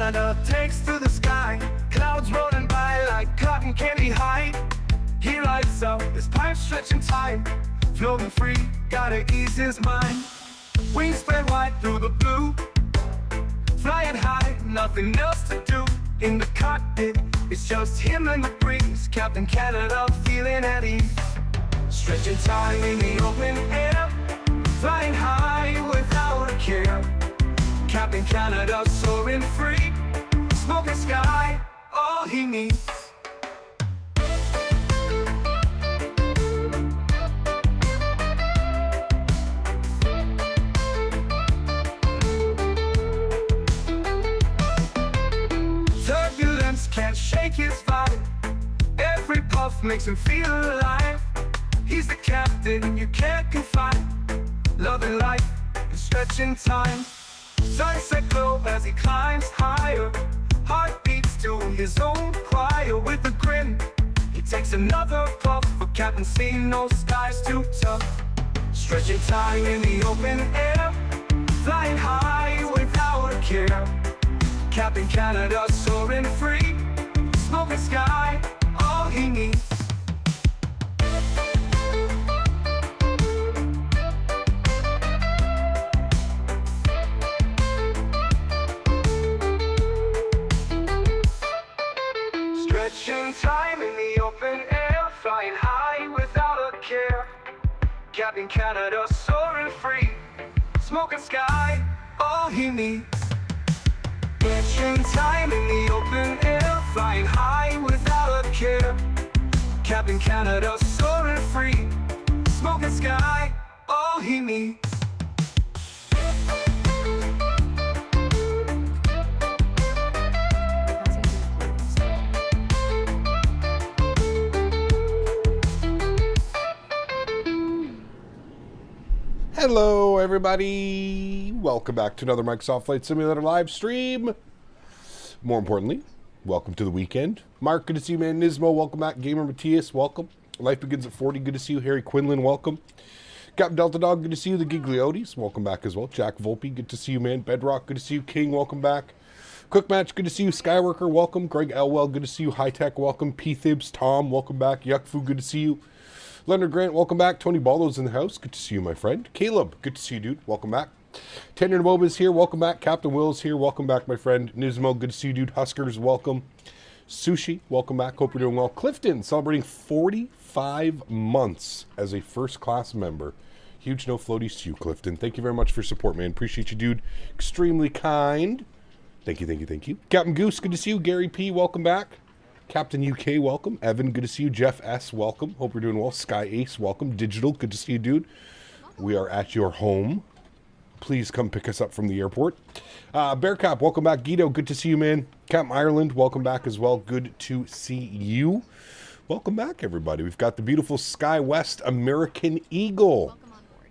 Canada takes to the sky, clouds rolling by like cotton candy high. He lights up, his pipe stretching time, floating free, gotta ease his mind. Wings spread wide through the blue, flying high, nothing else to do. In the cockpit, it's just him and the breeze, Captain Canada feeling at ease. Stretching time in the open air, flying high without a care. Captain Canada soaring free, smoking sky, all he needs. Turbulence can't shake his vibe, every puff makes him feel alive. He's the captain you can't confide, loving life and stretching time. Sunset glow as he climbs higher, heart beats to his own choir. With a grin, he takes another puff, for Captain seen no skies too tough. Stretching time in the open air, flying high without a care. Captain Canada soaring free, smoking sky, all he needs. Stretching time in the open air, flying high without a care. Captain Canada soaring free, smoking sky, all he needs. Stretching time in the open air, flying high without a care. Captain Canada soaring free, smoking sky, all he needs. Hello everybody, welcome back to another Microsoft Flight Simulator live stream. More importantly, welcome to the weekend. Mark, good to see you, man. Nismo, welcome back. Gamer Matthias, welcome. Life Begins at 40, good to see you. Harry Quinlan, welcome. Captain Delta Dog, good to see you. The Gigliotis, welcome back as well. Jack Volpe, good to see you, man. Bedrock, good to see you. King, welcome back. Quick Match, good to see you. Skyworker, welcome. Greg Elwell, good to see you. High Tech, welcome. P Thibs, Tom, welcome back. Yuckfu, good to see you. Leonard Grant, welcome back. Tony Baldo's in the house. Good to see you, my friend. Caleb, good to see you, dude. Welcome back. Tender Moba's here. Welcome back. Captain Will's here. Welcome back, my friend. Nismo, good to see you, dude. Huskers, welcome. Sushi, welcome back. Hope you're doing well. Clifton, celebrating 45 months as a first-class member. Huge no floaties to you, Clifton. Thank you very much for your support, man. Appreciate you, dude. Extremely kind. Thank you, thank you, thank you. Captain Goose, good to see you. Gary P, welcome back. Captain UK, welcome. Evan, good to see you. Jeff S, welcome. Hope you're doing well. Sky Ace, welcome. Digital, good to see you, dude. We are at your home. Please come pick us up from the airport. Bearcap, welcome back. Guido, good to see you, man. Captain Ireland, welcome back as well. Good to see you. Welcome back, everybody. We've got the beautiful Sky West American Eagle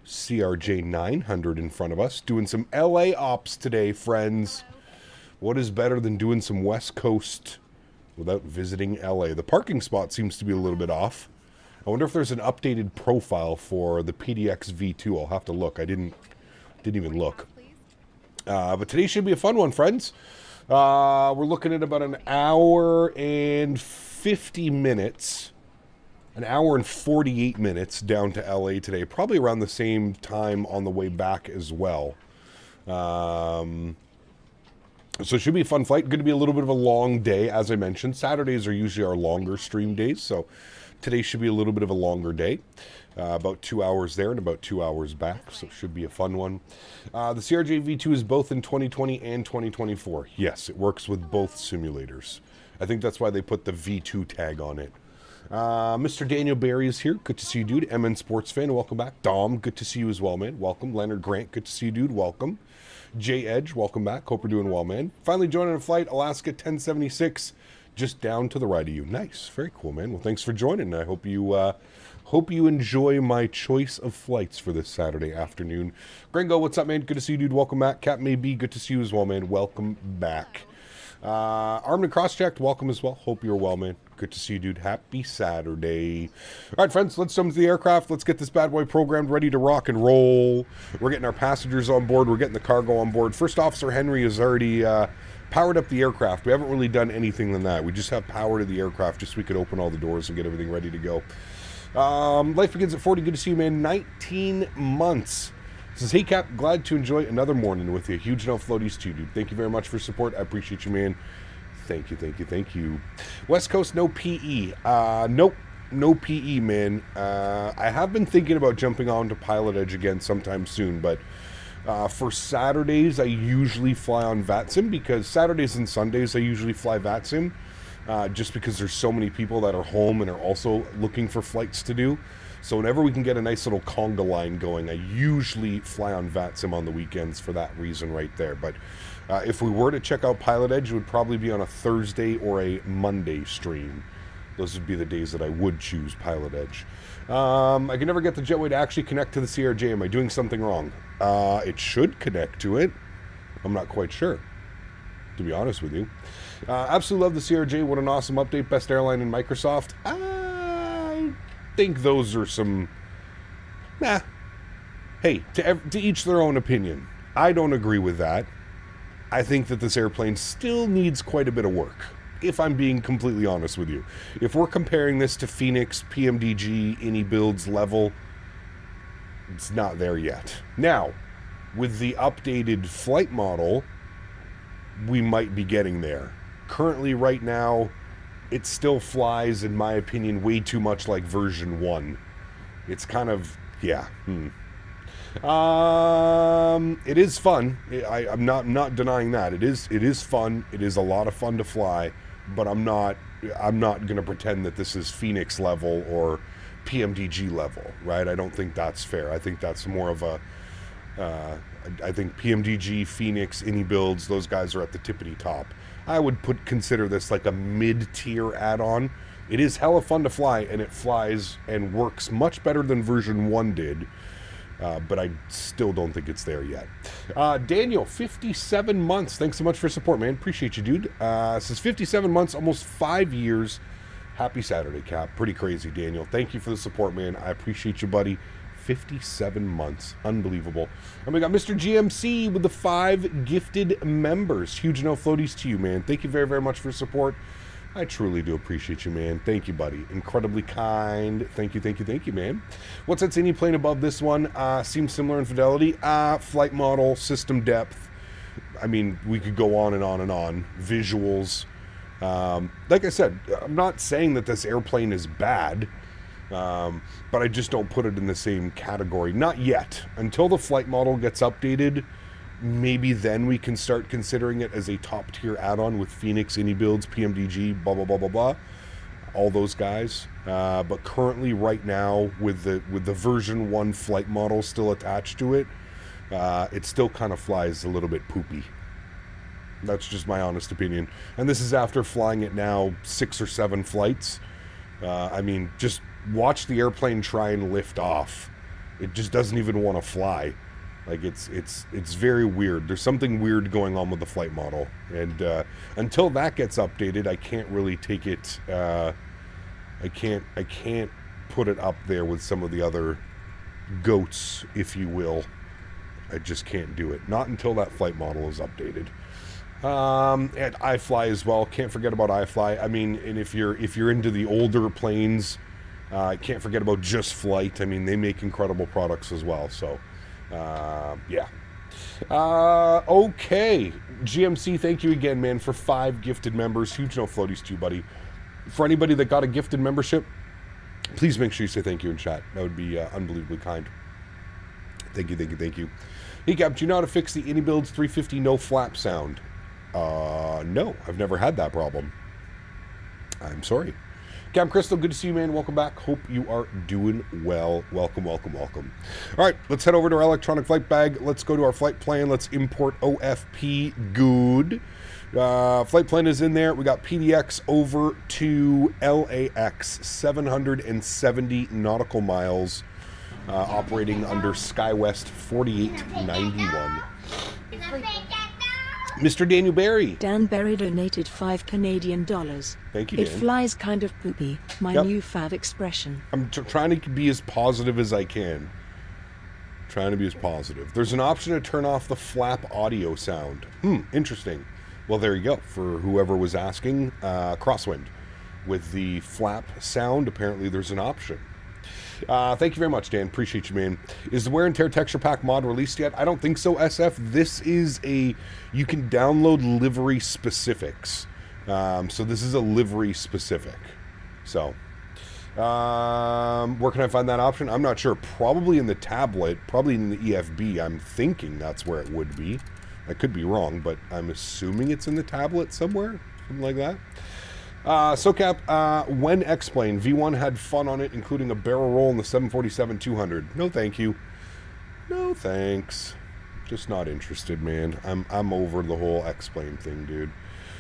CRJ 900 in front of us. Doing some LA ops today, friends. What is better than doing some West Coast without visiting LA? The parking spot seems to be a little bit off. I wonder if there's an updated profile for the PDX V2. I'll have to look. I didn't even look. But today should be a fun one, friends. We're looking at about an hour and 50 minutes. An hour and 48 minutes down to LA today. Probably around the same time on the way back as well. So it should be a fun flight. Going to be a little bit of a long day, as I mentioned. Saturdays are usually our longer stream days, so today should be a little bit of a longer day. About 2 hours there and about 2 hours back, so it should be a fun one. The CRJ V2 is both in 2020 and 2024. Yes, it works with both simulators. I think that's why they put the V2 tag on it. Mr. Daniel Barry is here. Good to see you, dude. MN Sports Fan, welcome back. Dom, good to see you as well, man. Welcome. Leonard Grant, good to see you, dude. Welcome. J Edge, welcome back. Hope you're doing well, man. Finally joining a flight, Alaska 1076, just down to the right of you. Nice. Very cool, man. Well, thanks for joining. I hope you enjoy my choice of flights for this Saturday afternoon. Gringo, what's up, man? Good to see you, dude. Welcome back. Cap Maybe, good to see you as well, man. Welcome back. Armed and cross-checked, welcome as well. Hope you're well, man. Good to see you, dude. Happy Saturday. All right, friends, let's jump to the aircraft. Let's get this bad boy programmed, ready to rock and roll. We're getting our passengers on board. We're getting the cargo on board. First Officer Henry is already powered up the aircraft. We haven't really done anything than that. We just have power to the aircraft just so we could open all the doors and get everything ready to go. Life begins at 40. Good to see you, man. 19 months. Says, hey, Cap, glad to enjoy another morning with you. Huge no floaties to you, dude. Thank you very much for support. I appreciate you, man. Thank you, thank you, thank you. West Coast, no PE. Nope, no PE, man. I have been thinking about jumping on to Pilot Edge again sometime soon, but for Saturdays, I usually fly on VATSIM, because Saturdays and Sundays, I usually fly VATSIM, just because there's so many people that are home and are also looking for flights to do. So whenever we can get a nice little conga line going, I usually fly on VATSIM on the weekends for that reason right there. But if we were to check out Pilot Edge, it would probably be on a Thursday or a Monday stream. Those would be the days that I would choose Pilot Edge. I can never get the jetway to actually connect to the CRJ. Am I doing something wrong? It should connect to it. I'm not quite sure, to be honest with you. Absolutely love the CRJ. What an awesome update. Best airline in Microsoft. I think those are some... Nah. Hey, to each their own opinion. I don't agree with that. I think that this airplane still needs quite a bit of work, if I'm being completely honest with you. If we're comparing this to Phoenix, PMDG, any builds level, it's not there yet. Now, with the updated flight model, we might be getting there. Currently, right now, it still flies, in my opinion, way too much like version 1. It's kind of, yeah. It is fun. I'm not denying that. It is fun. It is a lot of fun to fly, but I'm not going to pretend that this is Phoenix level or PMDG level, right? I don't think that's fair. I think that's more of a I think PMDG, Phoenix, any builds, those guys are at the tippity top. I would consider this like a mid-tier add-on. It is hella fun to fly, and it flies and works much better than version 1 did. But I still don't think it's there yet. Daniel, 57 months. Thanks so much for support, man. Appreciate you, dude. Says 57 months, almost 5 years. Happy Saturday, Cap. Pretty crazy, Daniel. Thank you for the support, man. I appreciate you, buddy. 57 months. Unbelievable. And we got Mr. GMC with the 5 gifted members. Huge no floaties to you, man. Thank you very, very much for support. I truly do appreciate you, man. Thank you, buddy. Incredibly kind. Thank you, thank you, thank you, man. What's that any plane above this one? Seems similar in fidelity. Flight model, system depth. I mean, we could go on and on and on. Visuals. Like I said, I'm not saying that this airplane is bad, but I just don't put it in the same category. Not yet. Until the flight model gets updated, maybe then we can start considering it as a top tier add-on with Phoenix, Any Builds, PMDG, blah, blah, blah, blah, blah. All those guys. But currently, right now, with the version 1 flight model still attached to it, it still kind of flies a little bit poopy. That's just my honest opinion. And this is after flying it now 6 or 7 flights. I mean, just watch the airplane try and lift off. It just doesn't even want to fly. Like, it's very weird. There's something weird going on with the flight model. And until that gets updated, I can't really take it... I can't put it up there with some of the other goats, if you will. I just can't do it. Not until that flight model is updated. And iFly as well. Can't forget about iFly. I mean, and if you're into the older planes, can't forget about Just Flight. I mean, they make incredible products as well. So... yeah. Okay. GMC, thank you again, man, for 5 gifted members. Huge no floaties to you, buddy. For anybody that got a gifted membership, please make sure you say thank you in chat. That would be unbelievably kind. Thank you, thank you, thank you. Hey, Cap, do you know how to fix the AnyBuilds 350 no flap sound? No, I've never had that problem. I'm sorry. Cam Crystal, good to see you, man. Welcome back. Hope you are doing well. Welcome, welcome, welcome. All right, let's head over to our electronic flight bag. Let's go to our flight plan. Let's import OFP. Good. Flight plan is in there. We got PDX over to LAX, 770 nautical miles, operating under SkyWest 4891. Mr. Daniel Berry. Dan Berry donated $5 Canadian. Thank you, Dan. It Dan. flies kind of poopy, my new fav expression. I'm trying to be as positive as I can. Trying to be as positive. There's an option to turn off the flap audio sound. Interesting. Well, there you go. For whoever was asking, crosswind. With the flap sound, apparently there's an option. Thank you very much, Dan. Appreciate you, man. Is the wear and tear texture pack mod released yet? I don't think so, SF. This is you can download livery specifics. So this is a livery specific. So, where can I find that option? I'm not sure. Probably in the tablet, probably in the EFB. I'm thinking that's where it would be. I could be wrong, but I'm assuming it's in the tablet somewhere, something like that. SoCap, when X-Plane, V1 had fun on it, including a barrel roll in the 747-200. No, thank you. No, thanks. Just not interested, man. I'm over the whole X-Plane thing, dude.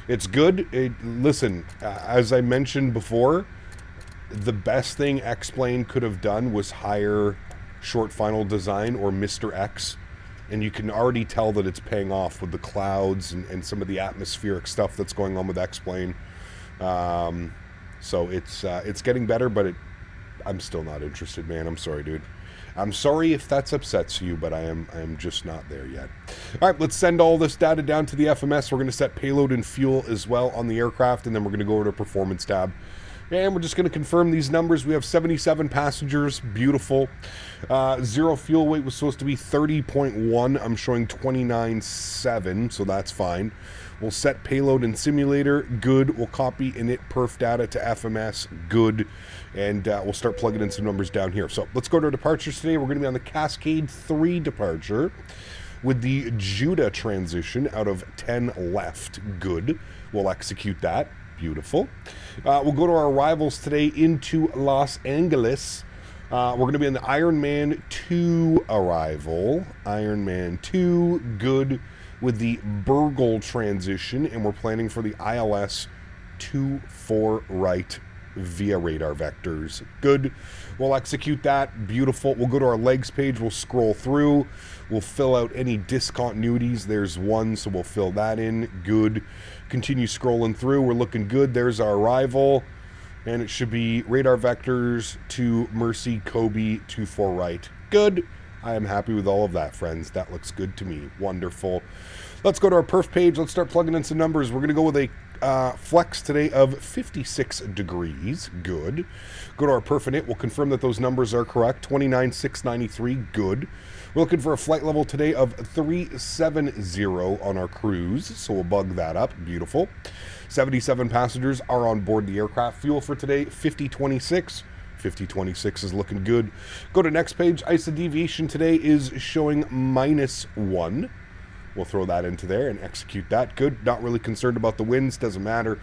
It's good. Listen, as I mentioned before, the best thing X-Plane could have done was hire Short Final Design or Mr. X, and you can already tell that it's paying off with the clouds and some of the atmospheric stuff that's going on with X-Plane. So it's getting better, but I'm still not interested, man. I'm sorry, dude. I'm sorry if that's upsets you, but I am just not there yet. All right, let's send all this data down to the FMS. We're going to set payload and fuel as well on the aircraft, and then we're going to go over to performance tab. And we're just going to confirm these numbers. We have 77 passengers. Beautiful. Zero fuel weight was supposed to be 30.1. I'm showing 29.7, so that's fine. We'll set payload and simulator. Good. We'll copy init perf data to FMS. Good. And we'll start plugging in some numbers down here. So let's go to our departures today. We're going to be on the Cascade 3 departure with the Judah transition out of 10 left. Good. We'll execute that. Beautiful. We'll go to our arrivals today into Los Angeles. We're going to be on the Ironman 2 arrival. Ironman 2, good, with the Burgle transition, and we're planning for the ILS 2-4 right via radar vectors. Good. We'll execute that. Beautiful. We'll go to our legs page. We'll scroll through. We'll fill out any discontinuities. There's one, so we'll fill that in. Good. Continue scrolling through. We're looking good. There's our arrival. And it should be radar vectors to Mercy, Kobe, 2-4 right. Good. I am happy with all of that, friends. That looks good to me. Wonderful. Let's go to our perf page. Let's start plugging in some numbers. We're going to go with a flex today of 56 degrees. Good. Go to our perf init. We'll confirm that those numbers are correct. 29,693. Good. We're looking for a flight level today of 370 on our cruise, so we'll bug that up. Beautiful. 77 passengers are on board the aircraft. Fuel for today, 5026. 5026 is looking good. Go to next page. ISA deviation today is showing -1. We'll throw that into there and execute that. Good. Not really concerned about the winds. Doesn't matter.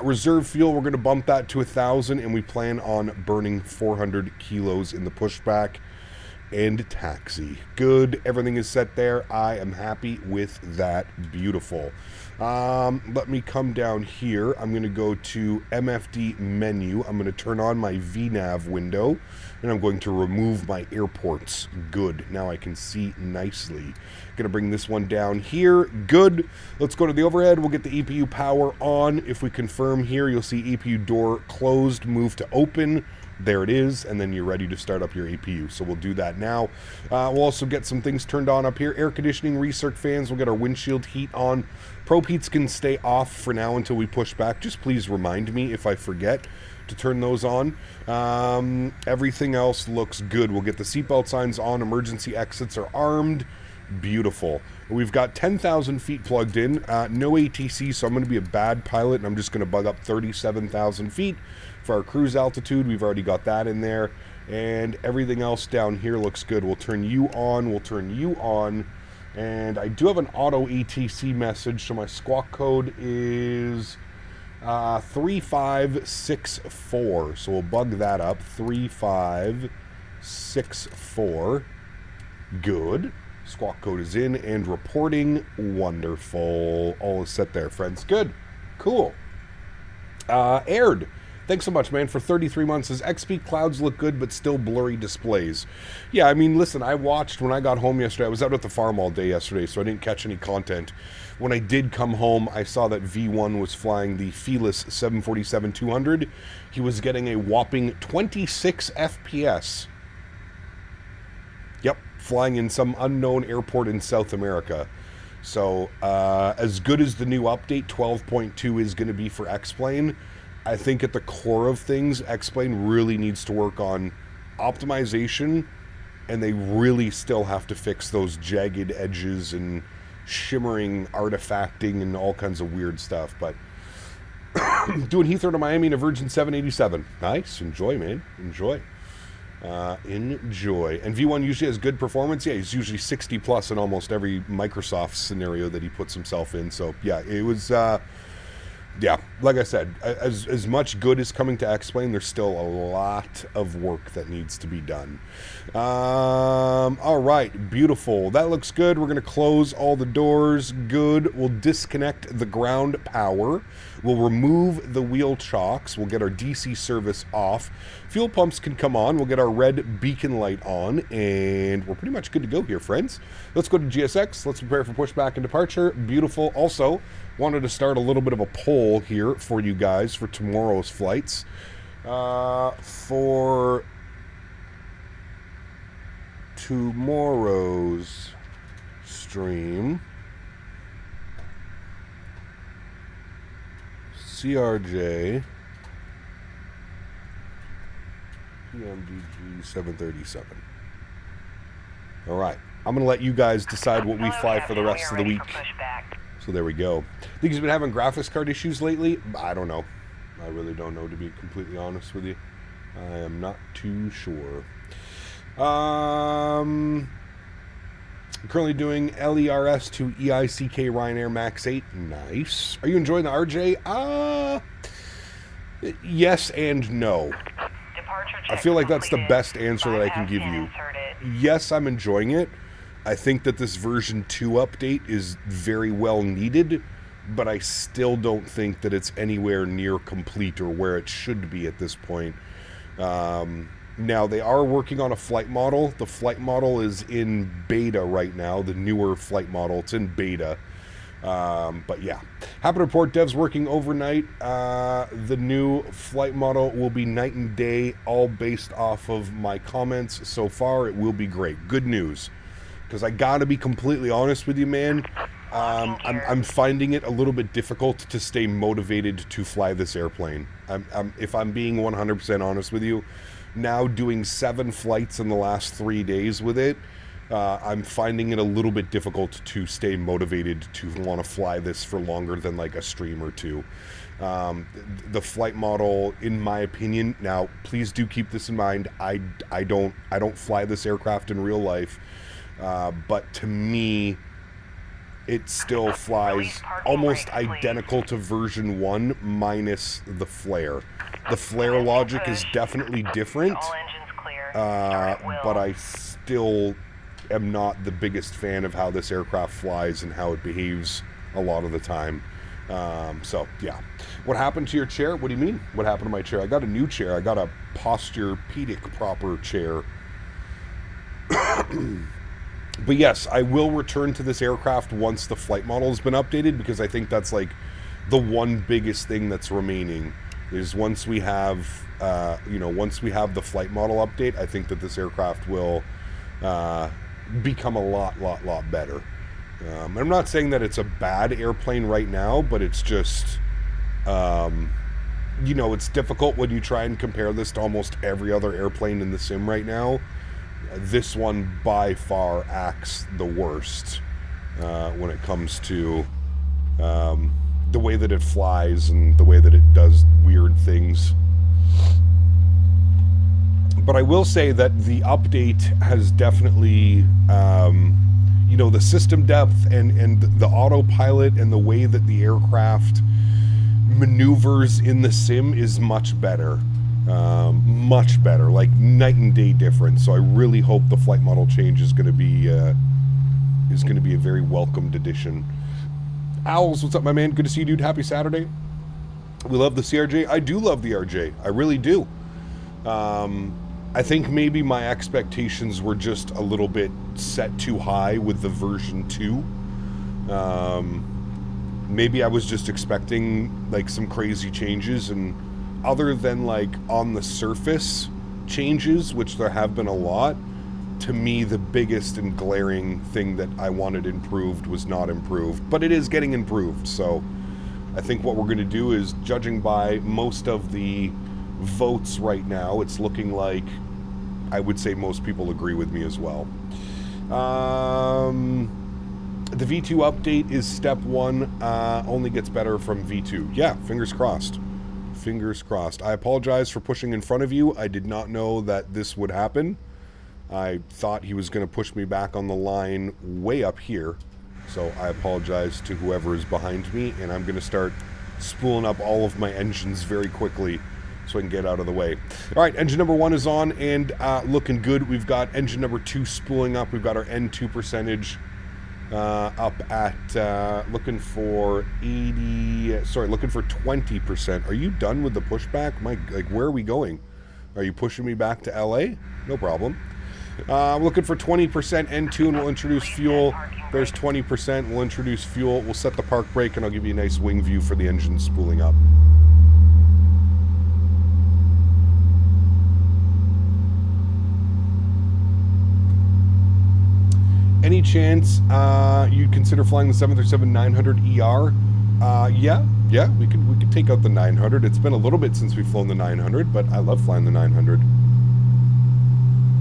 Reserve fuel, we're going to bump that to 1,000, and we plan on burning 400 kilos in the pushback and taxi. Good. Everything is set there. I am happy with that. Beautiful. Let me come down here. I'm going to go to MFD menu. I'm going to turn on my VNav window, and I'm going to remove my airports. Good. Now I can see nicely. Going to bring this one down here. Good. Let's go to the overhead. We'll get the EPU power on. If we confirm here, you'll see EPU door closed, move to open. There it is, and then you're ready to start up your APU. So we'll do that now. We'll also get some things turned on up here. Air conditioning, recirc fans. We'll get our windshield heat on. Probe heats can stay off for now until we push back. Just please remind me if I forget to turn those on. Everything else looks good. We'll get the seatbelt signs on. Emergency exits are armed. Beautiful. We've got 10,000 feet plugged in. No ATC, so I'm going to be a bad pilot, and I'm just going to bug up 37,000 feet. For our cruise altitude, we've already got that in there, and everything else down here looks good. We'll turn you on, we'll turn you on, and I do have an auto ATC message, so my squawk code is 3564, so we'll bug that up. 3564. Good. Squawk code is in and reporting. Wonderful. All is set there, friends. Good. Cool. Aired. Thanks so much, man, for 33 months. Says XP clouds look good, but still blurry displays. Yeah, I mean, listen, I watched when I got home yesterday. I was out at the farm all day yesterday, so I didn't catch any content. When I did come home, I saw that V1 was flying the Felis 747-200. He was getting a whopping 26 FPS. Yep, flying in some unknown airport in South America. So as good as the new update 12.2 is going to be for X-Plane, I think at the core of things, X-Plane really needs to work on optimization, and they really still have to fix those jagged edges and shimmering artifacting and all kinds of weird stuff. But doing Heathrow to Miami in a Virgin 787. Nice. Enjoy, man. Enjoy. Enjoy. And V1 usually has good performance. Yeah, he's usually 60 plus in almost every Microsoft scenario that he puts himself in. So, yeah, it was... yeah, like I said, as much good as coming to X-Plane, there's still a lot of work that needs to be done. All right, beautiful. That looks good. We're going to close all the doors. Good. We'll disconnect the ground power. We'll remove the wheel chocks. We'll get our DC service off. Fuel pumps can come on. We'll get our red beacon light on, and we're pretty much good to go here, friends. Let's go to GSX. Let's prepare for pushback and departure. Beautiful. Also, wanted to start a little bit of a poll here for you guys for tomorrow's flights. For tomorrow's stream, CRJ, PMDG 737. All right. I'm going to let you guys decide what we fly for the rest of the week. So there we go. Think he's been having graphics card issues lately? I don't know. I really don't know, to be completely honest with you. I am not too sure. Currently doing LERS to EICK Ryanair Max 8. Nice. Are you enjoying the RJ? Yes and no. I feel like that's the best answer that I can give you. Yes, I'm enjoying it. I think that this version 2 update is very well needed, but I still don't think that it's anywhere near complete or where it should be at this point. Now, they are working on a flight model. The flight model is in beta right now, the newer flight model. It's in beta. But yeah, happy to report devs working overnight. The new flight model will be night and day, all based off of my comments so far. It will be great. Good news. Because I gotta be completely honest with you, man. I'm finding it a little bit difficult to stay motivated to fly this airplane. If I'm being 100% honest with you, now doing 7 flights in the last 3 days with it, I'm finding it a little bit difficult to stay motivated to want to fly this for longer than like a stream or two. The flight model, in my opinion, now please do keep this in mind. I don't fly this aircraft in real life. But to me, it still flies almost identical to version 1 minus the flare. The flare logic is definitely different, but I still am not the biggest fan of how this aircraft flies and how it behaves a lot of the time. So, yeah. What happened to your chair? What do you mean? What happened to my chair? I got a new chair. I got a Posturepedic proper chair. But yes, I will return to this aircraft once the flight model has been updated, because I think that's like the one biggest thing that's remaining is once we have, once we have the flight model update, I think that this aircraft will become a lot better. I'm not saying that it's a bad airplane right now, but it's just, it's difficult when you try and compare this to almost every other airplane in the sim right now. This one by far acts the worst when it comes to the way that it flies and the way that it does weird things. But I will say that the update has definitely, the system depth and the autopilot and the way that the aircraft maneuvers in the sim is much better. Much better, like night and day difference. So I really hope the flight model change is going to be a very welcomed addition. Owls, what's up, my man? Good to see you, dude. Happy Saturday. We love the CRJ. I do love the RJ. I really do. I think maybe my expectations were just a little bit set too high with the version 2. Maybe I was just expecting like some crazy changes, and other than like on the surface changes, which there have been a lot, to me, the biggest and glaring thing that I wanted improved was not improved, but it is getting improved. So I think what we're going to do is, judging by most of the votes right now, it's looking like I would say most people agree with me as well. The V2 update is step 1, only gets better from V2. Yeah, fingers crossed. Fingers crossed. I apologize for pushing in front of you. I did not know that this would happen. I thought he was going to push me back on the line way up here. So I apologize to whoever is behind me, and I'm going to start spooling up all of my engines very quickly so I can get out of the way. All right, engine number 1 is on and looking good. We've got engine number 2 spooling up. We've got our N2 percentage up at looking for 20%. Are you done with the pushback? Like, where are we going? Are you pushing me back to LA? No problem. Looking for 20% N2, and we'll introduce fuel. There's 20%. We'll introduce fuel. We'll set the park brake, and I'll give you a nice wing view for the engine spooling up. Any chance you'd consider flying the 737-900ER? Yeah, we could take out the 900. It's been a little bit since we've flown the 900, but I love flying the 900.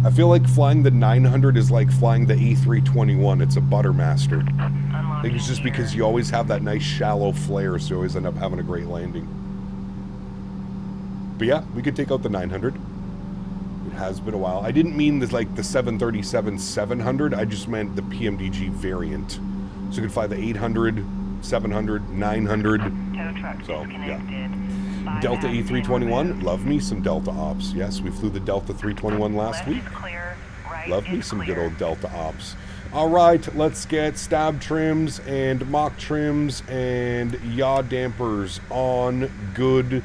I feel like flying the 900 is like flying the A321. It's a Buttermaster. I think it's just because you always have that nice shallow flare, so you always end up having a great landing. But yeah, we could take out the 900. It has been a while. I didn't mean the 737-700. I just meant the PMDG variant. So you could fly the 800, 700, 900. So, yeah. Delta A321. Love me some Delta Ops. Yes, we flew the Delta 321 last week. Love me some good old Delta Ops. All right, let's get stab trims and mock trims and yaw dampers on. Good.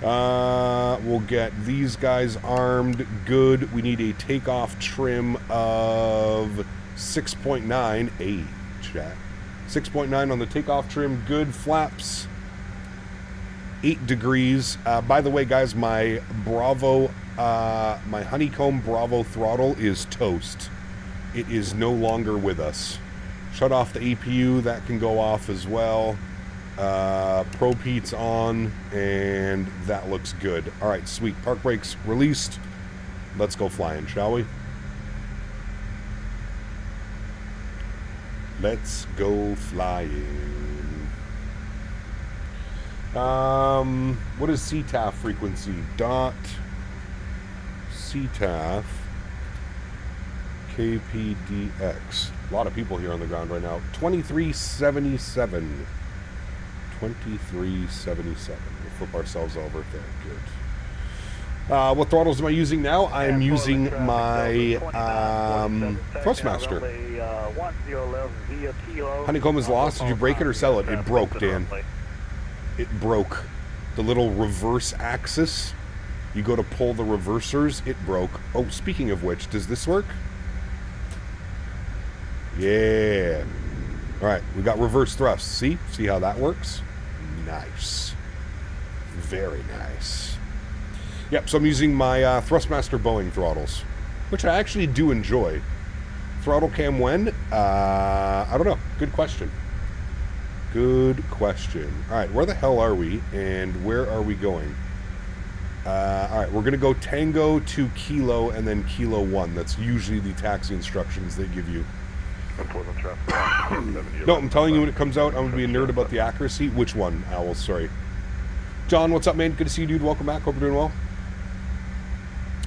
We'll get these guys armed. Good. We need a takeoff trim of 6.9. Hey, chat. 6.9 on the takeoff trim. Good. Flaps 8 degrees. By the way, guys, my Bravo, my Honeycomb Bravo throttle is toast. It is no longer with us. Shut off the APU. That can go off as well. Pro Pete's on, and that looks good. All right, sweet. Park brakes released. Let's go flying, shall we? Let's go flying. What is CTAF frequency? Dot CTAF KPDX. A lot of people here on the ground right now. 2377. 2377. We'll flip ourselves over there. Good. What throttles am I using now? I am using my Thrustmaster. Honeycomb is lost. Did you break it or sell it? It broke, Dan. It broke. The little reverse axis. You go to pull the reversers. It broke. Oh, speaking of which, does this work? Yeah. All right, we got reverse thrust. See how that works? Nice. Very nice. Yep, so I'm using my Thrustmaster Boeing throttles, which I actually do enjoy. Throttle cam when? I don't know. Good question. Good question. All right, where the hell are we, and where are we going? All right, we're going to go Tango to Kilo and then Kilo 1. That's usually the taxi instructions they give you. No, I'm telling you when it comes out, I'm going to be a nerd about the accuracy. Which one, Owl? Sorry. John, what's up, man? Good to see you, dude. Welcome back. Hope you're doing well.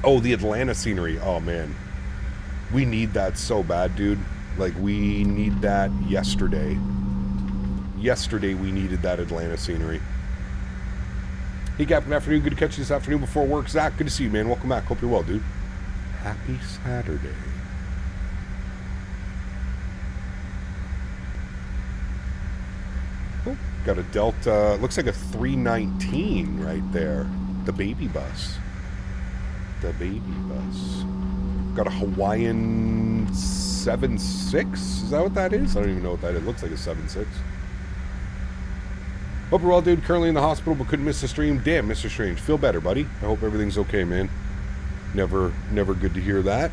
Oh, the Atlanta scenery. Oh, man. We need that so bad, dude. Like, we need that yesterday. Yesterday, we needed that Atlanta scenery. Hey, Captain, afternoon. Good to catch you this afternoon before work. Zach, good to see you, man. Welcome back. Hope you're well, dude. Happy Saturday. Oh, got a Delta. Looks like a 319 right there. The baby bus. The baby bus. Got a Hawaiian 7.6. Is that what that is? I don't even know what that is. It looks like a 7.6. Hope you're well, dude. Currently in the hospital, but couldn't miss the stream. Damn, Mr. Strange. Feel better, buddy. I hope everything's okay, man. Never good to hear that.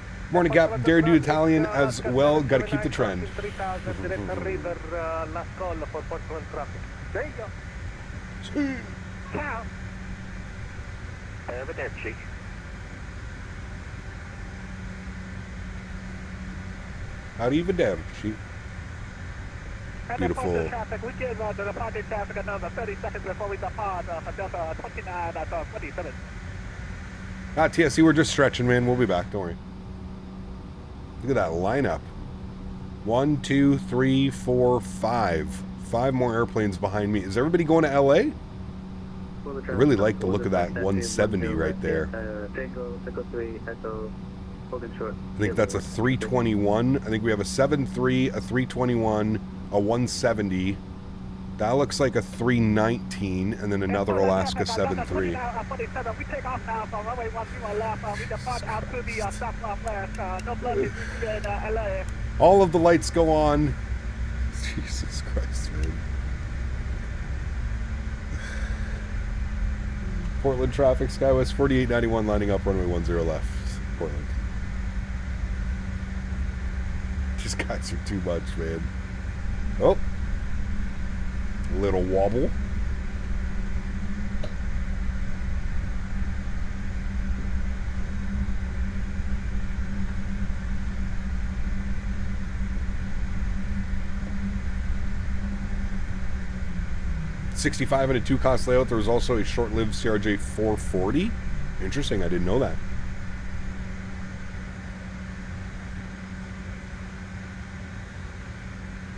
Morning, Cap. Dare do Italian as well. Got to keep the trend. 3000 direct river, last call for Portland traffic. There you go. Ciao. Arrivederci. Arrivederci. Beautiful. We can depart in traffic another 30 seconds before we depart for Delta 29 at 27. TSC, we're just stretching, man. We'll be back. Don't worry. Look at that lineup. 1, 2, 3, 4, 5. 5 more airplanes behind me. Is everybody going to LA? I really like the look of that 170 right there. I think that's a 321. I think we have a 7.3, a 321, a 170. That looks like a 319, and then another Alaska 7.3. We take off now from runway 10 left. We depart out to the southwest. No blood is in LA. All of the lights go on. Jesus Christ, man. Portland traffic, SkyWest 4891 lining up, runway 10 left. Portland. These guys are too much, man. Oh. A little wobble. $65 and a 2-cost layout. There was also a short-lived CRJ 440. Interesting, I didn't know that.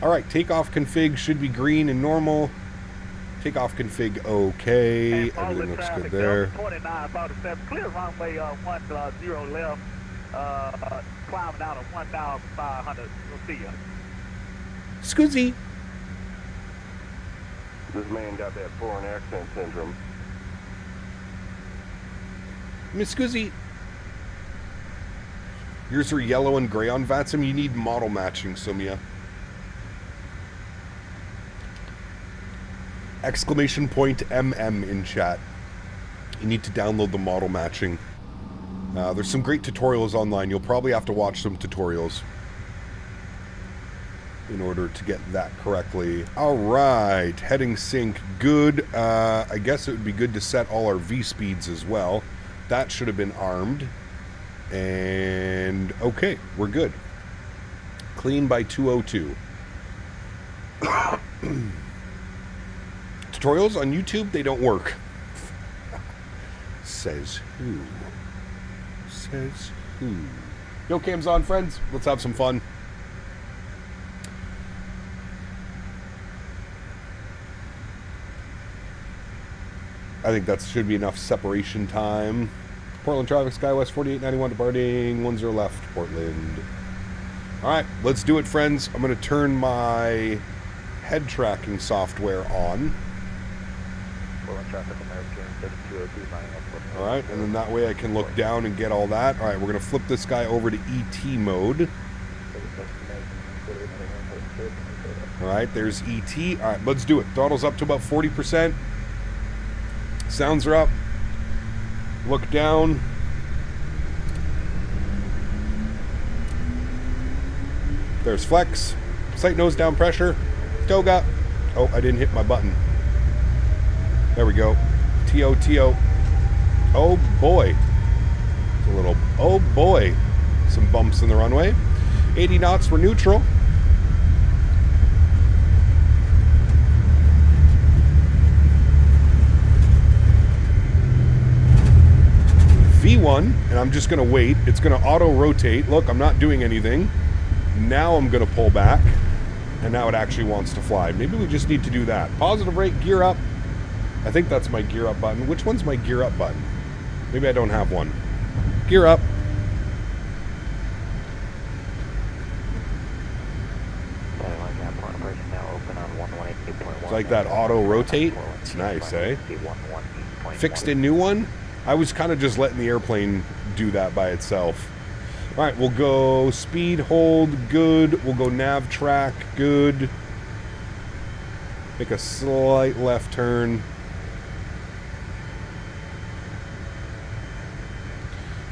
Alright, takeoff config should be green and normal. Takeoff config okay. Everything looks good there. 29, clear runway 10 left. Climbing out of 1,500. We'll see you. Scoozy. This man got that foreign accent syndrome. Miss Scoozy. Yours are yellow and gray on VATSIM. You need model matching, Sumia. Exclamation point MM in chat. You need to download the model matching. There's some great tutorials online. You'll probably have to watch some tutorials in order to get that correctly. All right, heading sync, good. I guess it would be good to set all our V speeds as well. That should have been armed. And okay, we're good. Clean by 202. Tutorials on YouTube, they don't work. Says who? Says who? Yo, cam's on, friends. Let's have some fun. I think that should be enough separation time. Portland traffic, SkyWest 4891 departing 10 left, Portland. All right, let's do it, friends. I'm going to turn my head tracking software on. Portland traffic, American 3202. All right, and then that way I can look down and get all that. All right, we're going to flip this guy over to ET mode. All right, there's ET. All right, let's do it. Throttle's up to about 40%. Sounds are up. Look down. There's flex. Sight nose down pressure. Toga. Oh, I didn't hit my button. There we go. TO. Oh boy. A little, oh boy. Some bumps in the runway. 80 knots, we're neutral. V1, and I'm just going to wait. It's going to auto-rotate. Look, I'm not doing anything. Now I'm going to pull back, and now it actually wants to fly. Maybe we just need to do that. Positive rate, gear up. I think that's my gear up button. Which one's my gear up button? Maybe I don't have one. Gear up. It's like that auto-rotate. It's nice, eh? Fixed a new one. I was kind of just letting the airplane do that by itself. All right, we'll go speed, hold, good. We'll go nav track, good. Make a slight left turn.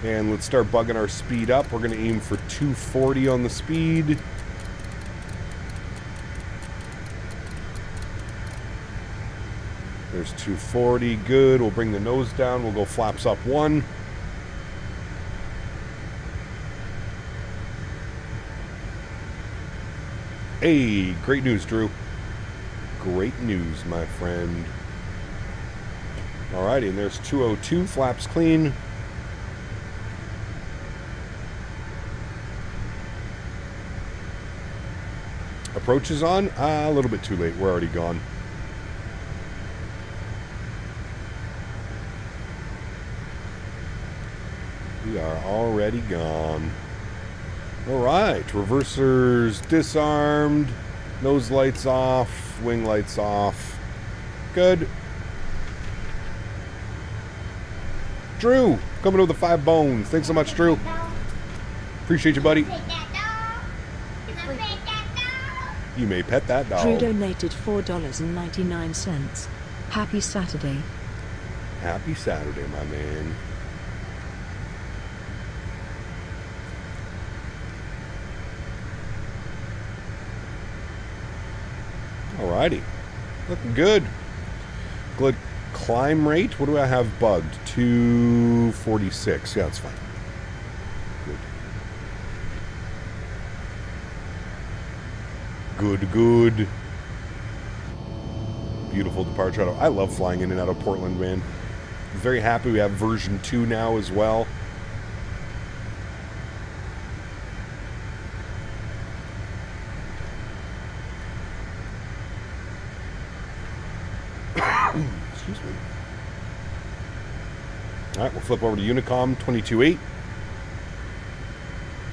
And let's start bugging our speed up. We're going to aim for 240 on the speed. There's 240. Good. We'll bring the nose down. We'll go flaps up 1. Hey, great news, Drew. Great news, my friend. Alrighty, and there's 202. Flaps clean. Approach is on. A little bit too late. We're already gone. We are already gone. Alright. Reversers disarmed. Nose lights off. Wing lights off. Good. Drew, coming with the 5 bones. Thanks so much, Drew. Appreciate you, buddy. You may pet that dog. Drew donated $4.99. Happy Saturday. Happy Saturday, my man. Alrighty. Looking good. Good climb rate. What do I have bugged? 246. Yeah, that's fine. Good. Good. Beautiful departure. I love flying in and out of Portland, man. Very happy we have version 2 now as well. Excuse me. Alright, we'll flip over to Unicom 22.8.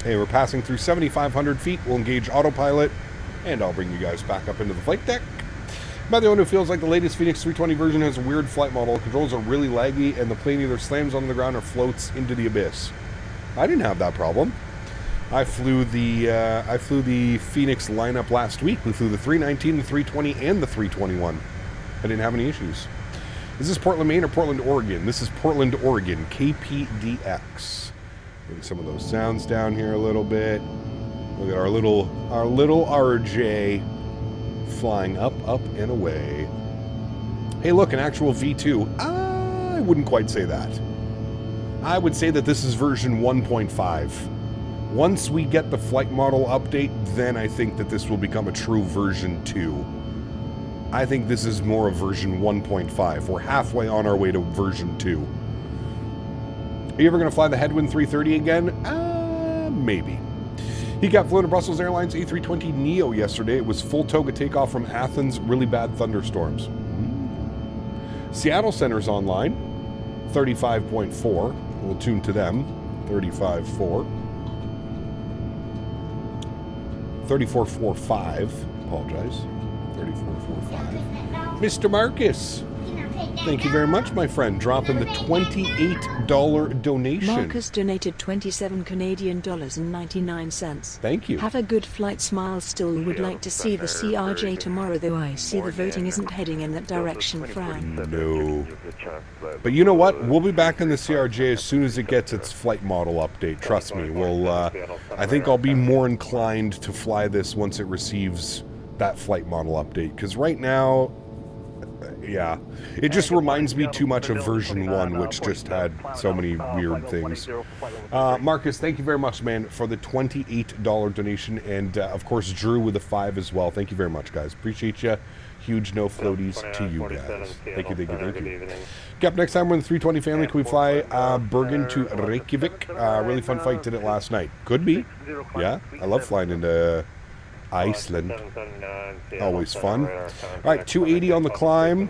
Hey, we're passing through 7,500 feet. We'll engage autopilot, and I'll bring you guys back up into the flight deck. By the one who feels like the latest Phoenix 320 version has a weird flight model. Controls are really laggy, and the plane either slams onto the ground or floats into the abyss. I didn't have that problem. I flew the Phoenix lineup last week. We flew the 319, the 320, and the 321. I didn't have any issues. Is this Portland, Maine or Portland, Oregon? This is Portland, Oregon. KPDX. Bring some of those sounds down here a little bit. Look at our little RJ flying up, and away. Hey, look, an actual V2. I wouldn't quite say that. I would say that this is version 1.5. Once we get the flight model update, then I think that this will become a true version 2. I think this is more of version 1.5. We're halfway on our way to version 2. Are you ever going to fly the Headwind 330 again? Maybe. He got flown to Brussels Airlines A320neo yesterday. It was full toga takeoff from Athens. Really bad thunderstorms. Seattle Center's online. 35.4. We'll tune to them. 35.4. 34.45. Apologize. 34.45. Mr. Marcus. Thank you very much, my friend. Dropping the $28 donation. Marcus donated 27 Canadian dollars and 99 cents. Thank you. Have a good flight. Smile. Still would like to see the CRJ tomorrow, though I see the voting isn't heading in that direction. Frown. No. But you know what? We'll be back in the CRJ as soon as it gets its flight model update. Trust me. We'll. I think I'll be more inclined to fly this once it receives that flight model update. Because right now, yeah, it just reminds me too much of version 1, which just had so many weird things. Marcus, thank you very much, man, for the $28 donation, and of course Drew with the 5 as well. Thank you very much, guys. Appreciate you. Huge no floaties to you guys. Thank you, thank you, thank you. Yep, next time we're in the 320 family, can we fly Bergen to Reykjavik? Really fun flight, did it last night. Could be. Yeah, I love flying into Iceland. Always fun. Alright, 280 on the climb.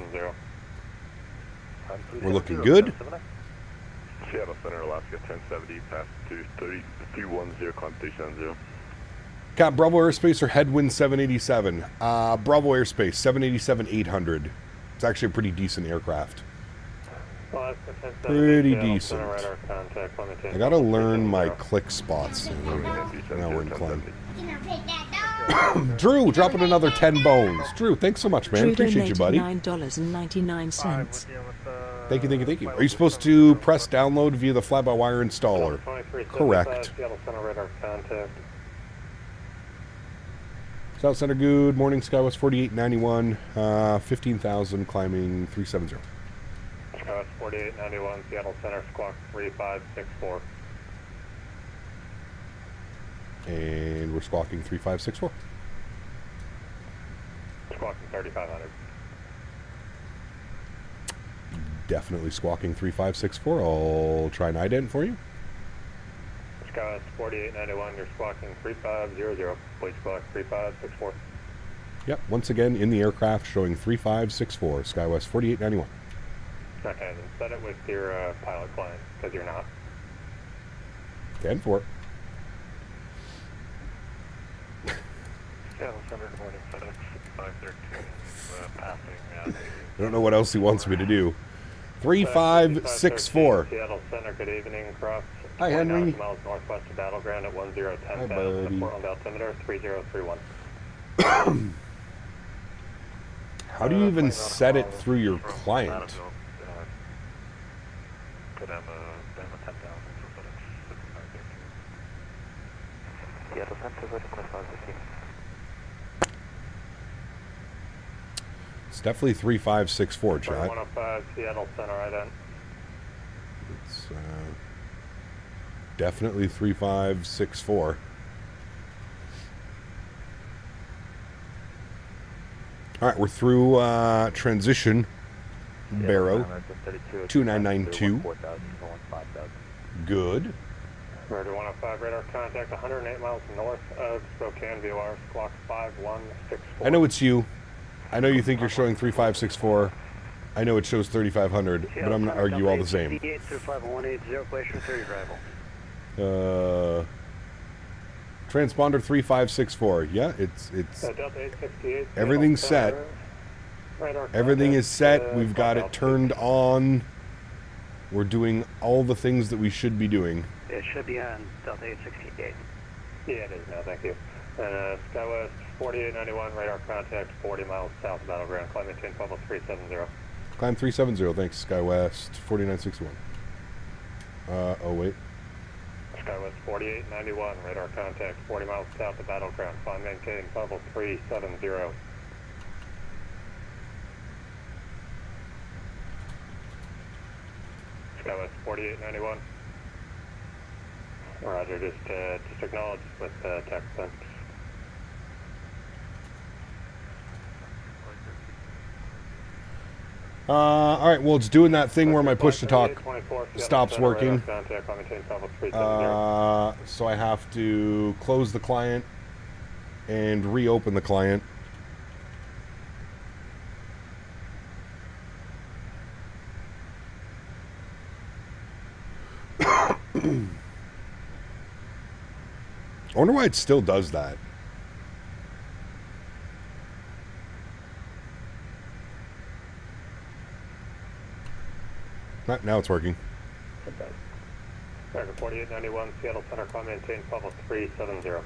We're looking good. Seattle Center, Alaska 1070, pass 310, climb 370. Cap Bravo Airspace or Headwind 787? Bravo Airspace, 787-800. It's actually a pretty decent aircraft. Pretty decent. I gotta learn my click spots. Now we're in climb. Drew, dropping another 10 bones. Drew, thanks so much, man. Drew Appreciate you, buddy. $9.99. Thank you, thank you, thank you. Are you supposed to press download via the fly-by-wire installer? Correct. Seattle Center radar contact. South Center, good morning. Skywest 4891, 15,000, climbing 370. Skywest 4891, Seattle Center, squawk 3564. And we're squawking 3564. Squawking 3500. Definitely squawking 3564. I'll try an ident for you. Skywest 4891, you're squawking 3500. Please squawk 3564. Yep, once again in the aircraft showing 3564, Skywest 4891. Okay, then set it with your pilot client, because you're not. 10-4. Seattle Center, good morning, FedEx 6513, passing. I don't know what else he wants me to do. 3564. Seattle Center, good evening, cross. Hi, Henry. Miles northwest of Battleground at 1010. Hi, buddy. Portland altimeter 3031. How do you even set it through your client? Could have a 10,000 for FedEx 6513. Seattle Center, good 2515. It's definitely 3564, chat. 105 Seattle Center, ident. It's definitely 3564. All right, we're through transition Barrow 2992. Good. Murder 105 radar contact 108 miles north of Spokane, VOR squawk 5164. I know it's you. I know you think you're showing 3564. I know it shows 3500, but I'm going to argue all the same. Transponder 3564. Yeah, it's everything's set. Everything is set. We've got it turned on. We're doing all the things that we should be doing. It should be on Delta 868. Yeah, it is now, thank you. Skywest 4891, radar contact 40 miles south of Battleground, climb maintain level 370. Climb 370, thanks, Skywest 4961. Oh wait. Skywest 4891, radar contact 40 miles south of Battleground, climb maintain level 370. Skywest 4891. Roger, just acknowledge with text then. All right, well, it's doing that thing where my push-to-talk stops working. So I have to close the client and reopen the client. I wonder why it still does that. Now it's working. American 4891, Seattle Center, climb maintain level 370.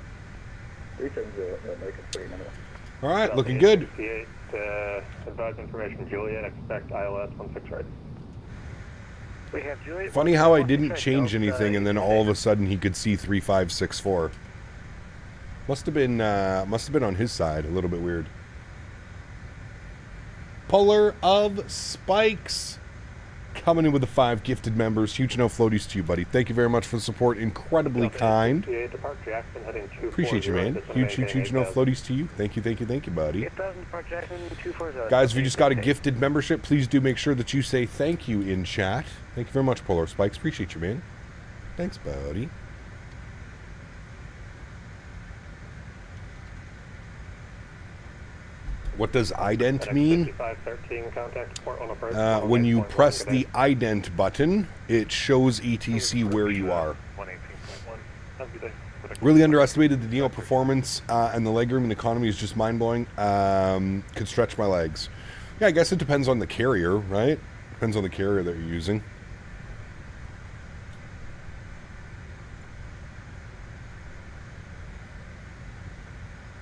370, American 4891. All right, looking good. Advise information, Juliet, expect ILS 16 right. We have Juliet. Funny how I didn't change anything, and then all of a sudden he could see 3564. Must have been on his side. A little bit weird. Puller of Spikes coming in with the 5 gifted members. Huge no floaties to you, buddy. Thank you very much for the support. Incredibly kind. Appreciate you, man. Huge no floaties to you. Thank you, buddy. Guys, if you just got a gifted membership, please do make sure that you say thank you in chat. Thank you very much, Polar Spikes. Appreciate you, man. Thanks, buddy. What does ident mean? When you press the ident button, it shows ETC where you are. Really underestimated the Neo performance, and the legroom and economy is just mind-blowing. Could stretch my legs. Yeah, I guess it depends on the carrier, right? Depends on the carrier that you're using.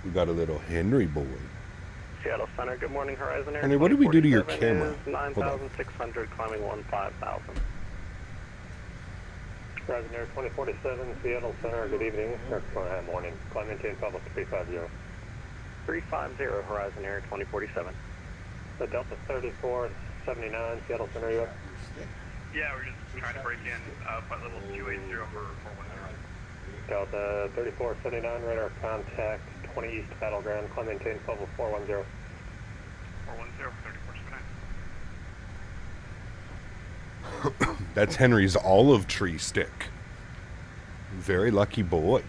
We got a little Henry boy. Seattle Center, good morning, Horizon Air. Henry, what did we do to your 2047 camera? is Hold on. 9,600, climbing 15,000. Horizon Air 2047, Seattle Center, good evening, or morning, climb maintain public 350. 350, Horizon Air 2047. The Delta 3479, Seattle Center, you up? Yeah, we're just trying to break in flight level 280 for 410. Delta 3479, radar contact 20 East Battleground, climb maintain level 410. 410 for 3479. That's Henry's olive tree stick. Very lucky boy.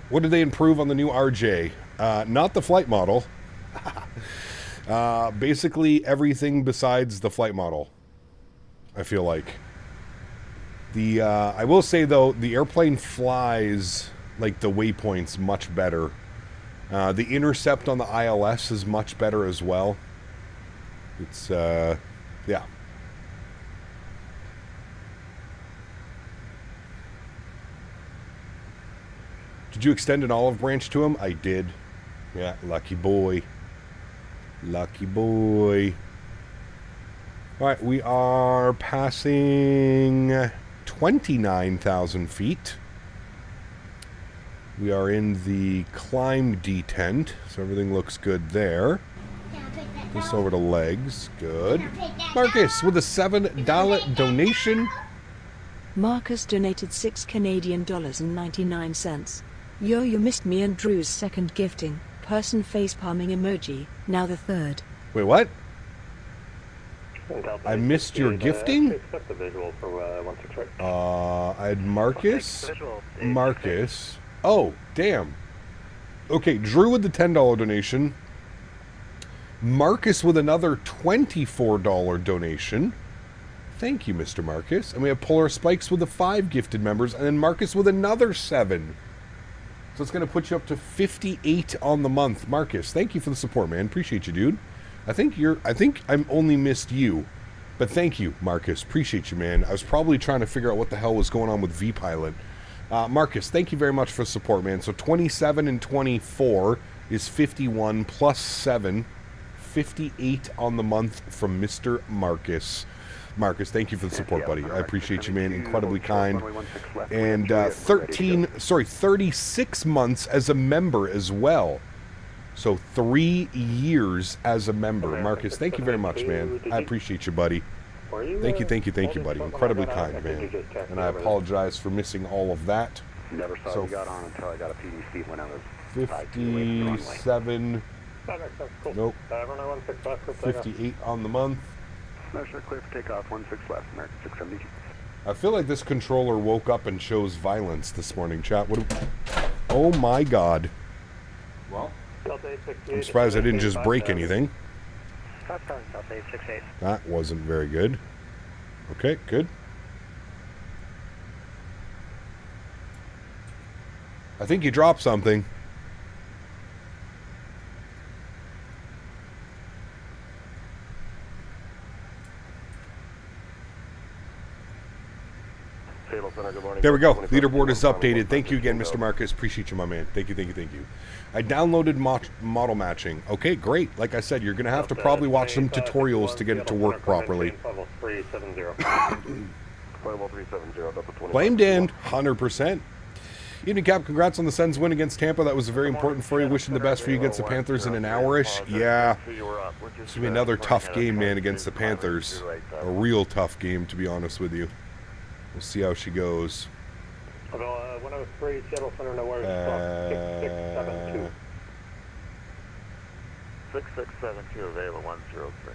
What did they improve on the new RJ? Not the flight model. Basically everything besides the flight model, I feel like. I will say though, the airplane flies like the waypoints much better. The intercept on the ILS is much better as well. It's yeah. Did you extend an olive branch to him? I did. Yeah, lucky boy. Lucky boy. All right, we are passing 29,000 feet. We are in the climb detent, so everything looks good there. This over to legs. Good. Marcus with a $7 donation. Marcus donated $6 Yo, you missed me and Drew's second gifting. Person facepalming emoji. Now the third. Wait, what? I missed your gifting? I had Marcus. Marcus. Oh, damn. Okay, Drew with the $10 donation. Marcus with another $24 donation. Thank you, Mr. Marcus. And we have Polar Spikes with the 5 gifted members, and then Marcus with another 7. So it's going to put you up to 58 on the month. Marcus, thank you for the support, man. Appreciate you, dude. I think I'm only missed you. But thank you, Marcus. Appreciate you, man. I was probably trying to figure out what the hell was going on with V-Pilot. Marcus, thank you very much for the support, man. So 27 and 24 is 51 plus 7. 58 on the month from Mr. Marcus. Marcus, thank you for the support, buddy. I appreciate you, man. Incredibly kind. And 36 months as a member as well. So 3 years as a member. Marcus, thank you very much, man. I appreciate you, buddy. Thank you, buddy. Incredibly kind, man. And I apologize for missing all of that. Never saw you got on until I got a PDC when I was 57. Nope. 58 on the month. Measure clear for takeoff, 16 left, American 672. I feel like this controller woke up and chose violence this morning, chat. Oh my god. Well, I'm surprised I didn't just break anything. That wasn't very good. Okay, good. I think you dropped something. There we go. Leaderboard is updated. Thank you again, Mr. Marcus. Appreciate you, my man. Thank you. I downloaded model matching. Okay, great. Like I said, you're going to have to probably watch some tutorials to get it to work properly. Blamed in, 100%. Evening, Cap. Congrats on the Sens win against Tampa. That was very important for you. Wishing the best for you against the Panthers in an hour-ish. Yeah. It's going to be another tough game, man, against the Panthers. A real tough game, to be honest with you. We'll see how she goes. 103, Seattle Center, no worries. 6672. 6672, available 103.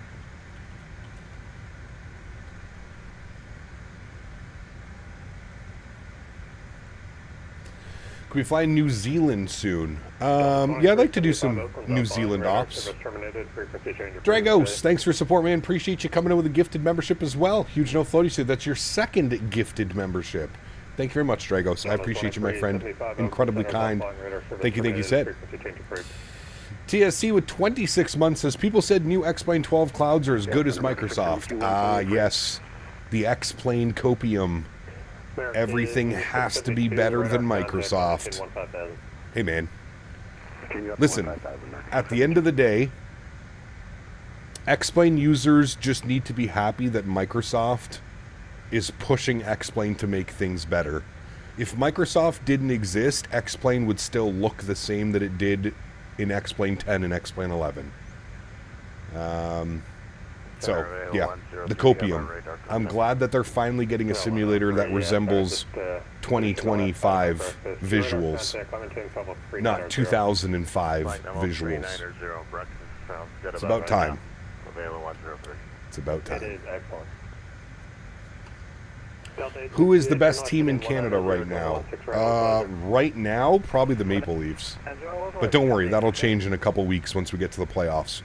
Can we fly New Zealand soon? Yeah, I'd like to do some New Zealand ops. Dragos, thanks for support, man. Appreciate you coming in with a gifted membership as well. Huge no floaty said that's your second gifted membership. Thank you very much, Dragos. I appreciate you, my friend. Incredibly kind. Thank you, said. TSC with 26 months says, people said new X-Plane 12 clouds are as good as Microsoft. Yes. The X-Plane copium. Everything has to be better than Microsoft. Hey, man. Continue up Listen, 155, American at the end of the day, X-Plane users just need to be happy that Microsoft is pushing X-Plane to make things better. If Microsoft didn't exist, X-Plane would still look the same that it did in X-Plane 10 and X-Plane 11. So, yeah, the copium. I'm glad that they're finally getting a simulator that resembles 2025 visuals, not 2005 visuals. It's about time. It's about time. Who is the best team in Canada right now? Right now, probably the Maple Leafs. But don't worry, that'll change in a couple weeks once we get to the playoffs.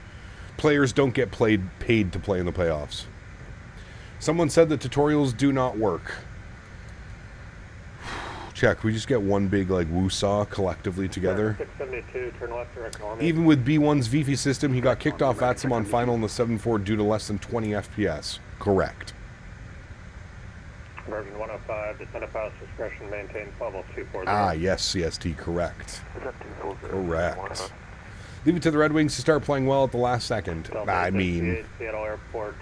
Players don't get paid to play in the playoffs. Someone said that tutorials do not work. Check, we just get one big, like, woo-saw collectively together. 672, turn left, direct north. Even with B1's VFI system, he got kicked off VATSIM on final in the 7.4 due to less than 20 FPS. Correct. Version 105, descent of pass discretion, maintain level 240. Ah, yes, CST, correct. Correct. Leave it to the Red Wings to start playing well at the last second. I mean,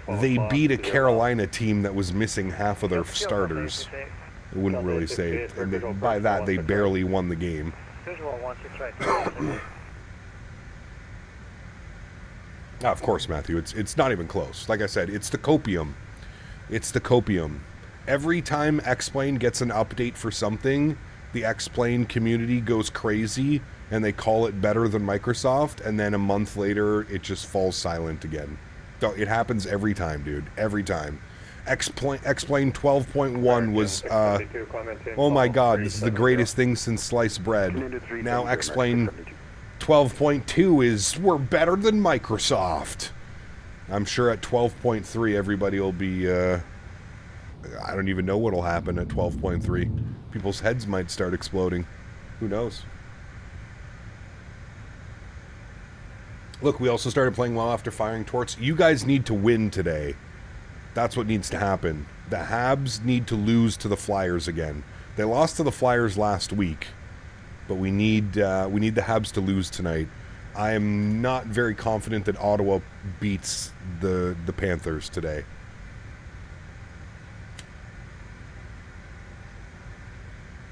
they beat a Carolina team that was missing half of their starters. I wouldn't really say it. And by that, they barely won the game. Of course, Matthew. It's not even close. Like I said, it's the copium. It's the copium. Every time X-Plane gets an update for something, the X-Plane community goes crazy, and they call it better than Microsoft, and then a month later, it just falls silent again. So it happens every time, dude. Every time. X-Plane 12.1 was, oh my god, this is the greatest thing since sliced bread. Now X-Plane 12.2 is, we're better than Microsoft. I'm sure at 12.3, everybody will be, I don't even know what'll happen at 12.3. People's heads might start exploding. Who knows? Look, we also started playing well after firing torts. You guys need to win today. That's what needs to happen. The Habs need to lose to the Flyers again. They lost to the Flyers last week, but we need the Habs to lose tonight. I am not very confident that Ottawa beats the Panthers today.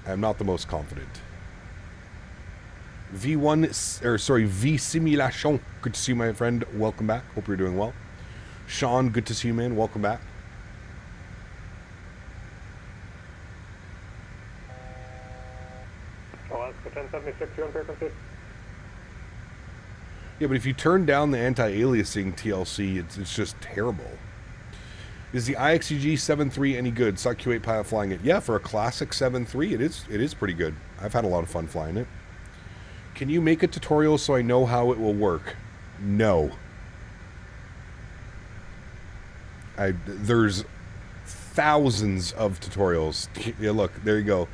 I'm not the most confident. V Simulation. Good to see you, my friend. Welcome back. Hope you're doing well. Sean, good to see you, man. Welcome back. Alaska 1076, you're on frequency. Yeah, but if you turn down the anti-aliasing TLC, it's just terrible. Is the AlexSiu 7.3 any good? Saw Q8 pilot flying it. Yeah, for a classic 7.3, it is pretty good. I've had a lot of fun flying it. Can you make a tutorial so I know how it will work? No. There's thousands of tutorials. Yeah, look, there you go.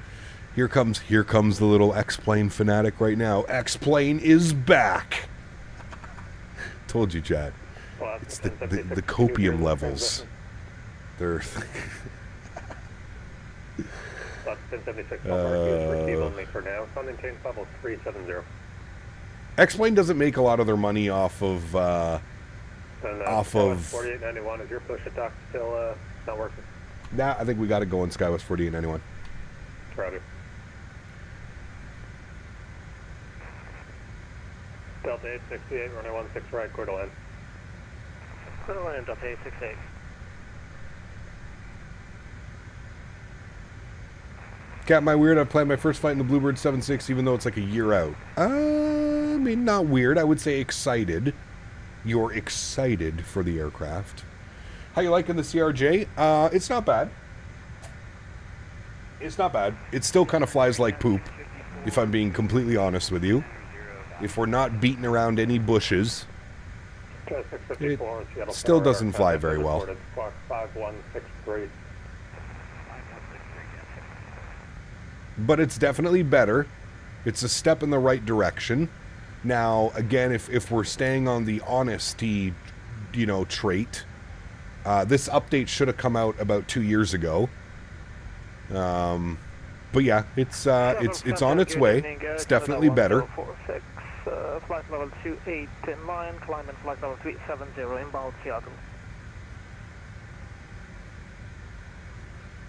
Here comes the little X-Plane fanatic right now. X-Plane is back. Told you, Chad. It's the copium levels. They're 1076 receive only for now. Maintain level 370. X-Plane doesn't make a lot of their money off of 4891. Is your push to dock still not working? Nah, I think we got to go on Skywest 4891. Roger. Delta 868, runway 16 right, quarter line. Quarter line, Delta 868. Cat my weird, I planned my first flight in the Bluebird 7.6 even though it's like a year out. I mean, not weird. I would say excited. You're excited for the aircraft. How you liking the CRJ? It's not bad. It's not bad. It still kind of flies like poop, if I'm being completely honest with you. If we're not beating around any bushes, it still doesn't fly very well. 5163. But it's definitely better. It's a step in the right direction. Now, again, if we're staying on the honesty, trait, this update should have come out about 2 years ago. But yeah, it's on its way. It's definitely better. flight level 28 in line, climbing flight level 370 inbound Seattle.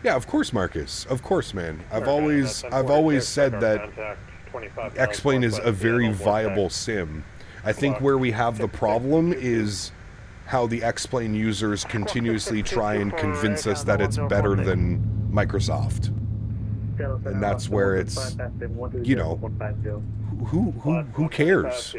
Yeah, of course, Marcus. Of course, man. I've always said that X-Plane is a very viable sim. I think where we have the problem is how the X-Plane users continuously try and convince us that it's better than Microsoft. And that's where it's, you know, who cares?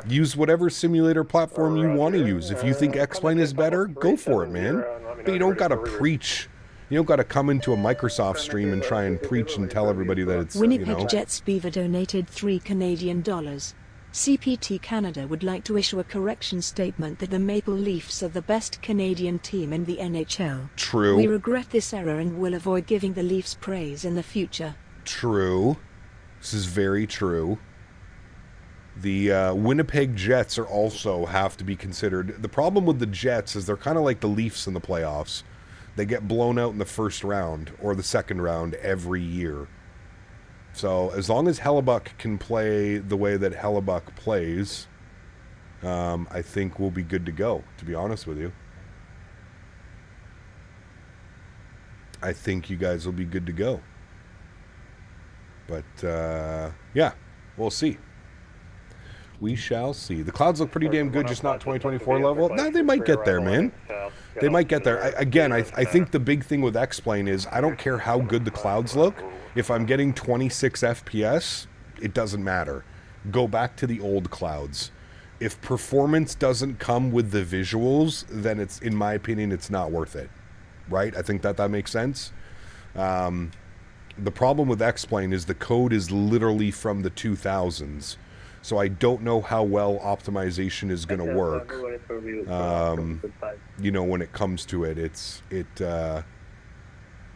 Use whatever simulator platform you want to use. If you think X-Plane is better, go for it, man. But you don't got to preach. You don't got to come into a Microsoft stream and try and preach and tell everybody that it's, Winnipeg you know. Jets Beaver donated $3 Canadian. CPT Canada would like to issue a correction statement that the Maple Leafs are the best Canadian team in the NHL. True. We regret this error and will avoid giving the Leafs praise in the future. True. This is very true. The Winnipeg Jets are also have to be considered. The problem with the Jets is they're kind of like the Leafs in the playoffs. They get blown out in the first round or the second round every year. So as long as Hellebuck can play the way that Hellebuck plays, I think we'll be good to go, to be honest with you. I think you guys will be good to go. But, yeah, we'll see. We shall see. The clouds look pretty damn good, just not 2024 level. No, they might get there, man. They might get there. I think the big thing with X-Plane is I don't care how good the clouds look. If I'm getting 26 FPS, it doesn't matter. Go back to the old clouds. If performance doesn't come with the visuals, then it's, in my opinion, it's not worth it. Right? I think that makes sense. The problem with X-Plane is the code is literally from the 2000s. So I don't know how well optimization is going to work. You know, when it comes to it,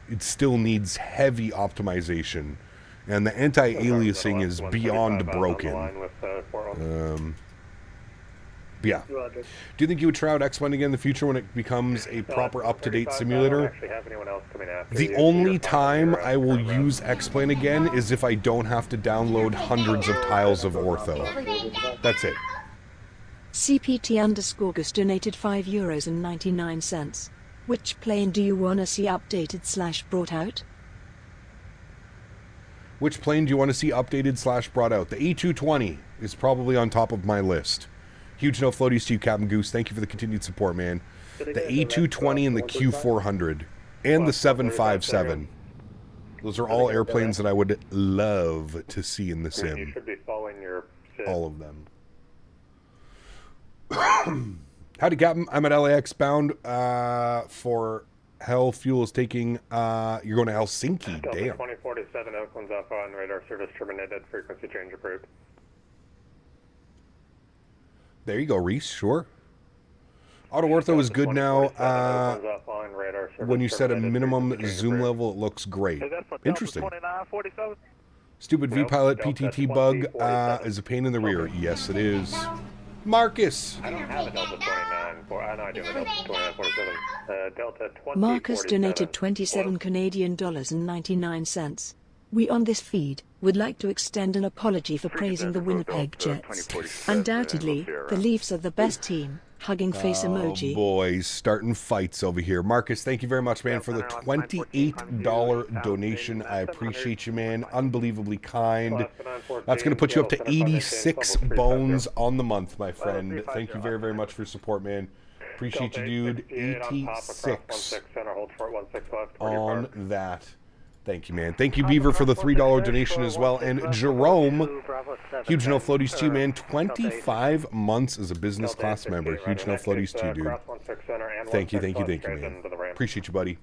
it still needs heavy optimization, and the anti-aliasing is beyond broken. Yeah. Do you think you would try out X-Plane again in the future when it becomes a proper up-to-date simulator? The only time I will use X-Plane again is if I don't have to download hundreds of tiles of ortho. That's it. CPT_Gus donated €5.99. Which plane do you wanna see updated / brought out? Which plane do you want to see updated / brought out? The A220 is probably on top of my list. Huge no floaties to you, Captain Goose. Thank you for the continued support, man. The A220 and the Q400 and the 757. Those are all airplanes that I would love to see in the sim. You should be following your all of them. Howdy, Captain. I'm at LAX bound for Hell. Fuel is taking... you're going to Helsinki. Delta Damn. 2047, Oakland's off on radar service terminated. Frequency change approved. There you go, Reese. Sure. Auto ortho is good now. When you set a minimum zoom level, it looks great. Interesting. Stupid V-Pilot PTT bug is a pain in the rear. Yes, it is. Marcus. I don't have a Delta 29. I know I do have a Delta 2947. Delta 20. Marcus donated $27 Canadian and 99 cents. We on this feed would like to extend an apology for praising the Winnipeg Jets. Undoubtedly, the Leafs are the best team. Hugging face emoji. Oh, boys, starting fights over here. Marcus, thank you very much, man, for the $28 donation. I appreciate you, man. Unbelievably kind. That's going to put you up to 86 bones on the month, my friend. Thank you very, very much for your support, man. Appreciate you, dude. 86 on that. Thank you, man. Thank you, Beaver, for the $3 donation as well. And Jerome, huge no floaties to you, man. 25 months as a business class member. Huge no floaties to you, dude. Thank you, man. Appreciate you, buddy.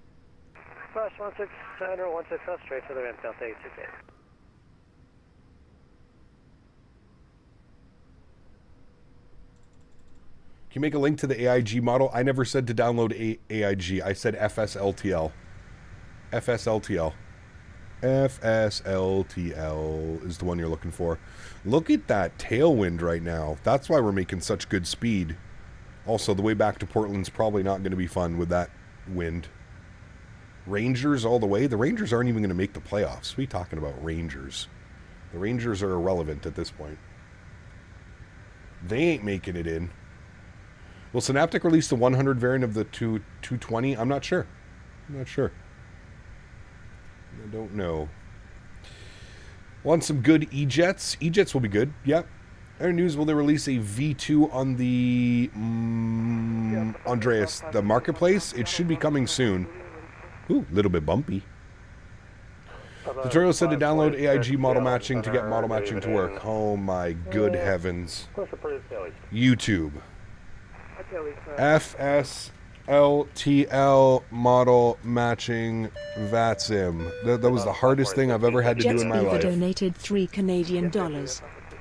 Flash 16 Center, 16 straight to the ramp, Delta 868. Can you make a link to the AIG model? I never said to download AIG. I said FSLTL. FSLTL. FSLTL is the one you're looking for. Look at that tailwind right now. That's why we're making such good speed. Also, the way back to Portland's probably not going to be fun with that wind. Rangers all the way. The Rangers aren't even going to make the playoffs. What are you talking about, Rangers? The Rangers are irrelevant at this point. They ain't making it in. Will Synaptic release the 100 variant of the 220? I'm not sure. I'm not sure. I don't know. Want some good E-Jets? E-Jets will be good. Yep. Air News, will they release a V2 on the Andreas, the marketplace? It should be coming soon. Ooh, a little bit bumpy. Tutorial said to download AIG model matching to get model matching to work. Oh my good heavens. YouTube. FSLTL model matching VATSIM. That was the hardest thing I've ever had to do in my life. Donated $3 Canadian.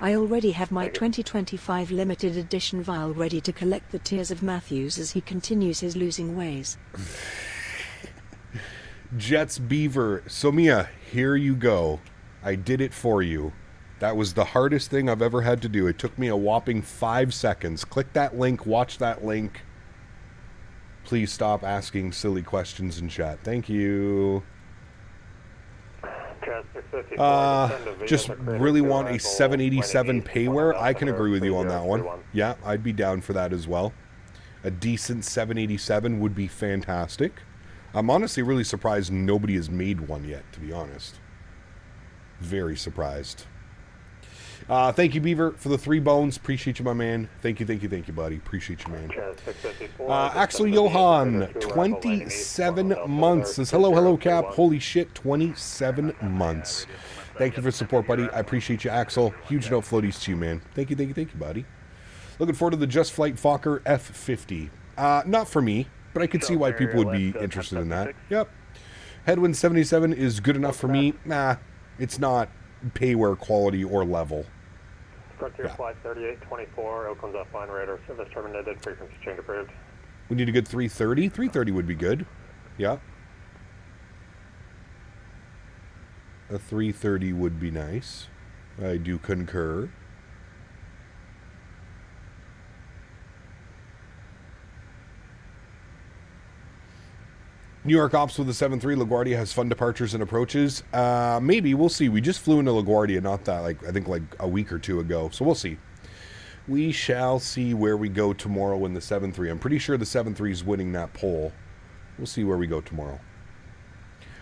I already have my 2025 limited edition vial ready to collect the tears of Matthews as he continues his losing ways. Jets Beaver. Somia, here you go. I did it for you. That was the hardest thing I've ever had to do. It took me a whopping 5 seconds. Click that link. Watch that link. Please stop asking silly questions in chat. Thank you. Just really want a 787 payware. I can agree with you on that one. Yeah, I'd be down for that as well. A decent 787 would be fantastic. I'm honestly really surprised nobody has made one yet, to be honest. Very surprised. Thank you, Beaver, for the 3 bones. Appreciate you, my man. Thank you, buddy. Appreciate you, man. Axel Johan, 27 months. Says, hello, Cap. Holy shit, 27 months. Thank you for the support, buddy. I appreciate you, Axel. Huge note floaties to you, man. Thank you, buddy. Looking forward to the Just Flight Fokker F50. Not for me, but I could see why people would be interested in that. Yep. Headwind 77 is good enough for me. Nah, it's not payware quality or level. Frontier Flight 3824, Oakland's offline, radar service terminated, frequency change approved. We need a good 330. 330 would be good. Yeah. A 330 would be nice. I do concur. New York Ops with the 7-3. LaGuardia has fun departures and approaches. Maybe. We'll see. We just flew into LaGuardia not that, I think a week or two ago. So we'll see. We shall see where we go tomorrow in the 7-3. I'm pretty sure the 7-3 is winning that poll. We'll see where we go tomorrow.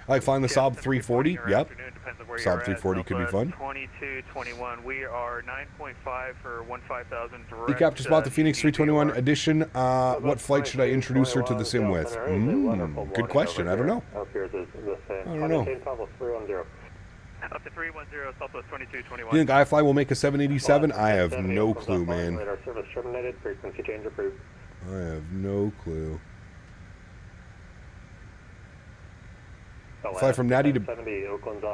I like flying the Saab 340. Yep. Saab 340 could be fun. 2221. We are 9.5 for 15,000 direct. Recap just bought the Phoenix 321 edition. What flight should I introduce her to the sim with? Good question. I don't know. Up to 310, Southwest 2221. You think iFly will make a 787? I have no clue, man. Radar service terminated, frequency change approved. I have no clue. Fly from Nadya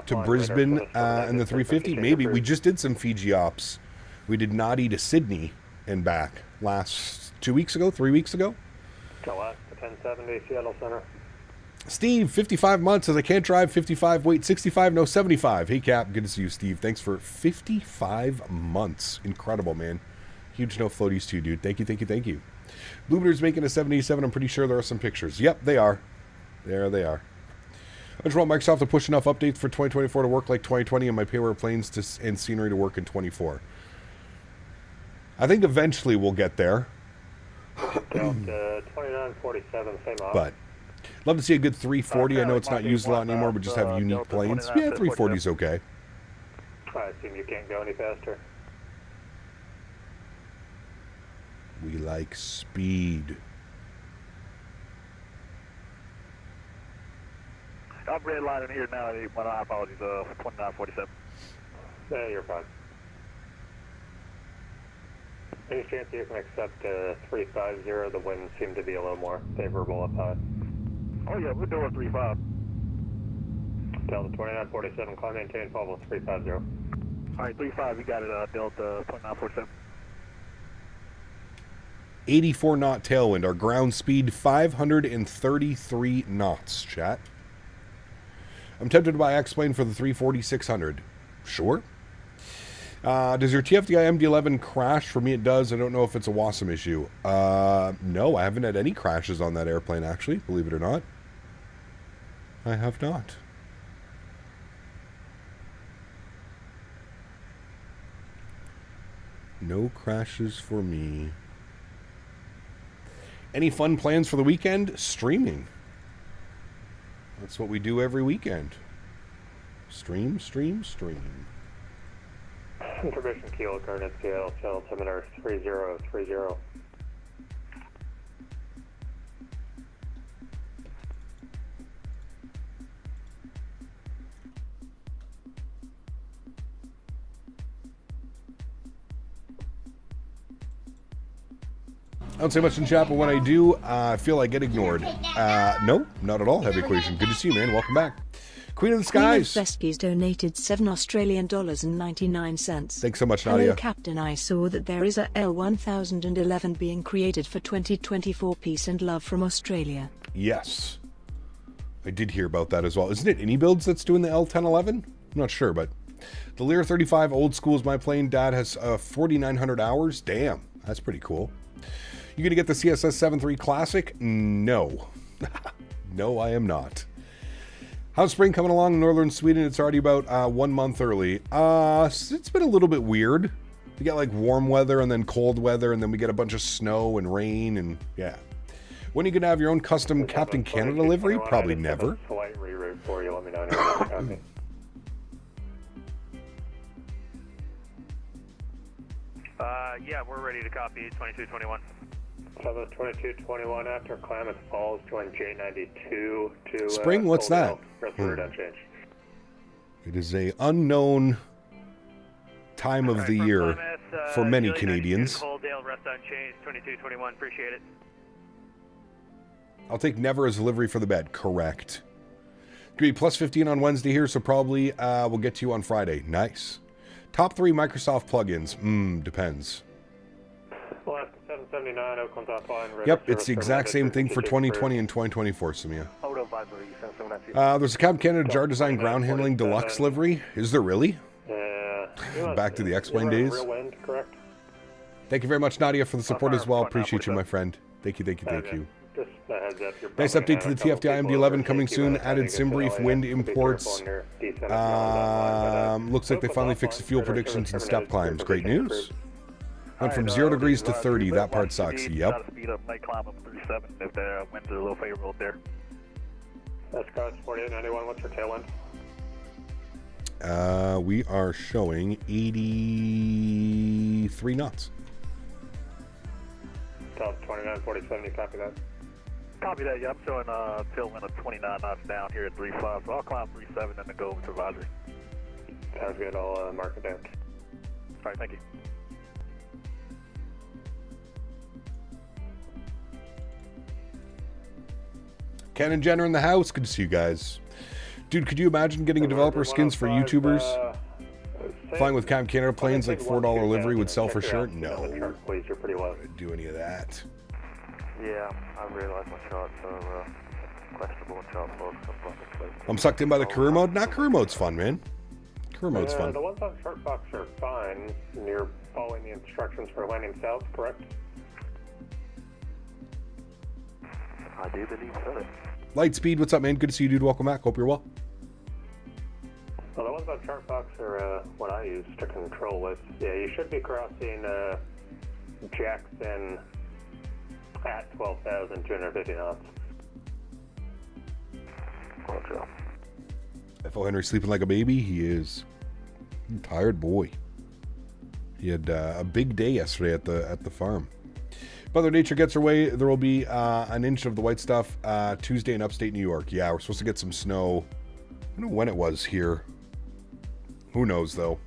to Brisbane in the 350? Maybe. We just did some Fiji ops. We did Nadya to Sydney and back last 2 weeks ago, 3 weeks ago. Alaska 1070, Seattle Center. Steve, 55 months, says I can't drive 55, wait, 65, no, 75. Hey, Cap, good to see you, Steve. Thanks for 55 months. Incredible, man. Huge no floaties to you, dude. Thank you. Bluebirds making a 787. I'm pretty sure there are some pictures. Yep, they are. There they are. I just want Microsoft to push enough updates for 2024 to work like 2020 and my payware planes and scenery to work in 24. I think eventually we'll get there. 2947, same off. But love to see a good 340. I know it's not used a lot anymore, but just have unique planes. Yeah, 340 is okay. I assume you can't go any faster. We like speed. I'm redlining here now. My apologies. 2947. Yeah, you're fine. Any chance you can accept 350? The winds seem to be a little more favorable up high. Oh yeah, we're doing 35. Delta 2947, climb maintain, follow 350. All right, 35. We got it. Delta 2947. 84 knot tailwind. Our ground speed 533 knots. Chat. I'm tempted to buy X-Plane for the 340-600. Sure. Does your TFDI MD-11 crash? For me, it does. I don't know if it's a WASM issue. No, I haven't had any crashes on that airplane, actually, believe it or not. I have not. No crashes for me. Any fun plans for the weekend? Streaming. That's what we do every weekend. Stream, stream, stream. Information Kilo, coordinates Seattle, channel altimeter 3030. I don't say much in chat, but when I do, I feel I get ignored. No, not at all, Heavy Equation. Good to see you, man. Welcome back. Queen of the Skies. Veskies donated $7.99. Thanks so much, Hello, Nadya. Captain. I saw that there is a L1011 being created for 2024. Peace and love from Australia. Yes. I did hear about that as well. Isn't it AnyBuilds that's doing the L1011? I'm not sure, but the Lear 35 old school is my plane. Dad has 4,900 hours. Damn, that's pretty cool. You gonna get the CSS 7.3 Classic? No. No, I am not. How's spring coming along in northern Sweden? It's already about 1 month early. It's been a little bit weird. We get like warm weather and then cold weather, and then we get a bunch of snow and rain, and yeah. When are you gonna have your own custom Captain Canada livery? Probably never. Slight reroute for you. Let me know. Yeah, we're ready to copy 2221. 2221 after Klamath Falls, join J92 to Spring, what's that? Rest route unchanged. It is a unknown time of the year for many Canadians. Holdale, rest unchanged, 2221, appreciate it. I'll take never as delivery for the bed. Correct. It's going to be plus 15 on Wednesday here, so probably we'll get to you on Friday. Nice. Top 3 Microsoft plugins. Depends. Well, after 779, Oakland's offline. Yep, it's the exact same thing for 2020 and 2024, Samia. There's a Cab Canada Jar Design Ground Handling Deluxe livery. Is there really? Yeah. Back to the X-Plane days. Real wind, correct? Thank you very much, Nadya, for the support as well. Appreciate you, my friend. Thank you, thank you, thank you. Just a heads up, you're Nice probably update to gonna the have a couple TFDI people MD-11 over coming safety soon. by the time Added you get sim to brief, LA. wind Be imports. careful on your descent and online, Looks like they finally fixed the fuel predictions and step climbs. Great news. Went from 0 degrees to 30. That part sucks. Yep. Speed up, might climb up 37 if the winds are a little favorable up there. That's Coach 4891. What's your tailwind? We are showing 83 knots. Top 2947, you copy that? Copy that, yeah, I'm showing tailwind of 29 knots down here at 35, so I'll climb 37 and then go over to advisory. Sounds good, I'll mark it down. All right, thank you. Ken and Jenner in the house. Good to see you guys. Dude, could you imagine getting a developer skins for YouTubers? Flying with Cab Canada planes like $4 livery would sell for sure? No. Please, you're pretty low. Wouldn't do any of that. Yeah, I realize my shots are questionable and shot close. I'm sucked in by the career mode. Not career mode's fun, man. Career mode's fun. The ones on Short Box are fine. And you're following the instructions for landing south, correct? I do believe so. Lightspeed, what's up, man? Good to see you, dude. Welcome back. Hope you're well. Well, the ones on Chart Box are what I use to control with. Yeah, you should be crossing Jackson at 12,250 knots. Roger. FO Henry sleeping like a baby? He is. Tired boy. He had a big day yesterday at the farm. Mother Nature gets her way. There will be an inch of the white stuff Tuesday in upstate New York. Yeah, we're supposed to get some snow. I don't know when it was here. Who knows, though.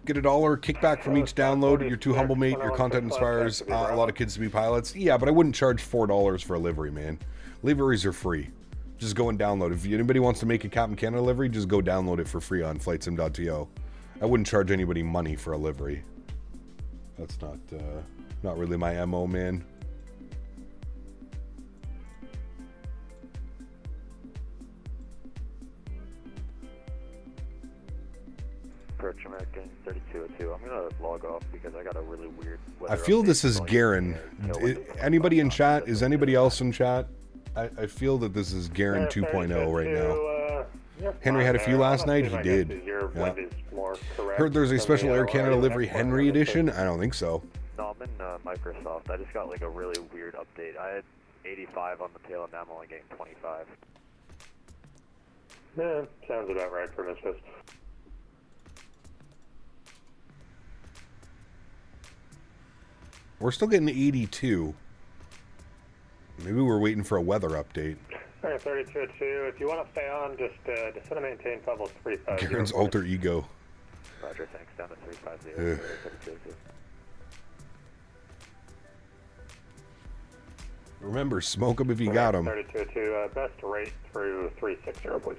Get $1 kickback from each download. You're too humble, mate. Your content inspires a lot of kids to be pilots. Yeah, but I wouldn't charge $4 for a livery, man. Liveries are free. Just go and download. If anybody wants to make a Captain Canada livery, just go download it for free on flightsim.to. I wouldn't charge anybody money for a livery. That's not really my MO, man. Approach American 3202. I'm gonna log off because I got a really weird. I feel this is Garen. Anybody in chat? Is anybody else in chat? I feel that this is Garen 2.0 right now. Henry had a few last night. He did. Your wind is more correct. Heard there's a So special the Air Canada LRA livery next one, Henry right? edition. I don't think so. No, I'm in Microsoft. I just got like a really weird update. I had 85 on the tail, and now I'm only getting 25. Yeah, sounds about right for Misfits. We're still getting 82. Maybe we're waiting for a weather update. Alright, 3202. If you want to stay on, just descend and maintain level 350. Karen's alter ego. Roger, thanks. Down to 350. Ugh. 3202. Remember, smoke them if you got them. 3202. Best rate through 360, please.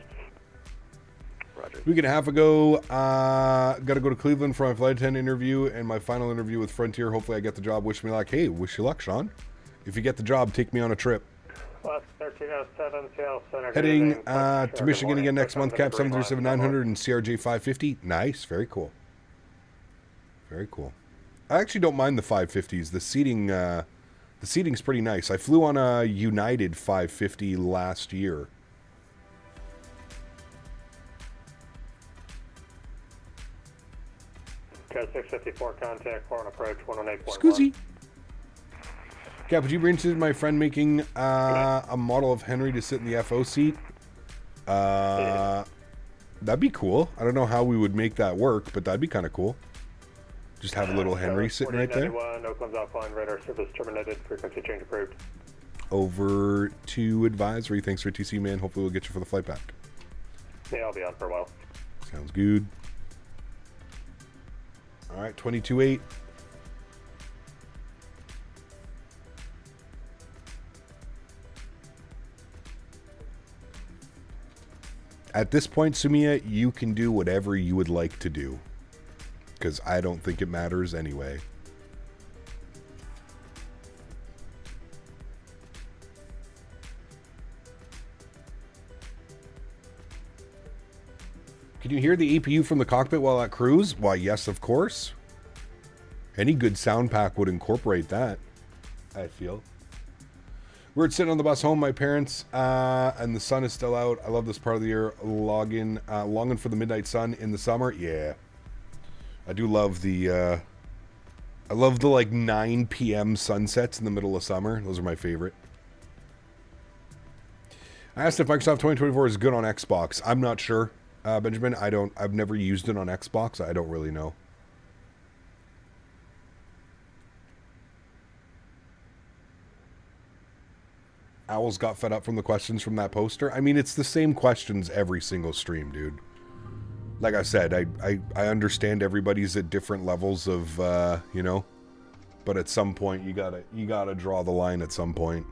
Roger. Week and a half ago, got to go to Cleveland for my flight attendant interview and my final interview with Frontier. Hopefully I get the job. Wish me luck. Hey, wish you luck, Sean. If you get the job, take me on a trip. Plus 1307, Seattle Center. Heading to Michigan again next month. Cap 737-900 and CRJ 550. Nice. Very cool. Very cool. I actually don't mind the 550s. The seating's pretty nice. I flew on a United 550 last year. Code 654, contact foreign approach 118.1. Scoozy. Cap, would you be interested in my friend making a model of Henry to sit in the FO seat? That'd be cool. I don't know how we would make that work, but that'd be kind of cool. Just have a little Henry sitting right there. Oakland's offline, radar service terminated, frequency change approved. Over to advisory. Thanks for TC, man. Hopefully we'll get you for the flight back. Yeah, I'll be on for a while. Sounds good. All right, 22.8. At this point, Sumia, you can do whatever you would like to do. Because I don't think it matters anyway. Can you hear the APU from the cockpit while at cruise? Why, yes, of course. Any good sound pack would incorporate that, I feel. We're sitting on the bus home, my parents, and the sun is still out. I love this part of the year. Longing for the midnight sun in the summer. Yeah. I do love the, like 9 p.m. sunsets in the middle of summer. Those are my favorite. I asked if Microsoft 2024 is good on Xbox. I'm not sure, Benjamin. I've never used it on Xbox. I don't really know. Owls got fed up from the questions from that poster. I mean, it's the same questions every single stream, dude. Like I said, I understand everybody's at different levels of, you know, but at some point you gotta draw the line at some point.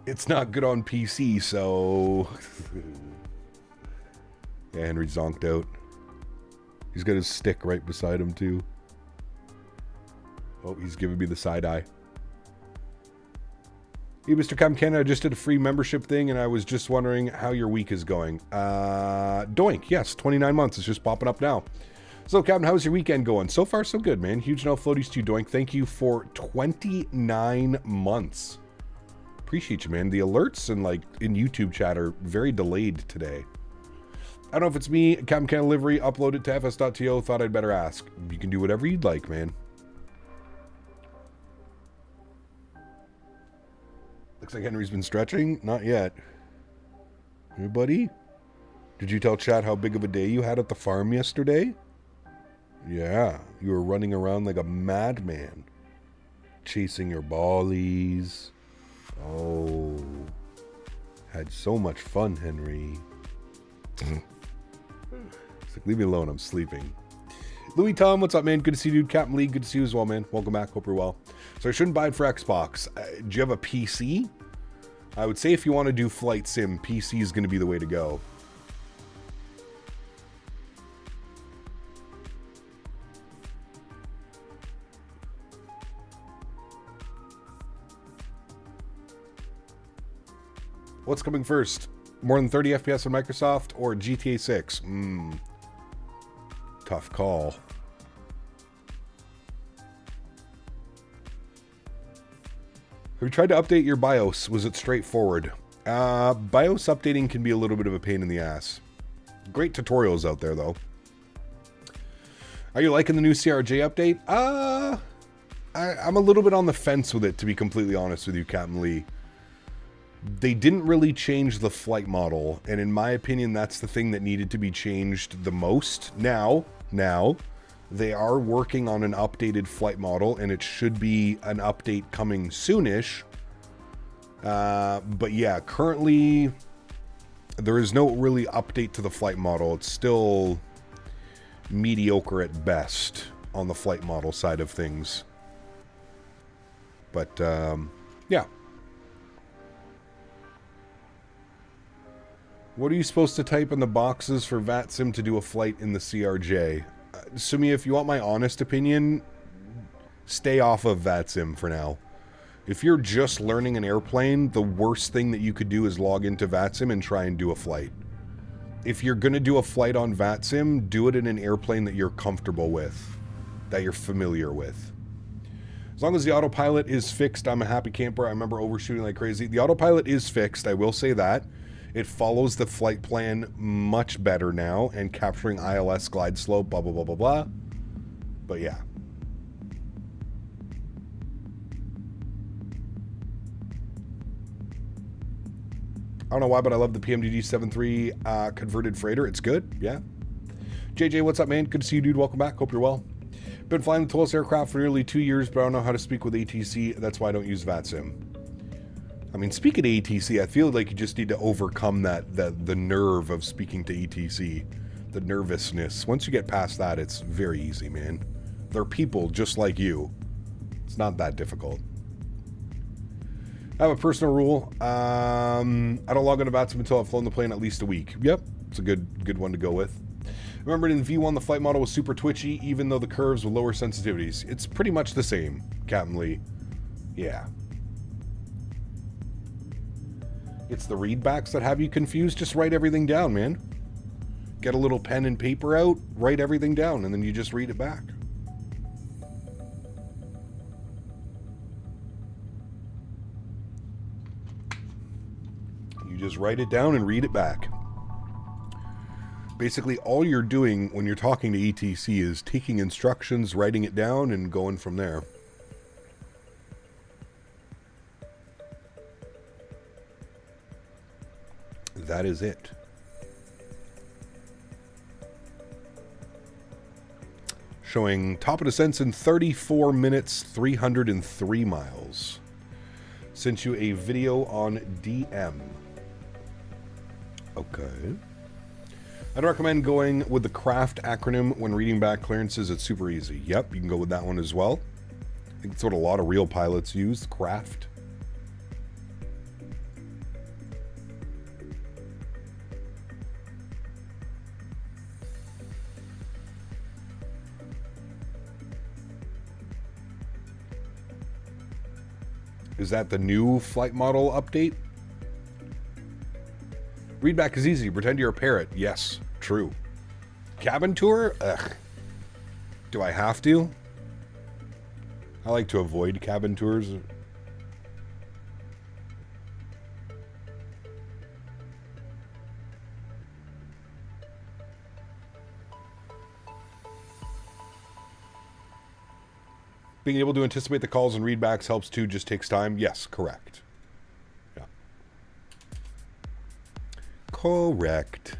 It's not good on PC, so yeah, Henry zonked out. He's got his stick right beside him too. Oh, he's giving me the side eye. Hey, Mr. Cam Canada, I just did a free membership thing, and I was just wondering how your week is going. Doink, yes, 29 months. It's just popping up now. So, Captain, how's your weekend going? So far, so good, man. Huge no floaties to you, Doink. Thank you for 29 months. Appreciate you, man. The alerts and like in YouTube chat are very delayed today. I don't know if it's me, Captain Canada Livery, uploaded to fs.to, thought I'd better ask. You can do whatever you'd like, man. Looks like Henry's been stretching. Not yet. Hey, buddy? Did you tell chat how big of a day you had at the farm yesterday? Yeah, you were running around like a madman. Chasing your ballies. Oh. Had so much fun, Henry. It's like, leave me alone, I'm sleeping. Louis Tom, what's up, man? Good to see you, dude. Captain Lee, good to see you as well, man. Welcome back. Hope you're well. So I shouldn't buy it for Xbox. Do you have a PC? I would say if you want to do flight sim, PC is going to be the way to go. What's coming first? More than 30 FPS on Microsoft or GTA 6? Tough call. Have you tried to update your BIOS? Was it straightforward? BIOS updating can be a little bit of a pain in the ass. Great tutorials out there, though. Are you liking the new CRJ update? I'm a little bit on the fence with it, to be completely honest with you, Captain Lee. They didn't really change the flight model, and in my opinion, that's the thing that needed to be changed the most. Now, they are working on an updated flight model, and it should be an update coming soonish. But yeah, currently, there is no really update to the flight model. It's still mediocre at best on the flight model side of things. But, yeah. What are you supposed to type in the boxes for VATSIM to do a flight in the CRJ? Sumi, if you want my honest opinion, stay off of VATSIM for now. If you're just learning an airplane, the worst thing that you could do is log into VATSIM and try and do a flight. If you're going to do a flight on VATSIM, do it in an airplane that you're comfortable with, that you're familiar with. As long as the autopilot is fixed, I'm a happy camper. I remember overshooting like crazy. The autopilot is fixed, I will say that. It follows the flight plan much better now and capturing ILS glide slope, blah, blah, blah, blah, blah. But yeah. I don't know why, but I love the PMDG 7.3 converted freighter. It's good, yeah. JJ, what's up, man? Good to see you, dude. Welcome back. Hope you're well. Been flying the tallest aircraft for nearly 2 years, but I don't know how to speak with ATC. That's why I don't use VATSIM. I mean, speaking to ATC, I feel like you just need to overcome the nerve of speaking to ATC. The nervousness. Once you get past that, it's very easy, man. They're people just like you. It's not that difficult. I have a personal rule. I don't log into VATSIM until I've flown the plane at least a week. Yep, it's a good one to go with. Remember, in V1, the flight model was super twitchy, even though the curves were lower sensitivities. It's pretty much the same, Captain Lee. Yeah. It's the readbacks that have you confused. Just write everything down, man. Get a little pen and paper out, write everything down, and then you just read it back. You just write it down and read it back. Basically, all you're doing when you're talking to ETC is taking instructions, writing it down, and going from there. That is it. Showing top of descents in 34 minutes, 303 miles. Sent you a video on DM. Okay. I'd recommend going with the CRAFT acronym when reading back clearances. It's super easy. Yep, you can go with that one as well. I think it's what a lot of real pilots use, CRAFT. Is that the new flight model update? Readback is easy. Pretend you're a parrot. Yes, true. Cabin tour? Ugh. Do I have to? I like to avoid cabin tours. Being able to anticipate the calls and readbacks helps too, just takes time. Yes, correct. Yeah. Correct.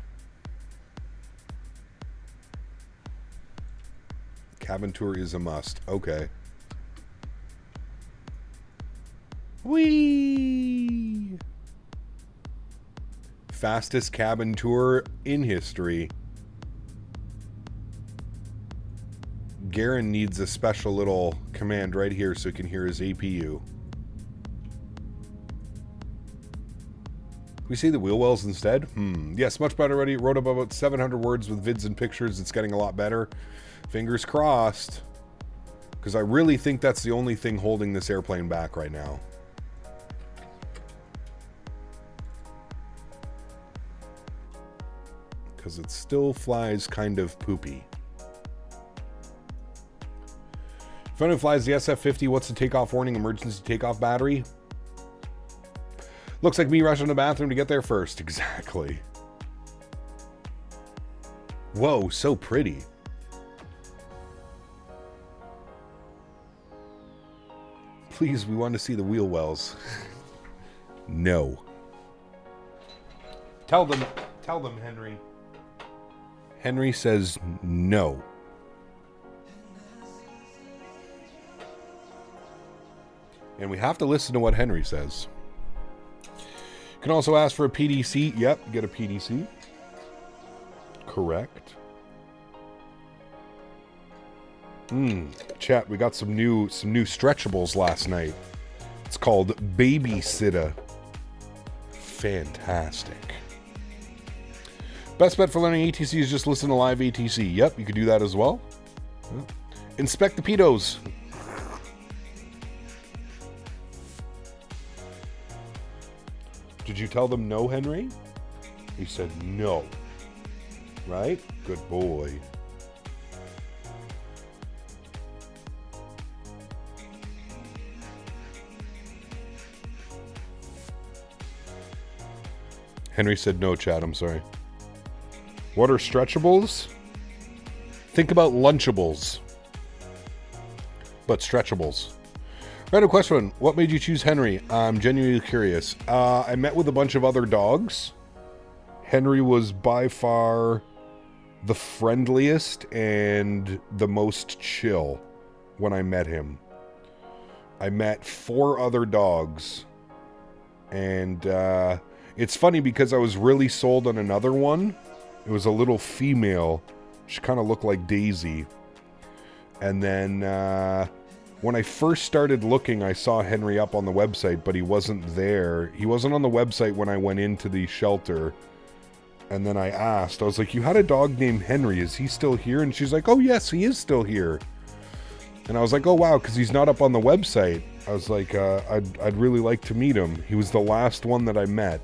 Cabin tour is a must. Okay. Whee! Fastest cabin tour in history. Garen needs a special little command right here so he can hear his APU. We see the wheel wells instead? Yes, much better already. Wrote up about 700 words with vids and pictures. It's getting a lot better. Fingers crossed. Because I really think that's the only thing holding this airplane back right now. Because it still flies kind of poopy. If anyone flies the SF-50, what's the takeoff warning emergency takeoff battery? Looks like me rushing to the bathroom to get there first. Exactly. Whoa, so pretty. Please, we want to see the wheel wells. No. Tell them, Henry. Henry says no. And we have to listen to what Henry says. You can also ask for a PDC. Yep, get a PDC. Correct. Chat, we got some new stretchables last night. It's called Babysitter. Fantastic. Best bet for learning ATC is just listen to live ATC. Yep, you could do that as well. Yep. Inspect the pedos. Did you tell them no, Henry? He said no. Right? Good boy. Henry said no, chat. I'm sorry. What are stretchables? Think about Lunchables. But stretchables. Random question. What made you choose Henry? I'm genuinely curious. I met with a bunch of other dogs. Henry was by far the friendliest and the most chill when I met him. I met 4 other dogs. And it's funny because I was really sold on another one. It was a little female. She kind of looked like Daisy. And then when I first started looking, I saw Henry up on the website, but he wasn't there. He wasn't on the website when I went into the shelter. And then I asked, I was like, you had a dog named Henry. Is he still here? And she's like, oh, yes, he is still here. And I was like, oh, wow, because he's not up on the website. I was like, I'd really like to meet him. He was the last one that I met.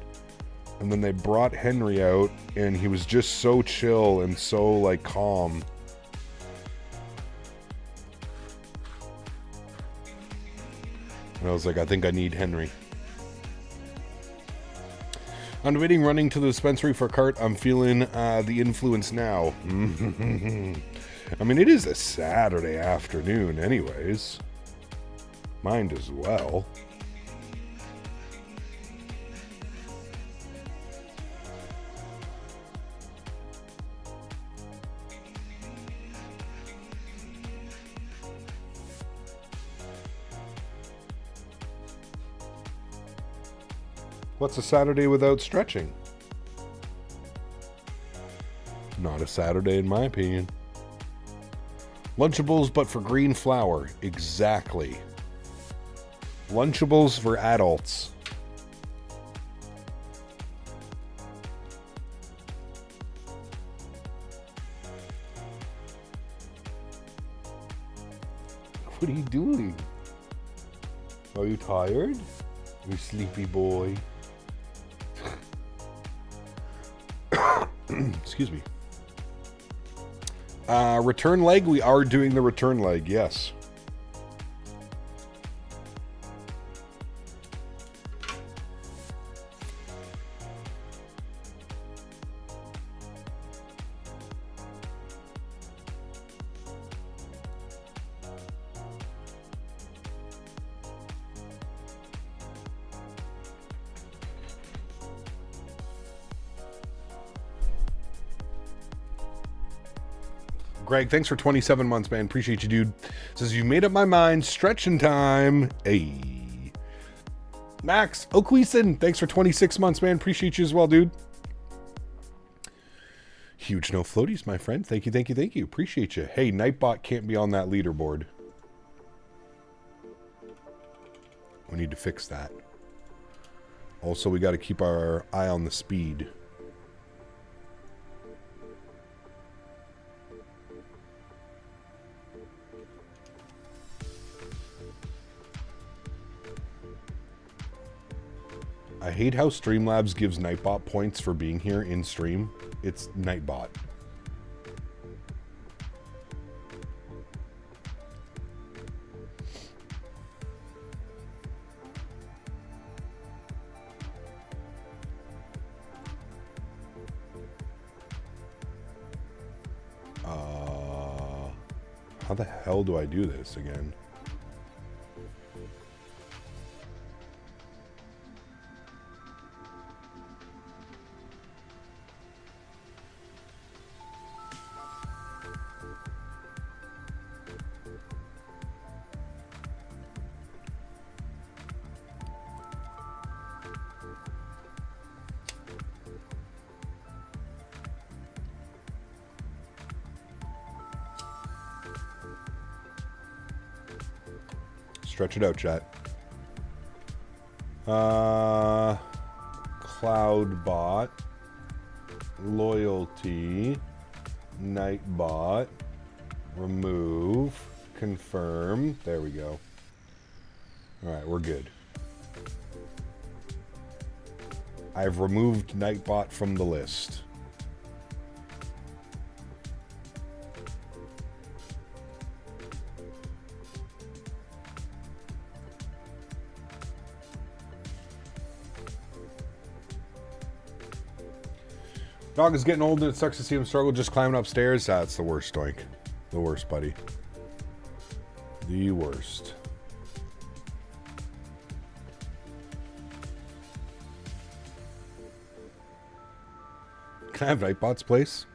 And then they brought Henry out, and he was just so chill and so, like, calm. And I was like, I think I need Henry. I'm debating running to the dispensary for a cart. I'm feeling the influence now. I mean, it is a Saturday afternoon anyways. Mind as well. What's a Saturday without stretching? Not a Saturday in my opinion. Lunchables, but for green flour. Exactly. Lunchables for adults. What are you doing? Are you tired? You sleepy boy. Excuse me. Return leg. We are doing the return leg. Yes. Greg, thanks for 27 months, man. Appreciate you, dude. Says, you made up my mind. Stretching time. Hey. Max Oquison, thanks for 26 months, man. Appreciate you as well, dude. Huge no floaties, my friend. Thank you, thank you, thank you. Appreciate you. Hey, Nightbot can't be on that leaderboard. We need to fix that. Also, we got to keep our eye on the speed. I hate how Streamlabs gives Nightbot points for being here in stream. It's Nightbot. How the hell do I do this again? Stretch it out, chat. Cloudbot, loyalty, Nightbot, remove, confirm. There we go. All right, we're good. I've removed Nightbot from the list. Dog is getting old and it sucks to see him struggle just climbing upstairs. That's the worst, Doink. The worst, buddy. The worst. Can I have Nightbot's place?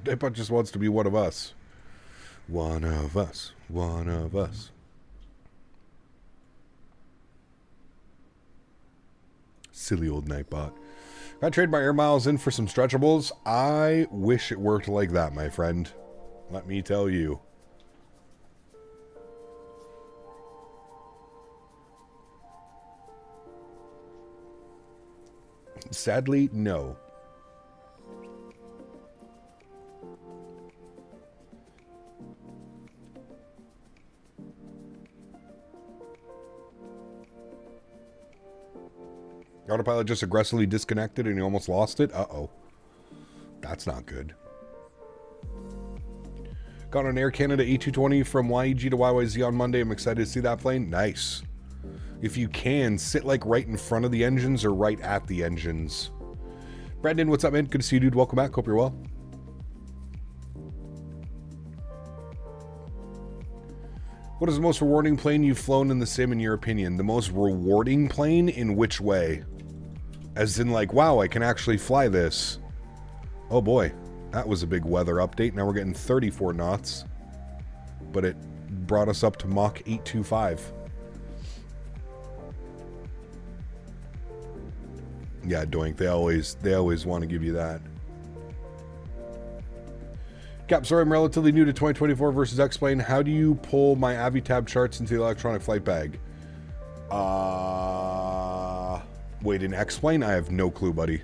Nightbot just wants to be one of us. One of us. One of us. Silly old Nightbot. I trade my air miles in for some stretchables. I wish it worked like that, my friend. Let me tell you. Sadly, no. Autopilot just aggressively disconnected and you almost lost it? Uh-oh. That's not good. Got an Air Canada A220 from YEG to YYZ on Monday. I'm excited to see that plane. Nice. If you can, sit like right in front of the engines or right at the engines. Brandon, what's up, man? Good to see you, dude. Welcome back. Hope you're well. What is the most rewarding plane you've flown in the sim, in your opinion? The most rewarding plane in which way? As in, like, wow, I can actually fly this. Oh boy, that was a big weather update. Now we're getting 34 knots. But it brought us up to Mach 825. Yeah, Doink, they always want to give you that. Cap, sorry, I'm relatively new to 2024 versus X-Plane. How do you pull my Avitab charts into the electronic flight bag? Wait, in X-Plane? I have no clue, buddy.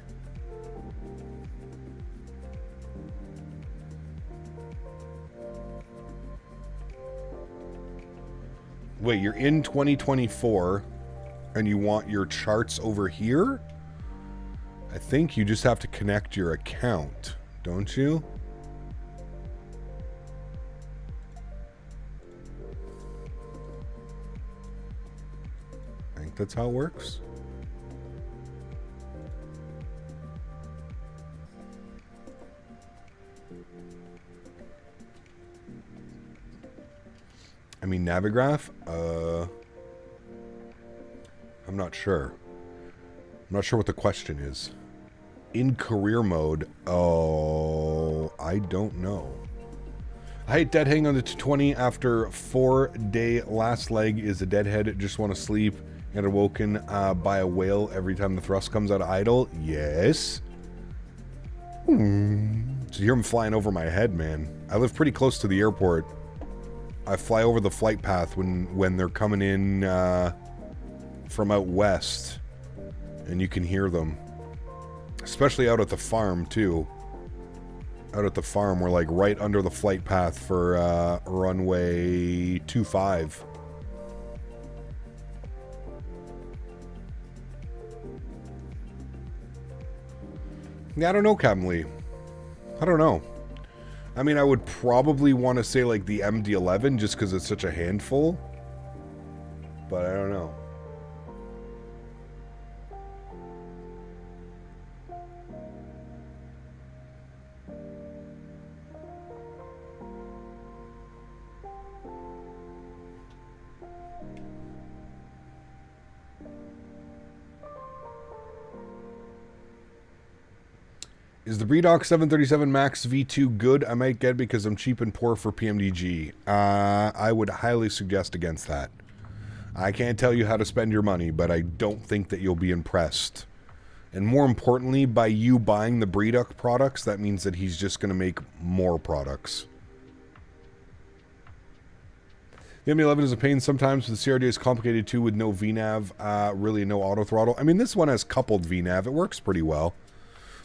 Wait, you're in 2024 and you want your charts over here? I think you just have to connect your account, don't you? I think that's how it works. I mean, Navigraph? I'm not sure. I'm not sure what the question is. In career mode? Oh, I don't know. I hate dead hang on the 220 after 4-day last leg is a deadhead. Just want to sleep and awoken by a whale every time the thrust comes out of idle. Yes. So you hear him flying over my head, man. I live pretty close to the airport. I fly over the flight path when they're coming in from out west, and you can hear them. Especially out at the farm, too. Out at the farm, we're like right under the flight path for runway 25. Yeah, I don't know, Captain Lee. I don't know. I mean, I would probably want to say like the MD-11 just because it's such a handful. But I don't know. Is the Breedock 737 MAX V2 good? I might get because I'm cheap and poor for PMDG. I would highly suggest against that. I can't tell you how to spend your money, but I don't think that you'll be impressed. And more importantly, by you buying the Breedock products, that means that he's just going to make more products. The MD-11 is a pain sometimes, but the CRD is complicated too with no VNAV, really no auto throttle. I mean, this one has coupled VNAV. It works pretty well.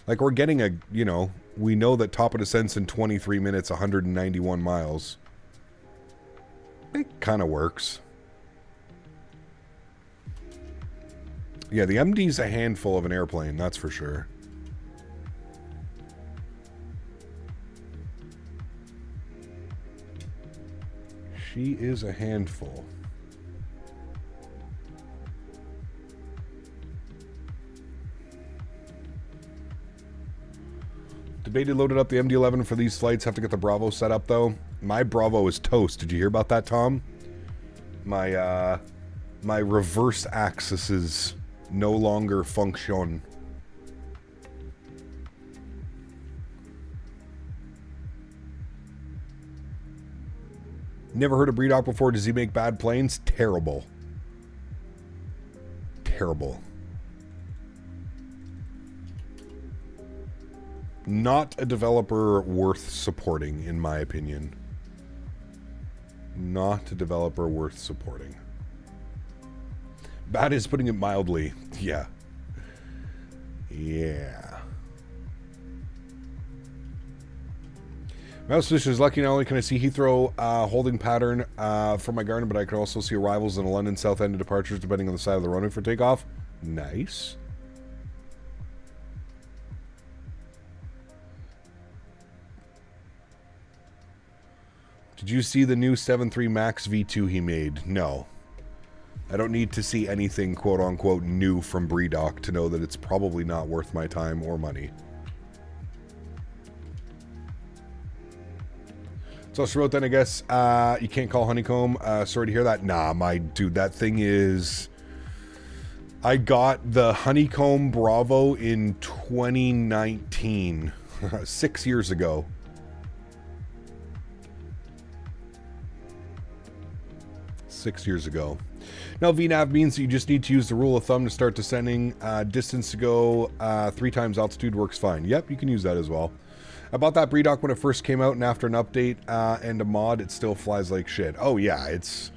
Like, we're getting a, you know, we know that top of descent's in 23 minutes, 191 miles. It kind of works. Yeah, the MD's a handful of an airplane, that's for sure. She is a handful. Debated loaded up the MD-11 for these flights. Have to get the Bravo set up, though. My Bravo is toast. Did you hear about that, Tom? My reverse axes no longer function. Never heard of Breedock before. Does he make bad planes? Terrible. Terrible. Not a developer worth supporting, in my opinion. Not a developer worth supporting. Bad is putting it mildly. Yeah. Yeah. Mouse Fish is lucky. Not only can I see Heathrow holding pattern from my garden, but I can also see arrivals in the London South End departures depending on the side of the runway for takeoff. Nice. Did you see the new 7.3 MAX V2 he made? No. I don't need to see anything quote-unquote new from Breedock to know that it's probably not worth my time or money. So she wrote then, I guess, you can't call Honeycomb. Sorry to hear that. Nah, my dude, that thing is... I got the Honeycomb Bravo in 2019. 6 years ago. Now, VNAV means that you just need to use the rule of thumb to start descending. Distance to go 3 times altitude works fine. Yep, you can use that as well. I bought that Breedock when it first came out, and after an update and a mod, it still flies like shit. Oh, yeah, it's...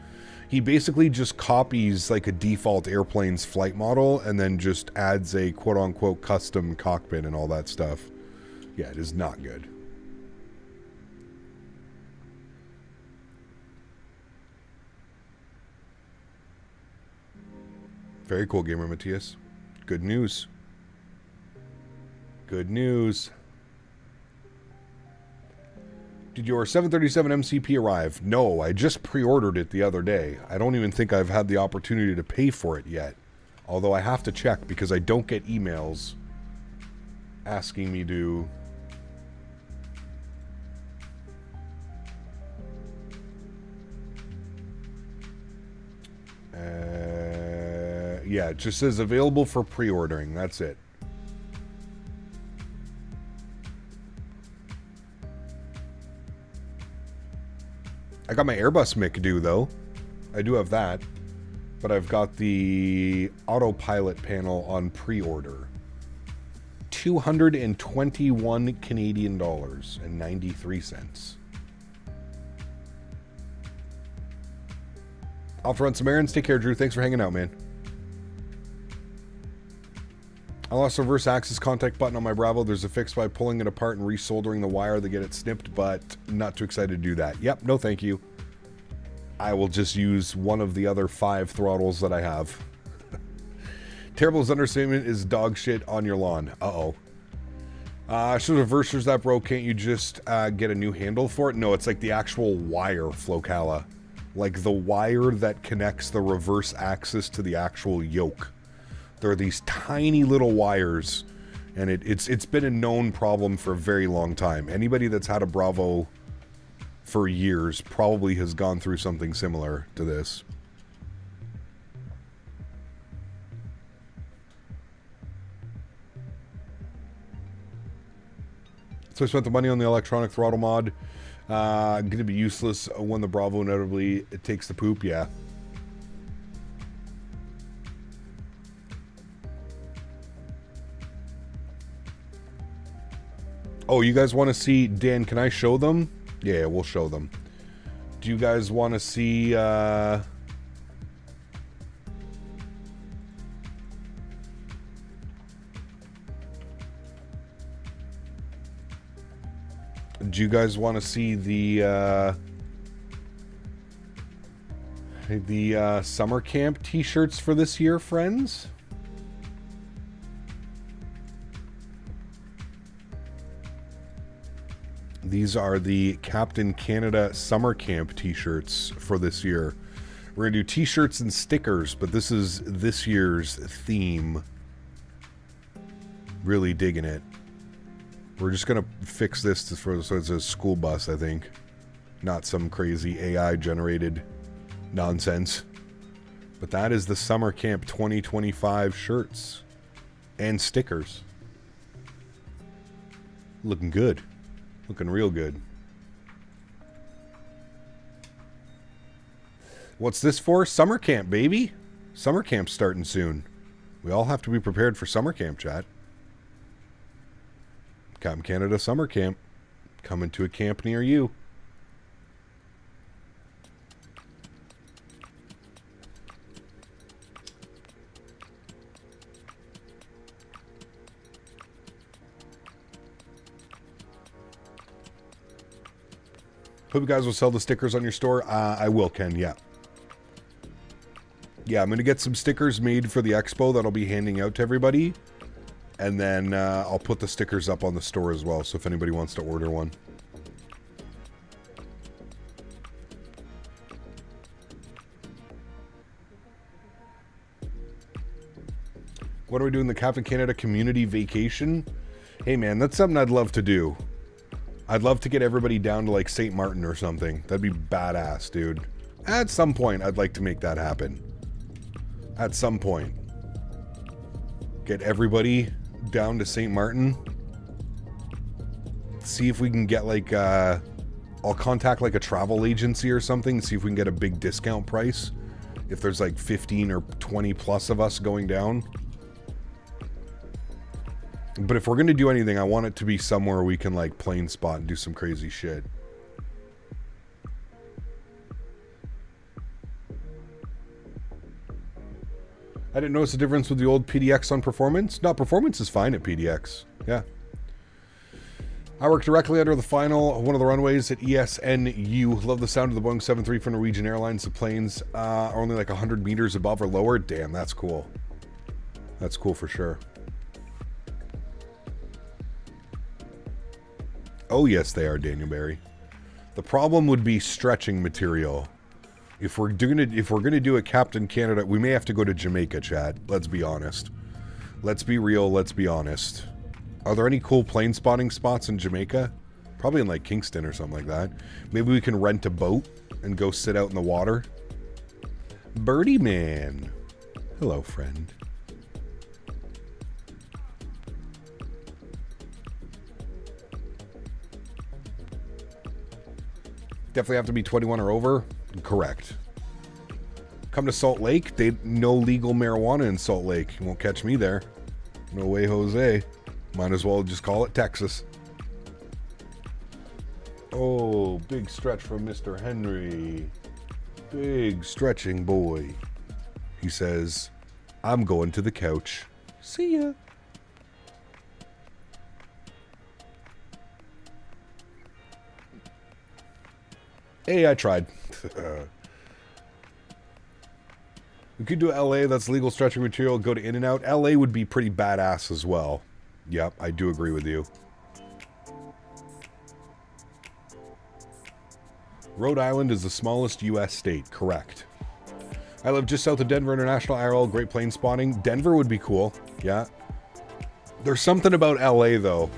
He basically just copies like a default airplane's flight model and then just adds a quote-unquote custom cockpit and all that stuff. Yeah, it is not good. Very cool, Gamer Matthias. Good news. Good news. Did your 737 MCP arrive? No, I just pre-ordered it the other day. I don't even think I've had the opportunity to pay for it yet. Although I have to check because I don't get emails asking me to... yeah, it just says available for pre-ordering. That's it. I got my Airbus mic due, though. I do have that. But I've got the autopilot panel on pre-order. 221 Canadian dollars and 93 cents. I'll run some errands. Take care, Drew. Thanks for hanging out, man. I lost the reverse axis contact button on my Bravo. There's a fix by pulling it apart and resoldering the wire to get it snipped, but not too excited to do that. Yep, no thank you. I will just use one of the other 5 throttles that I have. Terrible as understatement is dog shit on your lawn. Uh-oh. So the reversers that broke, can't you just get a new handle for it? No, it's like the actual wire, Flocala. Like the wire that connects the reverse axis to the actual yoke. There are these tiny little wires, and it's been a known problem for a very long time. Anybody that's had a Bravo for years probably has gone through something similar to this. So I spent the money on the electronic throttle mod. Going to be useless when the Bravo inevitably takes the poop, yeah. Oh, you guys want to see... Dan, can I show them? Yeah, we'll show them. Do you guys want to see... Do you guys want to see the summer camp t-shirts for this year, friends? These are the Captain Canada summer camp t-shirts for this year. We're going to do t-shirts and stickers, but this is this year's theme. Really digging it. We're just going to fix this so it's a school bus, I think. Not some crazy AI-generated nonsense. But that is the Summer Camp 2025 shirts. And stickers. Looking good. Looking real good. What's this for? Summer Camp, baby. Summer Camp's starting soon. We all have to be prepared for Summer Camp, chat. Captain Canada Summer Camp. Coming to a camp near you. Hope you guys will sell the stickers on your store. I will, Ken, yeah. Yeah, I'm going to get some stickers made for the expo that I'll be handing out to everybody. And then I'll put the stickers up on the store as well, so if anybody wants to order one. What are we doing? The Captain Canada Community Vacation? Hey man, that's something I'd love to do. I'd love to get everybody down to like St. Martin or something. That'd be badass, dude. At some point, I'd like to make that happen. At some point. Get everybody down to St. Martin. See if we can get like I'll contact like a travel agency or something, see if we can get a big discount price if there's like 15 or 20 plus of us going down. But if we're gonna do anything, I want it to be somewhere we can like plane spot and do some crazy shit. I didn't notice the difference with the old PDX on performance. No, performance is fine at PDX. Yeah. I work directly under the final one of the runways at ESNU. Love the sound of the Boeing 73 for Norwegian Airlines. The planes are only like 100 meters above or lower. Damn, that's cool. That's cool for sure. Oh yes, they are, Daniel Barry. The problem would be stretching material. If we're gonna do a Captain Canada, we may have to go to Jamaica, chat. Let's be honest. Let's be real. Let's be honest. Are there any cool plane spotting spots in Jamaica? Probably in like Kingston or something like that. Maybe we can rent a boat and go sit out in the water. Birdie Man. Hello, friend. Definitely have to be 21 or over. Correct. Come to Salt Lake. They no legal marijuana in Salt Lake. You won't catch me there. No way, Jose. Might as well just call it Texas. Oh, big stretch from Mr. Henry. Big stretching boy. He says, I'm going to the couch. See ya. Hey, I tried. We could do LA, that's legal stretching material, go to In-N-Out. LA would be pretty badass as well. Yep, I do agree with you. Rhode Island is the smallest U.S. state. Correct. I live just south of Denver International IRL. Great plane spotting. Denver would be cool. Yeah. There's something about L.A. though.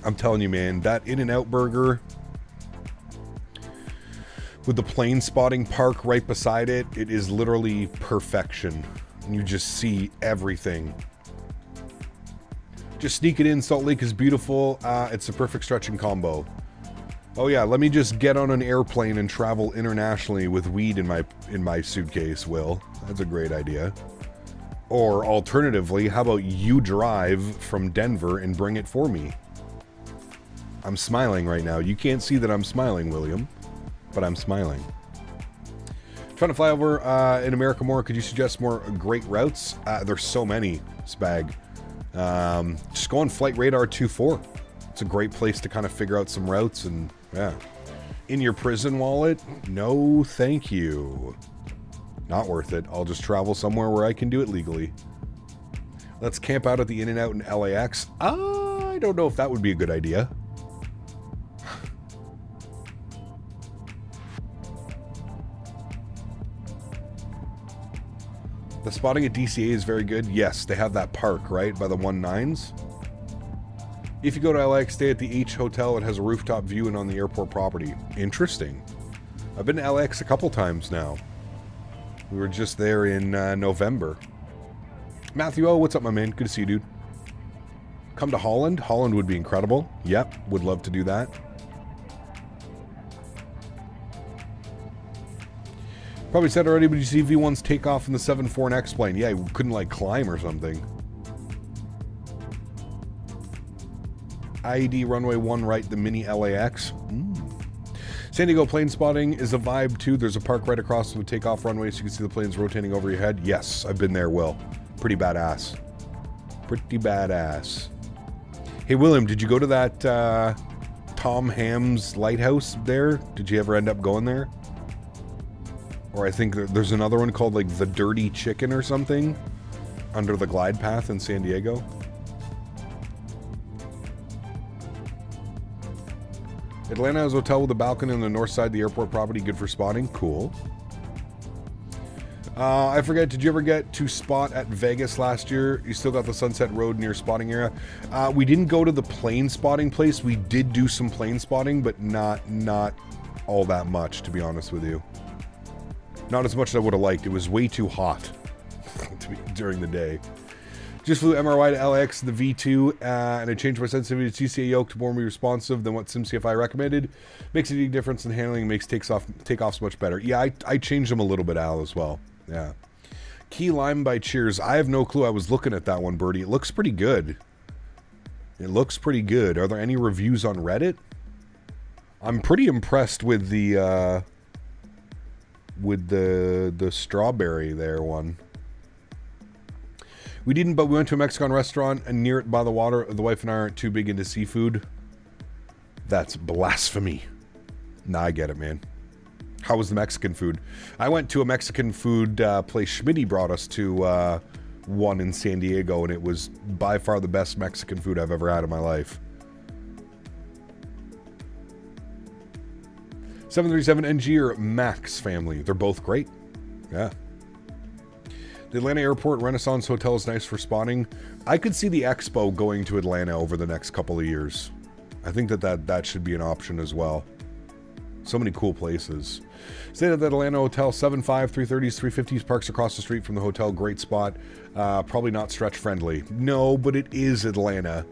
I'm telling you, man. That In-N-Out burger with the plane spotting park right beside it, it is literally perfection. You just see everything. Just sneak it in. Salt Lake is beautiful. It's a perfect stretching combo. Oh yeah, let me just get on an airplane and travel internationally with weed in my suitcase, Will. That's a great idea. Or alternatively, how about you drive from Denver and bring it for me? I'm smiling right now. You can't see that I'm smiling, William, but I'm smiling. Trying to fly over in America more. Could you suggest more great routes? There's so many, Spag. Just go on Flight Radar 24. It's a great place to kind of figure out some routes and, yeah. In your prison wallet? No, thank you. Not worth it. I'll just travel somewhere where I can do it legally. Let's camp out at the In-N-Out in LAX. I don't know if that would be a good idea. The spotting at DCA is very good. Yes, they have that park, right, by the 19s. If you go to LAX, stay at the H Hotel. It has a rooftop view and on the airport property. Interesting. I've been to LAX a couple times now. We were just there in November. Matthew, oh, what's up, my man? Good to see you, dude. Come to Holland. Holland would be incredible. Yep, would love to do that. Probably said already, but you see V1's takeoff in the 7.4 X plane. Yeah, he couldn't, like, climb or something. IED runway 1 right, the mini LAX. San Diego plane spotting is a vibe, too. There's a park right across from the takeoff runway, so you can see the planes rotating over your head. Yes, I've been there, Will. Pretty badass. Pretty badass. Hey, William, did you go to that Tom Ham's lighthouse there? Did you ever end up going there? Or I think there's another one called, like, the Dirty Chicken or something under the glide path in San Diego. Atlanta has a hotel with a balcony on the north side of the airport property. Good for spotting. Cool. I forget, did you ever get to spot at Vegas last year? You still got the Sunset Road near spotting area. We didn't go to the plane spotting place. We did do some plane spotting, but not all that much, to be honest with you. Not as much as I would have liked. It was way too hot during the day. Just flew MRY to LAX, the V2, and I changed my sensitivity to TCA yoke to more responsive than what SimCFI recommended. Makes a big difference in handling, makes takeoffs much better. Yeah, I changed them a little bit, Al, as well. Yeah. Key Lime by Cheers. I have no clue. I was looking at that one, Birdie. It looks pretty good. It looks pretty good. Are there any reviews on Reddit? I'm pretty impressed with the strawberry there one. We didn't, but we went to a Mexican restaurant and near it by the water. The wife and I aren't too big into seafood. That's blasphemy. Nah, I get it, man. How was the Mexican food? I went to a Mexican food place. Smitty brought us to one in San Diego, and it was by far the best Mexican food I've ever had in my life. 737NG or Max family. They're both great. Yeah. The Atlanta Airport Renaissance Hotel is nice for spotting. I could see the Expo going to Atlanta over the next couple of years. I think that should be an option as well. So many cool places. Stayed at that Atlanta Hotel, 7.5, 330s, 350s, parks across the street from the hotel. Great spot. Probably not stretch friendly. No, but it is Atlanta.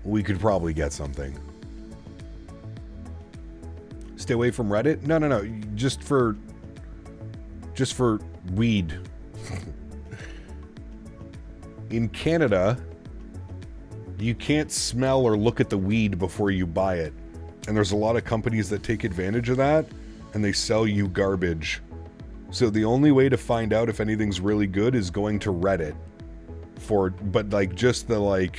We could probably get something. Stay away from Reddit? No. Just for weed. In Canada, you can't smell or look at the weed before you buy it. And there's a lot of companies that take advantage of that, and they sell you garbage. So the only way to find out if anything's really good is going to Reddit. But like just the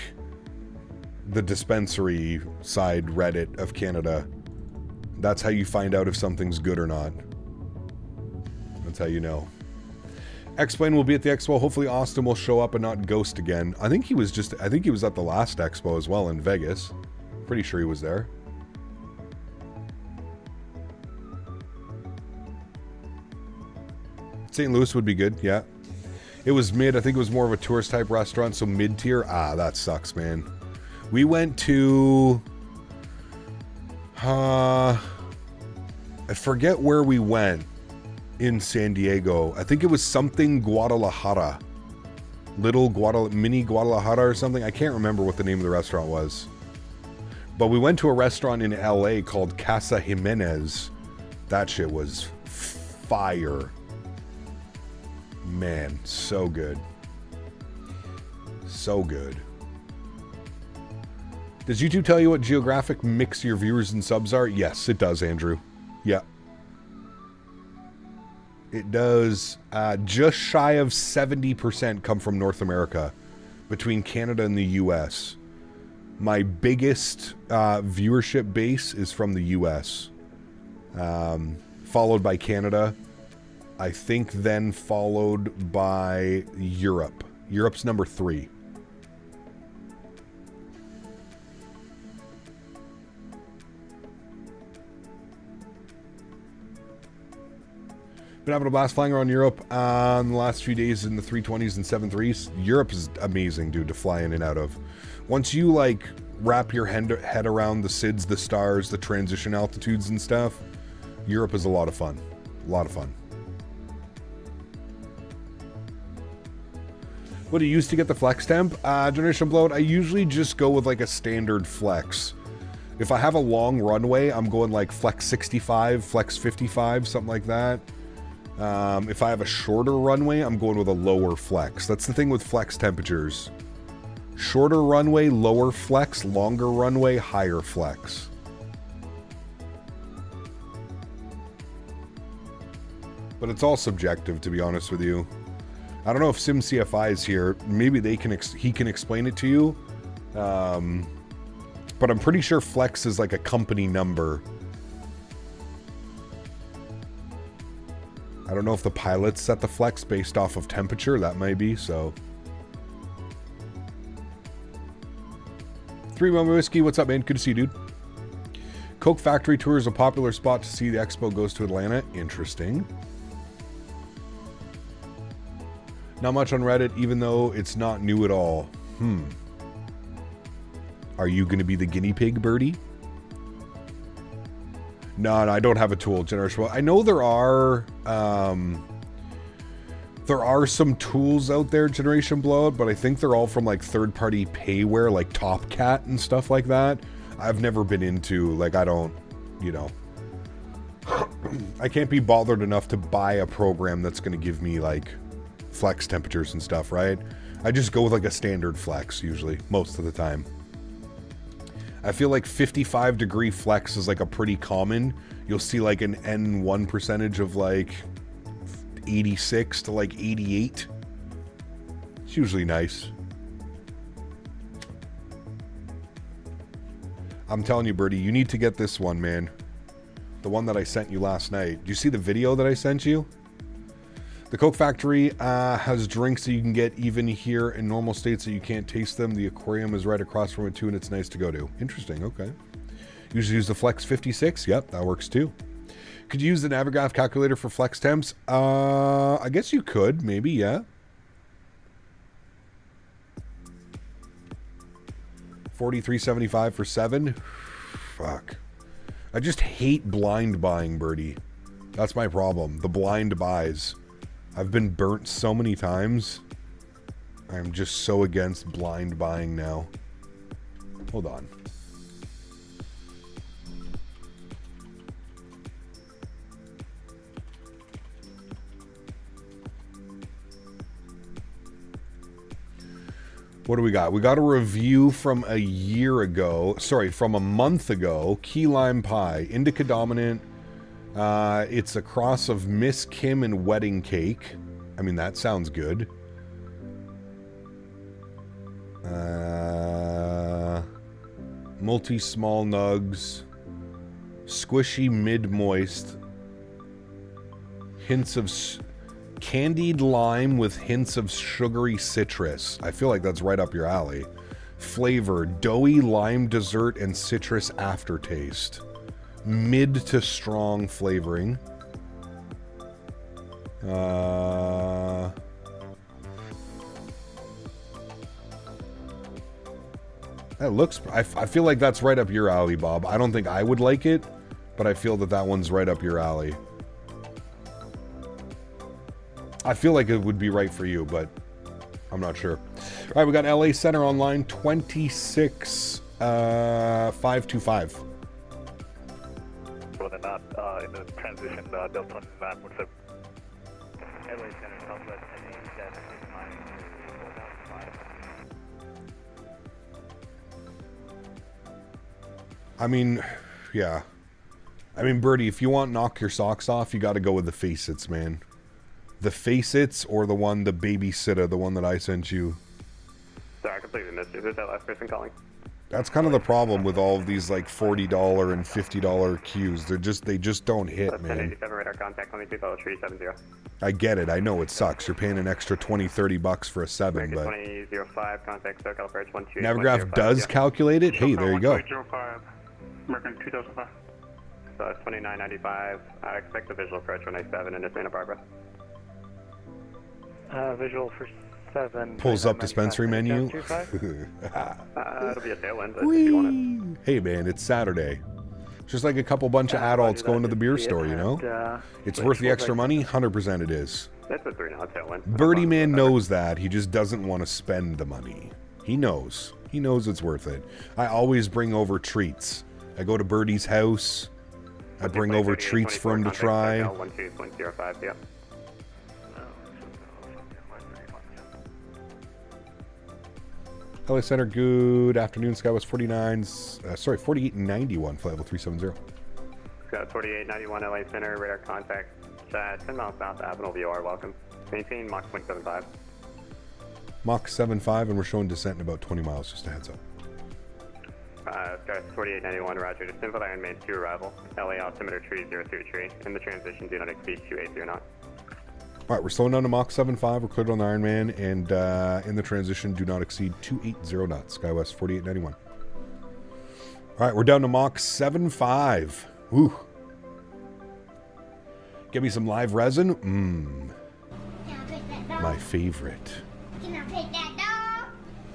dispensary side Reddit of Canada. That's how you find out if something's good or not. That's how you know. X-Plane will be at the Expo. Hopefully Austin will show up and not ghost again. I think he was at the last Expo as well in Vegas. Pretty sure he was there. St. Louis would be good, yeah. It was mid. I think it was more of a tourist type restaurant, so mid-tier. Ah, that sucks, man. We went to... I forget where we went in San Diego. I think it was something Guadalajara. Mini Guadalajara or something. I can't remember what the name of the restaurant was. But we went to a restaurant in LA called Casa Jimenez. That shit was fire. Man, so good. So good. Does YouTube tell you what geographic mix your viewers and subs are? Yes, it does, Andrew. Yeah. It does. Just shy of 70% come from North America, between Canada and the US. My biggest viewership base is from the US, followed by Canada. I think then followed by Europe. Europe's number 3. Been having a blast flying around Europe in the last few days in the 320s and 73s. Europe is amazing, dude, to fly in and out of. Once you, like, wrap your head around the SIDS, the stars, the transition altitudes and stuff, Europe is a lot of fun. A lot of fun. What do you use to get the flex temp? Generation blowout, I usually just go with, like, a standard flex. If I have a long runway, I'm going, like, flex 65, flex 55, something like that. If I have a shorter runway, I'm going with a lower flex. That's the thing with flex temperatures. Shorter runway, lower flex. Longer runway, higher flex. But it's all subjective, to be honest with you. I don't know if SimCFI is here. Maybe he can explain it to you. But I'm pretty sure flex is like a company number. I don't know if the pilots set the flex based off of temperature. That might be, so. 3 Moment Whiskey, what's up, man? Good to see you, dude. Koch factory tour is a popular spot to see. The expo goes to Atlanta. Interesting. Not much on Reddit, even though it's not new at all. Are you going to be the guinea pig, Birdie? No, I don't have a tool. Generation. I know there are some tools out there, Generation Blowout, but I think they're all from like third-party payware, like Topcat and stuff like that. I've never been into, like, I don't, you know, I can't be bothered enough to buy a program that's going to give me like flex temperatures and stuff, right? I just go with like a standard flex usually, most of the time. I feel like 55 degree flex is like a pretty common. You'll see like an N1 percentage of like 86 to like 88. It's usually nice. I'm telling you, Birdie, you need to get this one, man. The one that I sent you last night. Do you see the video that I sent you? The Koch factory has drinks that you can get even here in normal states that you can't taste them. The aquarium is right across from it too, and it's nice to go to. Interesting, okay. Usually use the Flex 56. Yep, that works too. Could you use the Navigraph calculator for flex temps? I guess you could, maybe, yeah. 43.75 for 7. Fuck. I just hate blind buying, Birdie. That's my problem. The blind buys. I've been burnt so many times. I'm just so against blind buying now. Hold on. What do we got? We got a review from a year ago. Sorry, from a month ago. Key lime pie. Indica dominant. It's a cross of Miss Kim and wedding cake. I mean, that sounds good. Multi-small nugs. Squishy mid-moist. Hints of... candied lime with hints of sugary citrus. I feel like that's right up your alley. Flavor, doughy lime dessert and citrus aftertaste. Mid to strong flavoring. That looks... I feel like that's right up your alley, Bob. I don't think I would like it, but I feel that that one's right up your alley. I feel like it would be right for you, but I'm not sure. All right, we got LA Center online, 26525. Well, they're not in the transition, Delta 917. LA Center, Southwest 1087, I mean, yeah. I mean, Birdie, if you want knock your socks off, you got to go with the Face-Its, man. The Face-Its or the babysitter, the one that I sent you. Sorry, I completely missed you. Who's that last person calling? That's kind of the problem with all of these like $40 and $50 queues. They just don't hit, man. 1087 radar contact, only 370. I get it. I know it sucks. You're paying an extra $20-30 for a 7, but 2005 contact SoCal approach 12. Navigraph does calculate it. Hey, there you go. American 2005. So it's 2995. I expect the visual approach 197 into Santa Barbara. Visual for 7. Pulls up dispensary menu. It'll be a tailwind if you want it. Hey, man, it's Saturday. Just like a bunch of adults going to the beer store, you know? It's worth the extra money? 100% it is. That's a 3-knot tailwind. Birdie Man knows that. He just doesn't want to spend the money. He knows. He knows it's worth it. I always bring over treats. I go to Birdie's house. I bring over treats for him to try. 12.05, yeah. LA Center, good afternoon. Skywest 4891, flight level 370. Got 4891 LA Center, radar contact 10 miles south, Avenel VR, welcome. Maintain Mach 0.75. Mach 7.5, and we're showing descent in about 20 miles, just a heads up. Skywest 4891, roger. Just info Iron Main 2 arrival. LA altimeter tree 03 in the transition, do not exceed 280 or not. All right, we're slowing down to Mach 7.5. We're cleared on the Ironman, and in the transition, do not exceed 280 knots. Skywest 4891. All right, we're down to Mach 7.5. Woo. Give me some live resin. My favorite.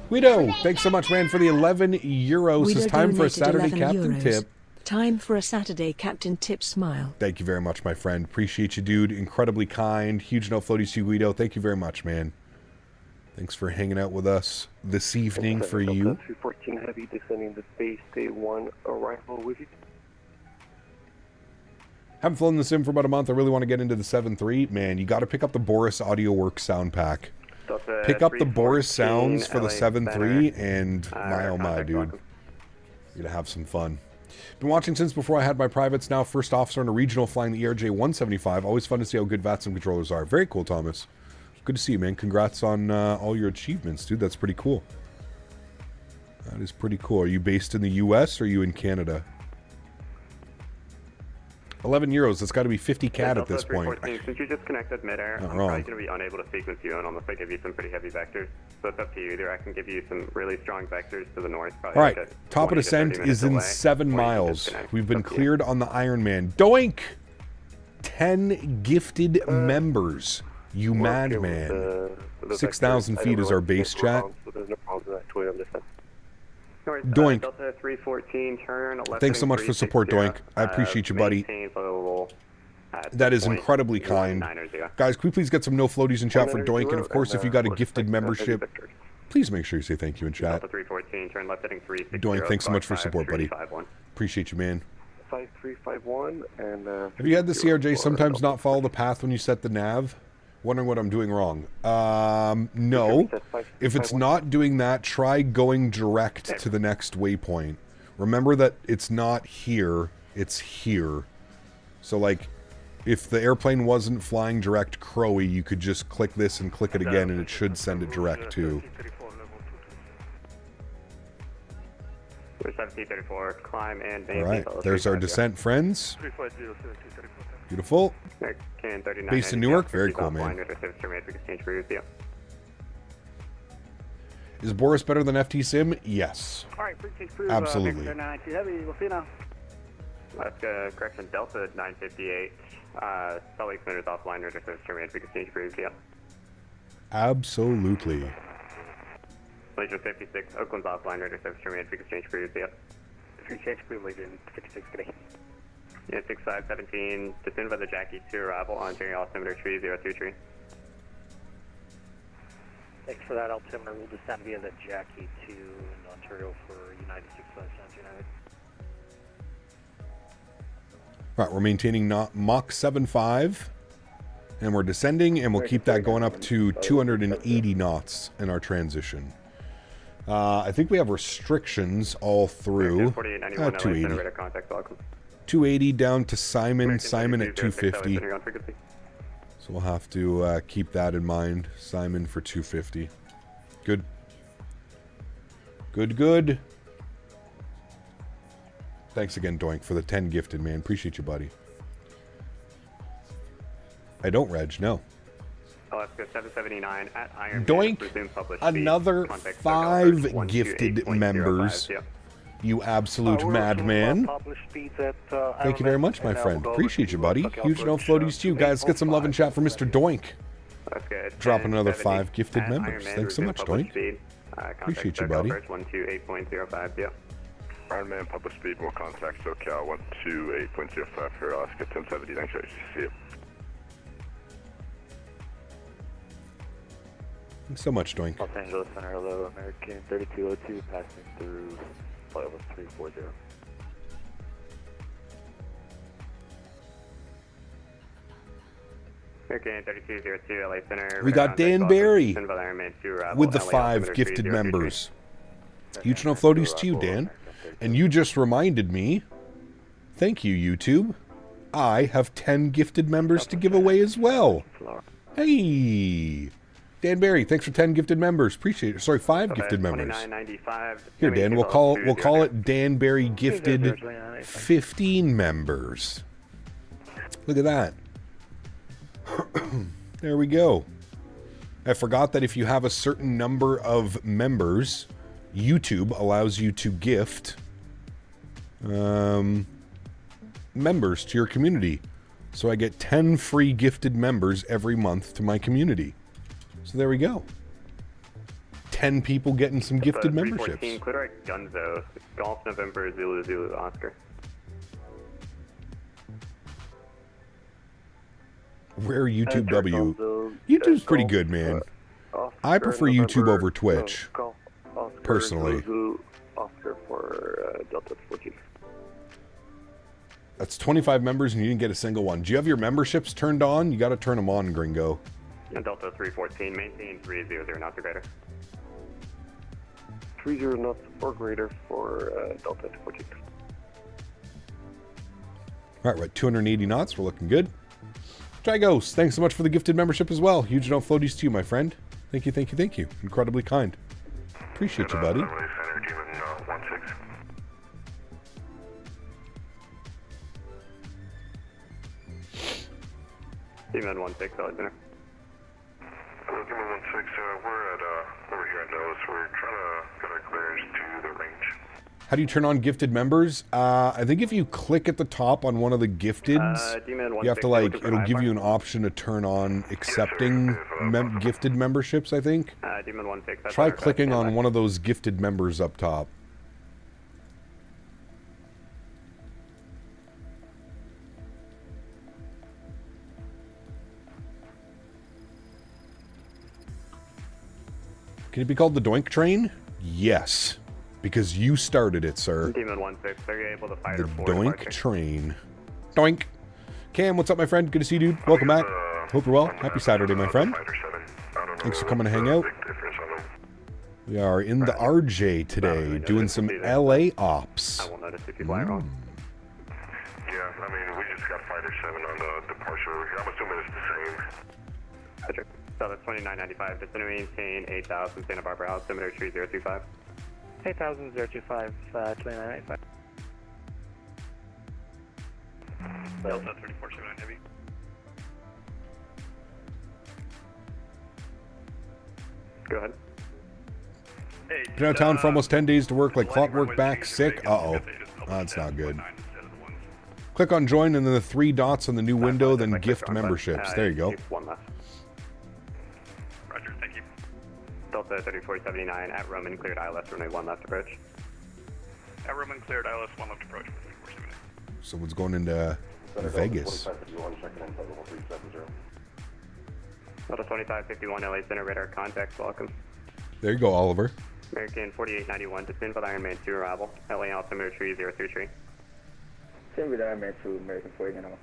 Guido, thanks so much, man, for the 11 euros. It's time for a Saturday captain tip. Time for a Saturday captain tip smile. Thank you very much, my friend. Appreciate you, dude. Incredibly kind. Huge no floaties to you, Guido. Thank you very much, man. Thanks for hanging out with us this evening for you. 314 Heavy descending the base, day 1 arrival with you. Haven't flown the sim for about a month. I really want to get into the 7.3. Man, you got to pick up the Boris Audio Works sound pack. Pick up the Boris sounds for the 7.3, and my oh my, dude. You're going to have some fun. Been watching since before I had my privates. Now first officer in a regional flying the ERJ 175. Always fun to see how good VATSIM controllers are. Very cool, Thomas. Good to see you, man. Congrats on all your achievements, dude. That's pretty cool. That is pretty cool. Are you based in the U.S. or are you in Canada? 11 euros. That's got to be 50 CAD at this point. Since you just connected midair, I'm probably going to be unable to sequence you and unless I give you some pretty heavy vectors. So it's up to you. Either I can give you some really strong vectors to the north. All right. Top of descent is in 7 miles. We've been cleared on the Ironman. Doink! 10 gifted members. You madman. 6,000 feet is our base chat. Doink. Delta 314, turn Thanks so much for support, Doink. I appreciate you, buddy. That is incredibly kind. Guys, can we please get some no floaties in chat for Doink? And of course, if you got a gifted membership, please make sure you say thank you in chat. Doink, thanks so much for support, buddy. Appreciate you, man. 5351 and have you had the CRJ sometimes not follow the path when you set the nav? Wondering what I'm doing wrong. No. If it's not doing that, try going direct to the next waypoint. Remember that it's not here, it's here. So like, if the airplane wasn't flying direct Crowy, you could just click this and click it again and it should send it direct to. Alright, there's our descent friends. Beautiful. Based in Newark, very cool, man. Is Boris better than FT Sim? Yes. Absolutely. Let's go, correction, Delta 958. Sólríkt is offline, radar service terminated, we can change for ETA. Absolutely. Legion 56, Oakland's offline, radar service terminated, we can change for ETA. Free change for Legion 56, good day. Yeah, 6517, descend by the Jackie to arrival on Jerry altimeter tree 023. Thanks for that altimeter. We'll descend via the Jackie to Ontario for United 657 United. All right, we're maintaining Mach 75, and we're descending, and we'll keep that going up to 280 knots in our transition. I think we have restrictions all through. 280. 280 down to Simon. Simon at 250. So we'll have to keep that in mind. Simon for 250. Good. Good, good. Thanks again, Doink, for the 10 gifted, man. Appreciate you, buddy. I don't, Reg, no. Alaska 779 at Iron Doink, Man, another 5 gifted members. Yep. You absolute madman. Thank you very much, my friend. Appreciate you, buddy. Huge no floaties to you. Guys, get some love and chat for Mr. Doink. Dropping another 5 gifted members. Thanks so much, Doink. Appreciate you, buddy. 128.05, yep. Iron Man, public speed, more contact, SoCal 128.05 for Alaska 1070. Thanks, I see you. Thanks so much, Doink. Los Angeles Center, hello, American 3202, passing through flight level 340. American 3202, LA Center. We got Dan Barry with the 5 gifted members. Huge no floaties to you, Dan. And you just reminded me, thank you, YouTube, I have 10 gifted members to give away as well. Hey, Dan Barry, thanks for 10 gifted members. Appreciate it. Sorry, 5 gifted members. Here, Dan, we'll call it Dan Barry gifted 15 members. Look at that. There we go. I forgot that if you have a certain number of members, YouTube allows you to gift members to your community. So I get 10 free gifted members every month to my community. So there we go. 10 people getting some gifted memberships. 314, Clitorite Gunzo, Golf November, Zulu Zulu Oscar. Rare YouTube W. YouTube's pretty good, man. I prefer YouTube over Twitch, personally. Oscar for Delta 14. That's 25 members and you didn't get a single one. Do you have your memberships turned on? You got to turn them on, Gringo. And Delta 314, maintain 300 knots or greater. 30 knots or greater for Delta 14. All right, we're at 280 knots. We're looking good. Dragos, thanks so much for the gifted membership as well. Huge no floaties to you, my friend. Thank you, thank you, thank you. Incredibly kind. Appreciate you, buddy. Demon 16, Alexander. Hello, Demon 16, we're at, over here at Nose. We're trying to get our clearance to the range. How do you turn on gifted members? I think if you click at the top on one of the gifteds, you have to, like, it'll give you an option to turn on accepting gifted memberships, I think. Demon 16, try clicking on one of those gifted members up top. Can it be called the Doink Train? Yes. Because you started it, sir. Demon 16, are you able to fire the Doink Train. Doink. Cam, what's up, my friend? Good to see you, dude. Welcome back. Hope you're well. Happy Saturday, my friend. Thanks for coming to hang out. We are in the RJ today, doing some LA ops. I will notice if you fly wrong. Yeah, I mean, we just got Fighter 7 on the departure. I'm assuming it's the same. Roger. So that's 2995. Just going to maintain 8,000 Santa Barbara altimeter tree 025. 8,000 025, 2995. Delta 3479 heavy. Go ahead. Been out of town for almost 10 days to work like clockwork back, sick. Uh-oh. That's not good. Click on join and then the 3 dots on the new window, then gift memberships. There you go. One left. Roger, thank you. Delta 3479 at Roman cleared ILS runway 1 left approach. At Roman cleared ILS 1 left approach. 3479. Someone's going into Vegas. Delta 2551 LA Center radar contact, welcome. There you go, Oliver. American 4891 descend with Ironman 2 arrival. LA altimeter tree 033. Send with Ironman 2, American 4891.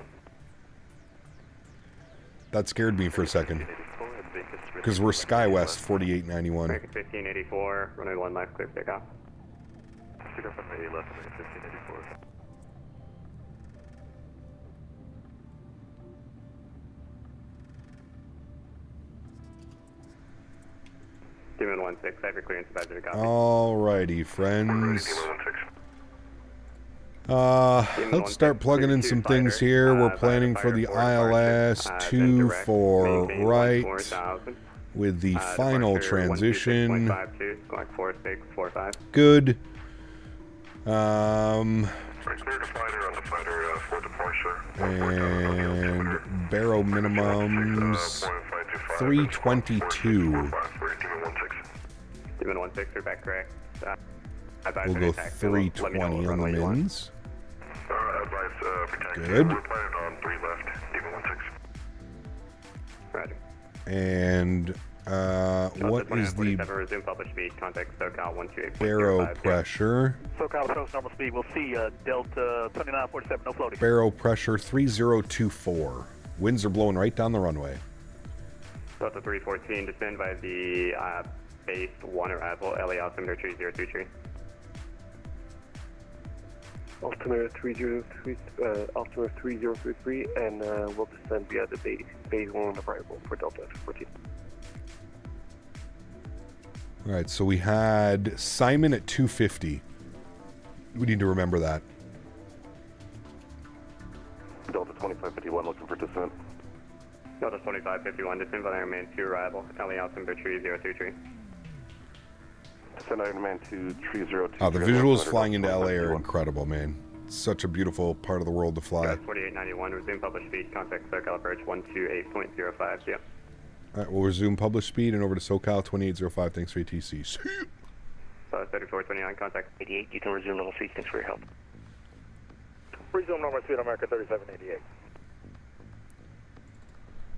That scared me for a second. Because we're SkyWest 4891. American 1584, runway 1 left, clear for takeoff. Pick up on the left, American 1584. Demon 16, I have your clearance advisor to copy. Alrighty, friends. Let's start plugging in some things here. We're planning for the ILS 24 right with the final transition. Good. And barrow minimums 322. Demon 16, you're back correct. We'll go 320 on the mins. Good. And what is the barrow pressure? SoCal approach normal speed. We'll see Delta 2947, no floating. Barrow pressure 3024. Winds are blowing right down the runway. Delta 314, descend by the base 1 arrival, LA altimeter tree 033. Altimeter 3033, and we'll descend via the base 1 arrival for Delta 14. All right, so we had Simon at 250. We need to remember that. Delta 2551 looking for descent. Delta 2551, descend by Ironman 2 arrival, LA altimeter tree 033. Descend Ironman 2, tree 023. Oh, the visuals flying into LA are incredible, man. It's such a beautiful part of the world to fly. 4891, resume published speed, contact SoCal approach 128.05, yeah. All right, we'll resume published speed and over to SoCal 2805. Thanks for ATC. 3429, contact 88, you can resume normal speed. Thanks for your help. Resume normal speed, America 3788.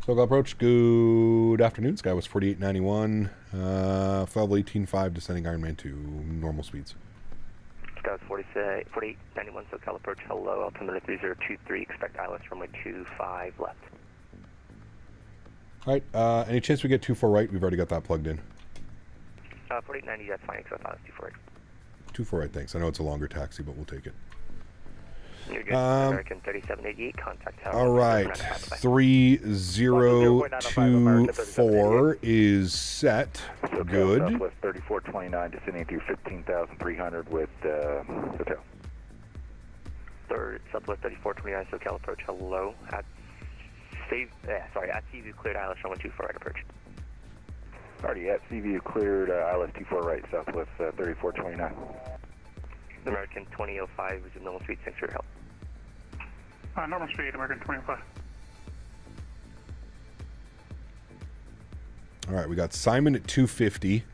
SoCal approach, good afternoon. SkyWest 4891. Level 185, descending Ironman 2, normal speeds. SkyWest 4891, SoCal approach, hello, altimeter 3023, expect ILS runway 25 left. All right, any chance we get 24 right? We've already got that plugged in. 4890, that's fine, expect ILS 24 right. 24 right, thanks. I know it's a longer taxi, but we'll take it. You're good. American 3788, contact tower. All right, 3024 is set. Good. Southwest 3429, descending through 15,300 with hotel. Southwest 3429, SoCal approach, hello. At Seaview cleared ILS runway 24 right approach. Already at Seaview cleared ILS 24 right, Southwest 3429. American 2005, resume normal speed, thanks for your help. Normal speed, American 25. All right, we got Simon at 250.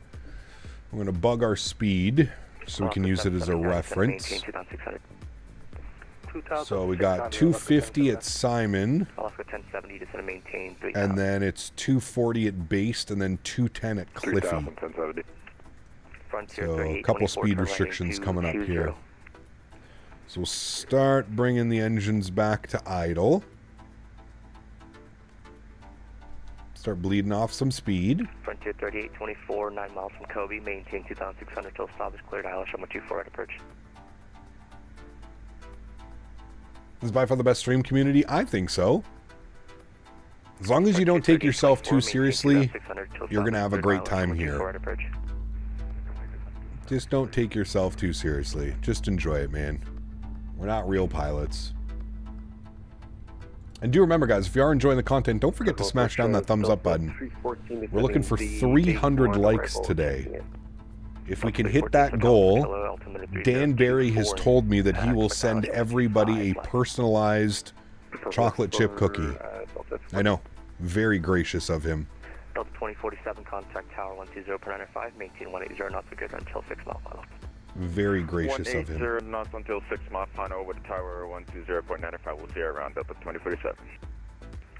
We're going to bug our speed so we can use it as a reference. So we got 250 at Simon, and then it's 240 at Based, and then 210 at Cliffy. So a couple speed restrictions coming up here. So we'll start bringing the engines back to idle. Start bleeding off some speed. Frontier 3824, 9 miles from Kobe, maintain 2,600 till stop is cleared, ILS runway 24 right approach. This is by far the best stream community? I think so. As long as you don't take yourself too seriously, you're going to have a great time here. Just don't take yourself too seriously. Just enjoy it, man. We're not real pilots. And do remember, guys, if you are enjoying the content, don't forget to smash down that thumbs up button. We're looking for 300 likes today. If we can hit that goal, Dan Barry has told me that he will send everybody a personalized chocolate chip cookie. I know. Very gracious of him. Delta 2047, contact tower 120 per 95, maintain 180 knots, good until 6 mile final. Very gracious of him. 180 knots until 6 mile final over the tower 120.95. We'll see you around Delta 2047.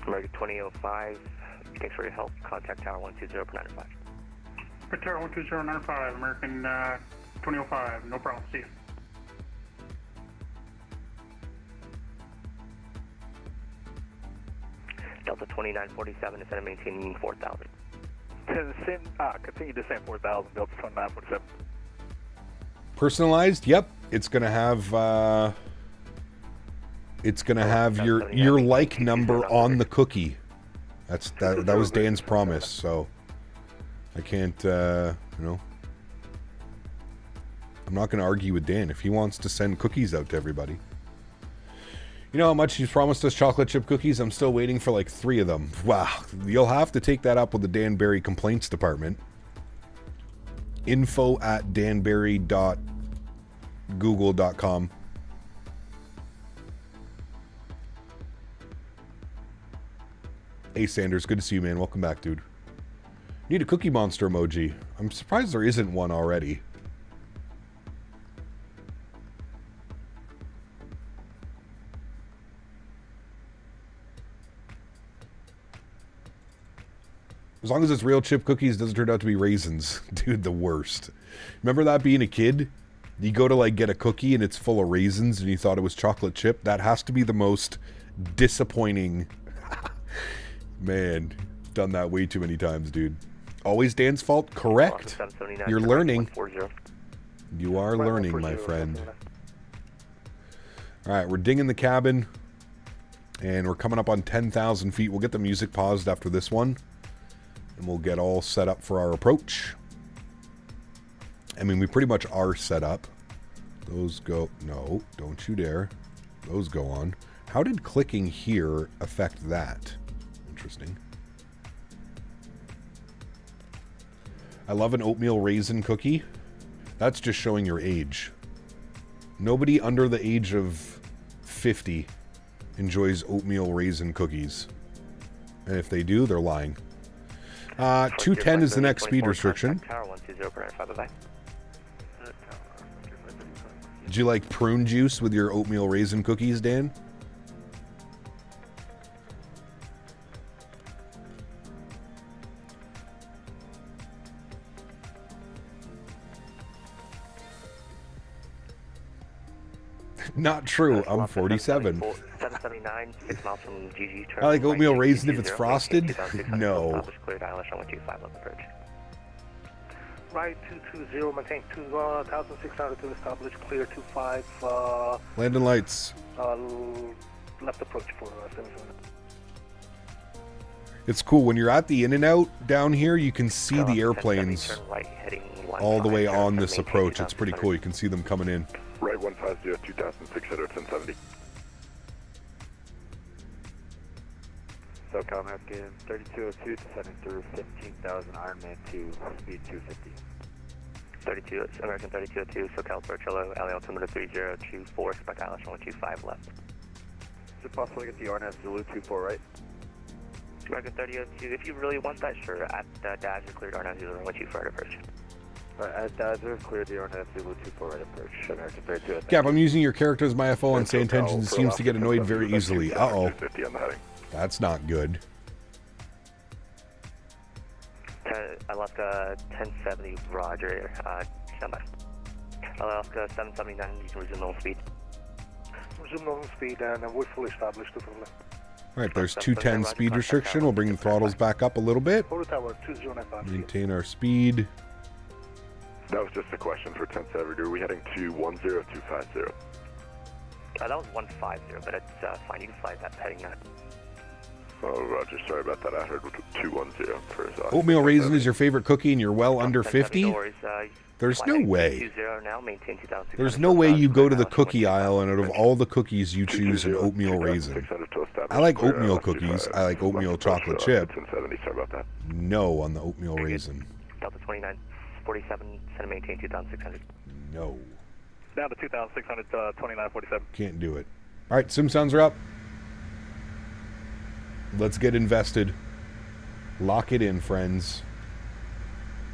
American 2005, thanks for your help. Contact tower 120 per 95. For tower 120.95, American 2005, no problem. See you. Delta 2947, instead of maintaining 4,000. Continue to send 4,000, Delta 2947. Personalized? Yep. It's gonna have your like number on the cookie. That was Dan's promise, so I can't you know. I'm not gonna argue with Dan if he wants to send cookies out to everybody. You know how much he's promised us chocolate chip cookies? I'm still waiting for like 3 of them. Wow. You'll have to take that up with the Dan Barry Complaints Department. info@danbarry.google.com. Hey Sanders, good to see you, man. Welcome back, dude. Need a Cookie Monster emoji. I'm surprised there isn't one already. As long as it's real chip cookies, it doesn't turn out to be raisins. Dude, the worst. Remember that being a kid? You go to like get a cookie and it's full of raisins and you thought it was chocolate chip? That has to be the most disappointing. Man, done that way too many times, dude. Always Dan's fault? Correct. You're learning. You are learning, my friend. Alright, we're dinging the cabin. And we're coming up on 10,000 feet. We'll get the music paused after this one. And we'll get all set up for our approach. I mean, we pretty much are set up. Those go... No, don't you dare. Those go on. How did clicking here affect that? Interesting. I love an oatmeal raisin cookie. That's just showing your age. Nobody under the age of 50 enjoys oatmeal raisin cookies. And if they do, they're lying. 210 is the next speed restriction. Did you like prune juice with your oatmeal raisin cookies, Dan? Not true. I'm 47. 779, 6 miles from GG. I like oatmeal raisin if it's frosted. No. Right 220, maintain 2,600 to establish clear 25. Landing lights. Left approach for 77. It's cool when you're at the In-N-Out down here. You can see the airplanes all the way on this approach. It's pretty cool. You can see them coming in. Right 150, 2,600, 1070. SOCOM Afghan 3202 descending through 15,000 Ironman 2, speed 250. 32, American 3202, SoCal approach, hello, LA altimeter 3024, expect Alice 125 left. Is it possible to get the RNF Zulu 24 right? American 3002, if you really want that, sure, at Dazzler cleared RNF Zulu 124 right approach. As Dazzler cleared the RNF Zulu 24 right approach, American 3202. Gap, I'm using your character as my FO and say intentions. It seems to get annoyed very easily. Uh-oh. That's not good. Alaska 1070, roger, stand by. Alaska 779, you can resume normal speed. Resume normal speed and we're fully established. Alright, there's 210 speed restriction. We'll bring the throttles back up a little bit. Maintain our speed. That was just a question for 1070. Are we heading to 10250? That was 150, but it's fine. You can fly that heading that. Oh, roger. Sorry about that. I heard 210 for Oatmeal raisin is your favorite cookie and you're well under 50? There's no way. There's no way you go to the cookie aisle and out of all the cookies you choose an oatmeal raisin. I like oatmeal cookies. I like oatmeal chocolate chip. No on the oatmeal raisin. Delta 2947, send maintain 2,600. No. Down to 2,600, 2947. Can't do it. All right, sim sounds are up. Let's get invested. Lock it in, friends.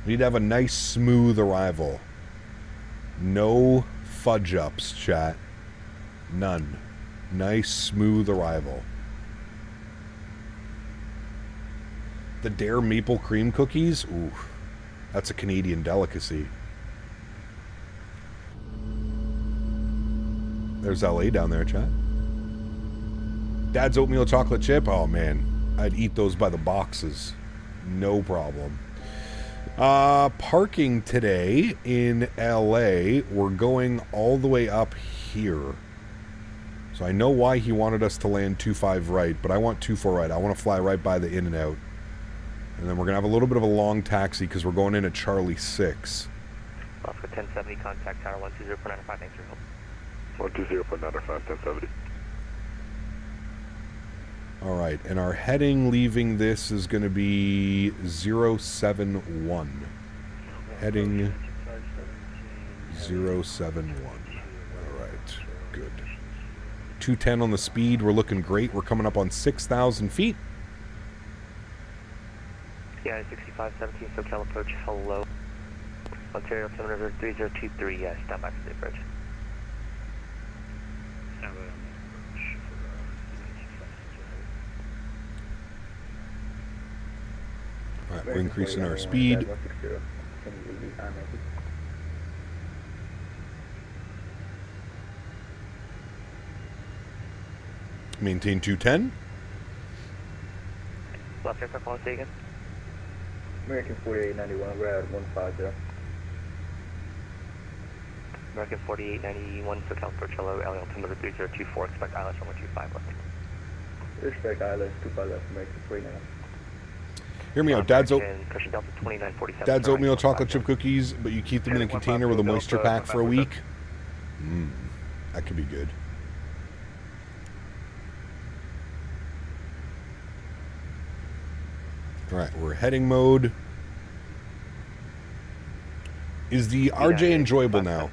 We need to have a nice, smooth arrival. No fudge ups, chat. None. Nice, smooth arrival. The Dare maple cream cookies? Ooh, that's a Canadian delicacy. There's LA down there, chat. Dad's oatmeal chocolate chip? Oh, man. I'd eat those by the boxes. No problem. Parking today in LA. We're going all the way up here. So I know why he wanted us to land 25 right, but I want 24 right. I want to fly right by the in and out. And then we're going to have a little bit of a long taxi because we're going in at Charlie 6. Oscar 1070, contact tower 120.95, thanks for your help. 120.95, 1070. All right, and our heading leaving this is going to be 071. Heading 071. All right, good. 210 on the speed. We're looking great. We're coming up on 6,000 feet. Yeah, 6517, SoCal approach, hello. Ontario, altimeter 3023, yeah, stand by for the approach. All right, we're increasing our speed. Maintain 210. Left aircraft, want to say again? American 4891, we're at 150. American 4891, SoCal approach, hello, LA altimeter 3024, expect ILS 125 left. Expect ILS 25 left, American 49. Hear me out. Dad's oatmeal chocolate chip cookies, but you keep them in a container with a moisture pack for a week. That could be good. All right, we're heading mode. Is the RJ enjoyable now?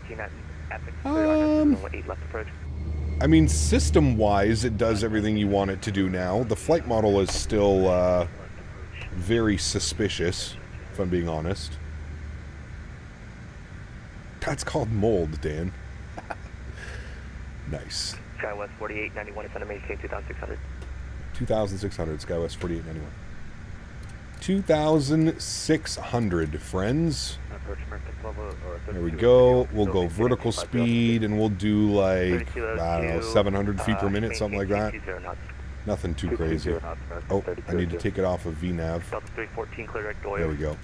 I mean, system-wise, it does everything you want it to do now. The flight model is still very suspicious, if I'm being honest. That's called mold, Dan. Nice. SkyWest 4891, it's on a maintain 2,600. 2,600, SkyWest 4891. 2,600, friends. There we go. We'll go vertical speed, and we'll do like, I don't know, 700 feet per minute, something like that. Nothing too crazy. Oh, I need to take it off of VNAV. There we go.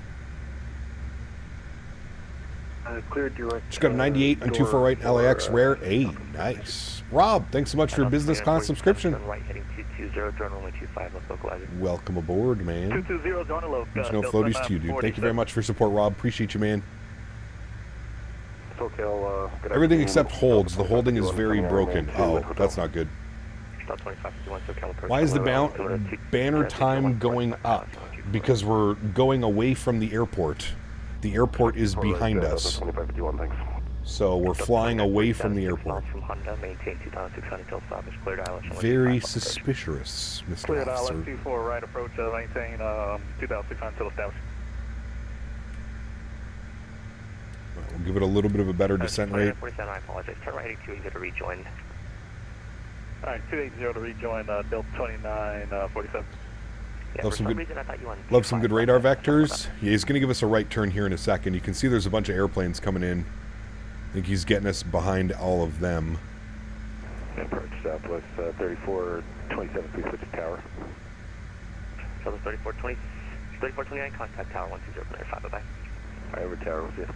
Just got a 98 on 24 right LAX rare. Hey, nice. Rob, thanks so much for your business class subscription. Welcome aboard, man. 220 zone low. There's no floaties to you, dude. Thank you very much for your support, Rob. Appreciate you, man. Everything except holds. The holding is very broken. Oh, that's not good. Why is the banner time going up? Because we're going away from the airport. The airport is behind us. So we're flying away from the airport. Very suspicious, Mr. Officer. Let's do for right approach, maintain 2,600 till established. We'll give it a little bit of a better descent rate. I apologize. Turn right heading 280 to rejoin. Alright, 280 to rejoin Delta 2947. Love some good radar vectors. Yeah, he's going to give us a right turn here in a second. You can see there's a bunch of airplanes coming in. I think he's getting us behind all of them. Approach Southwest 3427, please switch to tower. Southwest 3429, contact tower 120.5, bye-bye. Alright, over tower with you.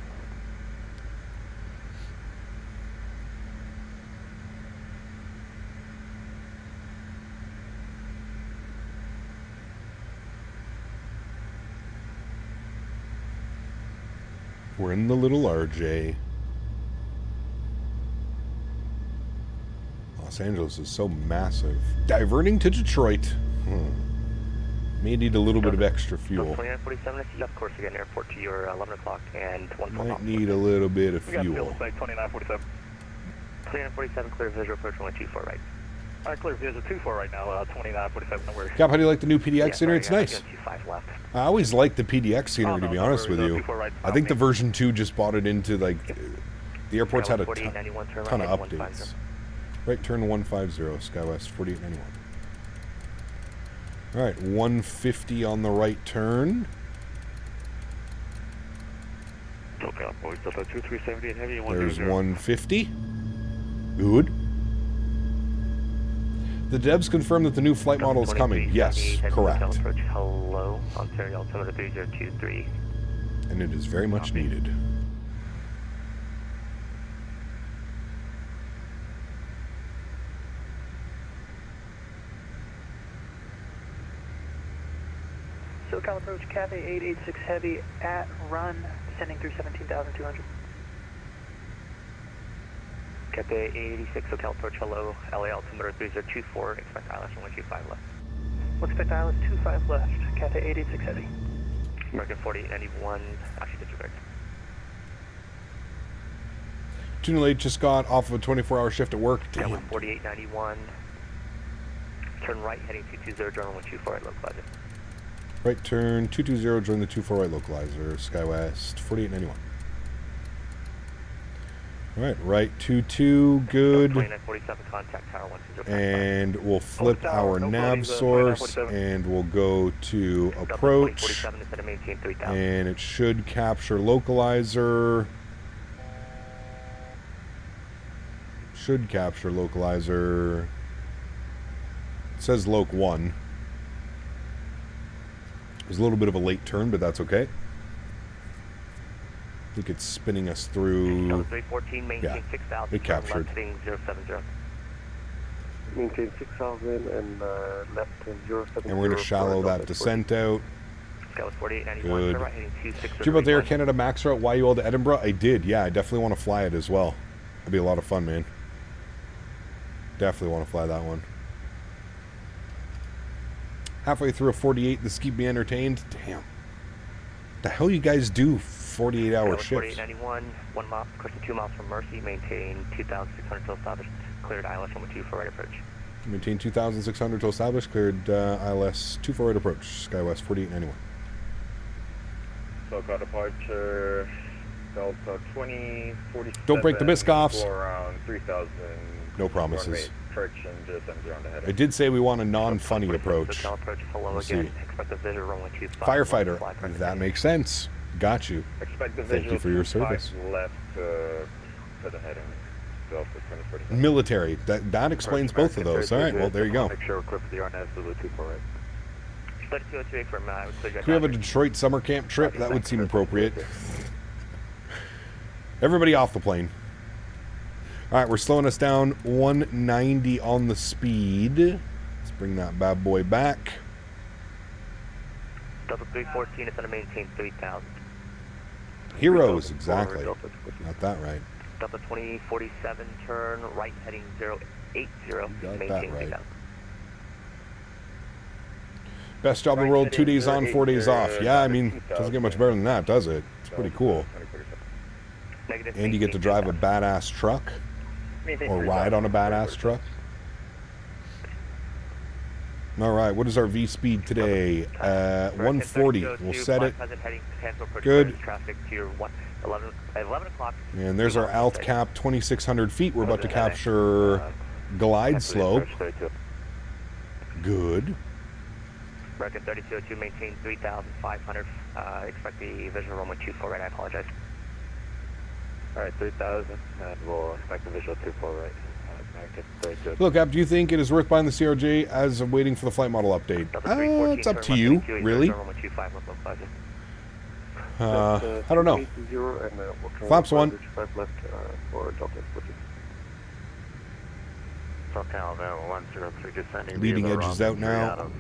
We're in the little RJ. Los Angeles is so massive. Diverting to Detroit. May need a little bit of extra fuel. 2947, of course, again, airport to your 11 o'clock and 1 Might need a little bit of fuel. We got fuel, 2947. 2947, clear visual approach 124 right. Clear visual 24 right now, 2947, no worries. Cap, how do you like the new PDX scenery? It's nice. 25 left. I always like the PDX scenery, to be honest with you. right I think the version 2 just bought it into, like, the airport's had a ton of updates. Right turn 150, SkyWest 4891. All right, 150 on the right turn. Okay, boys, Delta 2370 and heavy. There's 150. Good. The devs confirmed that the new flight model is coming. Yes, correct. Approach, hello, Ontario altimeter 3023. And it is very much needed. SoCal approach, Cathay 886 Heavy at run, descending through 17,200. Cathay 886 SoCal approach, hello, LA altimeter 3024, expect ILS 125 left. We'll expect ILS 25 left, Cathay 886 Heavy. American 4891, actually disregard. Too late, just got off of a 24-hour shift at work. Damn. 4891, turn right, heading 220, journal 124 at localizer. Right turn 220, join the 24 right localizer, SkyWest 4891. All right, right 22, good. 2947, contact tower 120. And we'll flip our nav source and we'll go to approach. And it should capture localizer. Should capture localizer. It says loc 1. It was a little bit of a late turn, but that's okay. I think it's spinning us through. 314, maintain Yeah, 6,000. it captured. Left 070. Maintain 6,000 and left 070. And we're going to shallow that descent out. Scale 4891. Good. Turn right, heading 26. Did you about the Air Canada Max route YUL to Edinburgh? I did, yeah. I definitely want to fly it as well. That'd be a lot of fun, man. Definitely want to fly that one. Halfway through a 48, this keep me entertained. Damn. The hell you guys do 48-hour shifts? 4891, 1 mile, course to 2 miles from Mercy, maintain 2,600 till established, cleared ILS 112 for right approach. Maintain 2,600 till established, cleared ILS 24 right approach, SkyWest 4891. So got departure, Delta 2047. Don't break the bisque offs. Around 3,000. No promises. Approach and just around the head. I did say we want a non-funny approach. We'll see. Expect the visual runway 25. Firefighter, that makes sense. Got you. Expect the Thank you for your service. Left to the heading. Delta 2047. Military, that explains both of those. All right, well, there you go. Make sure we're equipped with the RNS to the 24 right. 3202 from Can we have a Detroit summer camp trip? That would seem appropriate. Everybody off the plane. All right, we're slowing us down 190 on the speed. Let's bring that bad boy back. Delta 314 is going to maintain 3,000. Heroes, exactly. Got that right. Delta 2047, turn right, heading 080. Got maintain that right. 3,000. Best job in the world, 2 days on, 4 days off. Yeah, I mean, doesn't get much better than that, does it? It's pretty cool. And you get to drive a badass truck. Or ride on a badass truck. All right, what is our V speed today? 140. We'll set it. Good. And there's our alt cap, 2,600 feet. We're about to capture glide slope. Good. American 3202, maintain 3,500. Expect the visual runway 24 right. I apologize. Alright, 3,000, and we'll expect the visual 24 right. Look, Ab, do you think it is worth buying the CRJ as I'm waiting for the flight model update? It's up to you, really. I don't know. Flaps 1. Leading edge is out now.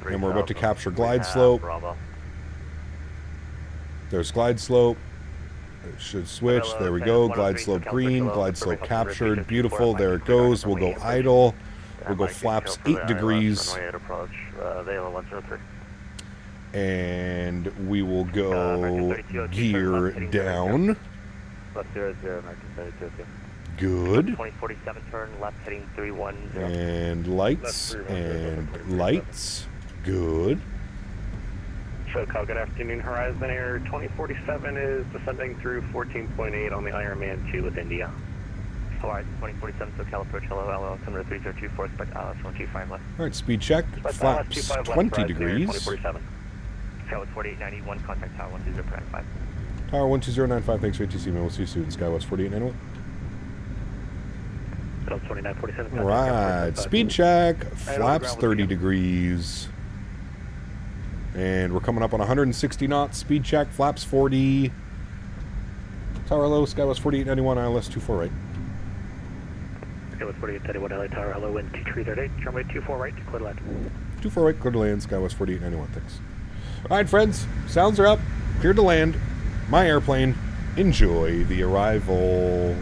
And we're about to capture glide slope. There's glide slope. It should switch. There we go. Glide slope green. Glide slope captured. Beautiful. There it goes. We'll go idle. We'll go flaps 8 degrees. And we will go gear down. Good. 2047 turn left heading 310. And lights and lights. Good. So, Cal, good afternoon. Horizon Air 2047 is descending through 14.8 on the Ironman 2 with India. Horizon 2047, SoCal approach, hello, LO, altimeter 3024, expect ILS 125 left. All right, speed check. Flaps 20 degrees. 2047. Skywest 4891, contact tower 120.95. Tower 12095, thanks for ATC, man. We'll see you soon. Skywest 4891. 2947. All right, speed check. Flaps 30 degrees. And we're coming up on 160 knots. Speed check. Flaps 40. Tower low. Skywest 4891. ILS 24 right. Skywest 4891. LA Tower. Hello. Wind 2338. Runway 24 right. Clear to land. 24 right. Clear to land. Skywest 4891. Thanks. All right, friends. Sounds are up. Clear to land. My airplane. Enjoy the arrival.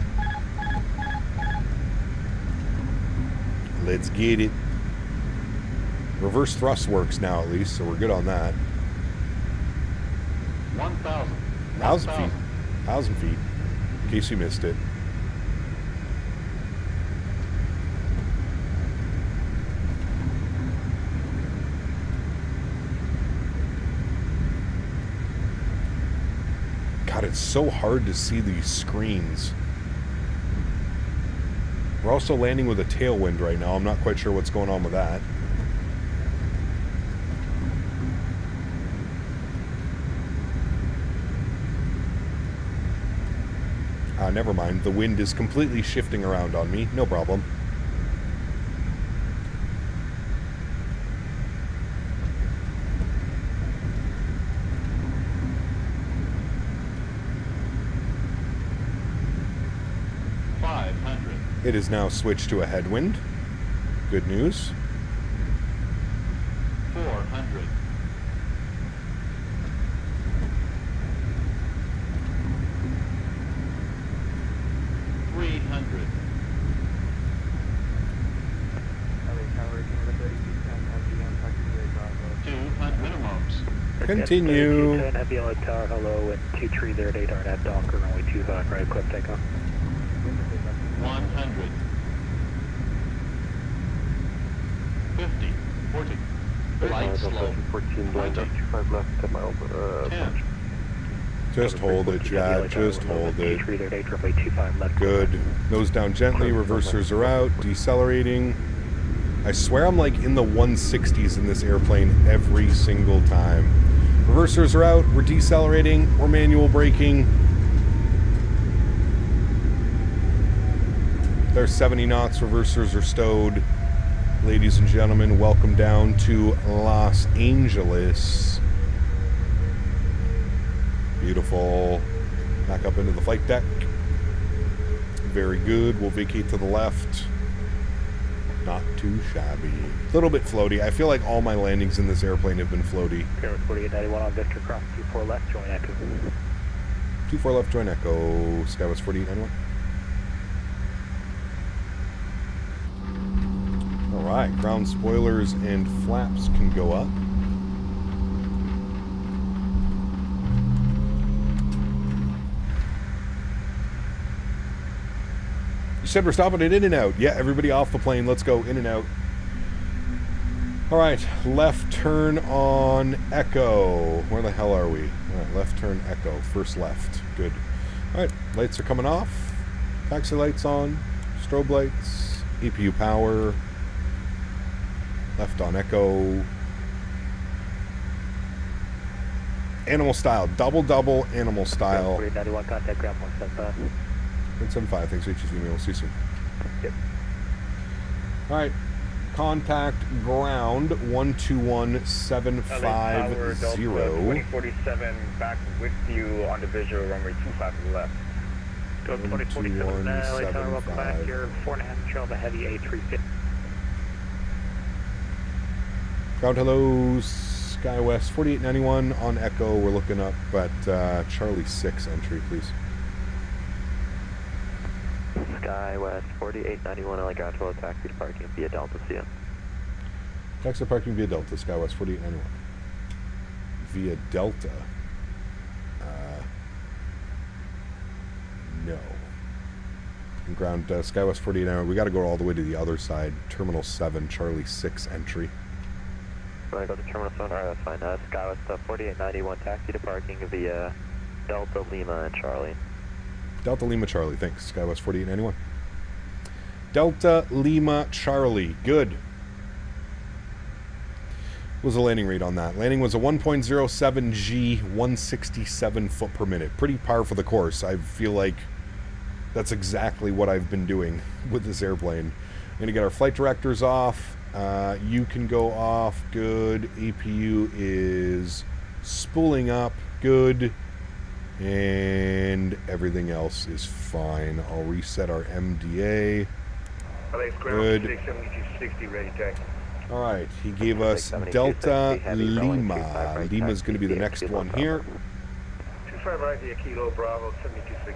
Let's get it. Reverse thrust works now at least, so we're good on that. 1,000. 1,000 feet. 1,000 feet. In case you missed it. God, it's so hard to see these screens. We're also landing with a tailwind right now. I'm not quite sure what's going on with that. Never mind. The wind is completely shifting around on me. No problem. It is now switched to a headwind. Good news. 400. 300. Continue. Heavy on Tower, hello, and 2308 are at Docker, runway 25, right, quick takeoff. 100. 50. 40. Light slow. 14 blind, 25 left, 10 miles. 10. Just hold it, Chad. Just hold it. 2308, runway 25 left. Good. Nose down gently. Reversers are out. Decelerating. I swear I'm like in the 160s in this airplane every single time. Reversers are out. We're decelerating. We're manual braking. There's 70 knots. Reversers are stowed. Ladies and gentlemen, welcome down to Los Angeles. Beautiful. Back up into the flight deck. Very good. We'll vacate to the left. Not too shabby. A little bit floaty. I feel like all my landings in this airplane have been floaty. Sierra 4891 on Victor, cross 24 left, join Echo. 24 left, join Echo. Skywest 4891. Alright, ground spoilers and flaps can go up. You said we're stopping at In-N-Out. Yeah, everybody off the plane. Let's go In-N-Out. Alright, left turn on Echo. Where the hell are we? Alright, left turn Echo. First left. Good. Alright, lights are coming off. Taxi lights on. Strobe lights. EPU power. Left on Echo. Animal style. Double animal style. 4891, contact ground 175. 175, thanks for HSV. We'll see you soon. Yep. Alright. Contact ground 121750. 2047 back with you on the visual runway 25 to the left. 2047, LA Tower, welcome back. You're 4.5 trail of a heavy A350. Ground hello, SkyWest 4891 on Echo. We're looking up at Charlie 6 entry, please. SkyWest 4891, LA ground 12, taxi to parking via Delta, see ya. Taxi to parking via Delta, SkyWest 4891. Via Delta. No. And ground Skywest 48 hour. We got to go all the way to the other side. Terminal 7, Charlie 6 entry. You want to go to Terminal 7? Alright, that's fine. Skywest 4891, taxi to parking via Delta Lima and Charlie. Delta Lima Charlie, thanks. Skywest 4891. Delta Lima Charlie, good. What was the landing rate on that? Landing was a 1.07 G, 167 foot per minute. Pretty par for the course. I feel like that's exactly what I've been doing with this airplane. I'm going to get our flight directors off. You can go off, good. APU is spooling up, good. And everything else is fine. I'll reset our MDA. Good. 67260 ready taxi. All right, he gave us Delta Lima. Lima's going to be the next one here. 25 right via Kilo Bravo 7260.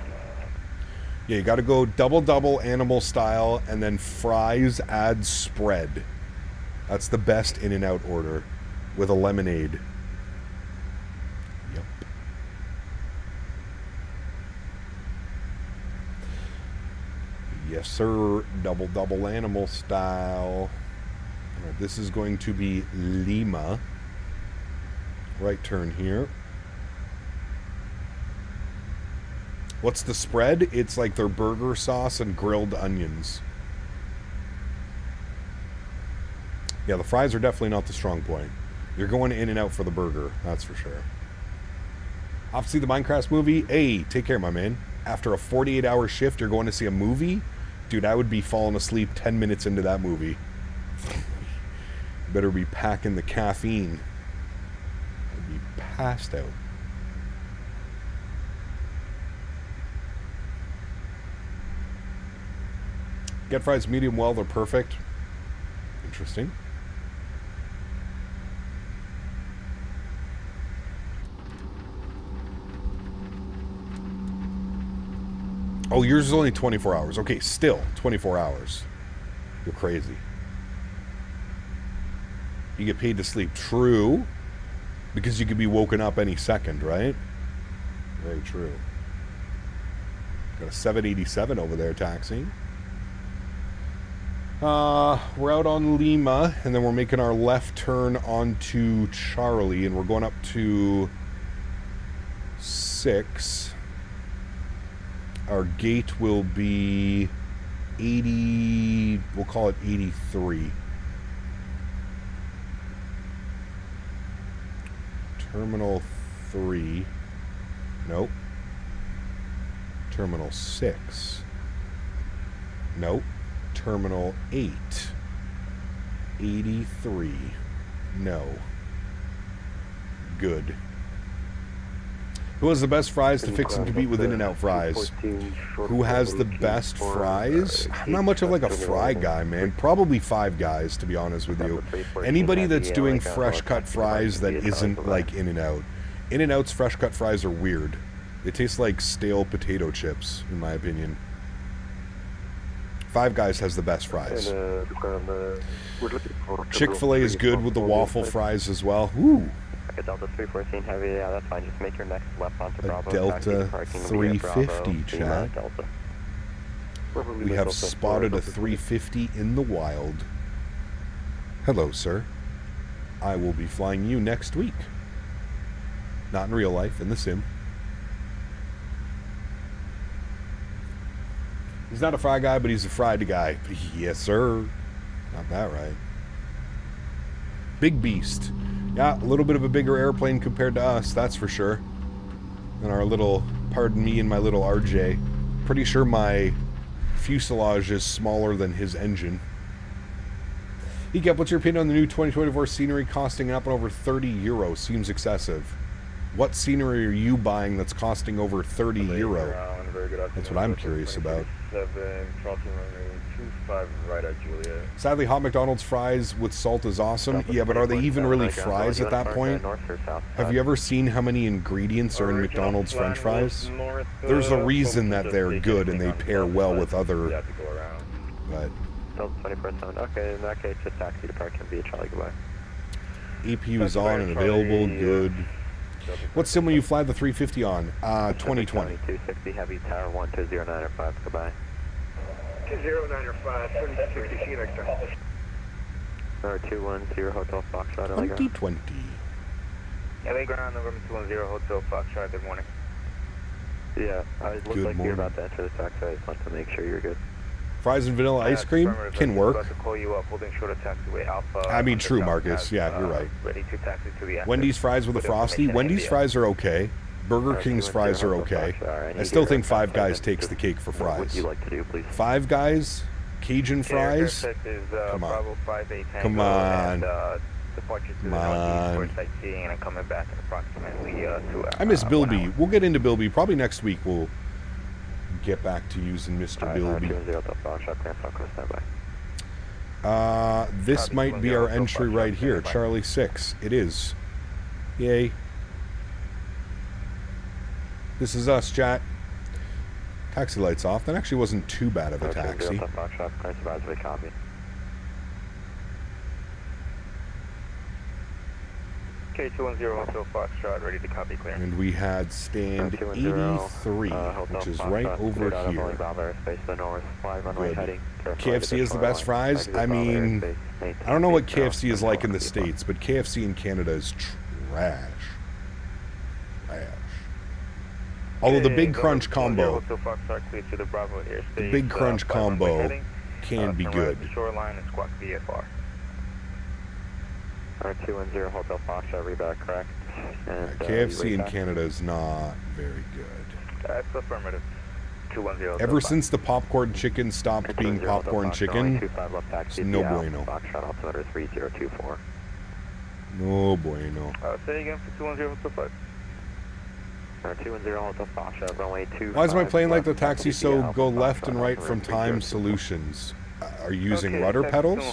Yeah, you got to go double animal style, and then fries add spread. That's the best in and out order with a lemonade. Yep. Yes, sir. Double animal style. All right, this is going to be Lima. Right turn here. What's the spread? It's like their burger sauce and grilled onions. Yeah, the fries are definitely not the strong point. You're going in and out for the burger, that's for sure. Off to see the Minecraft movie? Hey, take care, my man. After a 48-hour shift, you're going to see a movie? Dude, I would be falling asleep 10 minutes into that movie. Better be packing the caffeine. I'd be passed out. Get fries medium well, they're perfect. Interesting. Oh, yours is only 24 hours. Okay, still 24 hours. You're crazy. You get paid to sleep. True. Because you could be woken up any second, right? Very true. Got a 787 over there taxiing. We're out on Lima, and then we're making our left turn onto Charlie, and we're going up to 6. Our gate will be 80, we'll call it 83. Terminal 3. Nope. Terminal 6. Nope. Terminal 8. 83. No. Good. Who has the best fries to fix and compete with In-N-Out fries? Who has the best fries? I'm not much of like a fry guy, man. Probably Five Guys, to be honest with you. Anybody that's doing fresh cut fries that isn't like In-N-Out. In-N-Out's fresh cut fries are weird. They taste like stale potato chips, in my opinion. Five Guys has the best fries. Chick-fil-A is good with the waffle fries as well. Ooh. A Delta 314 heavy, yeah, that's fine. Just make your next left onto Bravo. A Delta 350, Chad. We have spotted a 350 in the wild. Hello, sir. I will be flying you next week. Not in real life, in the sim. He's not a fry guy, but he's a fried guy. Yes, sir. Not that right. Big beast. Yeah, a little bit of a bigger airplane compared to us, that's for sure. And our little, pardon me and my little RJ. Pretty sure my fuselage is smaller than his engine. Ecap, what's your opinion on the new 2024 scenery costing up and over 30 euros? Seems excessive. What scenery are you buying that's costing over 30 euro? That's what I'm curious about. 25 right at Juliet. Sadly, hot McDonald's fries with salt is awesome. Yeah, but are they even really fries at that point? Have you ever seen how many ingredients are in McDonald's French fries? There's a reason that they're good and they pair well with other. But okay, in that case, just taxi to park and via Charlie, goodbye. APU is on and available. Good. What sim will you fly the 350 on? 2020. 260 heavy tower 120905. Goodbye. 2095, 3060 Phoenix. 210 Hotel Foxtrot, LA ground. 2020. LA ground, November 210 Hotel Foxtrot, good morning. Yeah, it looks Good like morning. you're about to enter the taxiway. I just want to make sure you're good. Fries and vanilla ice cream can work. About to call you up, holding short of taxiway Alpha. I mean, true, South Marcus. Pass, Yeah, you're right. Ready to taxi to the exit. Wendy's fries with a frosty. Wendy's fries are okay. Burger King's fries are okay. I still think Five Guys takes the cake for What would fries. you like to do, please? Five Guys, Cajun fries. Come on. Come on. Departure to Come the on. northeast for sightseeing and coming back in approximately 2 hours. I miss Bilby. We'll get into Bilby. Probably next week we'll get back to using Mr. Bilby. 210 Hotel Foxtrot, Grand Falcon, standby. This might be our entry right here. Charlie 6. It is. Yay. This is us, chat. Taxi lights off. That actually wasn't too bad of a taxi. Hotel Foxtrot, clearance advisory, copy. K210 Hotel Foxtrot, ready to copy clear. And we had stand 83, which is right over here. Good. KFC is the best fries. I mean, I don't know what KFC is like in the States, but KFC in Canada is trash. Trash. Although the Big Crunch combo, the Big Crunch combo can be good. Shoreline and squawk VFR. 210 Hotel Foxtrot, reback correct. And, KFC in Canada is not very good. That's affirmative. 210. Ever since the popcorn chicken stopped being popcorn chicken, it's no bueno. Foxtrot, altimeter 3024. No bueno. Say again for 210 Hotel Fox. 210 Hotel Foxtrot, runway 25. Why is my plane like the taxi so go left and right from Time Solutions? Are you using rudder pedals?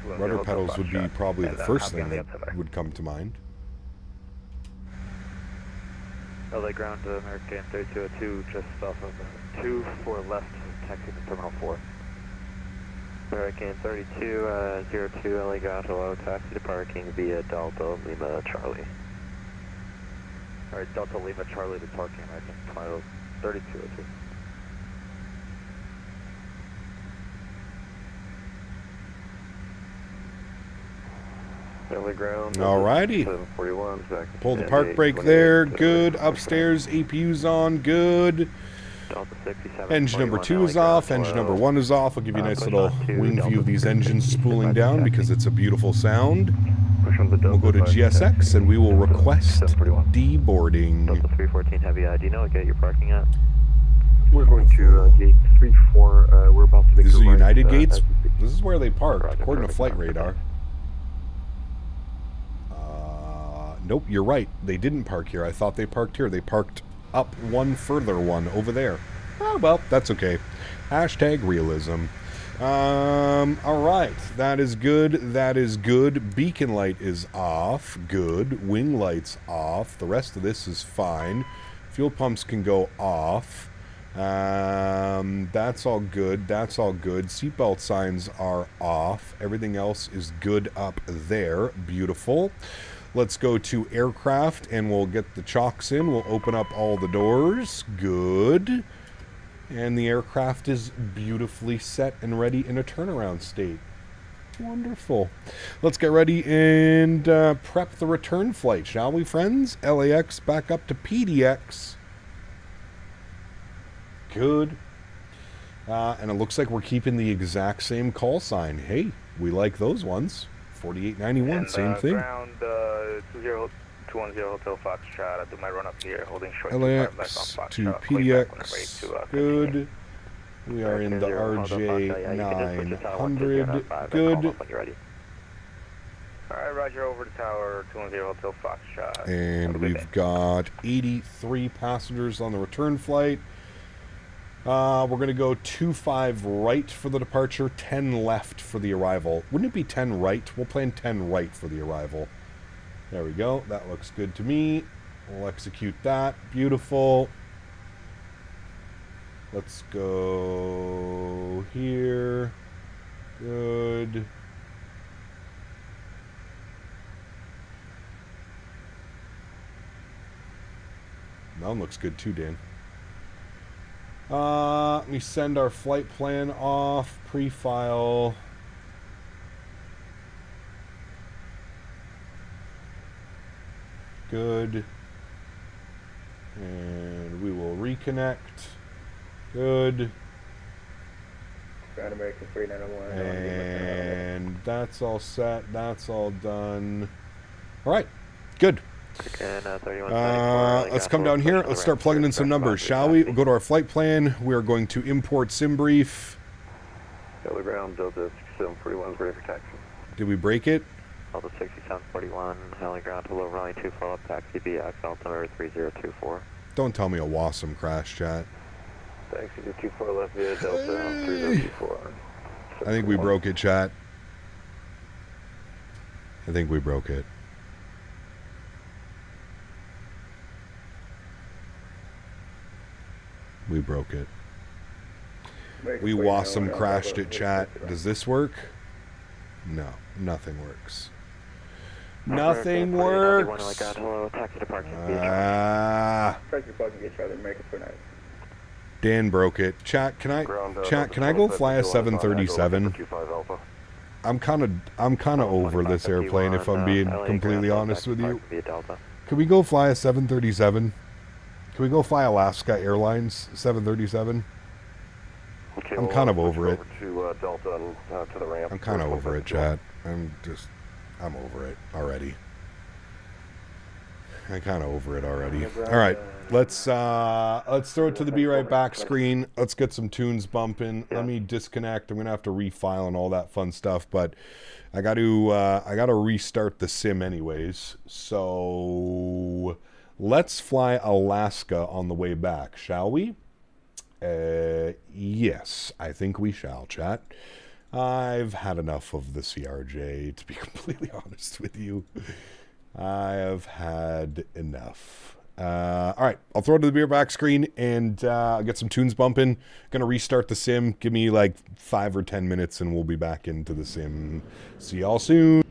Rudder pedals would be probably the first thing that would come to mind. LA ground to American 3202, just off of 2 for left, taxi to Terminal 4. American 3202, LA ground to low, taxi to parking via Delta Lima Charlie. Alright, Delta Lima Charlie to parking, American 3202. Alrighty. Pull the park brake there. Good. Upstairs, APU's on. Good. Engine number 2 is off. Engine number 1 is off. I'll give you a nice little wing view of these engines spooling down because it's a beautiful sound. We'll go to GSX and we will request deboarding. Delta 314 Heavy, do you know what gate you're parking at? We're going to gate 34. We're about to make These are United gates. This is where they parked, according to Flight Radar. Nope, you're right. They didn't park here. I thought they parked here. They parked up one further one over there. Oh, well, that's okay. Hashtag realism. All right. That is good. That is good. Beacon light is off. Good. Wing light's off. The rest of this is fine. Fuel pumps can go off. That's all good. That's all good. Seatbelt signs are off. Everything else is good up there. Beautiful. Let's go to aircraft and we'll get the chocks in. We'll open up all the doors. Good. And the aircraft is beautifully set and ready in a turnaround state. Wonderful. Let's get ready and prep the return flight, shall we, friends? LAX back up to PDX. Good. And it looks like we're keeping the exact same call sign. Hey, we like those ones. 4891, and, same thing. Ground 210 Hotel Foxtrot. I do my run up here, holding short LAX to PDX. Good. We are in the RJ 900. Good. Alright, Roger, over to tower 210 Hotel Foxtrot. And we've got 83 passengers on the return flight. We're going to go 25 right for the departure, 10 left for the arrival. Wouldn't it be 10 right? We'll plan 10 right for the arrival. There we go. That looks good to me. We'll execute that. Beautiful. Let's go here. Good. That one looks good too, Dan. Let me send our flight plan off. Pre-file. Good. And we will reconnect. Good. Ground American 391. And that's all set. That's all done. All right. Good. Let's come down here. Let's start plugging in some numbers, shall we? We'll go to our flight plan. We are going to import SimBrief. Delta ground, Delta 6741 is ready for taxi. Did we break it? Delta 6741, heli ground to low runway 2 follow-up taxi BX, altimeter 3024. Don't tell me a Wasm crash, chat. Taxi to 24 left via Delta 3024. I think we broke it, chat. I think we broke it. We broke it. We Wasm crashed it, chat. Does this work? No, nothing works. Nothing works. Dan broke it. Chat, can I go fly a 737? I'm kind of over this airplane, if I'm being completely honest with you. Can we go fly a 737? Can we go fly Alaska Airlines 737? I'm kind of over it. I'm kind of over it, chat. I'm over it already. I'm kind of over it already. All right, let's throw it to the Be Right Back screen. Let's get some tunes bumping. Let me disconnect. I'm gonna have to refile and all that fun stuff, but I got to restart the sim anyways. So let's fly Alaska on the way back, shall we? Yes, I think we shall, chat. I've had enough of the CRJ, to be completely honest with you. I have had enough. All right, I'll throw it to the beer back screen and I'll get some tunes bumping. Gonna restart the sim. Give me like 5 or 10 minutes and we'll be back into the sim. See y'all soon.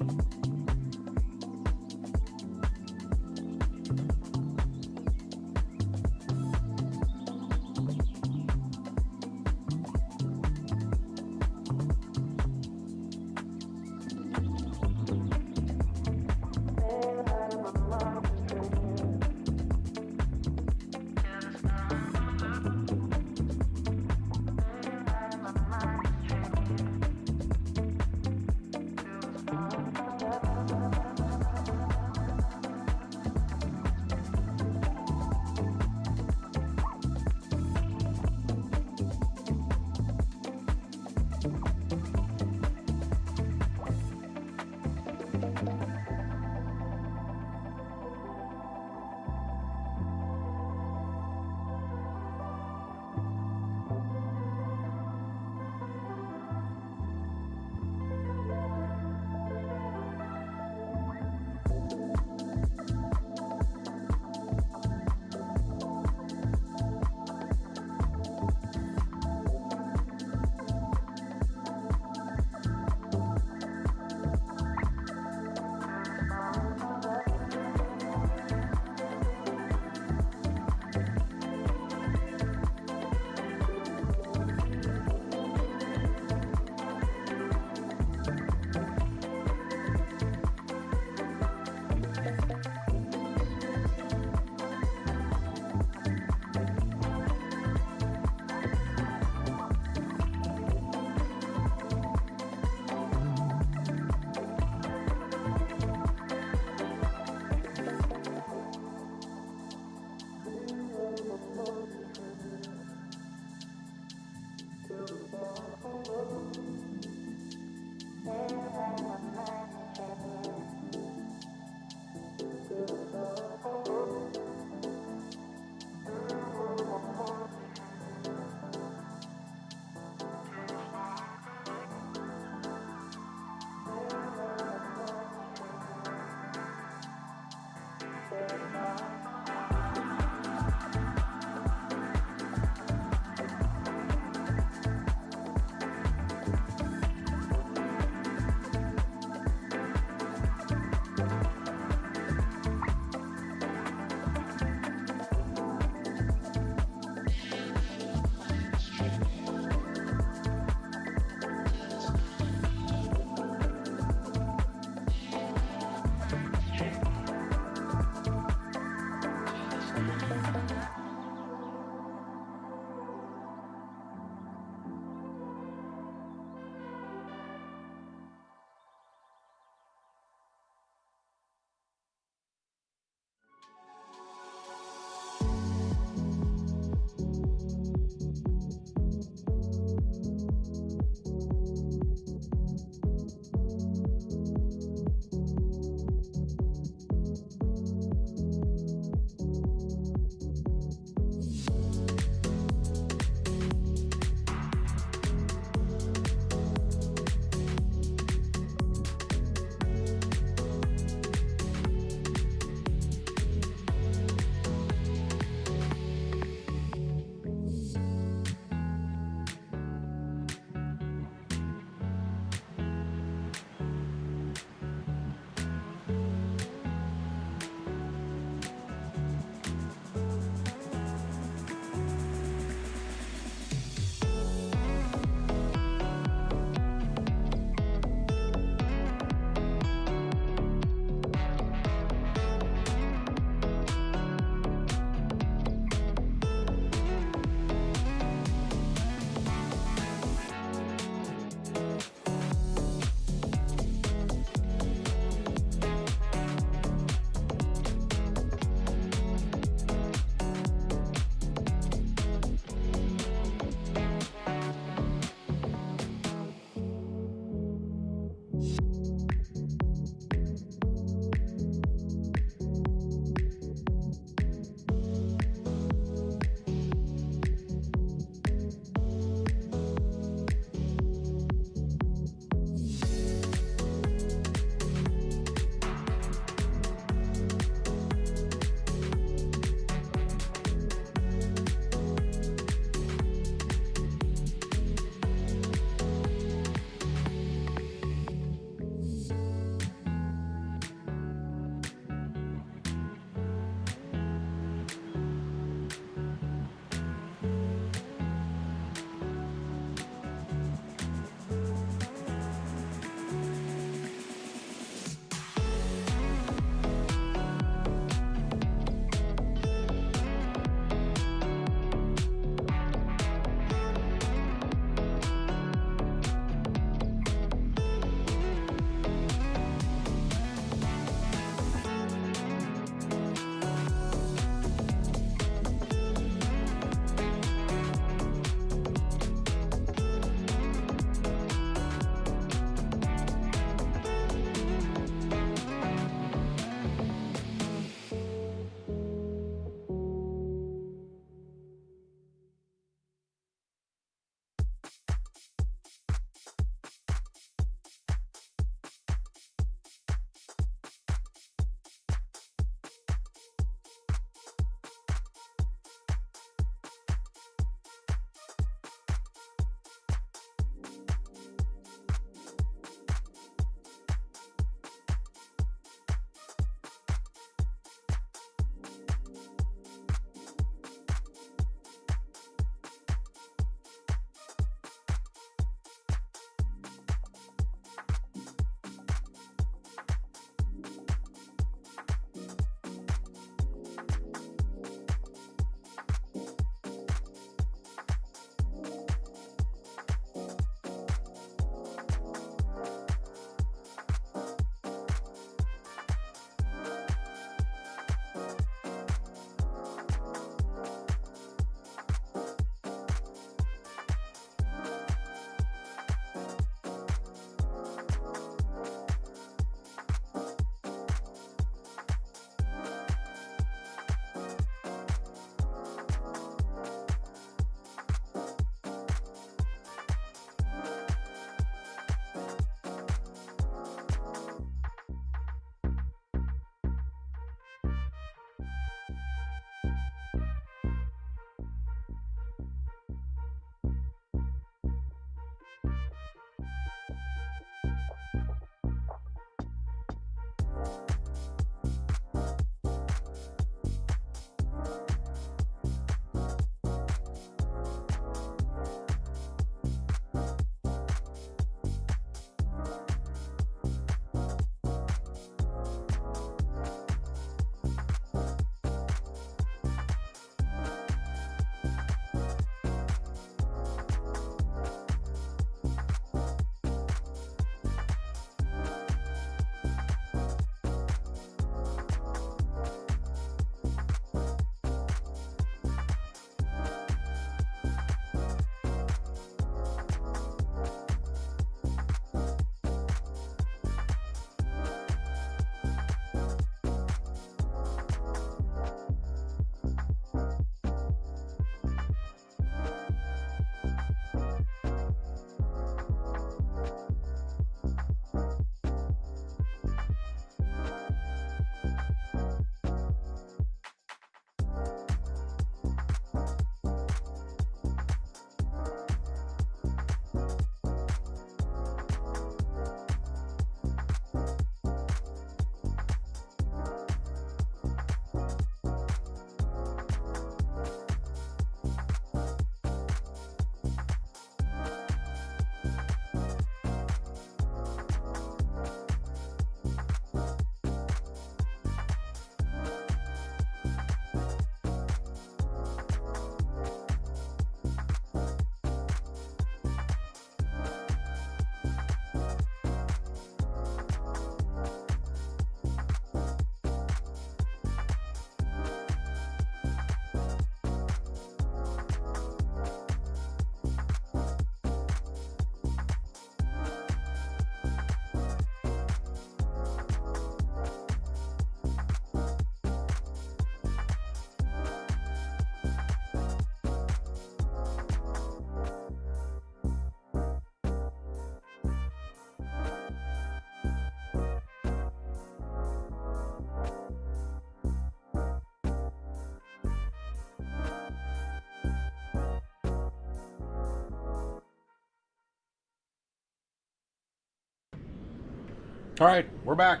All right, we're back.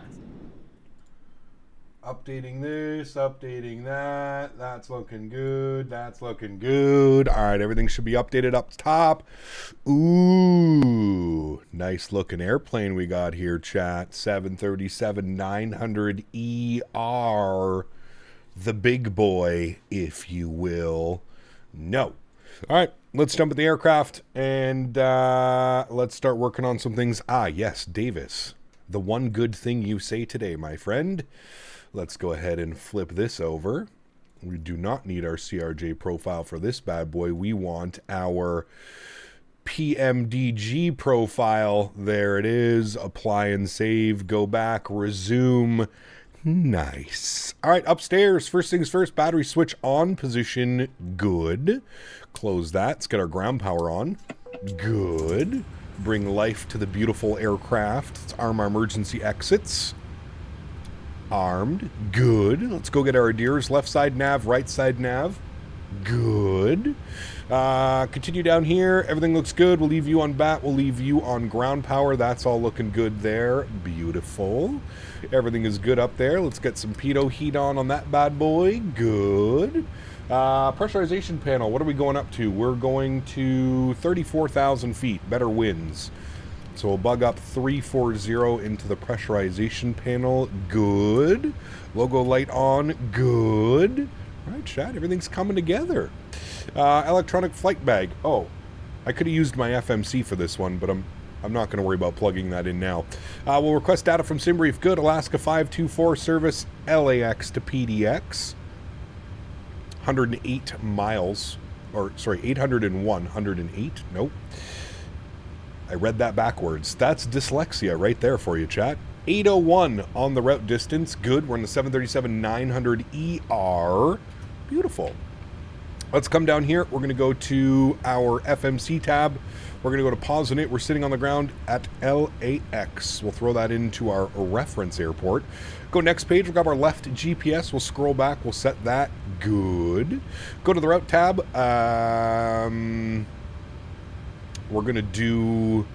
Updating this, updating that. That's looking good. That's looking good. All right, everything should be updated up top. Ooh, nice looking airplane we got here, chat. 737-900ER. The big boy, if you will. No. All right, let's jump at the aircraft and let's start working on some things. Ah, yes, Davis. The one good thing you say today, my friend. Let's go ahead and flip this over. We do not need our CRJ profile for this bad boy. We want our PMDG profile. There it is. Apply and save. Go back. Resume. Nice. All right, upstairs. First things first, battery switch on position. Good. Close that. Let's get our ground power on. Good. Bring life to the beautiful aircraft. Let's arm our emergency exits. Armed. Good. Let's go get our adheres. Left side nav, right side nav. Good. Continue down here. Everything looks good. We'll leave you on bat. We'll leave you on ground power. That's all looking good there. Beautiful. Everything is good up there. Let's get some pitot heat on that bad boy. Good. Pressurization panel. What are we going up to? We're going to 34,000 feet. Better winds. So we'll bug up 340 into the pressurization panel. Good. Logo light on. Good. All right, chat. Everything's coming together. Electronic flight bag. Oh, I could have used my FMC for this one, but I'm not going to worry about plugging that in now. We'll request data from SimBrief. Good. Alaska 524 service LAX to PDX. 108 miles. Or, sorry, 801. 108. Nope. I read that backwards. That's dyslexia right there for you, chat. 801 on the route distance. Good. We're in the 737-900ER. Beautiful. Let's come down here. We're going to go to our FMC tab. We're going to go to pause on it. We're sitting on the ground at LAX. We'll throw that into our reference airport. Go next page. We'll grab our left GPS. We'll scroll back. We'll set that. Good. Go to the route tab. We're going to do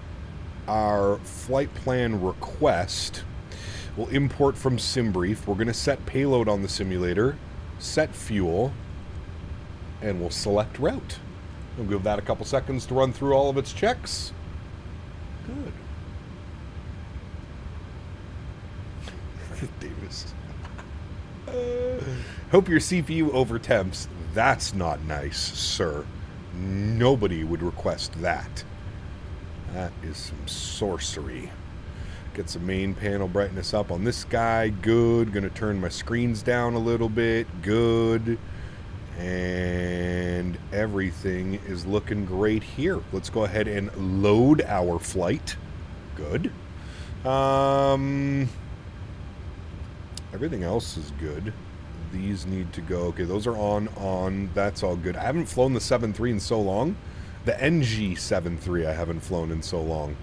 our flight plan request. We'll import from SimBrief. We're going to set payload on the simulator, set fuel, and we'll select route. We'll give that a couple seconds to run through all of its checks. Good. Davis. Hope your CPU overtemps. That's not nice, sir. Nobody would request that. That is some sorcery. Get some main panel brightness up on this guy. Good. Gonna turn my screens down a little bit. Good. And everything is looking great here. Let's go ahead and load our flight. Good. Everything else is good. These need to go. Okay, those are on. That's all good. I haven't flown the 7.3 in so long. The NG 7.3 I haven't flown in so long.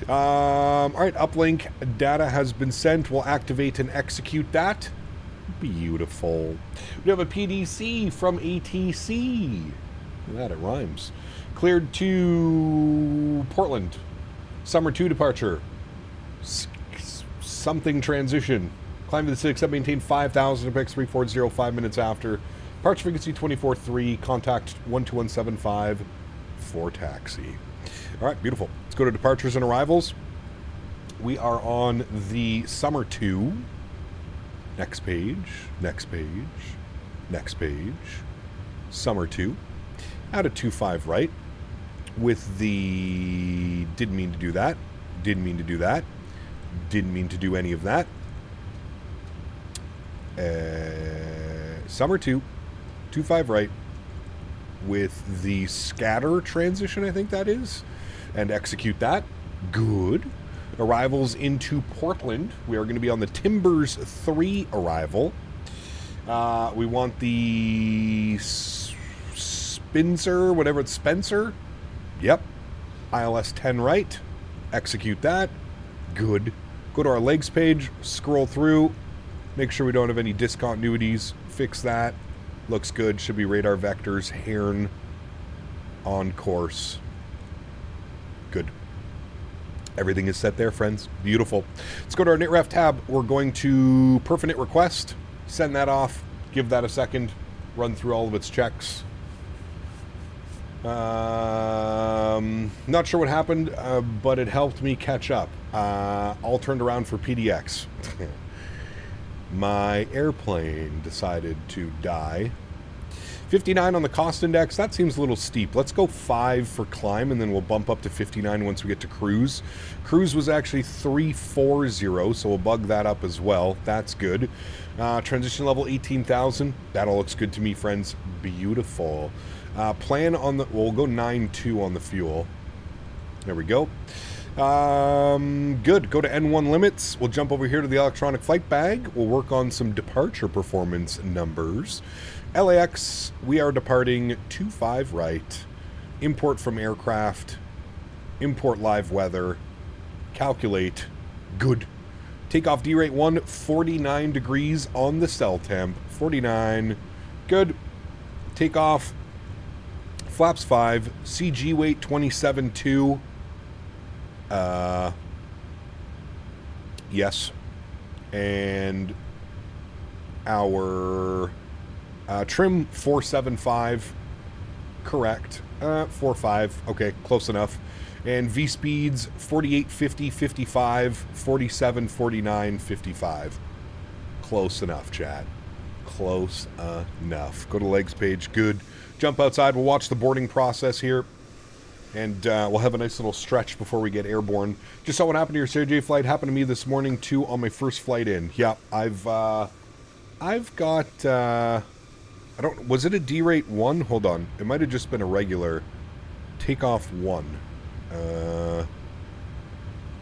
All right, uplink data has been sent. We'll activate and execute that. Beautiful. We have a PDC from ATC. Look at that, it rhymes. Cleared to Portland. Summer 2 departure. Something transition. Climb to the 6, maintain 5,000, apex 340, 5 minutes after. Departure frequency 24.3, contact 12175 for taxi. All right, beautiful. Let's go to departures and arrivals. We are on the Summer 2. Next page, next page, next page. Summer 2. Out of 25 right. With the... Didn't mean to do that. Didn't mean to do that. Didn't mean to do any of that. Summer 2, 25 right, with the scatter transition, I think that is, and execute that. Good. Arrivals into Portland. We are going to be on the Timbers 3 arrival. We want the Spencer, whatever it's, Spencer. Yep. ILS 10 right. Execute that. Good. Go to our legs page, scroll through. Make sure we don't have any discontinuities. Fix that. Looks good. Should be radar vectors. Heron on course. Good. Everything is set there, friends. Beautiful. Let's go to our KnitRef tab. We're going to perf init request, send that off, give that a second, run through all of its checks. Not sure what happened, but it helped me catch up. All turned around for PDX. My airplane decided to die. 59 on the cost index, that seems a little steep. Let's go 5 for climb, and then we'll bump up to 59 once we get to cruise. Cruise was actually 340, so we'll bug that up as well. That's good. Transition level 18,000. That all looks good to me, friends. Beautiful. Plan on the... We'll go 9.2 on the fuel. There we go. Good. Go to N1 limits. We'll jump over here to the electronic flight bag. We'll work on some departure performance numbers. LAX, we are departing 25 right. Import from aircraft. Import live weather. Calculate. Good. Takeoff D-rate 1, 49 degrees on the cell temp. 49. Good. Takeoff. Flaps 5. CG weight 27.2. Yes. And our trim 475. Correct. 45. Okay, close enough. And V speeds 48, 50, 55, 47, 49, 55. Close enough, chat. Close enough. Go to legs page. Good. Jump outside. We'll watch the boarding process here. And we'll have a nice little stretch before we get airborne. Just saw what happened to your CRJ flight. Happened to me this morning, too, on my first flight in. Yeah, I've got... I don't... Was it a D-rate 1? Hold on. It might have just been a regular takeoff 1.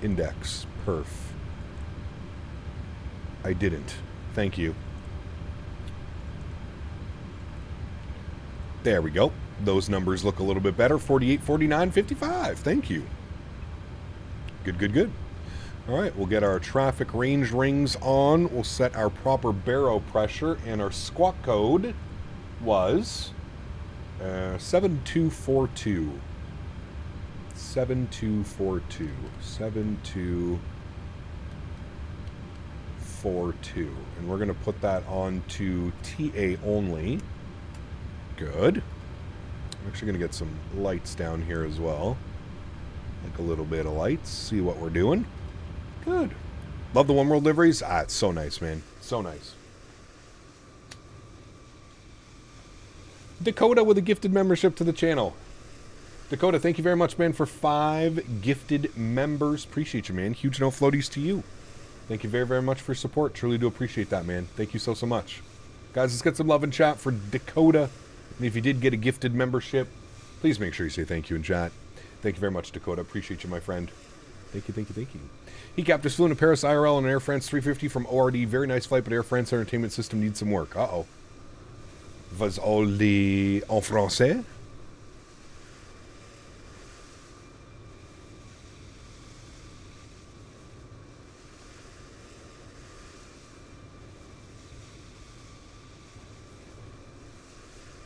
Index. Perf. I didn't. Thank you. There we go. Those numbers look a little bit better. 48, 49, 55. Thank you. Good, good, good. All right, we'll get our traffic range rings on. We'll set our proper baro pressure, and our squawk code was 7242. 7242. 7242. And we're going to put that on to TA only. Good. I'm actually going to get some lights down here as well. Like a little bit of lights. See what we're doing. Good. Love the One World liveries. Ah, it's so nice, man. So nice. Dakota with a gifted membership to the channel. Dakota, thank you very much, man, for 5 gifted members. Appreciate you, man. Huge no floaties to you. Thank you very, very much for your support. Truly do appreciate that, man. Thank you so, so much. Guys, let's get some love in chat for Dakota. And if you did get a gifted membership, please make sure you say thank you in chat. Thank you very much, Dakota. Appreciate you, my friend. Thank you, thank you, thank you. He just flew into Paris IRL on Air France 350 from ORD. Very nice flight, but Air France entertainment system needs some work. Uh-oh. Was all the en français?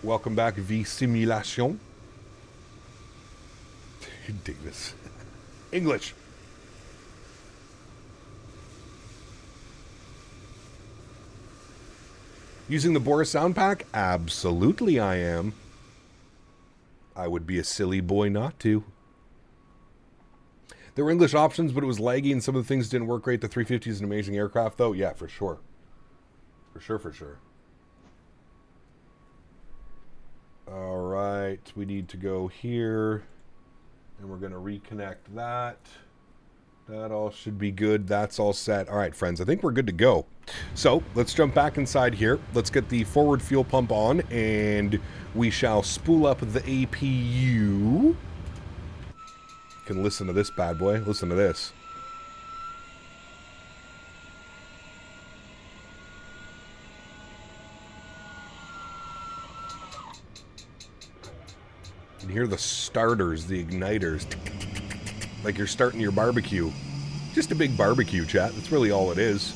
Welcome back, V Simulation. Davis. English. Using the Boris sound pack? Absolutely I am. I would be a silly boy not to. There were English options, but it was laggy and some of the things didn't work great. The 350 is an amazing aircraft, though. Yeah, for sure. For sure, for sure. All right, we need to go here, and we're going to reconnect that. That all should be good. That's all set. All right, friends, I think we're good to go. So let's jump back inside here. Let's get the forward fuel pump on, and we shall spool up the APU. You can listen to this bad boy. Listen to this. You can hear the starters, the igniters. Like you're starting your barbecue. Just a big barbecue, chat. That's really all it is.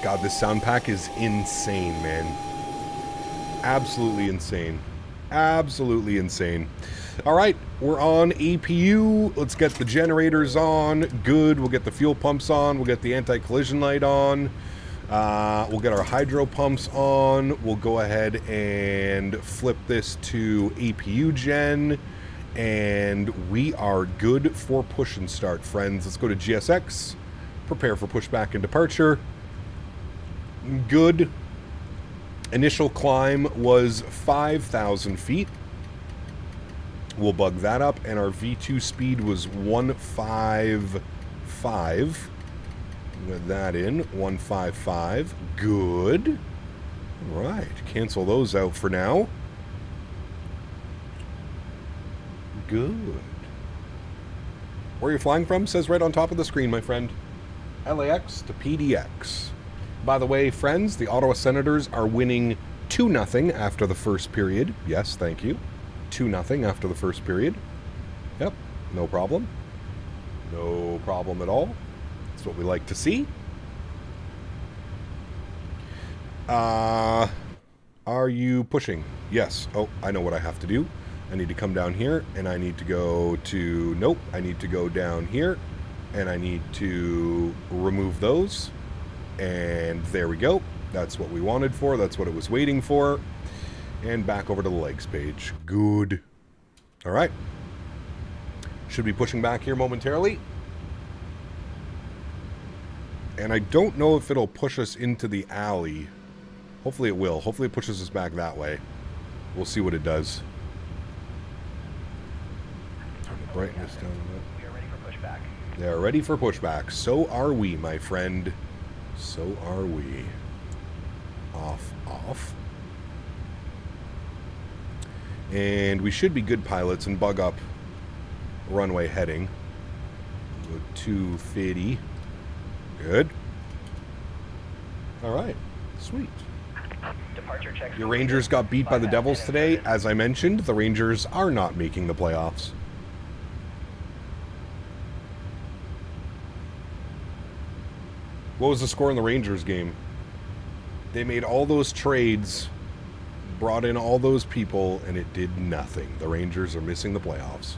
God, this sound pack is insane, man. Absolutely insane. Absolutely insane. All right, we're on APU. Let's get the generators on. Good. We'll get the fuel pumps on. We'll get the anti-collision light on. We'll get our hydro pumps on. We'll go ahead and flip this to APU gen. And we are good for push and start, friends. Let's go to GSX. Prepare for pushback and departure. Good. Initial climb was 5,000 feet. We'll bug that up. And our V2 speed was 155. Get that in. 155. Good. All right. Cancel those out for now. Good. Where are you flying from? Says right on top of the screen, my friend. LAX to PDX. By the way, friends, the Ottawa Senators are winning 2-0 after the first period. Yes, thank you. 2-0 after the first period. Yep, no problem. No problem at all. That's what we like to see. Are you pushing? Yes. Oh, I know what I have to do. I need to come down here, and I need to go to... Nope, I need to go down here, and I need to remove those. And there we go. That's what we wanted for. That's what it was waiting for. And back over to the legs page. Good. All right. Should be pushing back here momentarily. And I don't know if it'll push us into the alley. Hopefully it will. Hopefully it pushes us back that way. We'll see what it does. Turn the brightness down a bit. We are ready for pushback. They're ready for pushback. So are we, my friend. So are we. Off, off. And we should be good pilots and bug up runway heading. Go 250. Good. All right. Sweet. Departure check. Your Rangers got beat by the Devils today. As I mentioned, the Rangers are not making the playoffs. What was the score in the Rangers game? They made all those trades, brought in all those people, and it did nothing. The Rangers are missing the playoffs.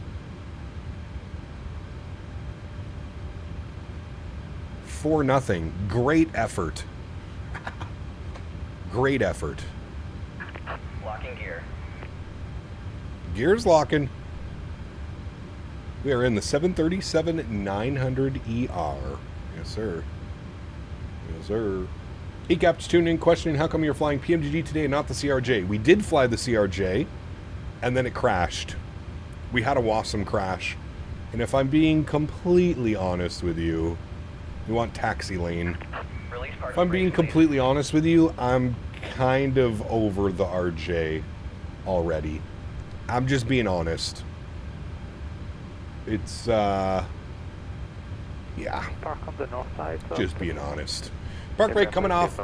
4-0. Great effort. Great effort. Locking gear. Gear's locking. We are in the 737-900ER. Yes, sir. Yes, sir. ECAP's tuning in, questioning how come you're flying PMDG today and not the CRJ. We did fly the CRJ, and then it crashed. We had a WASM crash. And if I'm being completely honest with you, you want taxi lane. If I'm being completely honest with you, I'm kind of over the RJ already. I'm just being honest. It's, yeah. Park on the north side. Just being honest. Park brake coming off.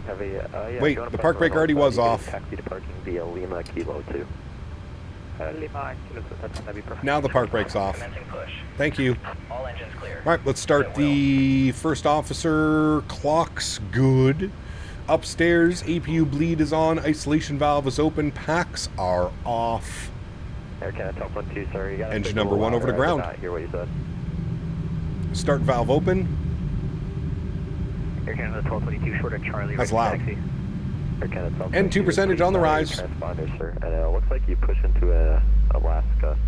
Wait, the park brake already was off. Taxi departing via Lima Kilo 2. Lima Kilo 2, that's gonna be perfect. Now the park brake's off. Thank you. All engines clear. All right, let's start the first officer. Clock's good. Upstairs, APU bleed is on. Isolation valve is open. Packs are off. Air Canada top 1-2, sorry. You got Engine number 1 over to ground. I hear what you said. Start valve open. Air Canada 1222 short of Charlie. That's loud. Taxi. Air Canada top And 2 percentage on the rise. Transponder, sir. And it looks like you push into Alaska.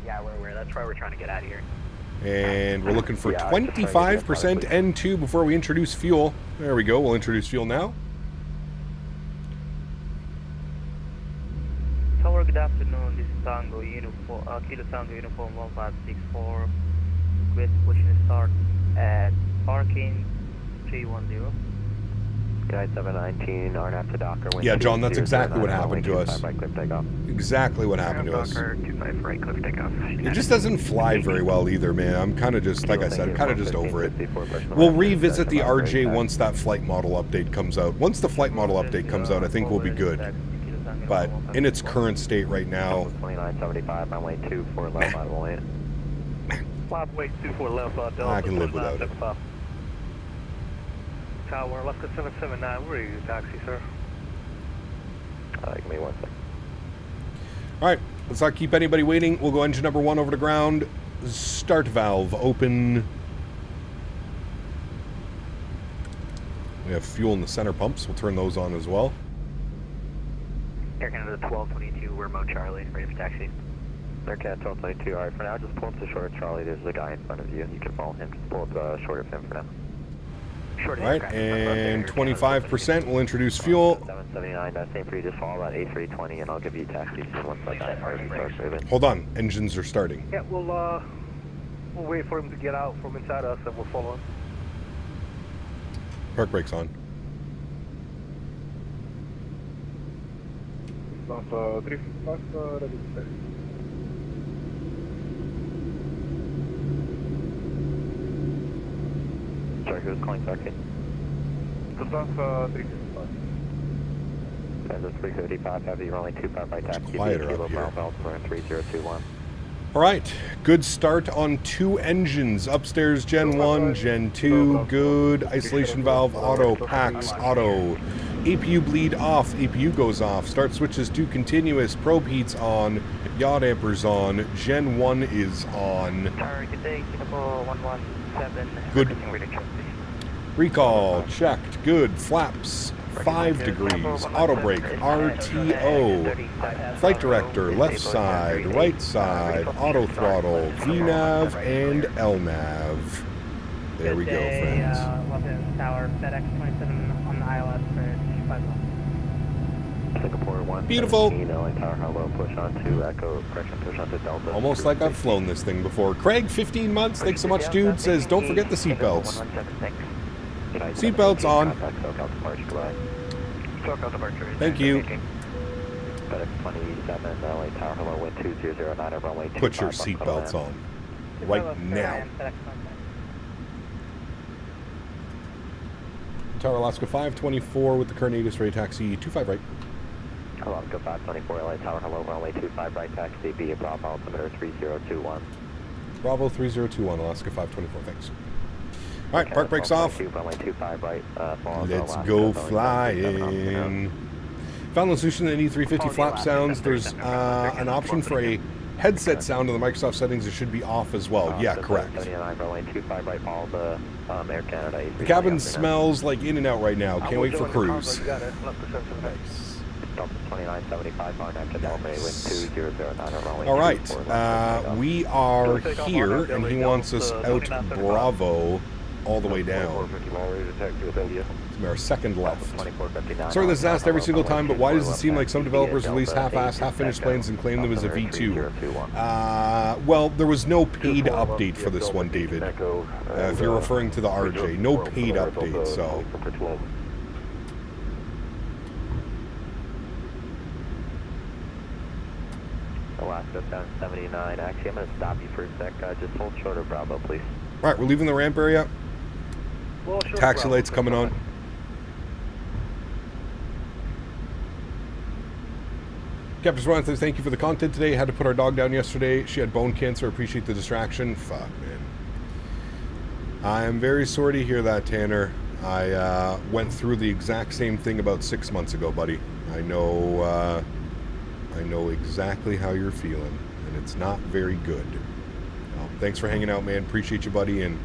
Yeah, we're aware. That's why we're trying to get out of here. And we're looking for 25% N2 before we introduce fuel. There we go. We'll introduce fuel now. Tower, good afternoon. This is Tango Uniform, Kilo Tango Uniform 1564. Request pushing start at parking 310. Guy 719, RNAV to Docker. Yeah, John, that's exactly what happened to us. Exactly what happened to us. It just doesn't fly very well either, man. I'm kind of just, like I said, I'm kind of just over it. We'll revisit the RJ once that flight model update comes out. Once the flight model update comes out, I think we'll be good. But in its current state right now... 2975, runway 24 left out of the lane. Flightway 24 left, I can live without it. Tower, Alaska 779, where are you taxi, sir? Give me 1 second. All right, let's not keep anybody waiting. We'll go engine number 1 over to ground. Start valve open. We have fuel in the center pumps. We'll turn those on as well. Air Canada 1222, we're Mo Charlie, ready for taxi. Air Canada 1222, alright, for now, just pull up the short Charlie. There's a guy in front of you. You can follow him. Just pull up short of him for now. All right, and 25% will introduce fuel. 779, same for you. Just follow about 8320, and I'll give you taxi soon once that guy starts moving. Hold on, engines are starting. Yeah, we'll wait for him to get out from inside us, and we'll follow him. Park brakes on. Sorry, who's calling Circuit? Kansas 355 Heavy, you're only 25 by taxi. Quieter up here. Baltimore 3021. All right, good start on 2 engines. Upstairs, Gen 1, Gen 2, good. Isolation valve, auto, PAX, auto. APU bleed off, APU goes off. Start switches to continuous, probe heats on, yaw dampers on, Gen 1 is on. Good day, Uniform 117. Good. Recall, checked, good. Flaps, 5 degrees. Auto brake, RTO. Flight director, left side, right side, auto throttle, VNAV, and LNAV. There we go, friends. Los Angeles Tower, FedEx 27 on the ILS for 25 Singapore 1. Beautiful. Tower hello, push on to Echo, correction, push on to Delta. Almost like I've flown this thing before. Craig, 15 months, thanks so much, dude. Says, don't forget the seatbelts. Seatbelts on. Thank you. Put your seatbelts on. Right now. Tower Alaska 524 with the Carnatus Ray Taxi 25 right. Alaska 524 LA Tower, hello, runway 25 right taxi, be Bravo altimeter 3021. Bravo 3021, Alaska 524, thanks. All right, park brakes off. Runway 25 right, let's go flying. Found the solution to any 350 flap sounds. There's an option for a headset sound in the Microsoft settings. It should be off as well. Yeah, correct. The cabin smells like in and out right now. Can't wait for cruise. All right, we are here, and he wants us out Bravo all the way down. Our second left. Sorry, this is asked every single time, but why does it seem like some developers release half-assed, half-finished planes and claim them as a V2? Well, there was no paid update for this one, David. If you're referring to the RJ, no paid update, so. Alaska 779. Actually, I'm going to stop you for a sec. Just hold short of Bravo, please. All right, we're leaving the ramp area. Taxi lights coming on. Captain Swan says, thank you for the content today. Had to put our dog down yesterday. She had bone cancer. Appreciate the distraction. Fuck, man. I am very sorry to hear that, Tanner. I went through the exact same thing about 6 months ago, buddy. I know exactly how you're feeling, and it's not very good. Thanks for hanging out, man. Appreciate you, buddy. And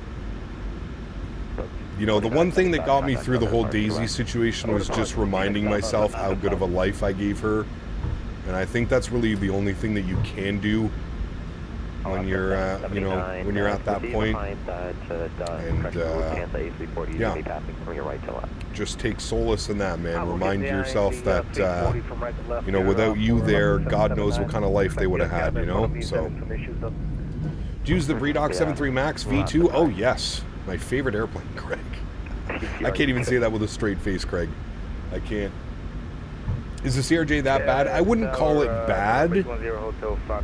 you know, the one thing that got me through the whole Daisy situation was just reminding myself how good of a life I gave her. And I think that's really the only thing that you can do when you're, you know, when you're at that point. And yeah, just take solace in that, man. Remind yourself that, you know, without you there, God knows what kind of life they would have had, you know. So, use the Breedoc 73 Max V2. Oh yes, my favorite airplane, Craig. I can't even say that with a straight face, Craig. I can't. Is the CRJ that bad? I wouldn't call it bad,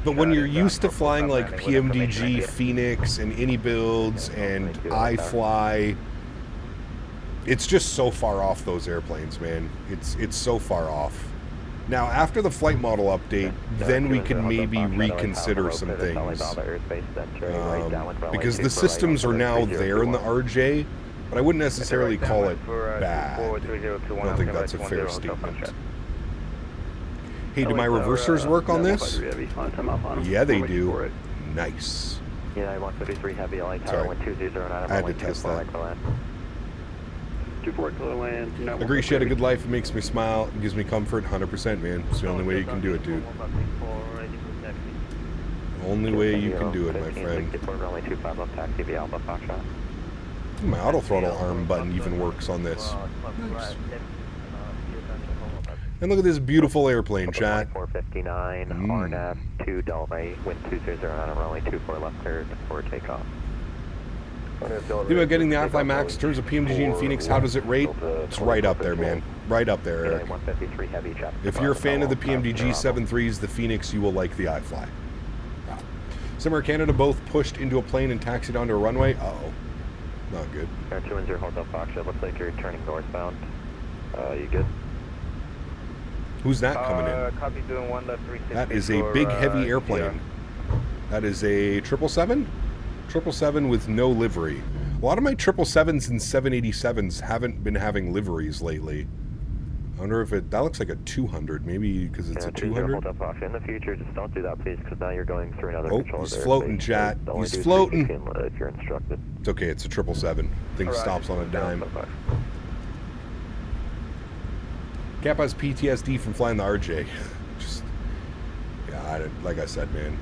but when you're used to flying like PMDG, Phoenix, and Any Builds, and iFly, it's just so far off those airplanes, man. It's so far off. Now, after the flight model update, then we can maybe reconsider some things. Because the systems are now there in the RJ, but I wouldn't necessarily call it bad. I don't think that's a fair statement. Hey, do my reversers work on this? Yeah, they do. Nice. Yeah, 153 heavy, LA Tower, 120 I had to test that. Agree she had a good life. It makes me smile. It gives me comfort. 100%, man. It's the only way you can do it, dude. Only way you can do it, my friend. My auto throttle arm button even works on this. Nice. And look at this beautiful airplane, chat. 459, RNAV 2 Delray, wind 2009, runway 24 left cleared for takeoff. Think about getting the iFly Max in terms of PMDG in Phoenix. How does it rate? It's right up there, man. Right up there, Eric. If you're a fan of the PMDG 7.3s, the Phoenix, you will like the iFly. Simmer Canada both pushed into a plane and taxied onto a runway. Uh-oh. Not good. Air 210 Hotel Fox, it looks like you're turning northbound. You good? Who's that coming in? Copy, doing 1 left 360. That is a big, heavy airplane. That is a 777? 777 with no livery. A lot of my 777s and 787s haven't been having liveries lately. I wonder if that looks like a 200, maybe because it's a 200. In the future, just don't do that, please, because now you're going through another controller. He's floating, chat. He's floating. If you're instructed. It's okay, it's a 777. Thing stops on a dime. Cap has PTSD from flying the RJ. Like I said, man.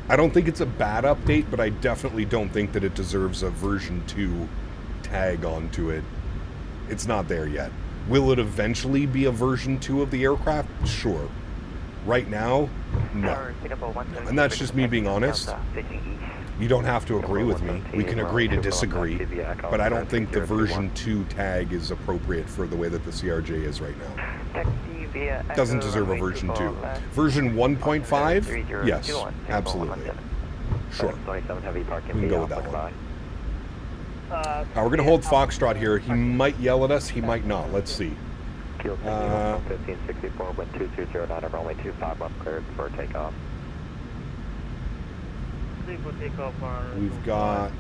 I don't think it's a bad update, but I definitely don't think that it deserves a version 2 tag onto it. It's not there yet. Will it eventually be a version 2 of the aircraft? Sure. Right now, no. And that's just me being honest. You don't have to agree with me. We can agree to disagree. But I don't think the version 2 tag is appropriate for the way that the CRJ is right now. Doesn't deserve a version 2. Version 1.5? Yes, absolutely. Sure. We can go with that one. We're going to hold Foxtrot here. He might yell at us. He might not. Let's see. 1564, wind 2209, runway 25 left cleared for takeoff. We've got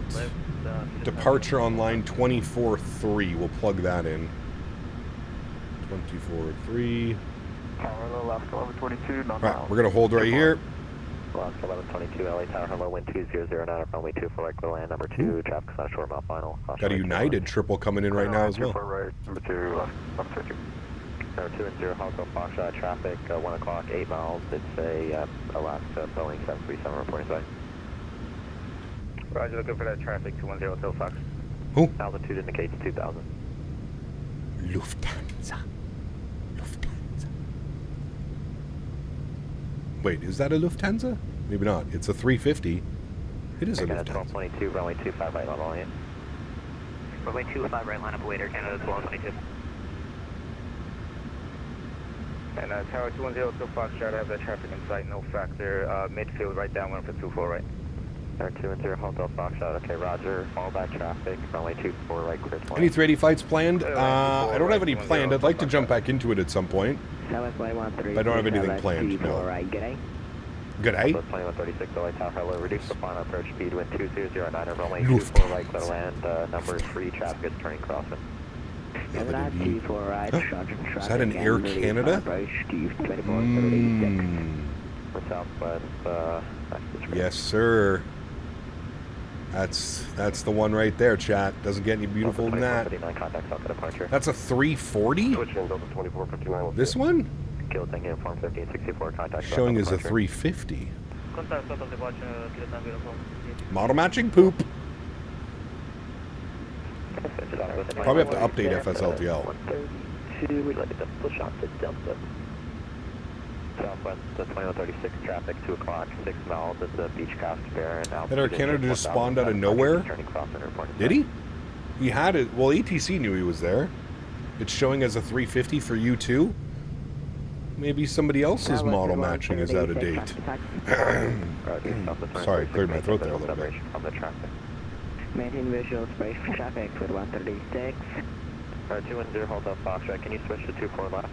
departure on line 24-3. We'll plug that in. 24-3. Alright, we're going to hold right here. Lost 1122, LA Tower, hello, wind 2009, runway 24 right, clear land, number 2, traffic sign, short mile final. Got a United triple coming in right now as well. Right, number 2, left 32. Number 2 and 0, Hong Kong Foxtrot, traffic, 1 o'clock, 8 miles. It's a Alaska Boeing 737 reporting site. Roger, looking for that traffic, 210 Hotel Fox. Who? Altitude indicates 2000. Lufthansa. Wait, is that a Lufthansa? Maybe not. It's a 350. It is a Lufthansa. 1222, runway 25 right level in. Runway 25 right line up waiter, Canada 1222. And Tower 210 Hotel Fox, try to have that traffic in sight, no factor. Midfield right down, 1 for 24 right. Tower 210 Hotel Foxtrot, okay, roger. All back traffic, runway 24 right, clear 20. Any 380 flights planned? I don't have any planned. I'd like to jump back into it at some point. I don't have anything planned, no. Good day. 2136 LA Tower, hello, reduce the final approach speed, wind 2009, runway 24 right, clear land, number 3, traffic is turning crossing. Is that an Air Canada? Yes, sir. That's the one right there, chat. Doesn't get any beautiful than that. That's a 340? This one? Showing as a 350. Model matching poop. Probably have to update FSLTL. We'd like to push off to Delta. Southwest 2136 traffic, 2 o'clock, 6 miles at the Beach Coast Fair. That Air Canada just spawned out of nowhere? Did he? He had it. Well, ATC knew he was there. It's showing as a 350 for you too. Maybe somebody else's model matching is out of date. Sorry, cleared my throat there a little bit. Maintain visual space for traffic with 136. 210, hold up Foxtrot. Can you switch to 24 left?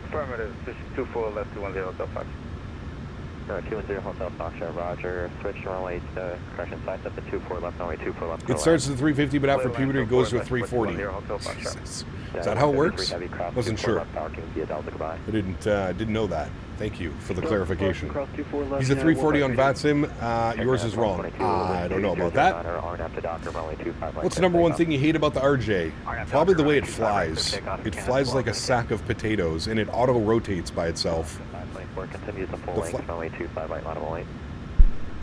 Affirmative, switch to 24 left, 210 Hotel Fox. 210 Hotel Foxtrot, roger. Switch runway to correction sights up to 24 left, runway 24 left. It starts at 350, but after puberty it goes to a 340. Jesus. Is that how it works? Wasn't sure. I didn't know that. Thank you for the clarification. He's a 340 on VATSIM. Yours is wrong. I don't know about that. What's the number one thing you hate about the RJ? Probably the way it flies. It flies like a sack of potatoes, and it auto-rotates by itself.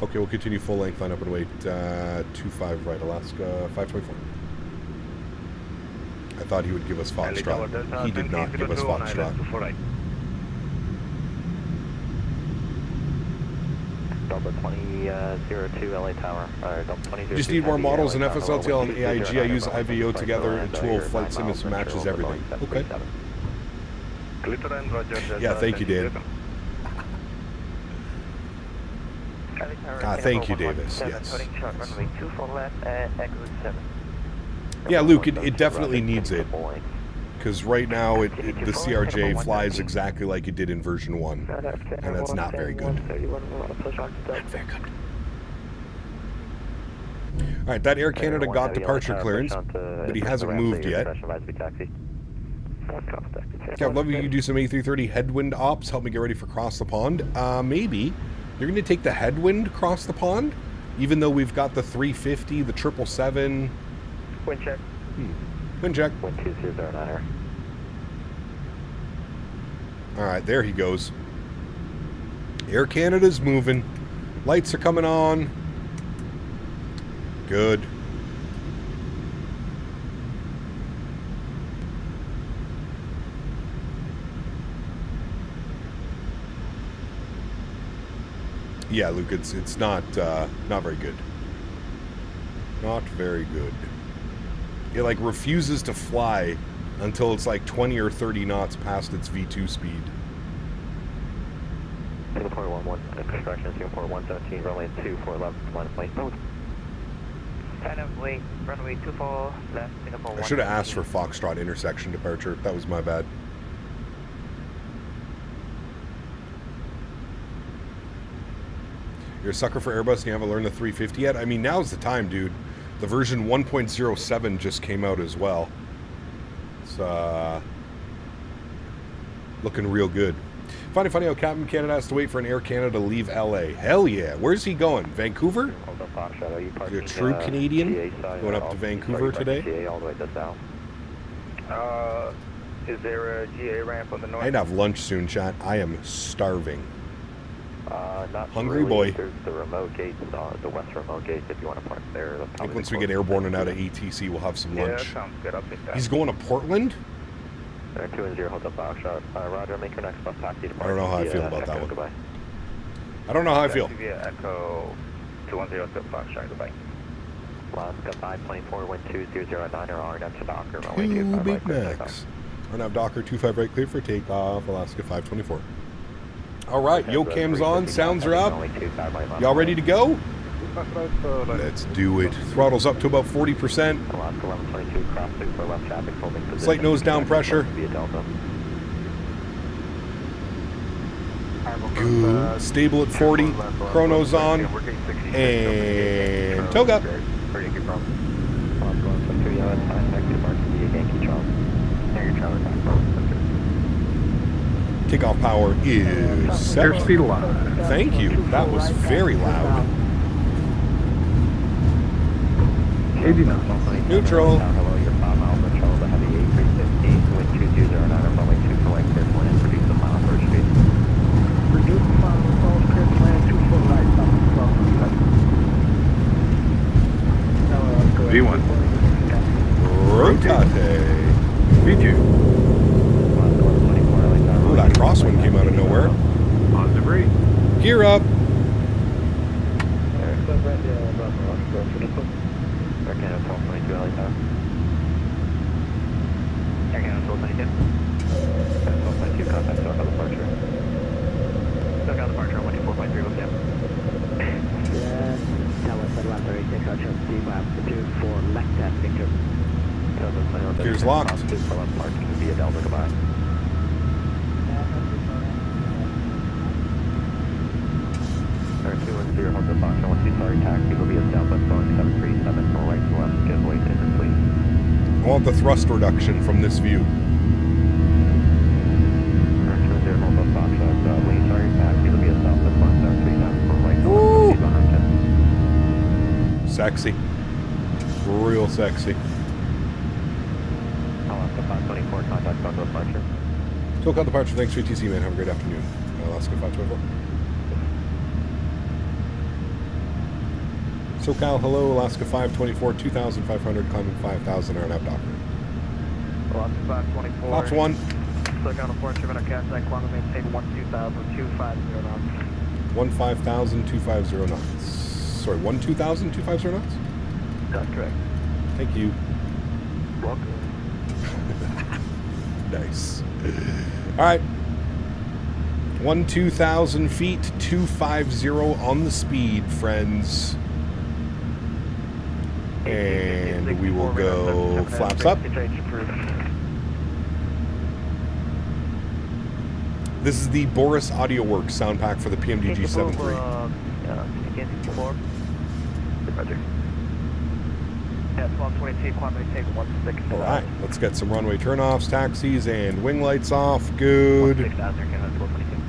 Okay, we'll continue full length, line up and wait. 25 right, Alaska, 524. I thought he would give us Foxtrot. He did not give us Foxtrot. Delta 2002 LA Tower. Delta 2002. Just need more models in FSLTL and AIG. I use IVO together. A tool flight sim matches everything. Okay. Yeah, thank you, Dave. Thank you, Davis. Yes. Yeah, Luke, it definitely needs it. Because right now, the CRJ flies exactly like it did in version 1. And that's not very good. Not very good. Alright, that Air Canada got departure clearance, but he hasn't moved yet. Yeah, I'd love you to do some A330 headwind ops, help me get ready for cross the pond. Maybe. You're going to take the headwind across the pond? Even though we've got the 350, the 777. Wind check. Wind check. Wind 2009. Alright, there he goes. Air Canada's moving. Lights are coming on. Good. Yeah, Luke, it's not very good. Not very good. It like refuses to fly until it's like 20 or 30 knots past its V2 speed. Singapore 11, construction, Singapore 117, runway 24 left, line of flight. Runway 24 left, Singapore. I should have asked for Foxtrot intersection departure. That was my bad. You're a sucker for Airbus and you haven't learned the 350 yet? I mean, now's the time, dude. The version 1.07 just came out as well. It's looking real good. Funny how Captain Canada has to wait for an Air Canada to leave LA. Hell yeah. Where's he going? Vancouver? Is he a true Canadian going up to Vancouver today? Is there a GA ramp on the north? I'd have lunch soon, chat. I am starving. Not hungry really. boy. There's the remote gate, the west remote gate, if you want to park there. I think once we get airborne and out of ATC, we'll have some lunch. Yeah, that sounds good. I'll take that. He's going to Portland? 210, hold up, Foxtrot. Roger, make your next bus taxi to I don't know how I feel about that one. Goodbye. I don't know how I feel. Echo 210, Foxtrot, goodbye. Alaska 524, wind 2009, or RNF to Docker, runway 25 right, Big Max. RNF Docker 25 right, clear for takeoff, Alaska 524. Alright, yo cams on, sounds are up. Y'all ready to go? Let's do it. Throttle's up to about 40%. Slight nose down pressure. Good. Stable at 40. Chrono's on. And toga. Takeoff power is set. Airspeed alive. Thank you. That was very loud. 89. Neutral. V1. Rotate. V2. Ooh, that crosswind came out of nowhere. Positive rate. Gear up. Gear's locked. 0 Hotel Foxtrot 12, sorry, taxi will be a Southwest Boeing 737 for right to left, give way to engine, please. I want the thrust reduction from this view. 0 Hotel Foxtrot, Lee, sorry, taxi will be a Southwest Boeing 737 for right to left, proceed 100. Sexy. Real sexy. Alaska 524, contact Fox departure. SoCal departure, thanks for ATC, man. Have a great afternoon. Alaska 524. SoCal, hello, Alaska 524, 2,500, climbing 5,000, RNAV Docker. Alaska 524. Fox 1. SoCal departure, Lacasse, climb and maintain 12,250 knots. 15,250 knots. Sorry, 12,250 knots? That's correct. Thank you. Welcome. Nice. All right. 12,000 feet, 250 on the speed, friends. And we will go flaps up. This is the Boris Audio Works sound pack for the PMDG 7.3. Roger. Yeah, 1222, climb maintain 16. All right, let's get some runway turnoffs, taxis, and wing lights off. Good. 16,000, okay, that's 1222.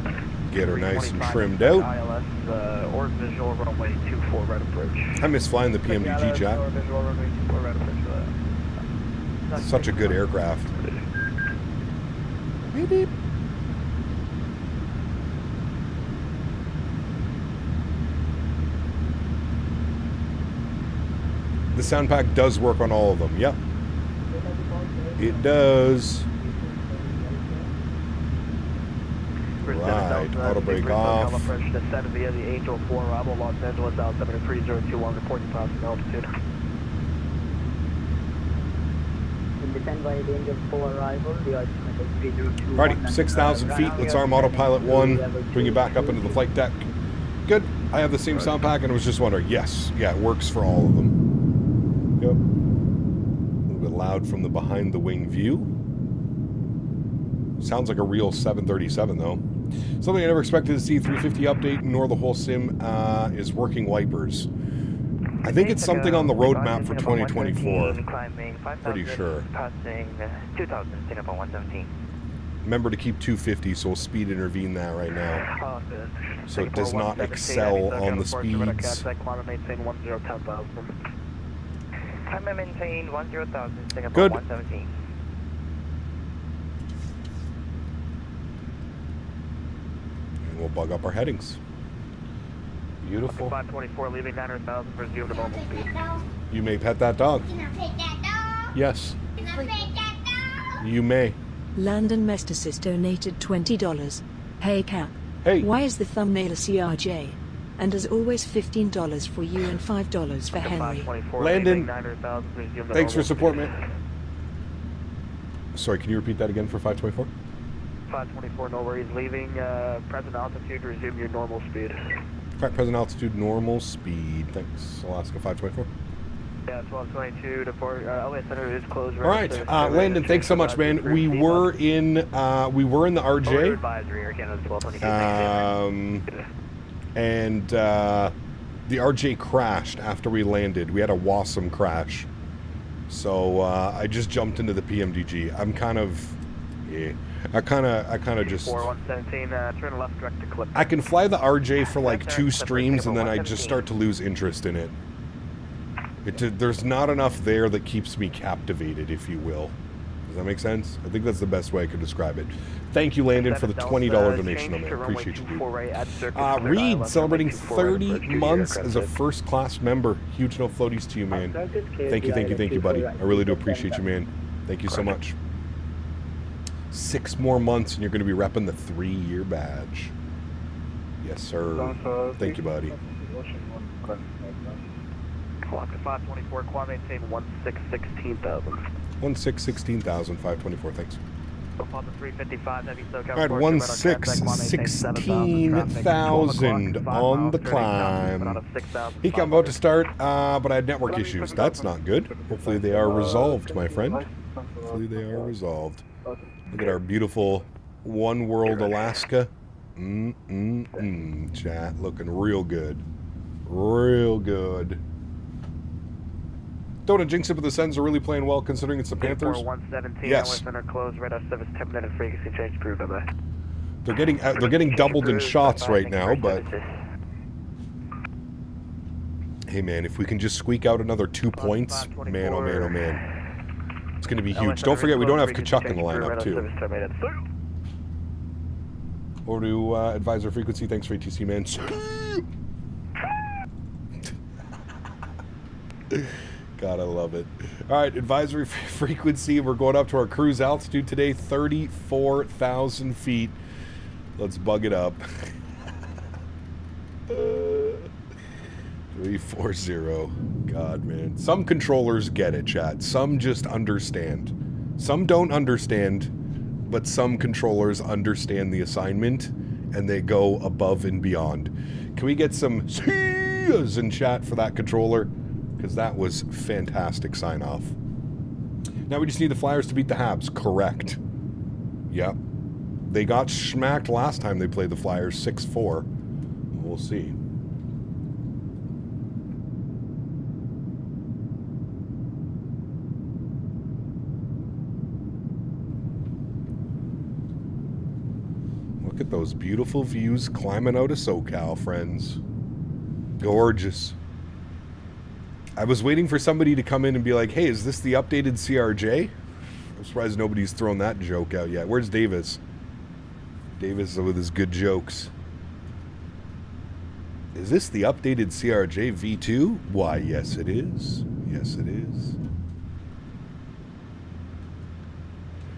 Roger. Get her nice and trimmed out. ILS, or visual runway 24 right approach. I miss flying the PMDG jet. Or visual runway 24 right approach. Such a good aircraft. Beep, beep. The sound pack does work on all of them. Yep. It does. Right, auto brake off. Descend via the Angel 4, Bravo, Los Angeles, South 7302, reporting passing altitude. Descend via the Angel 4 arrival, the altimeter is 302. Alrighty, 6,000 feet. Let's arm autopilot 1. Bring you back up into the flight deck. Good. I have the same sound pack and I was just wondering. Yes. Yeah, it works for all of them. Yep. A little bit loud from the behind the wing view. Sounds like a real 737 though. Something I never expected to see. 350 update, nor the whole sim is working wipers. I think it's something on the roadmap for 2024. Pretty sure. Passing 2,000, Singapore 117. Remember to keep 250, so we'll speed intervene that right now. So it does not excel on the speeds. Climb and maintain 10,000. Climb and maintain 10,000, Singapore Good. 117. And we'll bug up our headings. Beautiful. 524 leaving 900,000 for resume to normal speed. You may pet that dog. Can I pet that dog? Yes. Can I pet that dog? You may. Landon Mestasis donated $20. Hey Cap. Hey. Why is the thumbnail a CRJ? And as always, $15 for you and $5 for Henry. Landon, thanks for support, man. Sorry, can you repeat that again for 524? 524, no worries. Leaving present altitude, resume your normal speed. Correct, present altitude, normal speed. Thanks, Alaska 524. Yeah, 1222 to port. LA Center is closed. All right, Landon, thanks so much, man. We were in the RJ. And the RJ crashed after we landed. We had a WASM crash. So I just jumped into the PMDG. I'm kind of, yeah. I kind of just. 4117, turn left direct to clip. I can fly the RJ for like 2 streams and then I just start to lose interest in it. There's not enough there that keeps me captivated, if you will. Does that make sense? I think that's the best way I could describe it. Thank you, Landon, for the $20 donation on that. Appreciate you, dude. Reed, celebrating 30 months as a first-class member. Huge no floaties to you, man. Thank you, buddy. I really do appreciate you, man. Thank you so much. 6 more months and you're going to be repping the 3-year badge. Yes, sir. Thank you, buddy. Clock to 524, quad maintain 1616,000. 1616,000, 524, thanks. Upon the 355 heavy SoCal. All right, 16,000 on the climb. He came about to start, but I had network issues. That's not good. Hopefully they are resolved, my friend. Hopefully they are resolved. Look at our beautiful One World Alaska. Chat, looking real good. Real good. Don't jinx it, but the Sens are really playing well considering it's the Panthers. 117, yes. center closed, radar service 10-minute frequency change approved, bye-bye. They're getting doubled in shots right now, but hey man, if we can just squeak out another 2 points, man, oh man, oh man, it's gonna be huge. Don't forget we don't have Koch in the lineup too. Or to advisor frequency. Thanks for ATC, man. God, I love it. All right, advisory frequency. We're going up to our cruise altitude today, 34,000 feet. Let's bug it up. 340. God, man. Some controllers get it, chat. Some just understand. Some don't understand, but some controllers understand the assignment, and they go above and beyond. Can we get some C's in chat for that controller? Because that was fantastic sign-off. Now we just need the Flyers to beat the Habs. Correct. Yep. They got smacked last time they played the Flyers, 6-4. We'll see. Look at those beautiful views climbing out of SoCal, friends. Gorgeous. I was waiting for somebody to come in and be like, hey, is this the updated CRJ? I'm surprised nobody's thrown that joke out yet. Where's Davis? Davis with his good jokes. Is this the updated CRJ V2? Why, yes it is. Yes it is.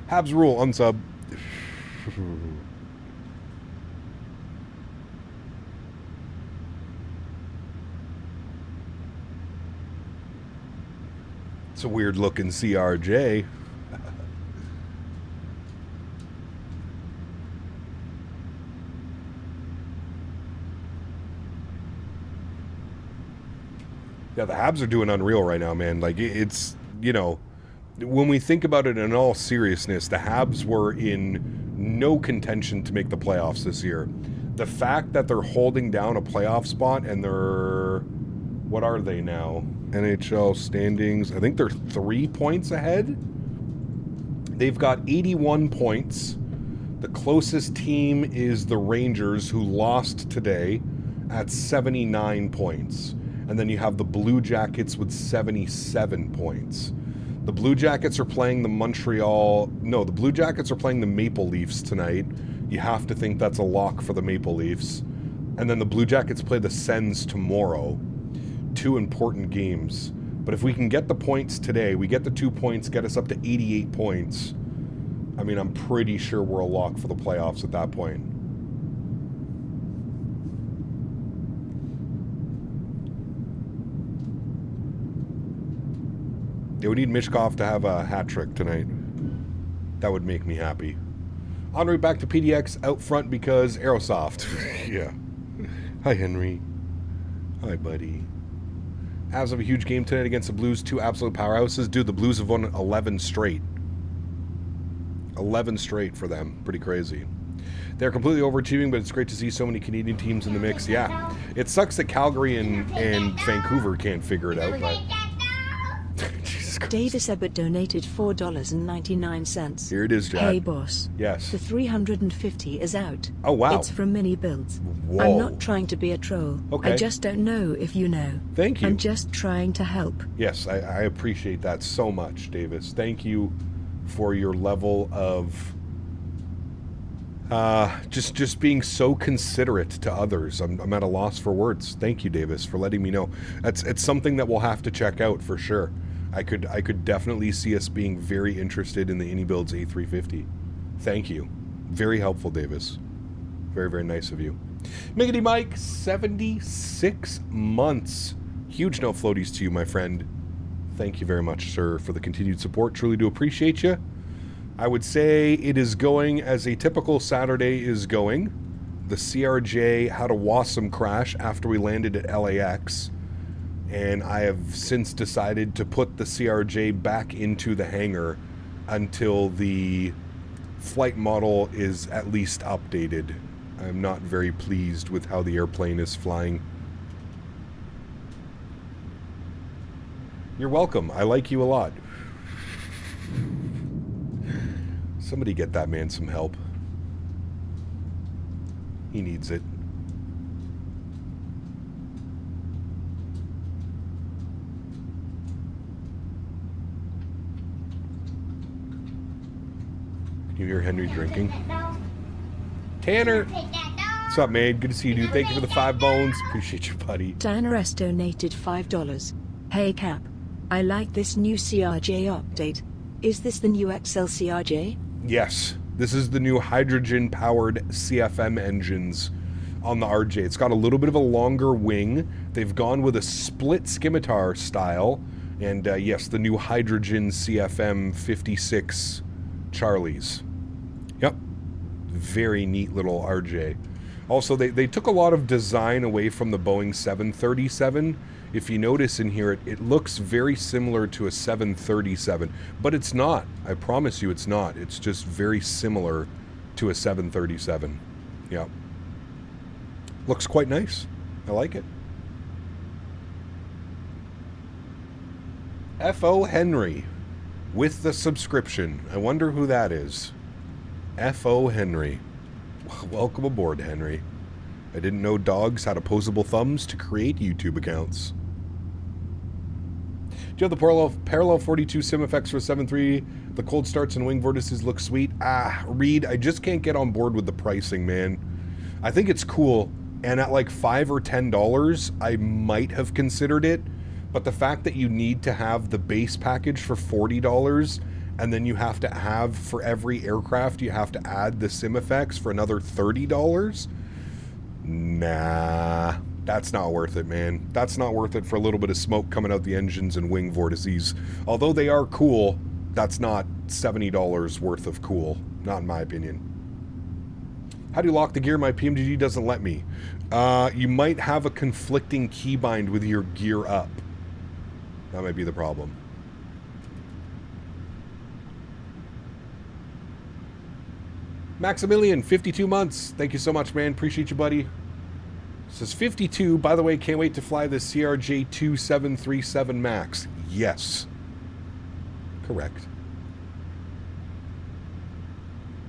Habs rule, unsub. It's a weird looking CRJ. Yeah, the Habs are doing unreal right now, man. Like, it's, you know, when we think about it in all seriousness, the Habs were in no contention to make the playoffs this year. The fact that they're holding down a playoff spot and they're, what are they now? NHL standings, I think they're 3 points ahead. They've got 81 points. The closest team is the Rangers, who lost today at 79 points. And then you have the Blue Jackets with 77 points. The Blue Jackets are playing the the Blue Jackets are playing the Maple Leafs tonight. You have to think that's a lock for the Maple Leafs. And then the Blue Jackets play the Sens tomorrow. 2 important games. But if we can get the points today, we get the 2 points, get us up to 88 points. I mean, I'm pretty sure we're a lock for the playoffs at that point. Yeah, we need Mishkov to have a hat trick tonight. That would make me happy. Honorary back to PDX out front because Aerosoft. Yeah. Hi, Henry. Hi, buddy. Avs have a huge game tonight against the Blues, 2 absolute powerhouses. Dude, the Blues have won 11 straight. 11 straight for them. Pretty crazy. They're completely overachieving, but it's great to see so many Canadian teams in the mix. Yeah. It sucks that Calgary and Vancouver can't figure it out, but... Davis Ebert donated $4.99. Here it is, Jack. Hey, boss. Yes. The 350 is out. Oh, wow. It's from Mini Builds. Whoa. I'm not trying to be a troll. Okay. I just don't know if you know. Thank you. I'm just trying to help. Yes, I appreciate that so much, Davis. Thank you for your level of just being so considerate to others. I'm at a loss for words. Thank you, Davis, for letting me know. It's something that we'll have to check out for sure. I could definitely see us being very interested in the AnyBuilds A350. Thank you. Very helpful, Davis. Very, very nice of you. Miggity Mike, 76 months. Huge no floaties to you, my friend. Thank you very much, sir, for the continued support. Truly do appreciate you. I would say it is going as a typical Saturday is going. The CRJ had a WASM crash after we landed at LAX, and I have since decided to put the CRJ back into the hangar until the flight model is at least updated. I'm not very pleased with how the airplane is flying. You're welcome. I like you a lot. Somebody get that man some help. He needs it. Can you hear Henry drinking? Tanner! What's up, man? Good to see you, dude. Thank you for the 5 bones. Appreciate you, buddy. Tanner S donated $5. Hey Cap. I like this new CRJ update. Is this the new XL CRJ? Yes. This is the new hydrogen-powered CFM engines on the RJ. It's got a little bit of a longer wing. They've gone with a split scimitar style. And yes, the new hydrogen CFM 56 Charlies. Yep. Very neat little RJ. Also, they took a lot of design away from the Boeing 737. If you notice in here, it looks very similar to a 737, but it's not. I promise you it's not. It's just very similar to a 737. Yeah. Looks quite nice. I like it. F.O. Henry with the subscription. I wonder who that is. F.O. Henry. Welcome aboard, Henry. I didn't know dogs had opposable thumbs to create YouTube accounts. Do you have the parallel 42 SimFX for 7.3? The cold starts and wing vortices look sweet. Reed, I just can't get on board with the pricing, man. I think it's cool, and at like $5 or $10, I might have considered it. But the fact that you need to have the base package for $40, and then you have to have, for every aircraft, you have to add the SimFX for another $30? Nah, that's not worth it, man. That's not worth it for a little bit of smoke coming out the engines and wing vortices. Although they are cool, that's not $70 worth of cool. Not in my opinion. How do you lock the gear? My PMDG doesn't let me. You might have a conflicting keybind with your gear up. That might be the problem. Maximilian, 52 months. Thank you so much, man. Appreciate you, buddy. Says 52. By the way, can't wait to fly the CRJ 2737 Max. Yes. Correct.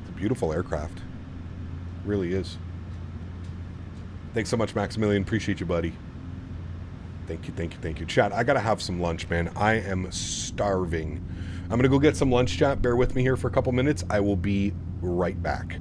It's a beautiful aircraft. Really is. Thanks so much, Maximilian. Appreciate you, buddy. Thank you, thank you, thank you. Chat, I gotta have some lunch, man. I am starving. I'm gonna go get some lunch, chat. Bear with me here for a couple minutes. I will be right back.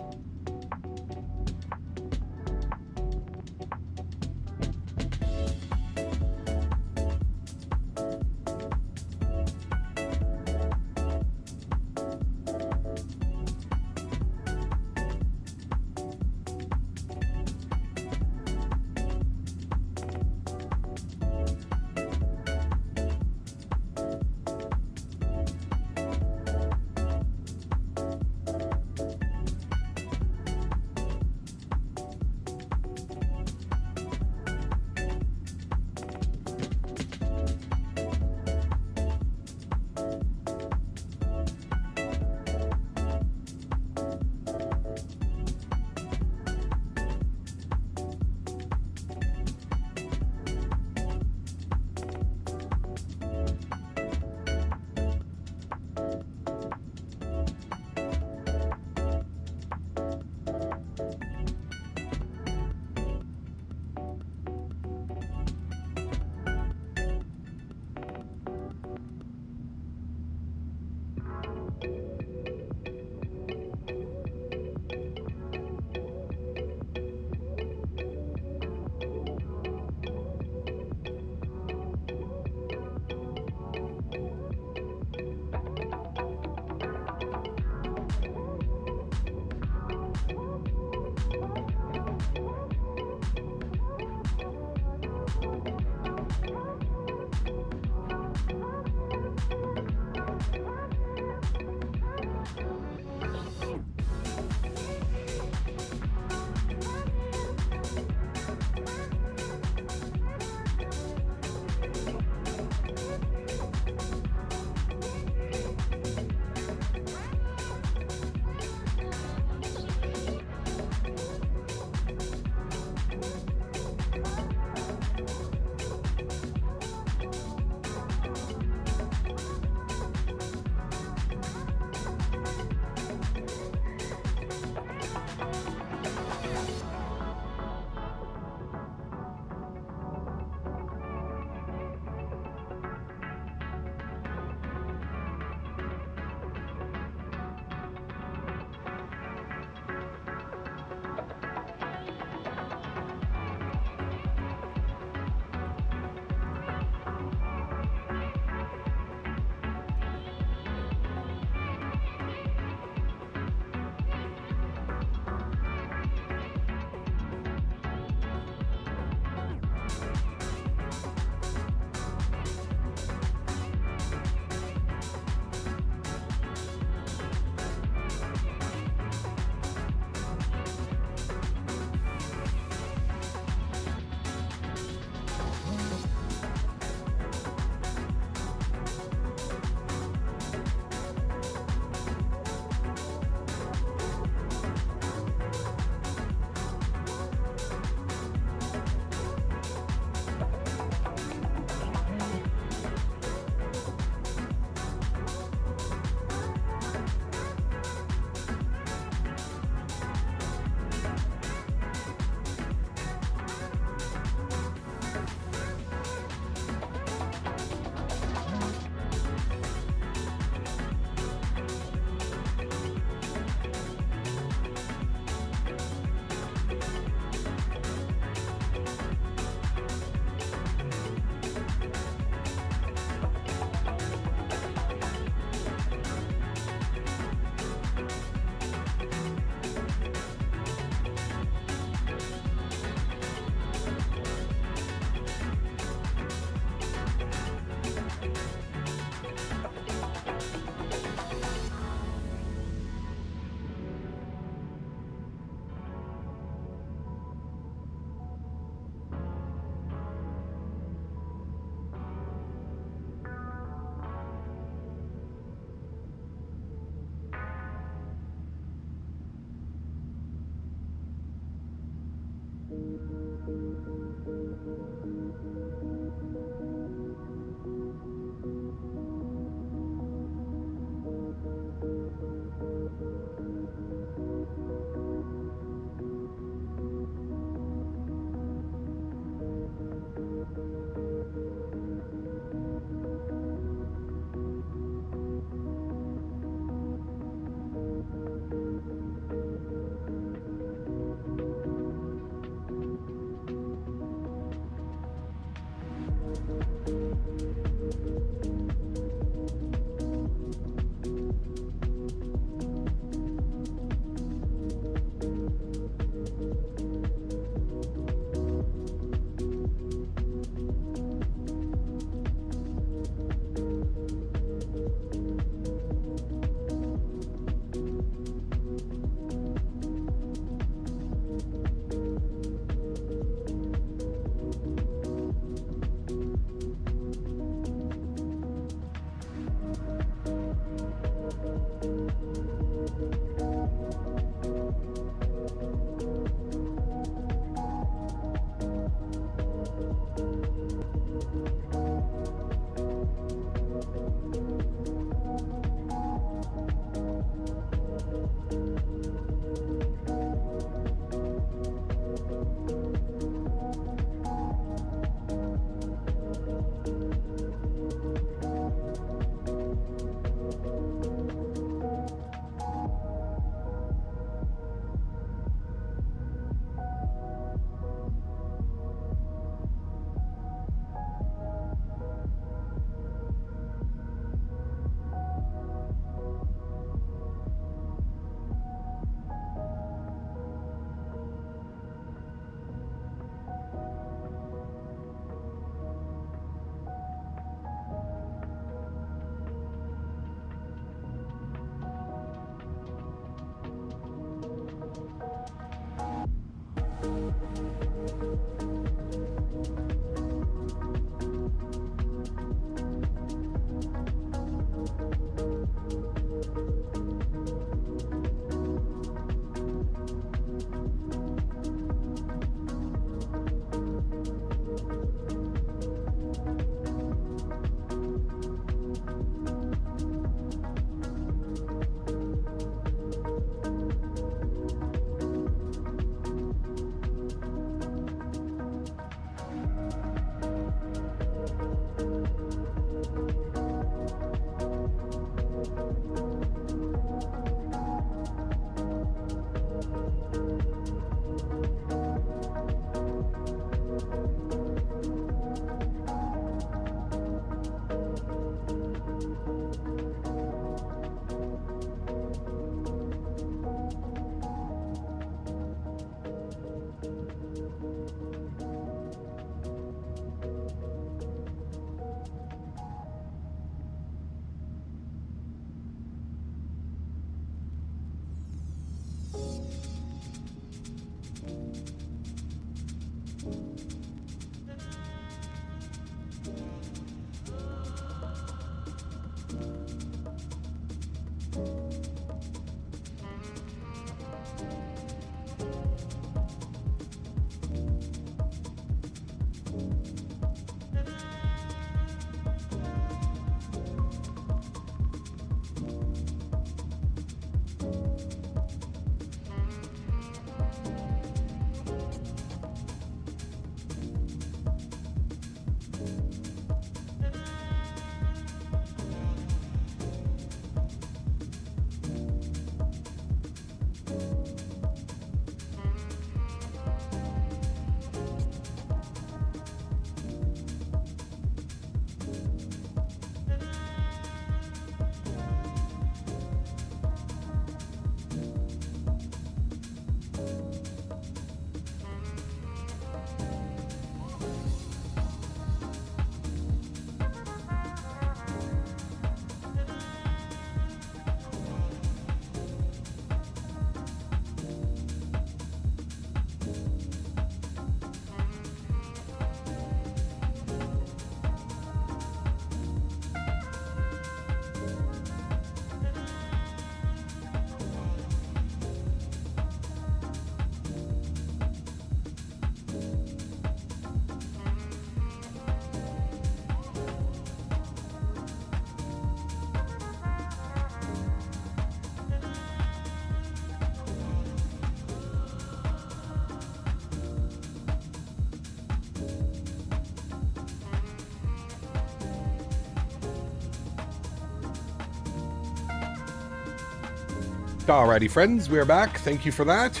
Alrighty, friends, we are back. Thank you for that.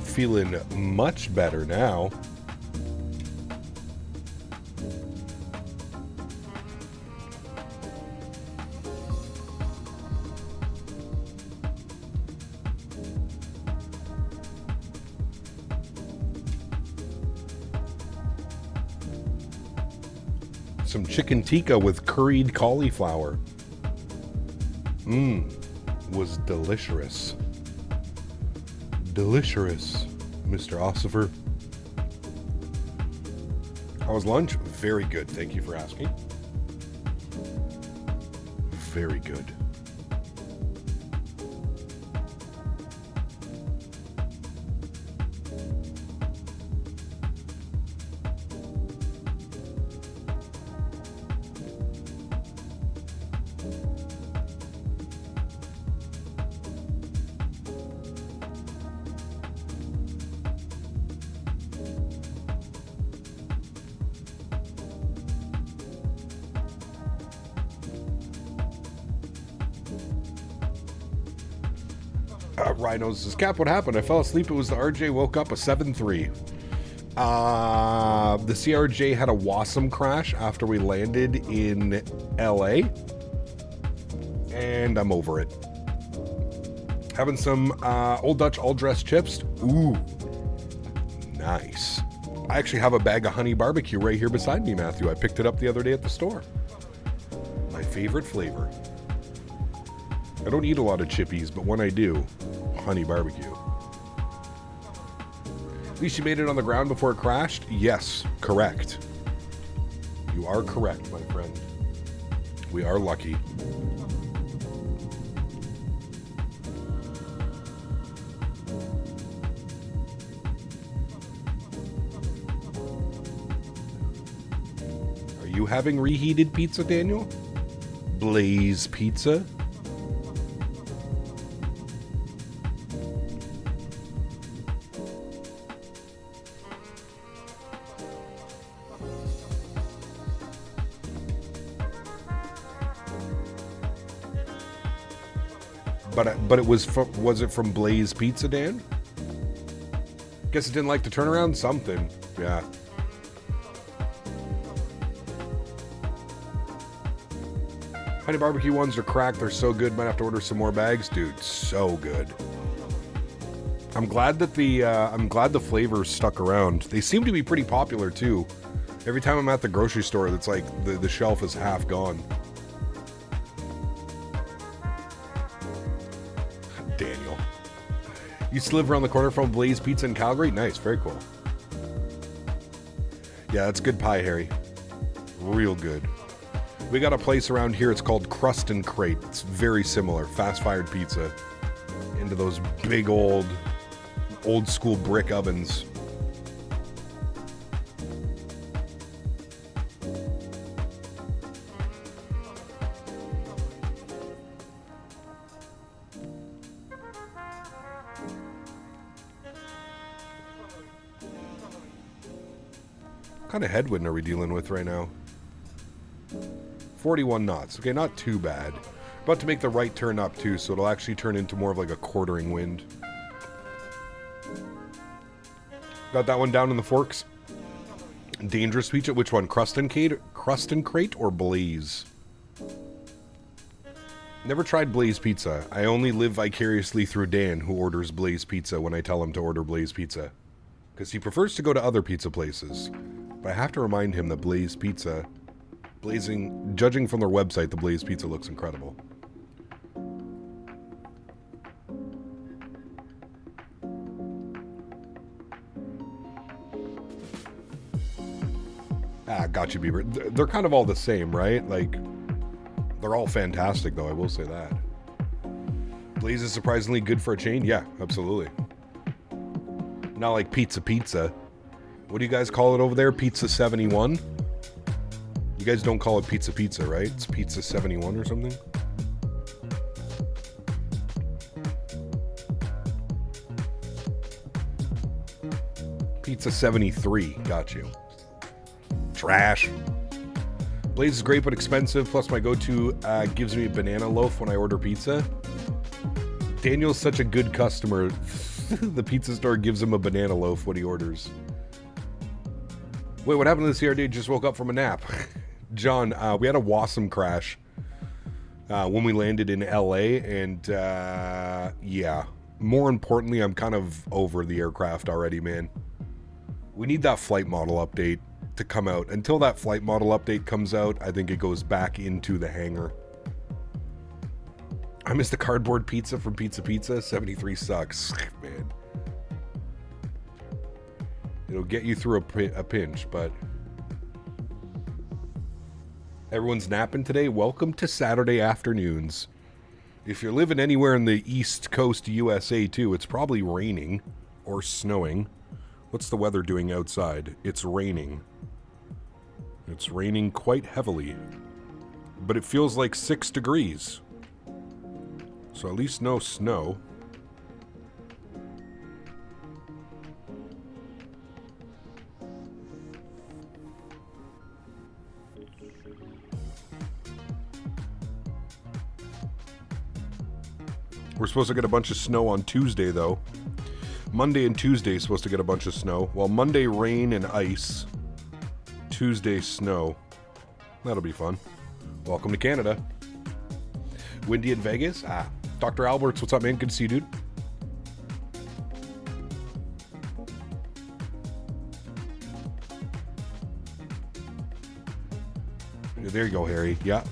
Feeling much better now. Some chicken tikka with curried cauliflower. Was delicious. Delicious, Mr. Ossifer. How was lunch? Very good, thank you for asking. Very good. Rhinos says, Cap, what happened? I fell asleep. It was the RJ. Woke up a 7-3. The CRJ had a WASM crash after we landed in LA. And I'm over it. Having some Old Dutch all-dressed chips. Ooh. Nice. I actually have a bag of honey barbecue right here beside me, Matthew. I picked it up the other day at the store. My favorite flavor. I don't eat a lot of chippies, but when I do, honey barbecue. At least you made it on the ground before it crashed? Yes, correct. You are correct, my friend. We are lucky. Are you having reheated pizza, Daniel? Blaze pizza? But it was it from Blaze Pizza, Dan? Guess it didn't like the turnaround? Something. Yeah. Honey barbecue ones are cracked. They're so good. Might have to order some more bags. Dude, so good. I'm glad that the flavors stuck around. They seem to be pretty popular too. Every time I'm at the grocery store, it's like the shelf is half gone. Daniel. You used to live around the corner from Blaze Pizza in Calgary? Nice, very cool. Yeah, that's good pie, Harry. Real good. We got a place around here, it's called Crust and Crate. It's very similar, fast-fired pizza. Into those big old school brick ovens. What kind of headwind are we dealing with right now? 41 knots. Okay, not too bad. About to make the right turn up too, so it'll actually turn into more of like a quartering wind. Got that one down in the forks. Dangerous feature. Which one? Crust and Crate or Blaze? Never tried Blaze Pizza. I only live vicariously through Dan, who orders Blaze Pizza when I tell him to order Blaze Pizza. Because he prefers to go to other pizza places. But I have to remind him that Blaze Pizza... judging from their website, the Blaze Pizza looks incredible. Ah, got you, Bieber. They're kind of all the same, right? Like, they're all fantastic, though, I will say that. Blaze is surprisingly good for a chain? Yeah, absolutely. Not like pizza. What do you guys call it over there? Pizza 71? You guys don't call it pizza, right? It's Pizza 71 or something? Pizza 73, got you. Trash. Blaze is great but expensive, plus my go-to gives me a banana loaf when I order pizza. Daniel's such a good customer. The pizza store gives him a banana loaf when he orders. Wait, what happened to the CRD? Just woke up from a nap. John, we had a WASM crash when we landed in LA, and yeah. More importantly, I'm kind of over the aircraft already, man. We need that flight model update to come out. Until that flight model update comes out, I think it goes back into the hangar. I miss the cardboard pizza from Pizza Pizza. 73 sucks, man. It'll get you through a pinch, but... Everyone's napping today. Welcome to Saturday afternoons. If you're living anywhere in the East Coast USA too, it's probably raining or snowing. What's the weather doing outside? It's raining. It's raining quite heavily. But it feels like 6 degrees. So at least no snow. We're supposed to get a bunch of snow on Tuesday, though. Monday and Tuesday is supposed to get a bunch of snow. Well, Monday, rain and ice. Tuesday, snow. That'll be fun. Welcome to Canada. Windy in Vegas? Ah. Dr. Alberts, what's up, man? Good to see you, dude. There you go, Harry. Yeah.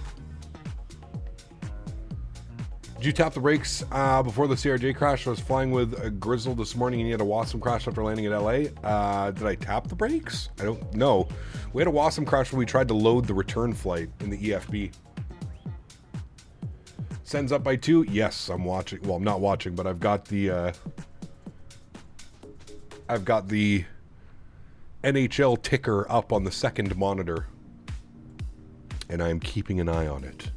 Did you tap the brakes before the CRJ crash? I was flying with a Grizzle this morning and he had a WASM crash after landing at LA. Did I tap the brakes? I don't know. We had a WASM crash when we tried to load the return flight in the EFB. Sends up by 2. Yes, I'm watching. Well, I'm not watching, but I've got the NHL ticker up on the second monitor. And I'm keeping an eye on it.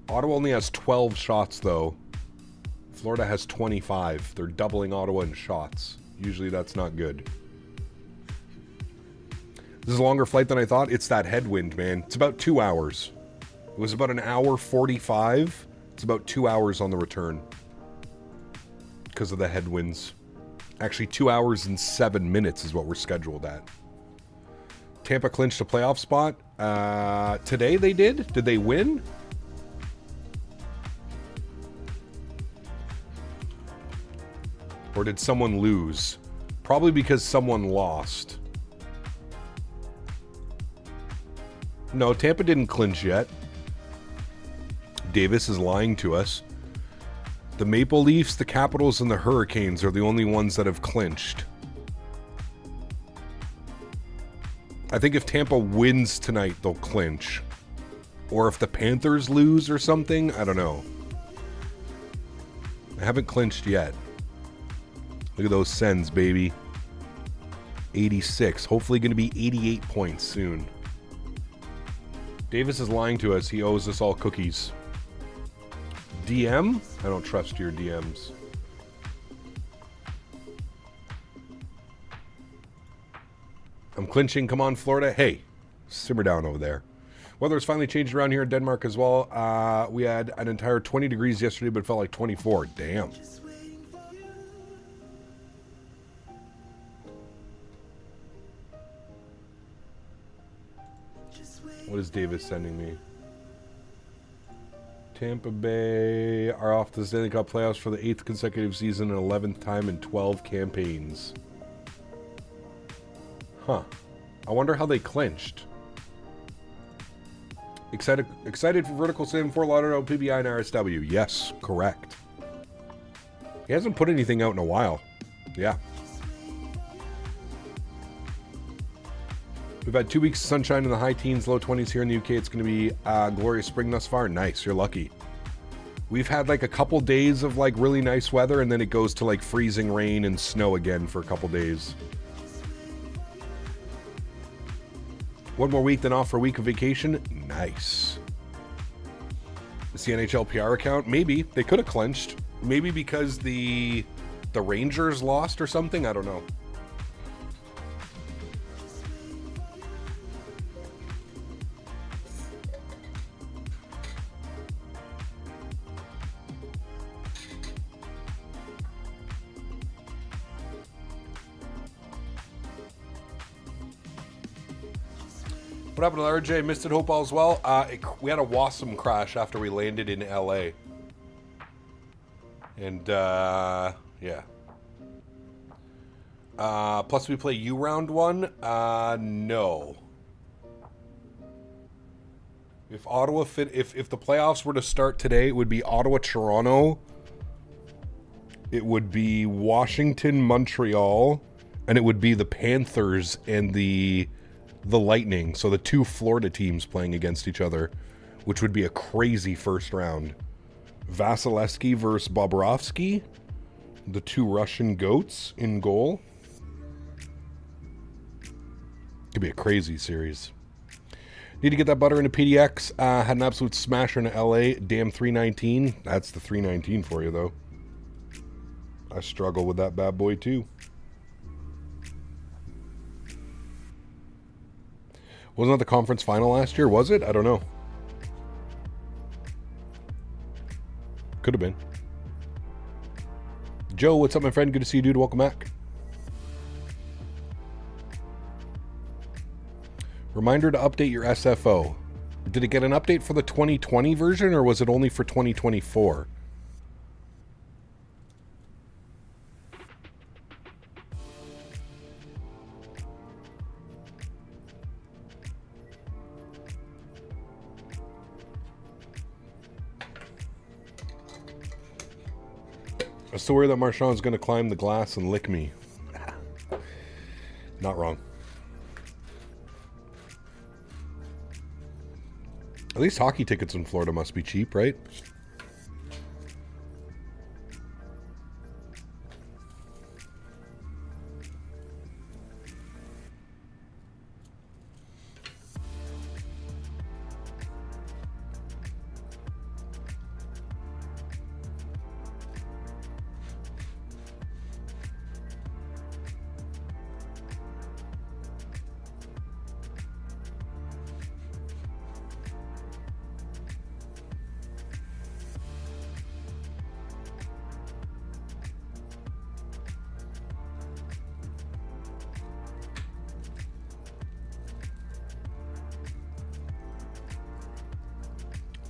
Ottawa only has 12 shots, though. Florida has 25. They're doubling Ottawa in shots. Usually that's not good. This is a longer flight than I thought. It's that headwind, man. It's about 2 hours. It was about 1 hour 45. It's about 2 hours on the return. Because of the headwinds. Actually, 2 hours and 7 minutes is what we're scheduled at. Tampa clinched a playoff spot. Today they did? Did they win? Or did someone lose? Probably because someone lost. No, Tampa didn't clinch yet. Davis is lying to us. The Maple Leafs, the Capitals, and the Hurricanes are the only ones that have clinched. I think if Tampa wins tonight, they'll clinch. Or if the Panthers lose or something, I don't know. I haven't clinched yet. Look at those sends, baby. 86. Hopefully going to be 88 points soon. Davis is lying to us. He owes us all cookies. DM? I don't trust your DMs. I'm clinching. Come on, Florida. Hey, simmer down over there. Weather has finally changed around here in Denmark as well. We had an entire 20 degrees yesterday, but it felt like 24. Damn. What is Davis sending me? Tampa Bay are off to the Stanley Cup playoffs for the 8th consecutive season and 11th time in 12 campaigns. Huh. I wonder how they clinched. Excited for Vertical Sim, Fort Lauderdale, PBI, and RSW. Yes, correct. He hasn't put anything out in a while. Yeah. We've had 2 weeks of sunshine in the high teens, low 20s here in the UK. It's going to be glorious spring thus far. Nice, you're lucky. We've had like a couple days of like really nice weather, and then it goes to like freezing rain and snow again for a couple days. One more week, then off for a week of vacation. Nice. Is the NHL PR account? Maybe. They could have clinched. Maybe because the Rangers lost or something. I don't know. What happened to RJ? Missed it, hope all's well. We had a WASM crash after we landed in LA. And, yeah. Plus we play you round one? No. If Ottawa if the playoffs were to start today, it would be Ottawa-Toronto. It would be Washington-Montreal. And it would be the Panthers and the Lightning. So the two Florida teams playing against each other, which would be a crazy first round. Vasilevsky versus Bobrovsky, the two Russian goats in goal. Could be a crazy series. Need to get that butter into PDX. Had an absolute smasher in LA. Damn 319. That's the 319 for you, though. I struggle with that bad boy, too. Wasn't that the conference final last year? Was it? I don't know. Could have been. Joe, what's up, my friend? Good to see you, dude. Welcome back. Reminder to update your SFO. Did it get an update for the 2020 version, or was it only for 2024? I still worry that Marchand's going to climb the glass and lick me. Not wrong. At least hockey tickets in Florida must be cheap, right?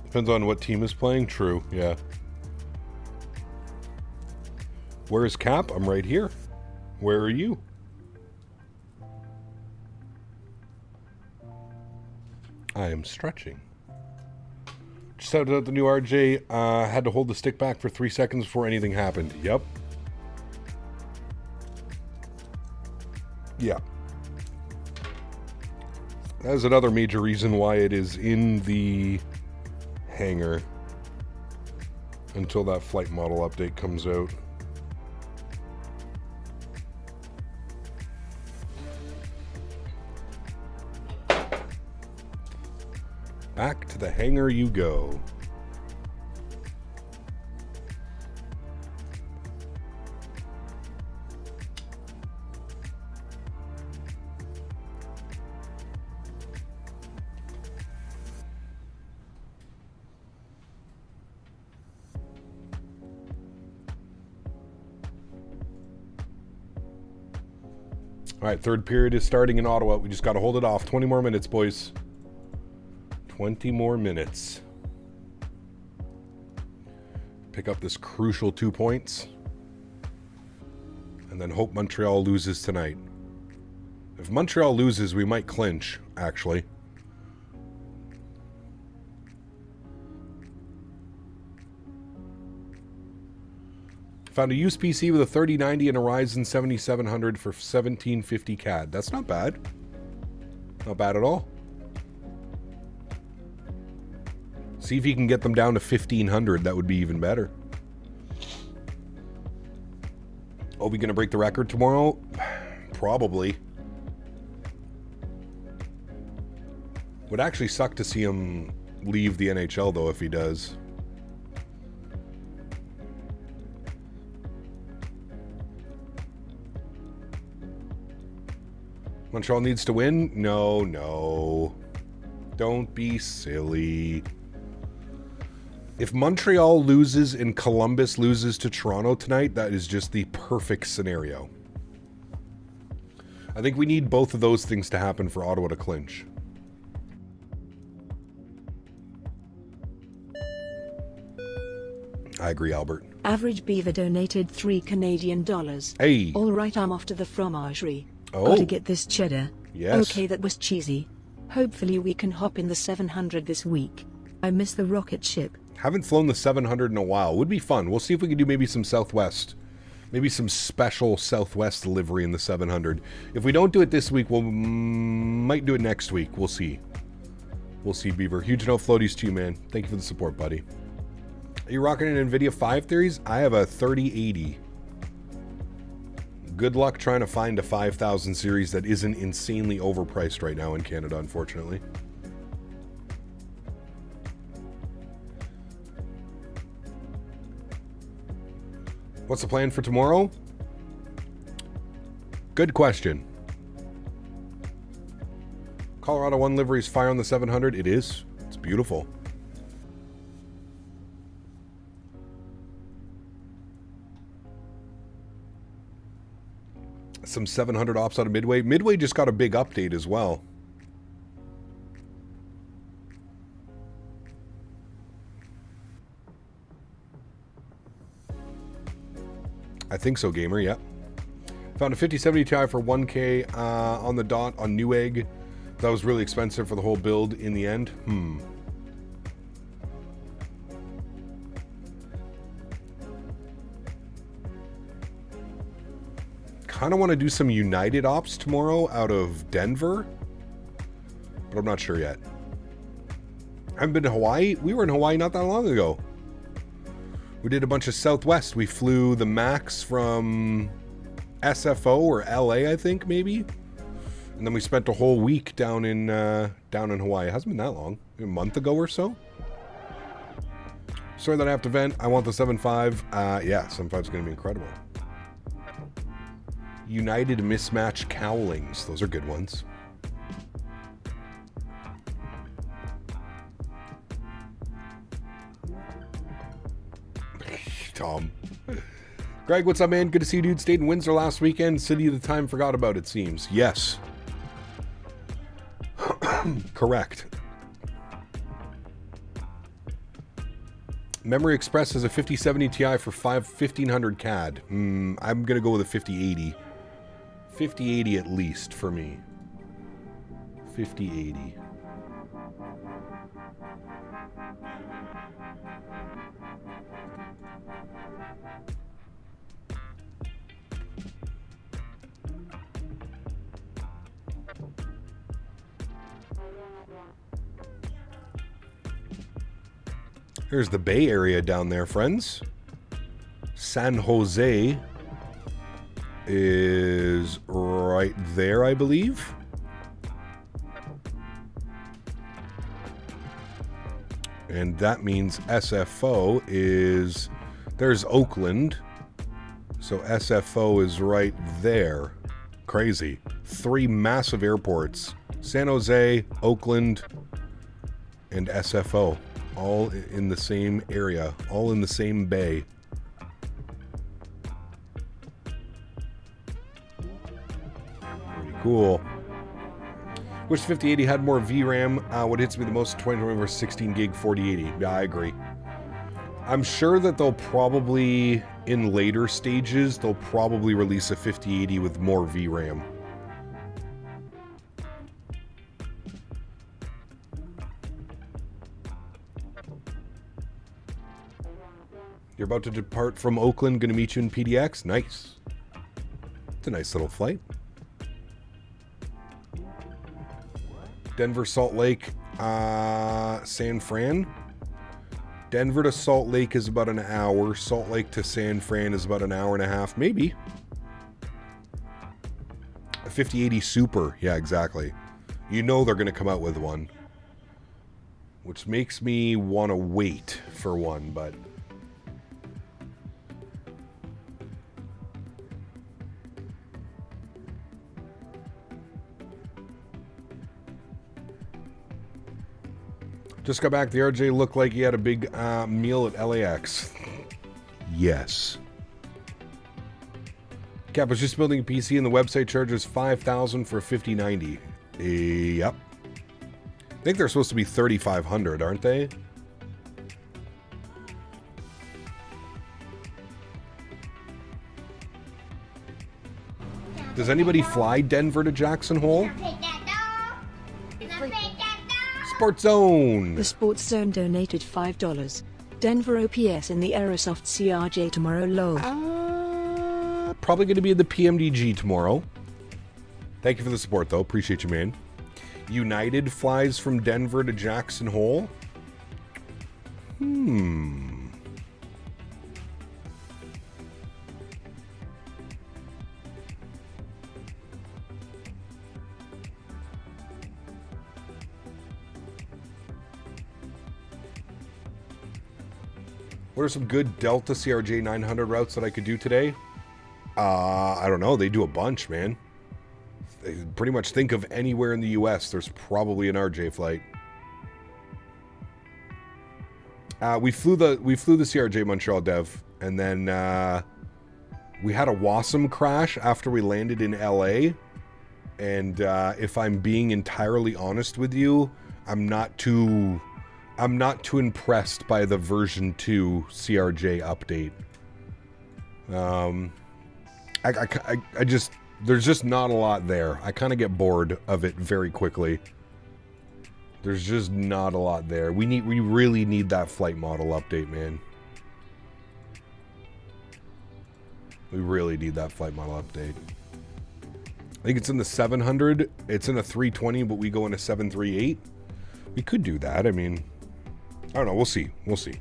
Depends on what team is playing. True, yeah. Where is Cap? I'm right here. Where are you? I am stretching. Just out the new RJ. Had to hold the stick back for 3 seconds before anything happened. Yep. Yeah. That is another major reason why it is in the hangar until that flight model update comes out. Back to the hangar you go. All right, third period is starting in Ottawa. We just got to hold it off. 20 more minutes, boys. 20 more minutes. Pick up this crucial 2 points. And then hope Montreal loses tonight. If Montreal loses, we might clinch, actually. Found a used PC with a 3090 and a Ryzen 7700 for 1750 CAD. That's not bad. Not bad at all. See if you can get them down to 1500. That would be even better. Are we going to break the record tomorrow? Probably. Would actually suck to see him leave the NHL, though, if he does. Montreal needs to win? No. Don't be silly. If Montreal loses and Columbus loses to Toronto tonight, that is just the perfect scenario. I think we need both of those things to happen for Ottawa to clinch. I agree, Albert. Average Beaver donated $3 Canadian. Hey. All right, I'm off to the fromagerie. Oh. Gotta get this cheddar. Yes. Okay, that was cheesy. Hopefully we can hop in the 700 this week. I miss the rocket ship. Haven't flown the 700 in a while. Would be fun. We'll see if we can do maybe some Southwest. Maybe some special Southwest delivery in the 700. If we don't do it this week, we'll might do it next week. We'll see. We'll see, Beaver. Huge no floaties to you, man. Thank you for the support, buddy. Are you rocking an NVIDIA 5 series? I have a 3080. Good luck trying to find a 5000 series that isn't insanely overpriced right now in Canada, unfortunately. What's the plan for tomorrow? Good question. Colorado 1 liveries fire on the 700. It is. It's beautiful. Some 700 ops out of Midway. Midway just got a big update as well. I think so, gamer, yeah. Found a 5070 Ti for 1K on the dot on Newegg. That was really expensive for the whole build in the end. Kind of want to do some United ops tomorrow out of Denver, but I'm not sure yet. I haven't been to Hawaii. We were in Hawaii not that long ago. We did a bunch of Southwest. We flew the MAX from SFO or LA, I think, maybe. And then we spent a whole week down in Hawaii. It hasn't been that long. A month ago or so. Sorry that I have to vent. I want the 7.5. Yeah, 7.5 is going to be incredible. United mismatch cowlings. Those are good ones. Tom. Greg, what's up, man? Good to see you, dude. Stayed in Windsor last weekend. City of the time forgot about, it seems. Yes. Correct. Memory Express has a 5070 Ti for 1500 CAD. I'm going to go with a 5080. 5080 at least for me. 5080. Here's the Bay Area down there, friends. San Jose is right there, I believe. And that means SFO is... There's Oakland. So SFO is right there. Crazy. 3 massive airports. San Jose, Oakland, and SFO. All in the same area. All in the same bay. Pretty cool. Wish 5080 had more VRAM. What hits me the most is 2020 versus 16 gig 4080. Yeah, I agree. I'm sure that they'll probably, in later stages, they'll probably release a 5080 with more VRAM. You're about to depart from Oakland, gonna meet you in PDX. Nice. It's a nice little flight. Denver, Salt Lake, San Fran. Denver to Salt Lake is about an hour. Salt Lake to San Fran is about an hour and a half, maybe. A 5080 Super. Yeah, exactly. You know they're gonna come out with one. Which makes me want to wait for one, but... Just got back. The RJ looked like he had a big meal at LAX. Yes. Cap was just building a PC and the website charges $5,000 for a 5090. Yep. I think they're supposed to be $3,500, aren't they? Does anybody fly Denver to Jackson Hole? Sports Zone. The Sports Zone donated $5. Denver OPS in the Aerosoft CRJ tomorrow, lol. Probably going to be in the PMDG tomorrow. Thank you for the support, though. Appreciate you, man. United flies from Denver to Jackson Hole. What are some good Delta CRJ 900 routes that I could do today? I don't know. They do a bunch, man. They pretty much think of anywhere in the U.S. There's probably an RJ flight. We flew the CRJ Montreal Dev, and then we had a WASM crash after we landed in LA. And if I'm being entirely honest with you, I'm not too impressed by the version 2 CRJ update. I just, there's just not a lot there. I kind of get bored of it very quickly. There's just not a lot there. We really need that flight model update, man. We really need that flight model update. I think it's in the 700. It's in a 320, but we go in a 738. We could do that. I mean, I don't know. We'll see. We'll see.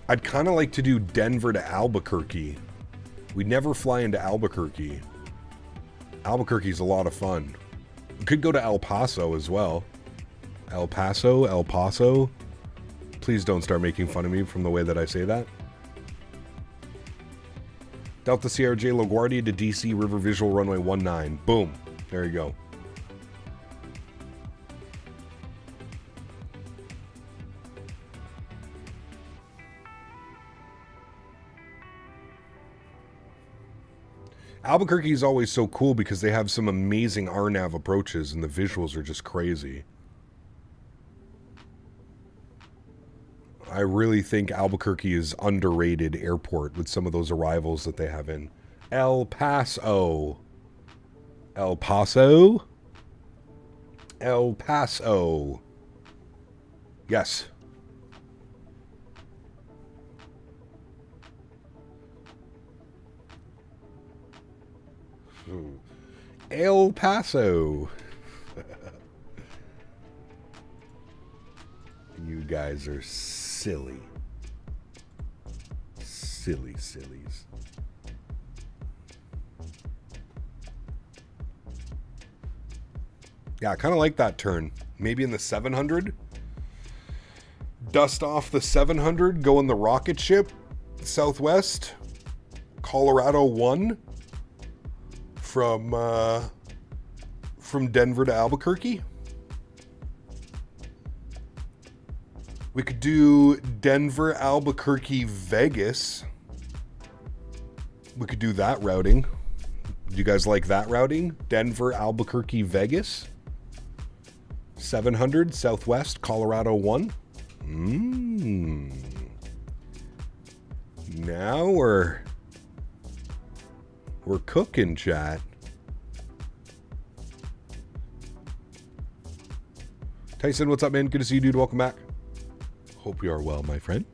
I'd kind of like to do Denver to Albuquerque. We never fly into Albuquerque. Albuquerque's a lot of fun. We could go to El Paso as well. El Paso. Please don't start making fun of me from the way that I say that. Delta CRJ LaGuardia to DC River Visual Runway 19. Boom. There you go. Albuquerque is always so cool because they have some amazing RNAV approaches and the visuals are just crazy. I really think Albuquerque is underrated airport with some of those arrivals that they have in El Paso. El Paso? El Paso. Yes. El Paso. You guys are silly. Silly sillies. Yeah, I kind of like that turn. Maybe in the 700. Dust off the 700, go in the rocket ship, Southwest, Colorado 1. From Denver to Albuquerque. We could do Denver, Albuquerque, Vegas. We could do that routing. Do you guys like that routing? Denver, Albuquerque, Vegas. 700 Southwest, Colorado 1. Now we're cooking, chat. Tyson, what's up, man? Good to see you, dude. Welcome back. Hope you are well, my friend.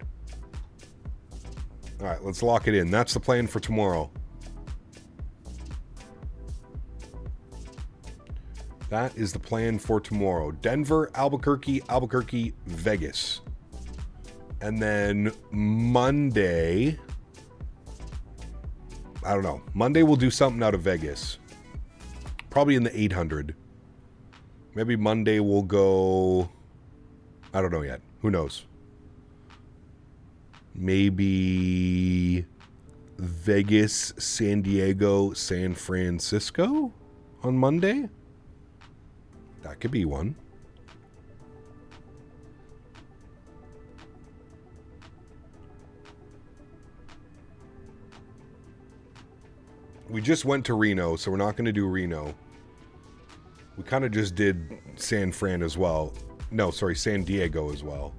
All right, let's lock it in. That's the plan for tomorrow. That is the plan for tomorrow. Denver, Albuquerque, Albuquerque, Vegas. And then Monday... I don't know. Monday we'll do something out of Vegas. Probably in the 800. Maybe Monday we'll go... I don't know yet. Who knows? Maybe Vegas, San Diego, San Francisco on Monday? That could be one. We just went to Reno, so we're not going to do Reno. We kind of just did San Fran as well. No, sorry, San Diego as well.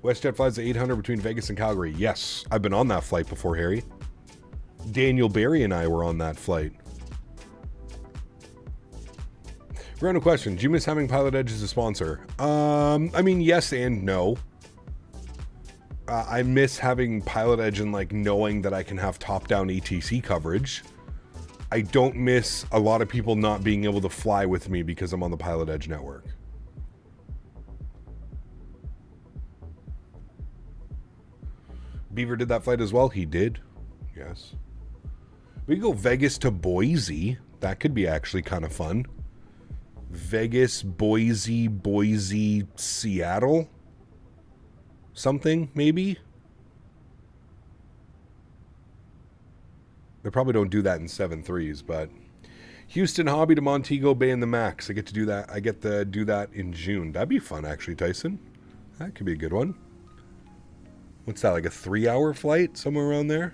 WestJet flies the 800 between Vegas and Calgary. Yes, I've been on that flight before, Harry. Daniel Barry and I were on that flight. Random question. Do you miss having Pilot Edge as a sponsor? I mean, yes and no. I miss having Pilot Edge and like knowing that I can have top-down ATC coverage. I don't miss a lot of people not being able to fly with me because I'm on the Pilot Edge network. Beaver did that flight as well? He did. Yes. We could go Vegas to Boise. That could be actually kind of fun. Vegas, Boise, Seattle. Something, maybe? They probably don't do that in 7.3s, but... Houston Hobby to Montego Bay in the Max. I get to do that. I get to do that in June. That'd be fun, actually, Tyson. That could be a good one. What's that, like a 3-hour flight? Somewhere around there?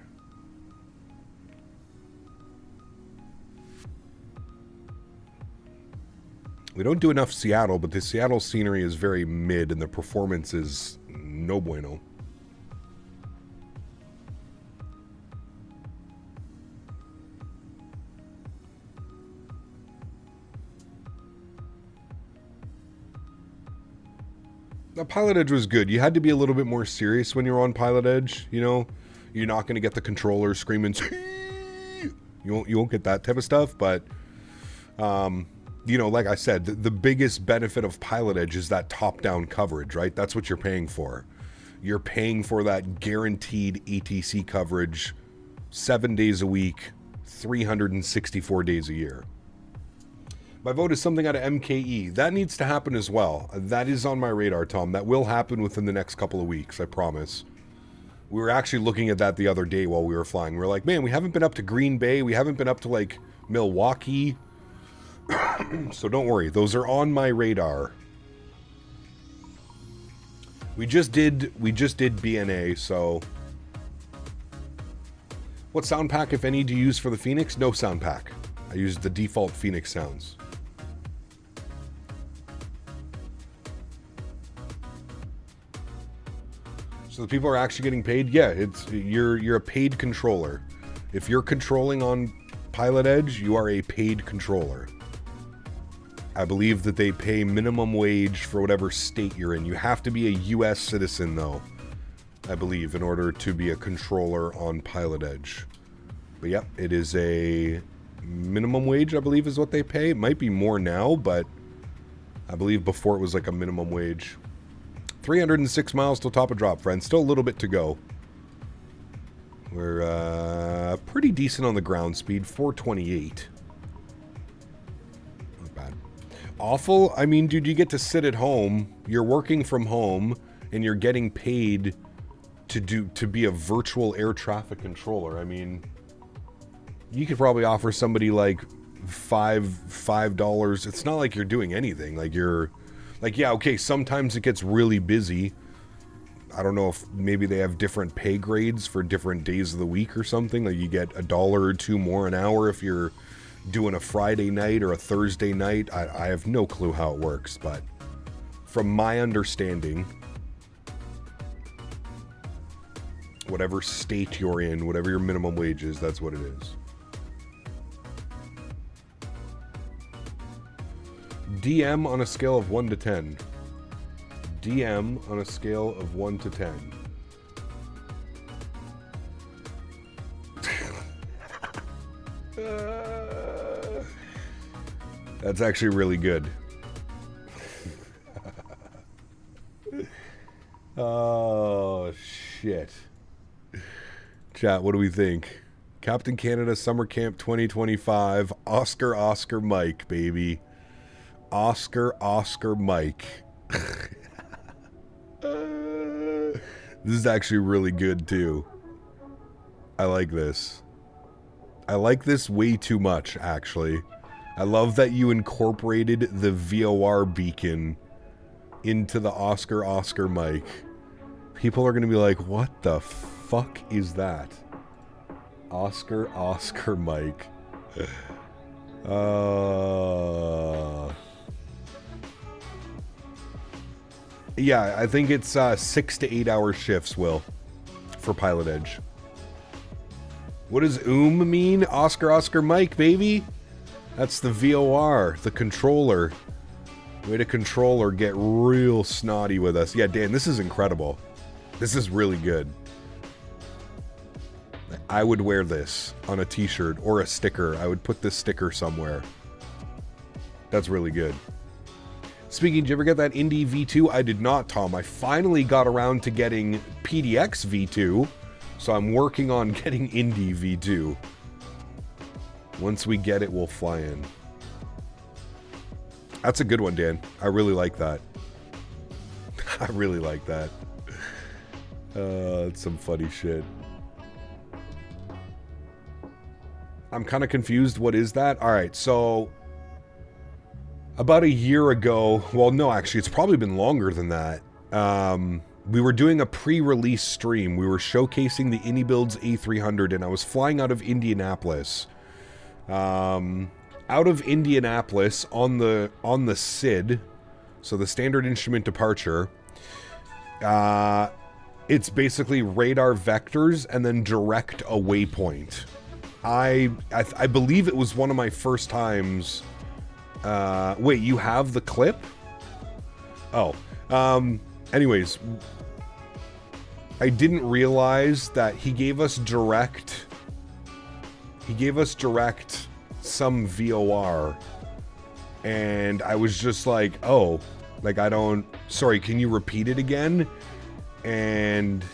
We don't do enough Seattle, but the Seattle scenery is very mid, and the performance is no bueno. The Pilot Edge was good. You had to be a little bit more serious when you were on Pilot Edge, you know? You're not going to get the controller screaming, you won't get that type of stuff, but, you know, like I said, the biggest benefit of Pilot Edge is that top-down coverage, right? That's what you're paying for. You're paying for that guaranteed ATC coverage 7 days a week, 364 days a year. My vote is something out of MKE. That needs to happen as well. That is on my radar, Tom. That will happen within the next couple of weeks, I promise. We were actually looking at that the other day while we were flying. We were like, man, we haven't been up to Green Bay. We haven't been up to, like, Milwaukee. So don't worry. Those are on my radar. We just did BNA, so... What sound pack, if any, do you use for the Phoenix? No sound pack. I use the default Phoenix sounds. So the people are actually getting paid? Yeah, you're a paid controller. If you're controlling on Pilot Edge, you are a paid controller. I believe that they pay minimum wage for whatever state you're in. You have to be a US citizen, though, I believe, in order to be a controller on Pilot Edge. But yeah, it is a minimum wage, I believe, is what they pay. It might be more now, but I believe before it was like a minimum wage. 306 miles till top of drop, friends. Still a little bit to go. We're pretty decent on the ground speed, 428. Not bad. Awful? I mean, dude, you get to sit at home, you're working from home, and you're getting paid to be a virtual air traffic controller. I mean, you could probably offer somebody like $5. It's not like you're doing anything. Like you're... Like, yeah, okay, sometimes it gets really busy. I don't know if maybe they have different pay grades for different days of the week or something. Like, you get $1 or $2 more an hour if you're doing a Friday night or a Thursday night. I have no clue how it works, but from my understanding, whatever state you're in, whatever your minimum wage is, that's what it is. DM on a scale of 1 to 10. DM on a scale of 1 to 10. That's actually really good. Oh, shit. Chat, what do we think? Captain Canada Summer Camp 2025. Oscar Mike, baby. Oscar Mike. This is actually really good too. I like this. I like this way too much, actually. I love that you incorporated the VOR beacon into the Oscar Mike. People are gonna be like, what the fuck is that? Oscar Mike. Yeah, I think it's 6 to 8 hour shifts, Will, for Pilot Edge. What does mean? Oscar Mike, baby. That's the VOR, the controller. Way to controller get real snotty with us. Yeah, Dan, this is incredible. This is really good. I would wear this on a t-shirt or a sticker. I would put this sticker somewhere. That's really good. Speaking, did you ever get that Indy V2? I did not, Tom. I finally got around to getting PDX V2, so I'm working on getting Indy V2. Once we get it, we'll fly in. That's a good one, Dan. I really like that. I really like that. It's some funny shit. I'm kind of confused. What is that? All right, so about a year ago, well, no, actually, it's probably been longer than that. We were doing a pre-release stream. We were showcasing the IndyBuilds A300, and I was flying out of Indianapolis. Out of Indianapolis on the SID, so the Standard Instrument Departure. It's basically radar vectors and then direct a waypoint. I believe it was one of my first times. Wait, you have the clip? Oh. Anyways, I didn't realize that he gave us direct some VOR, and I was just like, oh, like sorry, can you repeat it again? And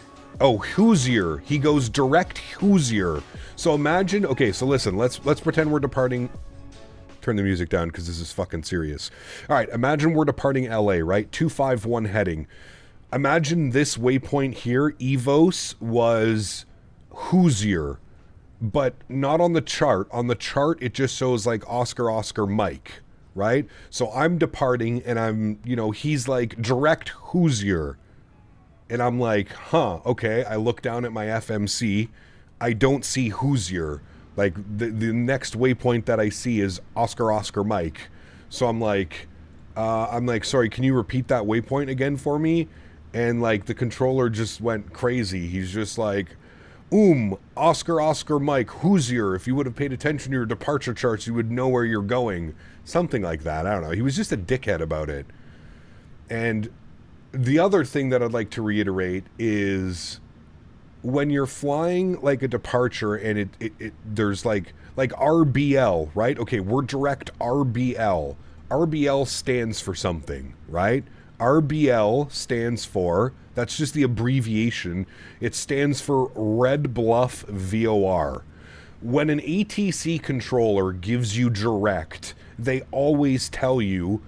oh, Hoosier. He goes direct Hoosier. So imagine, okay, so listen, let's pretend we're departing. Turn the music down because this is fucking serious. All right, imagine we're departing LA, right? 251 heading. Imagine this waypoint here, Evos, was Hoosier, but not on the chart. On the chart, it just shows like Oscar Mike, right? So I'm departing and I'm, he's like direct Hoosier. And I'm like, huh, okay. I look down at my FMC. I don't see Hoosier. Like, the next waypoint that I see is Oscar Mike. So I'm like, sorry, can you repeat that waypoint again for me? And, like, the controller just went crazy. He's just like, Oscar Mike, Hoosier. If you would have paid attention to your departure charts, you would know where you're going. Something like that. I don't know. He was just a dickhead about it. And the other thing that I'd like to reiterate is when you're flying like a departure and there's like RBL, right? Okay, we're direct RBL. RBL stands for something, right? RBL stands for, that's just the abbreviation. It stands for Red Bluff VOR. When an ATC controller gives you direct, they always tell you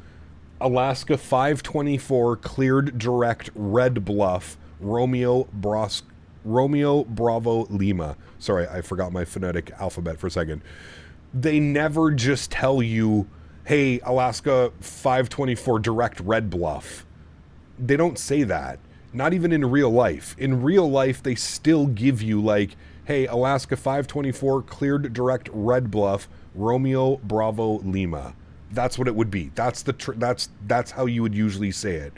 Alaska 524 cleared direct Red Bluff, Romeo Bravo Lima. Sorry, I forgot my phonetic alphabet for a second. They never just tell you, hey, Alaska 524 direct Red Bluff. They don't say that. Not even in real life. In real life, they still give you like, hey, Alaska 524 cleared direct Red Bluff, Romeo Bravo Lima. That's what it would be. That's how you would usually say it.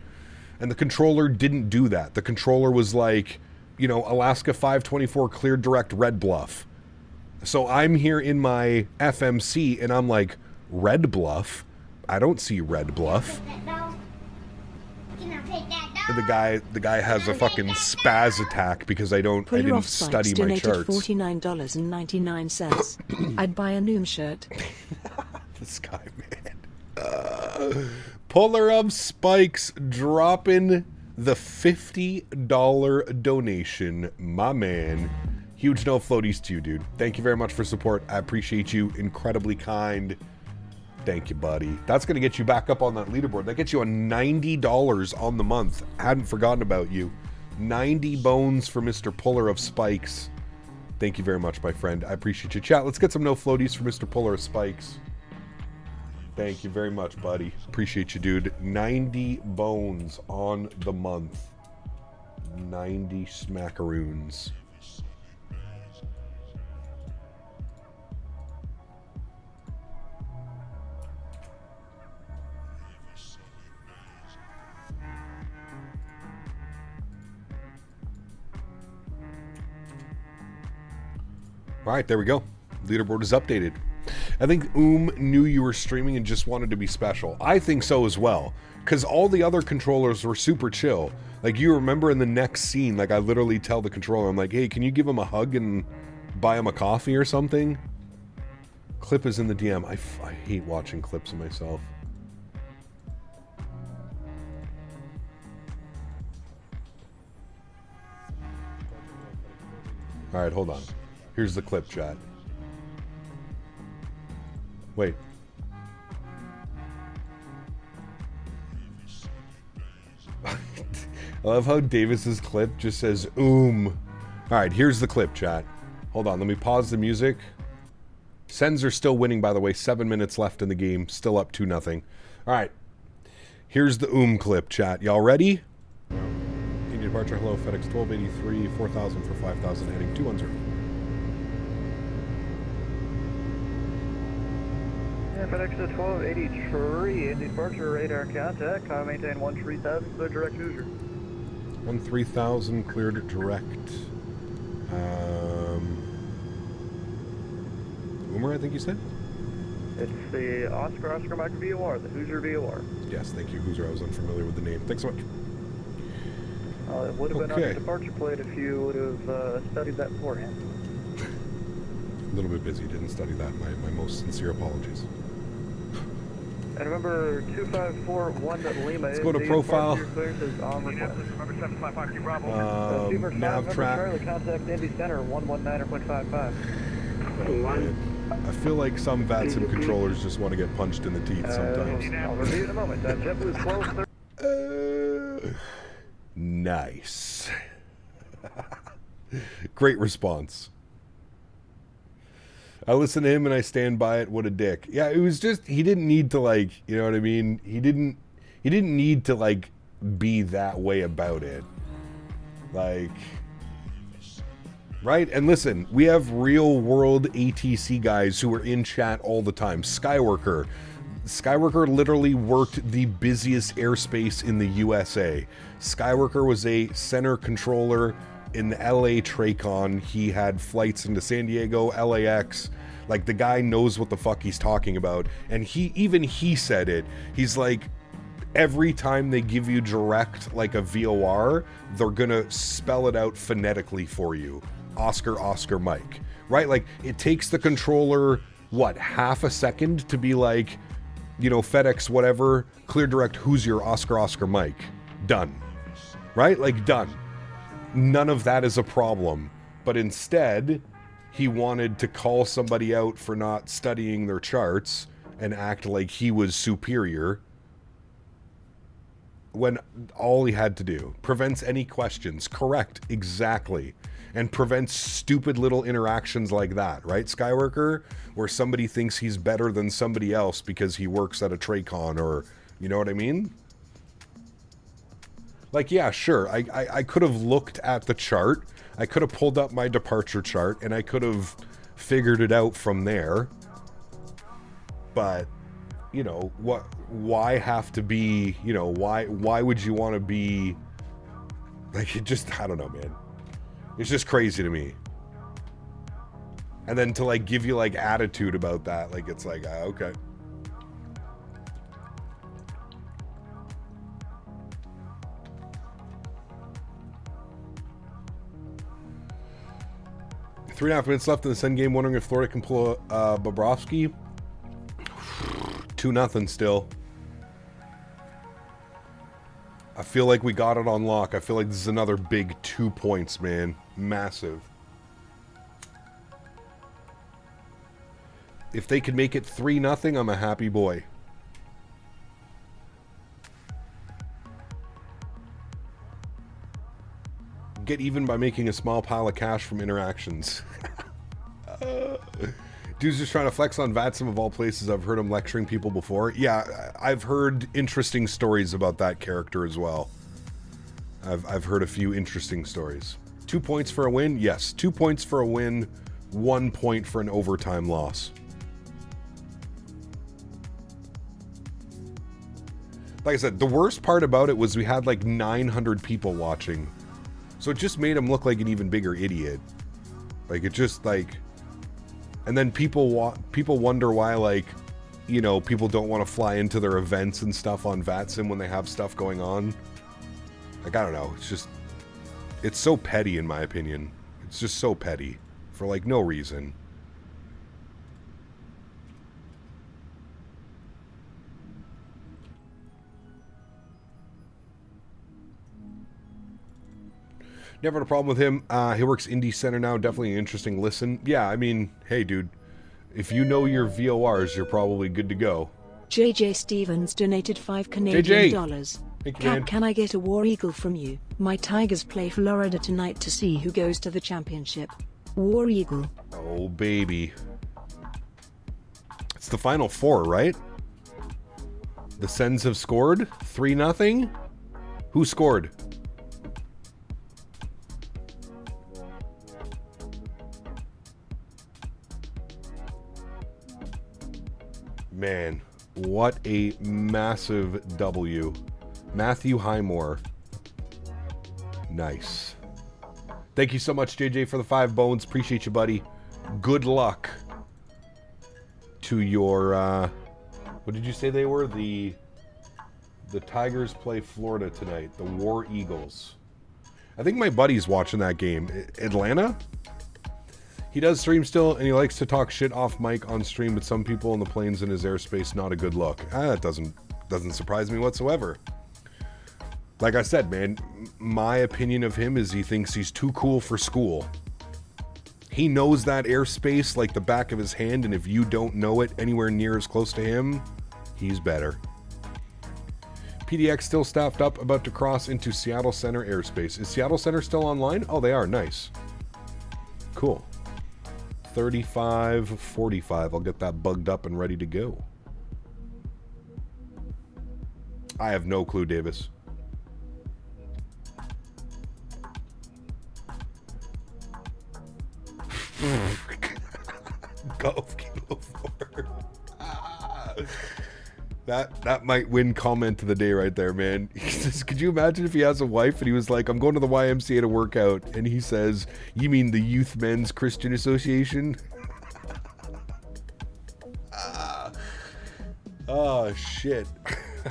And the controller didn't do that. The controller was like, Alaska 524 cleared direct Red Bluff. So I'm here in my FMC and I'm like, Red Bluff? I don't see Red Bluff. And the guy has a fucking spaz attack because I didn't study my charts. $49.99. I'd buy a Noom shirt. This guy, man. Puller of Spikes dropping the $50 donation. My man. Huge no floaties to you, dude. Thank you very much for support. I appreciate you. Incredibly kind. Thank you, buddy. That's going to get you back up on that leaderboard. That gets you a $90 on the month. I hadn't forgotten about you. 90 bones for Mr. Puller of Spikes. Thank you very much, my friend. I appreciate you. Chat, let's get some no floaties for Mr. Puller of Spikes. Thank you very much, buddy. Appreciate you, dude. 90 bones on the month. 90 smackaroons. All right, there we go. Leaderboard is updated. I think knew you were streaming and just wanted to be special. I think so as well, because all the other controllers were super chill. Like, you remember in the next scene, like, I literally tell the controller, I'm like, hey, can you give him a hug and buy him a coffee or something? Clip is in the DM. I hate watching clips of myself. All right, hold on. Here's the clip, chat. Wait. I love how Davis's clip just says All right, here's the clip, chat. Hold on, let me pause the music. Sens are still winning, by the way. 7 minutes left in the game. Still up 2-0. All right. Here's the clip, chat. Y'all ready? India departure. Hello, FedEx 1283, 4,000 for 5,000, heading 210. Yeah, FedEx 1283, India departure, radar contact. Climb maintain 13,000, clear direct Hoosier. 13,000, cleared direct. Boomer, I think you said? It's the Oscar Mike VOR, the Hoosier VOR. Yes, thank you, Hoosier. I was unfamiliar with the name. Thanks so much. It would have been on your departure plate if you would have studied that beforehand. A little bit busy. Didn't study that. My most sincere apologies. And remember, 2541 Lima. Let's go to profile. Nav track. Charlie, contact Indy Center 119.55. I feel like some VATSIM controllers just want to get punched in the teeth sometimes. I'll review in a moment. JetBlue's 1230. Nice. Great response. I listen to him and I stand by it. What a dick. Yeah, it was just, he didn't need to, like, you know what I mean? He didn't need to, like, be that way about it. Like, right? And listen, we have real world ATC guys who are in chat all the time. Skyworker literally worked the busiest airspace in the USA. Skyworker was a center controller in the LA Tracon. He had flights into San Diego, LAX. Like, the guy knows what the fuck he's talking about. And he said it. He's like, every time they give you direct, like a VOR, they're gonna spell it out phonetically for you. Oscar, Mike. Right? Like, it takes the controller, what, half a second to be like, you know, FedEx, whatever, clear direct, who's your Oscar, Mike? Done. Right? Like, done. None of that is a problem. But instead, he wanted to call somebody out for not studying their charts and act like he was superior, when all he had to do prevents any questions. Correct, exactly. And prevents stupid little interactions like that, right, Skyworker? Where somebody thinks he's better than somebody else because he works at a Tracon, or, you know what I mean? Like, yeah, sure, I could have looked at the chart, I could have pulled up my departure chart, and I could have figured it out from there. But, you know, why have to be, you know, why would you want to be, like, it just, I don't know, man. It's just crazy to me. And then to, like, give you, like, attitude about that, like, it's like, okay. Three and a half minutes left in the Sun game. Wondering if Florida can pull a Bobrovsky. 2-0 still. I feel like we got it on lock. I feel like this is another big 2 points, man. Massive. If they could make it 3-0, I'm a happy boy. Get even by making a small pile of cash from interactions. Dude's just trying to flex on VATSIM of all places. I've heard him lecturing people before. Yeah, I've heard interesting stories about that character as well. I've heard a few interesting stories. 2 points for a win? Yes. 2 points for a win, 1 point for an overtime loss. Like I said, the worst part about it was we had like 900 people watching. So it just made him look like an even bigger idiot. Like, it just, like, And then people wonder why, like, you know, people don't want to fly into their events and stuff on VATSIM when they have stuff going on. Like, I don't know. It's just, it's so petty in my opinion. It's just so petty for, like, no reason. Never had a problem with him. He works Indie Center now. Definitely an interesting listen. Yeah, I mean, hey, dude. If you know your VORs, you're probably good to go. JJ Stevens donated $5 Canadian dollars. Can I get a War Eagle from you? My Tigers play Florida tonight to see who goes to the championship. War Eagle. Oh, baby. It's the Final Four, right? The Sens have scored 3-0. Who scored? Man, what a massive W. Matthew Highmore. Nice. Thank you so much, JJ, for the 5 bones. Appreciate you, buddy. Good luck to your, what did you say they were? The Tigers play Florida tonight. The War Eagles. I think my buddy's watching that game. Atlanta? He does stream still, and he likes to talk shit off mic on stream, but some people in the planes in his airspace, not a good look. That doesn't surprise me whatsoever. Like I said, man, my opinion of him is he thinks he's too cool for school. He knows that airspace like the back of his hand, and if you don't know it anywhere near as close to him, he's better. PDX still staffed up, about to cross into Seattle Center airspace. Is Seattle Center still online? Oh, they are. Nice. Cool. 35:45. I'll get that bugged up and ready to go. I have no clue, Davis. Golf Kilo 4. That might win comment of the day right there, man. He says, could you imagine if he has a wife and he was like, I'm going to the YMCA to work out, and he says, you mean the Youth Men's Christian Association? Oh, shit.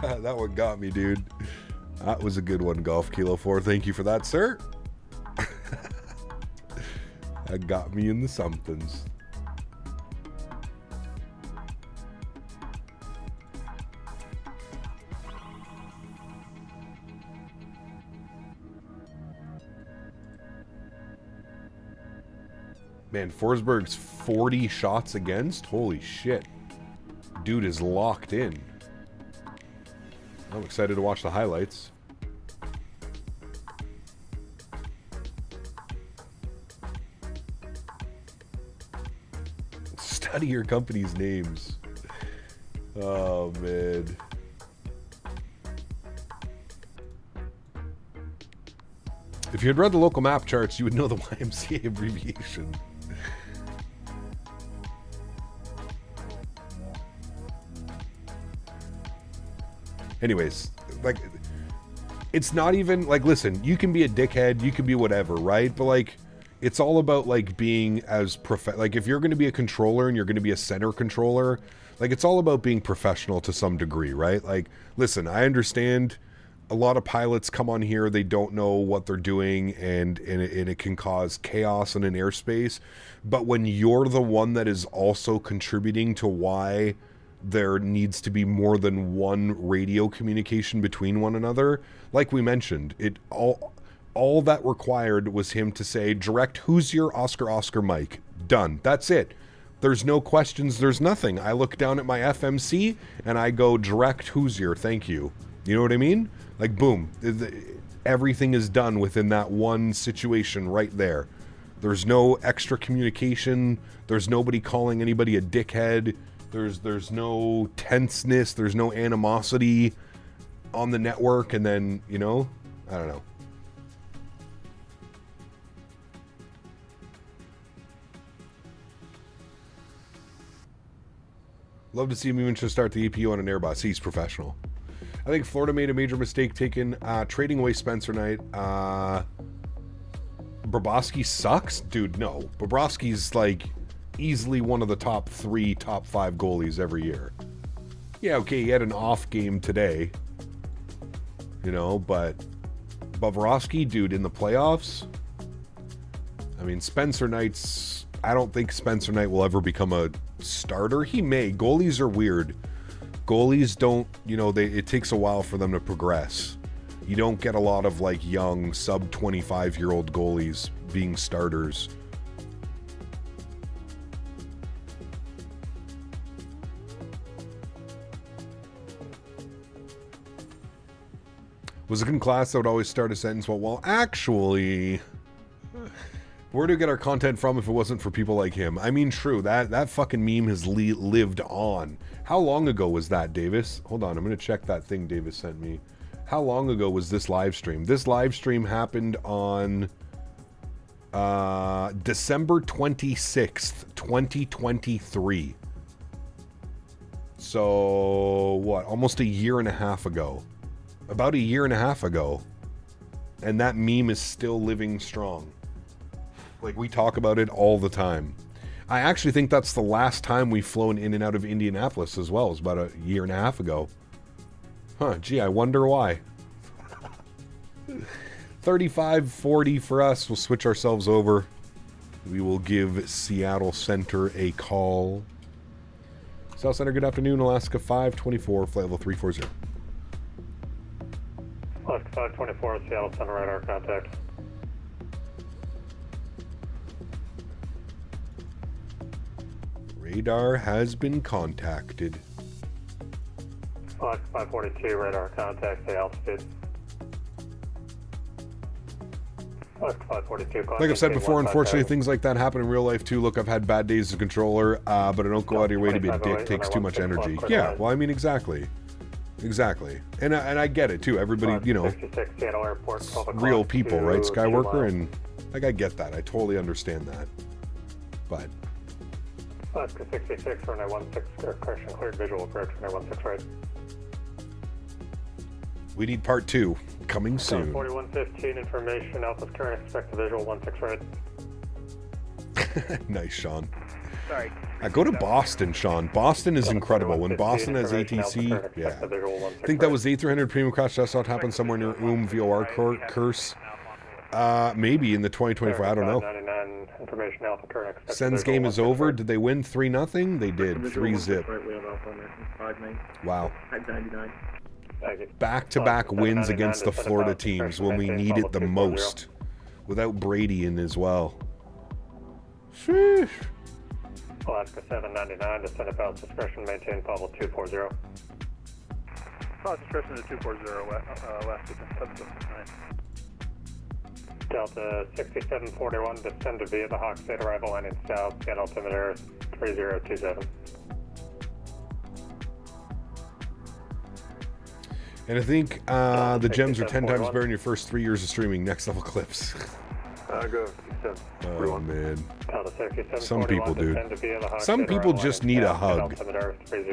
That one got me, dude. That was a good one, Golf Kilo 4. Thank you for that, sir. That got me in the somethings. Man, Forsberg's 40 shots against? Holy shit. Dude is locked in. I'm excited to watch the highlights. Study your company's names. Oh, man. If you had read the local map charts, you would know the YMCA abbreviation. Anyways, like, it's not even, like, listen, you can be a dickhead, you can be whatever, right? But, like, it's all about, like, being as like, if you're going to be a controller and you're going to be a center controller, like, it's all about being professional to some degree, right? Like, listen, I understand a lot of pilots come on here, they don't know what they're doing, and it can cause chaos in an airspace. But when you're the one that is also contributing to why there needs to be more than one radio communication between one another, like we mentioned, it all that required was him to say, direct who's your Oscar mic. Done. That's it. There's no questions, there's nothing. I look down at my FMC and I go, direct who's your, thank you. You know what I mean? Like, boom. Everything is done within that one situation right there. There's no extra communication. There's nobody calling anybody a dickhead. There's no tenseness. There's no animosity on the network. And then, you know, I don't know. Love to see him even just start the APU on an Airbus. He's professional. I think Florida made a major mistake trading away Spencer Knight. Bobrovsky sucks? Dude, no. Bobrovsky's, like, easily one of the top 3, top 5 goalies every year. Yeah, okay, he had an off game today, you know, but Bobrovsky, dude, in the playoffs, I mean, Spencer Knight's, I don't think Spencer Knight will ever become a starter. He may. Goalies are weird. Goalies don't, you know, it takes a while for them to progress. You don't get a lot of, like, young, sub-25-year-old goalies being starters. Was it in class that would always start a sentence, well, actually, where do we get our content from if it wasn't for people like him? I mean, true, that fucking meme has lived on. How long ago was that, Davis? Hold on, I'm going to check that thing Davis sent me. How long ago was this live stream? This live stream happened on December 26th, 2023. So, what, almost a year and a half ago. About a year and a half ago. And that meme is still living strong. Like, we talk about it all the time. I actually think that's the last time we've flown in and out of Indianapolis as well. It was about a year and a half ago. Huh, gee, I wonder why. 35-40 for us. We'll switch ourselves over. We will give Seattle Center a call. South Center, good afternoon. Alaska 524, flight level 340. Alaska 524, Seattle Center, radar contact. Radar has been contacted. Alaska 542, radar contact, say altitude. Alaska 542, like I've said before, unfortunately, things like that happen in real life too. Look, I've had bad days as a controller, but I don't go out of your way to be a dick. It takes too much energy. Yeah, well, I mean, exactly. Exactly. And I get it too. Everybody, you know, real people, right, Skyworker? And, like, I get that. I totally understand that. But... Alaska 66, runway 16, correction, cleared visual approach, runway 16 right. We need part 2, coming soon. 4115, information, Alpha's current, expect the visual, 16 right. Nice, Sean. Sorry. Go to Boston, Sean. Boston is incredible. When Boston has ATC, yeah. I think that was the A300 Premium Crash Test out happened somewhere near VOR curse. Maybe in the 2024, I don't know. Sens game is over. Did they win 3-0? They did. 3-0. Wow. Back-to-back wins against the Florida teams when we need it the most. Without Brady in as well. Sheesh. Alaska 799, descend about discretion, maintain level 240. Discretion to 240, Alaska 779. Delta 6741, descend to via the Hawk State arrival landing south, get altimeter 3027. And I think the gems are 10 times better in your first 3 years of streaming. Next level clips. Go. Oh, man. Some people, dude. Some people just need a hug.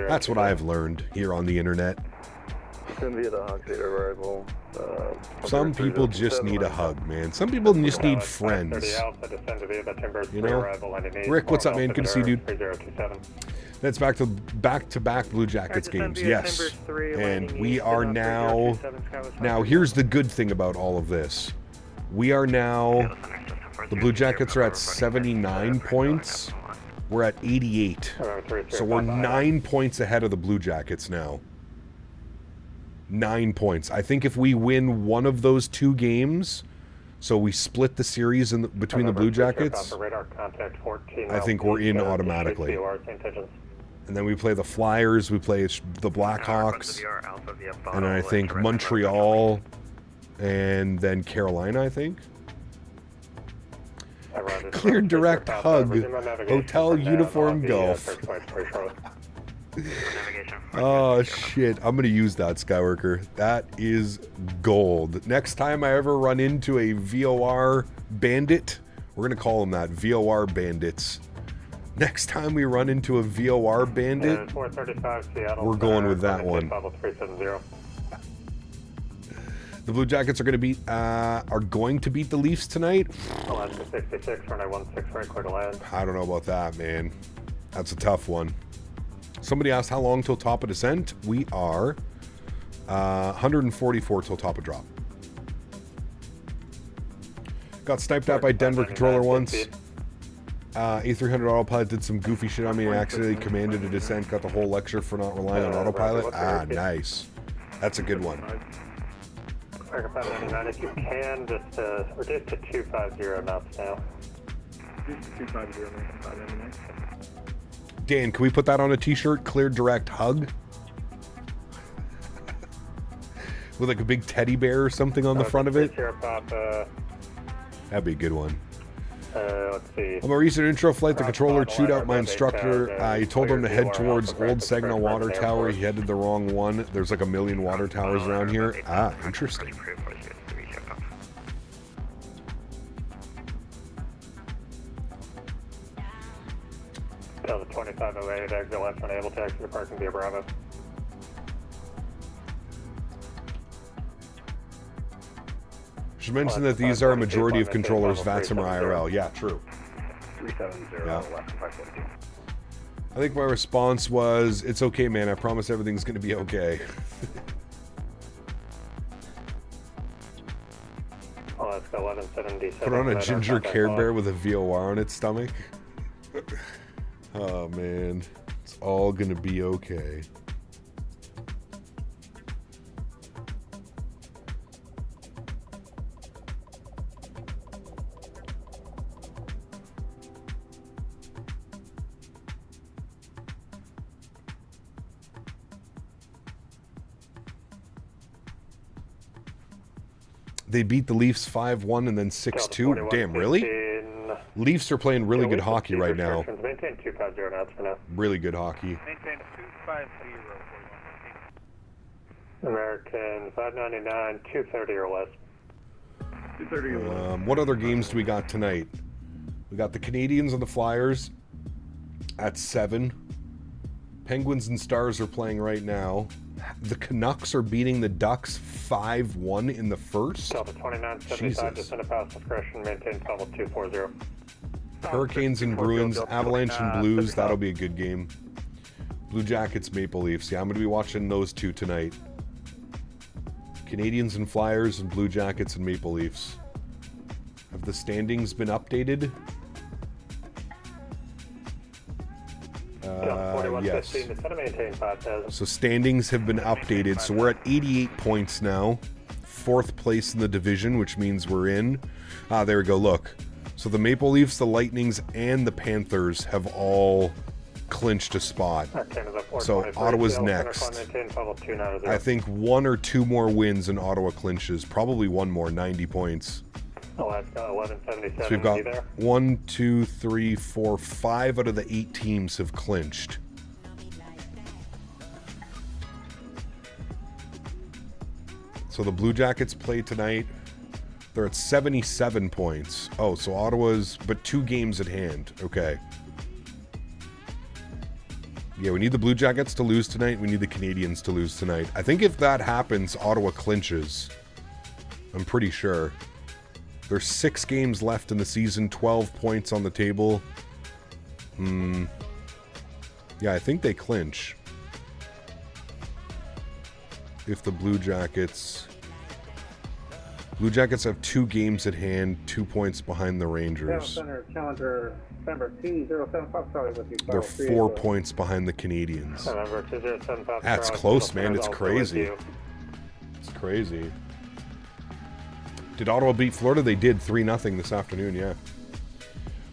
That's what I've learned here on the internet. Some people just need a hug, man. Some people just need friends. You know? Rick, what's up, man? Good to see you, dude. That's back-to-back Blue Jackets games. Yes. And we are now... Now, here's the good thing about all of this. We are now... The Blue Jackets are at 79 points. We're at 88. So we're 9 points ahead of the Blue Jackets now. 9 points. I think if we win one of those 2 games, so we split the series between the Blue Jackets, I think we're in automatically. And then we play the Flyers, we play the Blackhawks, and then I think Montreal, and then Carolina, I think. Clear direct hug. Hotel uniform golf. Oh shit, I'm gonna use that, Skyworker. That is gold. Next time I ever run into a VOR bandit, we're gonna call them that, VOR bandits. Next time we run into a VOR bandit, we're going with that one. The Blue Jackets are going to beat the Leafs tonight. Alaska 66, runway 16 right, clear to land. I don't know about that, man. That's a tough one. Somebody asked how long till top of descent. We are 144 till top of drop. Got sniped at by Denver controller once. A300 autopilot did some goofy shit on me and accidentally commanded a descent. Got the whole lecture for not relying on autopilot. Ah, nice. That's a good one. American 599, if you can, just reduce to 250 knots now. Reduce to 250, American 599. Dan, can we put that on a t-shirt? Clear direct hug? With like a big teddy bear or something on the front of it? That'd be a good one. Let's see. On my recent intro flight, the controller chewed out my instructor. He told him to head towards Old Saginaw Water Tower. He headed the wrong one. There's like a million water towers around here. Ah, interesting. Delta 2508, exit left unable to exit the parking via Bravo. Should mention that these are a majority of controllers, VATSIM or IRL. Yeah, true. 370 Yeah. left 542. I think my response was, it's okay, man. I promise everything's going to be okay. Alaska 1177. Put on a ginger Care Bear with a VOR on its stomach. Oh, man. It's all going to be okay. They beat the Leafs 5-1 and then 6-2. Damn, really? Leafs are playing really good hockey right now. Maintain 250 knots for now. Really good hockey. Maintain 250. American 599, 230 or less. 230 or less. What other games do we got tonight? We got the Canadians and the Flyers at 7. Penguins and Stars are playing right now. The Canucks are beating the Ducks 5-1 in the first. Delta 2975, descend at pass discretion, maintain level 240. Hurricanes and Bruins, Avalanche and Blues, that'll be a good game. Blue Jackets, Maple Leafs. Yeah, I'm going to be watching those two tonight. Canadians and Flyers and Blue Jackets and Maple Leafs. Have the standings been updated? Yes. So standings have been updated. So we're at 88 points now. 4th place in the division, which means we're in. There we go. Look. So the Maple Leafs, the Lightnings, and the Panthers have all clinched a spot. So Ottawa's next. I think 1 or 2 more wins and Ottawa clinches. Probably 1 more, 90 points. Alaska 1177. So we've got 1, 2, 3, 4, 5 out of the 8 teams have clinched. So the Blue Jackets play tonight. They're at 77 points. Oh, so Ottawa's, but 2 games at hand. Okay. Yeah, we need the Blue Jackets to lose tonight. We need the Canadians to lose tonight. I think if that happens, Ottawa clinches. I'm pretty sure. There's 6 games left in the season, 12 points on the table. Yeah, I think they clinch. If the Blue Jackets have 2 games at hand, 2 points behind the Rangers. They're 4 points behind the Canadians. That's close, man. It's crazy. It's crazy. Did Ottawa beat Florida? They did 3-0 this afternoon, yeah.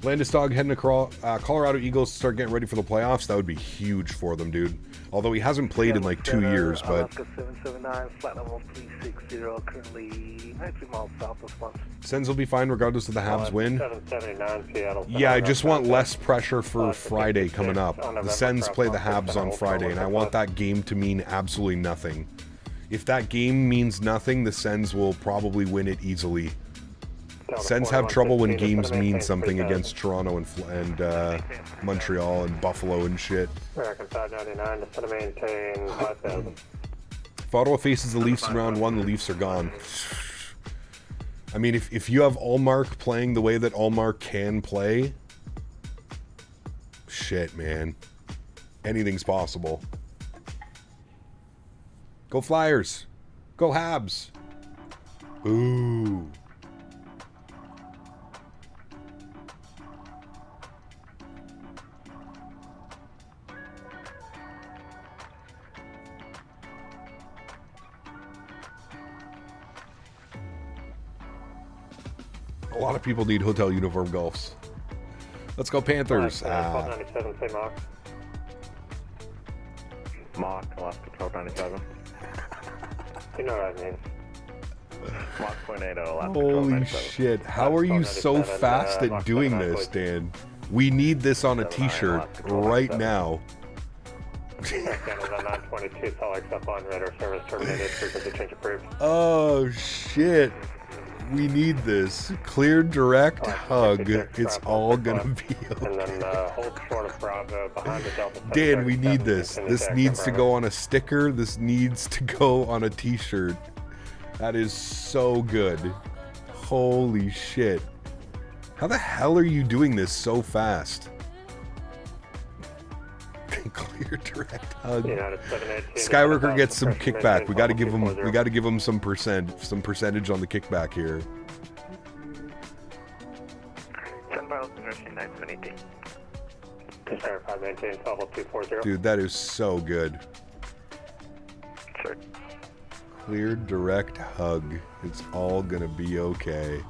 Landeskog heading to Colorado Eagles to start getting ready for the playoffs. That would be huge for them, dude. Although he hasn't played in like 2 years, but... Alaska 779, flight level 360, currently 93 miles south of Swan. Sens will be fine regardless of the Habs win. 779, Seattle. Yeah, I just want less pressure for Friday coming up. The Sens play the Habs on Friday, and I want that game to mean absolutely nothing. If that game means nothing, the Sens will probably win it easily. Sens have trouble when games mean something against Toronto and Montreal and Buffalo and shit. American 599, descend to maintain 5000. If Ottawa faces the Leafs in round 1, the Leafs are gone. I mean, if you have Allmark playing the way that Allmark can play, shit, man. Anything's possible. Go Flyers. Go Habs. Ooh. A lot of people need hotel uniform golfs. Let's go Panthers. 1297, say Mach. Mach, Alaska 1297. You know what I mean. Mach 0.80, Alaska Holy 1297. shit. How are you so fast at doing this, Dan? We need this on a t-shirt right now. Canada 922, Sólríkt up on radar service terminated, frequency change approved. Oh, shit. We need this. Clear direct hug. It's all gonna be okay. And then hold short of Bravo behind the Delta. Dan, we need this. This needs to go on a sticker. This needs to go on a t-shirt. That is so good. Holy shit. How the hell are you doing this so fast? Clear direct hug. Skyworker gets some kickback. We got to give him. We got to give him some percentage on the kickback here. 10 miles inertia 920. Clarify, maintain 240. Dude, that is so good. Sure. Clear direct hug. It's all gonna be okay.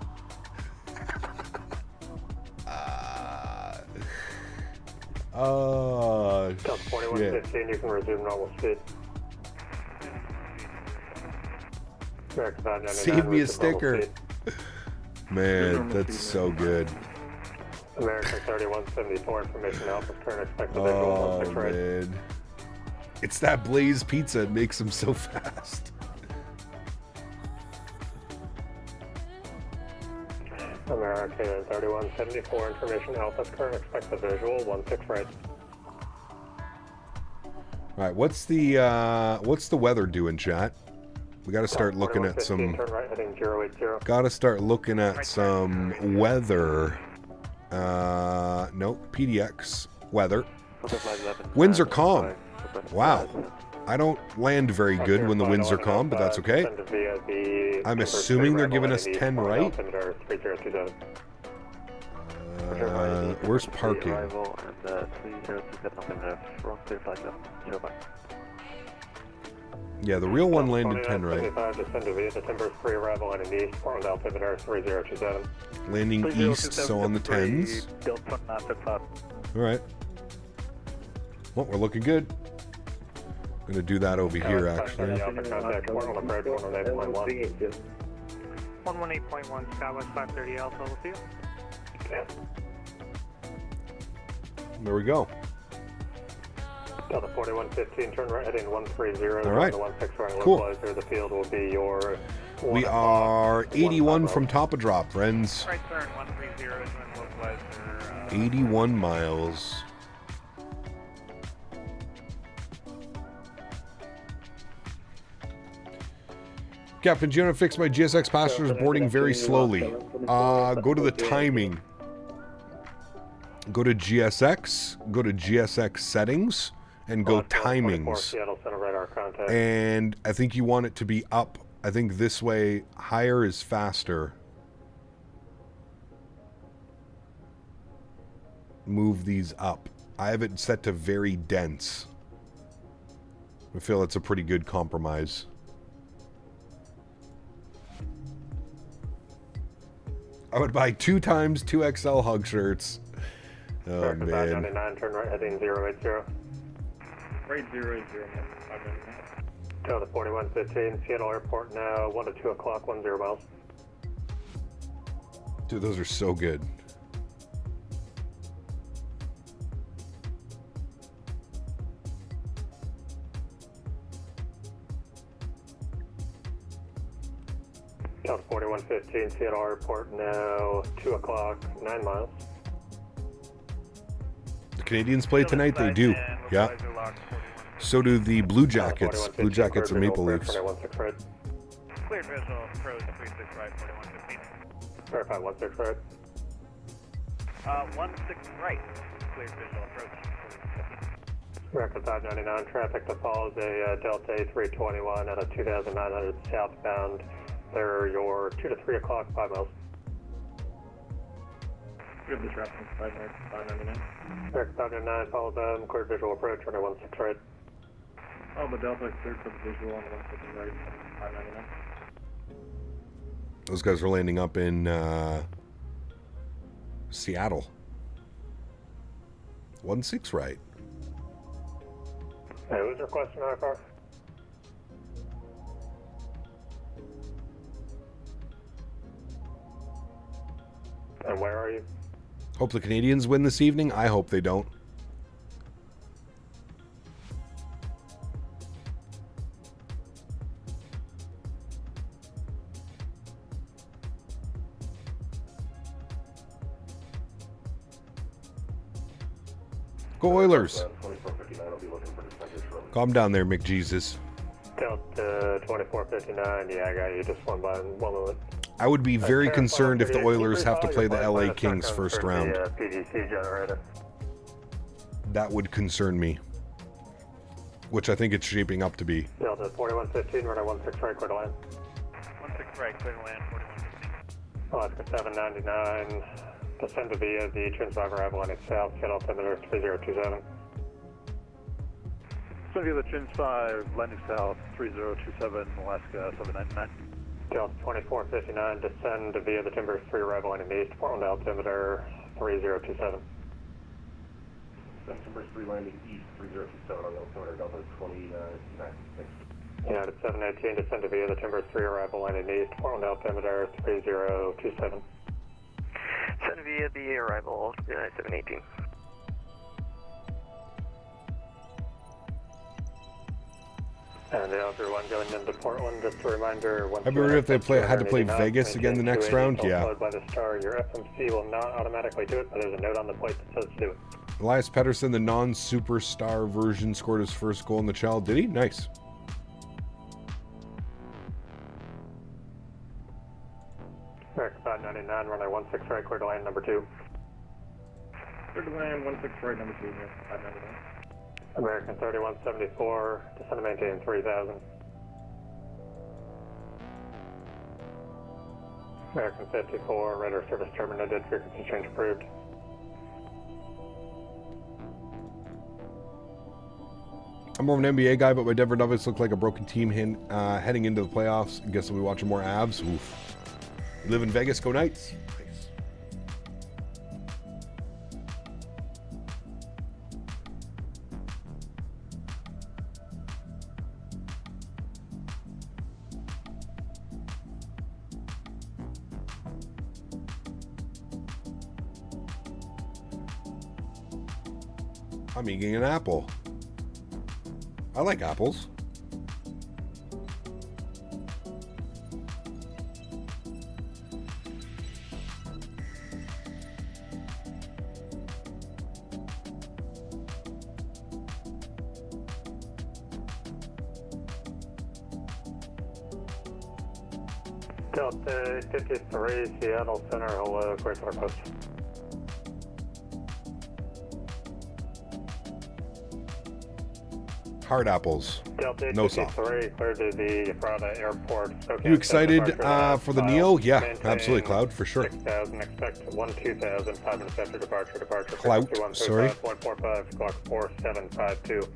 Oh, Delta 4115, you can resume normal speed. American 599, Save me a resume sticker. normal speed. Man, that's so good. American 3174, information alpha, current expected visual Oh, 16 right. man. It's that Blaze pizza. It makes them so fast. American 3174, information alpha, current expected visual 16 right. All right, what's the weather doing, chat? We got to start looking at some. Turn right, heading 080. Got to start looking at some weather. Nope, PDX weather. Winds are calm. Wow. I don't land very good when the winds are calm, but that's okay. I'm assuming they're giving us 10 right. Where's parking? Yeah, the real one landed 10 right. Landing east, so on the 10s. Alright. Well, we're looking good. I'm gonna do that over here, actually. 118.1, Skywest 530 Alpha, we'll see you. There we go. Delta 4115, turn right, heading 130. All right. The 16 right, Cool. localizer. The field will be your. We are 81 from top of drop, friends. Right turn, 130 is when localizer. 81 miles. Captain, do you know how to fix my GSX passengers boarding very slowly? Go to the timing. Go to GSX, go to GSX settings, and go timings. And I think you want it to be up. I think this way, higher is faster. Move these up. I have it set to very dense. I feel it's a pretty good compromise. I would buy 2 times 2XL hug shirts. Oh, man. 599, turn right, heading 080. Right 080. Delta 4115, Seattle Airport now, 1 to 2 o'clock, 10 miles. Dude, those are so good. Delta 4115, Seattle Airport now, 2 o'clock, 9 miles. The Canadians play tonight? They do. Yeah. So do the Blue Jackets. Blue Jackets and Maple Leafs. Cleared visual approach 36 right, 4115. Verify 16 right. 16 right. Cleared visual approach. American 599 traffic to follows a Delta A321 at a 2900 southbound. They're your 2 to 3 o'clock, 5 miles. Good, this route 599. American 599, follow them, cleared visual approach, runway 16 right. Oh, the Delta cleared for the visual on 16 right, 599. Those guys are landing up in Seattle. 16 right. Hey, who's requesting our car? And where are you? Hope the Canadians win this evening. I hope they don't. Go Oilers. Calm down there, McJesus. Delta 2459, yeah, I got you. Just one by one moment. I would be very concerned if the Oilers have to play the LA Kings first round. PDC generator. That would concern me. Which I think it's shaping up to be. Delta 4115, runway 16 right, clear to land. 16 right, clear to land, 4115. Alaska 799, descend to via the Transviver Avalanche South, get altimeter 3027. So via the Trins 5, landing south, 3027, Alaska 799. Delta 2459, descend via the Timbers 3 arrival in east, Portland altimeter 3027. Timbers 3 landing east, 3027 on altimeter Delta 29. Thanks. United 718, descend via the Timbers 3 arrival in east, Portland altimeter 3027. Send via the arrival, United 718. And the other one going into Portland, just a reminder. I remember if they had to play Vegas again the next round, yeah. By the star, your FMC will not automatically do it, but there's a note on the plate that says to do it. Elias Pettersson, the non-superstar version, scored his first goal in the Child. Did he? Nice. American 599, runway 16 right, clear to land, number 2. Clear to land, 16 right, number 2, yeah, 599. American 3174, descend to maintain 3000. American 54, radar service terminated, frequency change approved. I'm more of an NBA guy, but my Denver Nuggets look like a broken team heading into the playoffs. I guess we'll be watching more Avs. Oof. You live in Vegas, go Knights. Nice. I'm eating an apple. I like apples. Delta 53, Seattle Center, hello, Great Center Post. Hard apples. Delta No 53, soft. cleared to the Ephrata Airport. You excited for the Neo? Yeah, absolutely, Cloud, for sure. 6,000, expect 12,000, 5 minutes after departure, Cloud, sorry. 145, clock 4752.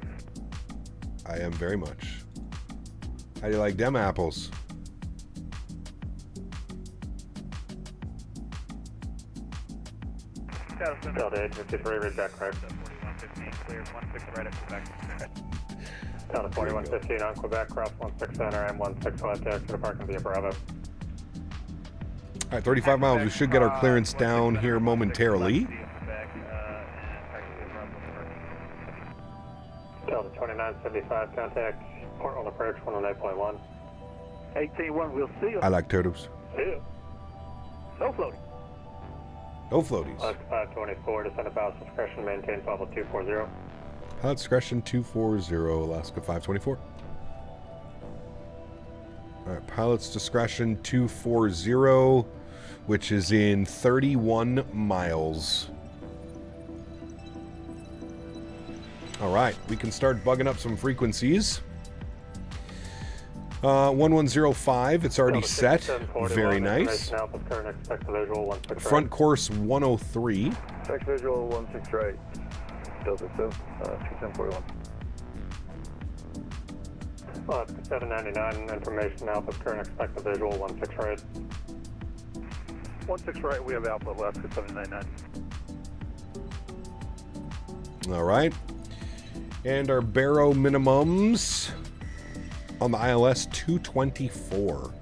I am very much. How do you like them apples? Delta 53, read back right. 4115, cleared 16 right at Quebec. Delta 4115 on Quebec, cross 16 center and 16 left exit to parking via Bravo. All right, 35 miles. We should get our clearance down here momentarily. Delta 2975, contact Portland approach 109.1. 18-1, we'll see you. I like turtles. See you. No floating. No floaties. Alaska 524, descend to Bowser discretion, maintain level 240. Pilot discretion 240, Alaska 524. Alright, pilot's discretion 240, which is in 31 miles. Alright, we can start bugging up some frequencies. 1105, it's already set. Very nice. Front course 103. Expect visual 16 right. Delta 2741. 799, information Alpha, current expected visual 16 right. 16 right, we have Alpha, Alaska 799. Alright. And our baro minimums on the ILS 224.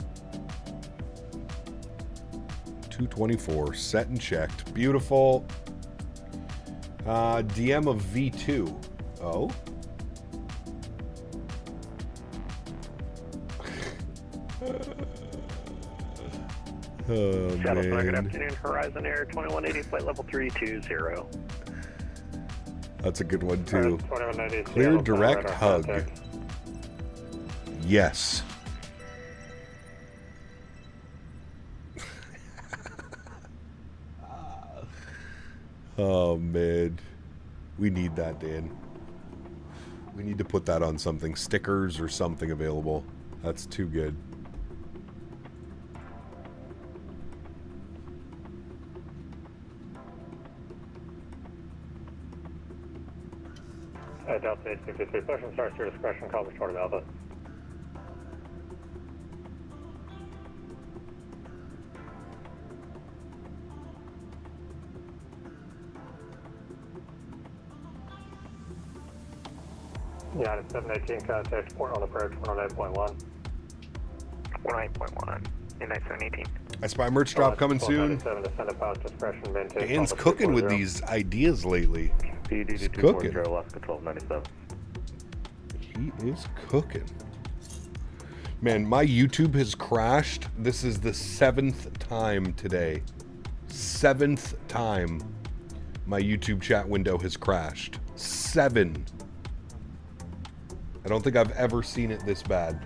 224, set and checked. Beautiful. DM of V2. Oh. Oh, Shuttle, man. good afternoon, Horizon Air 2180, flight level 320. That's a good one, too. 2180, Clear Seattle, direct radar hug. contact. Yes. Oh, man. We need that, Dan. We need to put that on something. Stickers or something available. That's too good. Delta 863, push and start to your discretion, call the short of Alpha. United 718, contact port on approach 109.1. 109.1, United 718. I spy merch drop coming soon. Dan's cooking with these ideas lately. He's cooking. Alaska 1297. He is cooking. Man, my YouTube has crashed. This is the 7th time today. 7th time my YouTube chat window has crashed. 7. I don't think I've ever seen it this bad.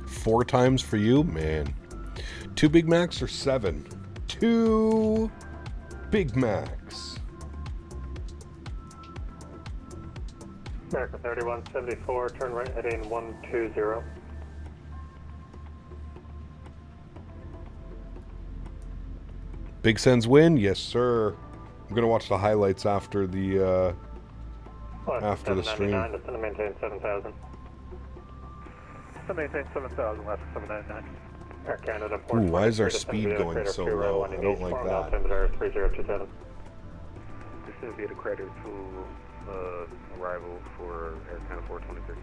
Four times for you? Man. 2 Big Macs or 7? 2 Big Macs. America 3174, turn right heading 120. Big Sens win? Yes, sir. I'm going to watch the highlights after the stream. Just going to maintain 7,000. To maintain 7,000, last 799. Air Canada. Ooh, why is our speed going so low? I don't like that. 3027. This is be the credit to arrival for Air Canada 423.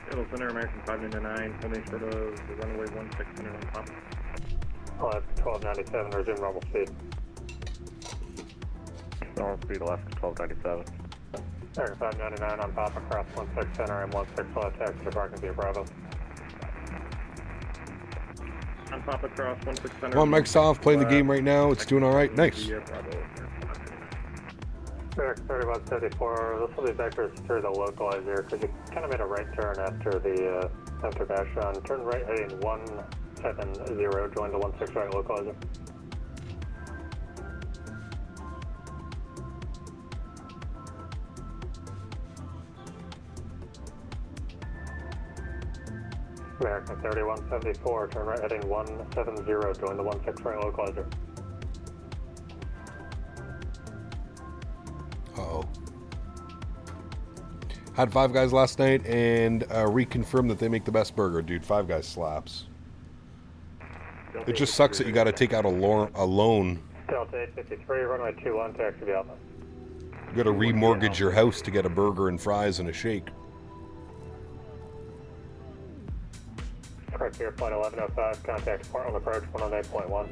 Seattle Center, American 599, coming for the runway 16 on top. Alaska 1297, resume normal speed. Normal speed, Alaska 1297. American 599 on top, across 16 center and 16 left, taxi to parking via Bravo. On top across 16 center. Come on, Microsoft, playing the game right now. It's doing all right. Nice. American 3174, this will be vectors through the localizer because you kind of made a right turn after the after Vashon. Turn right heading 170, join the 16 right localizer. American 3174, turn right heading 170, join the 16 right localizer. Uh-oh. Had Five Guys last night and reconfirmed that they make the best burger. Dude, Five Guys slaps. It just sucks that you got to take out a loan. Delta 853, runway 21, taxi to Alpha. You got to remortgage your house to get a burger and fries and a shake. Correct here, flight 1105, contact Portland approach 109.1.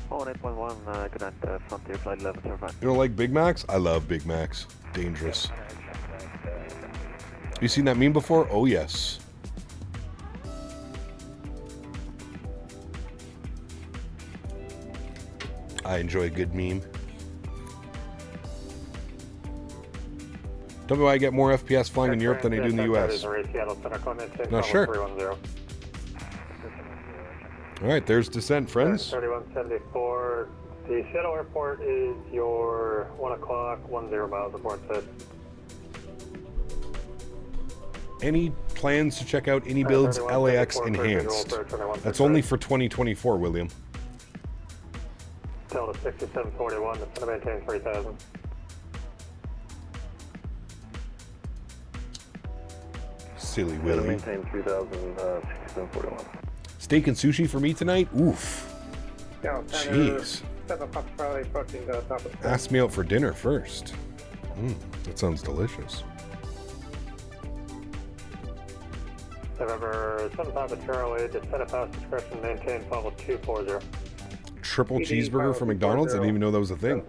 108.1, good night, Frontier flight 1105. You don't like Big Macs? I love Big Macs. Dangerous. You seen that meme before? Oh, yes. I enjoy a good meme. Tell me why I get more FPS flying in Europe than I do in the US. No, sure. Alright, there's descent, friends. 3174. The Seattle airport is your 1 o'clock, 10 miles report said. Any plans to check out any builds LAX enhanced? That's only for 2024, William. Delta 6741, it's going to maintain 3000. Silly Willie. Maintain 306741. Steak and sushi for me tonight? Oof. Jeez. Ask me out for dinner first. That sounds delicious. November 75 Charlie, descent of house discretion, maintain level 240. Triple cheeseburger from McDonald's? I didn't even know that was a thing.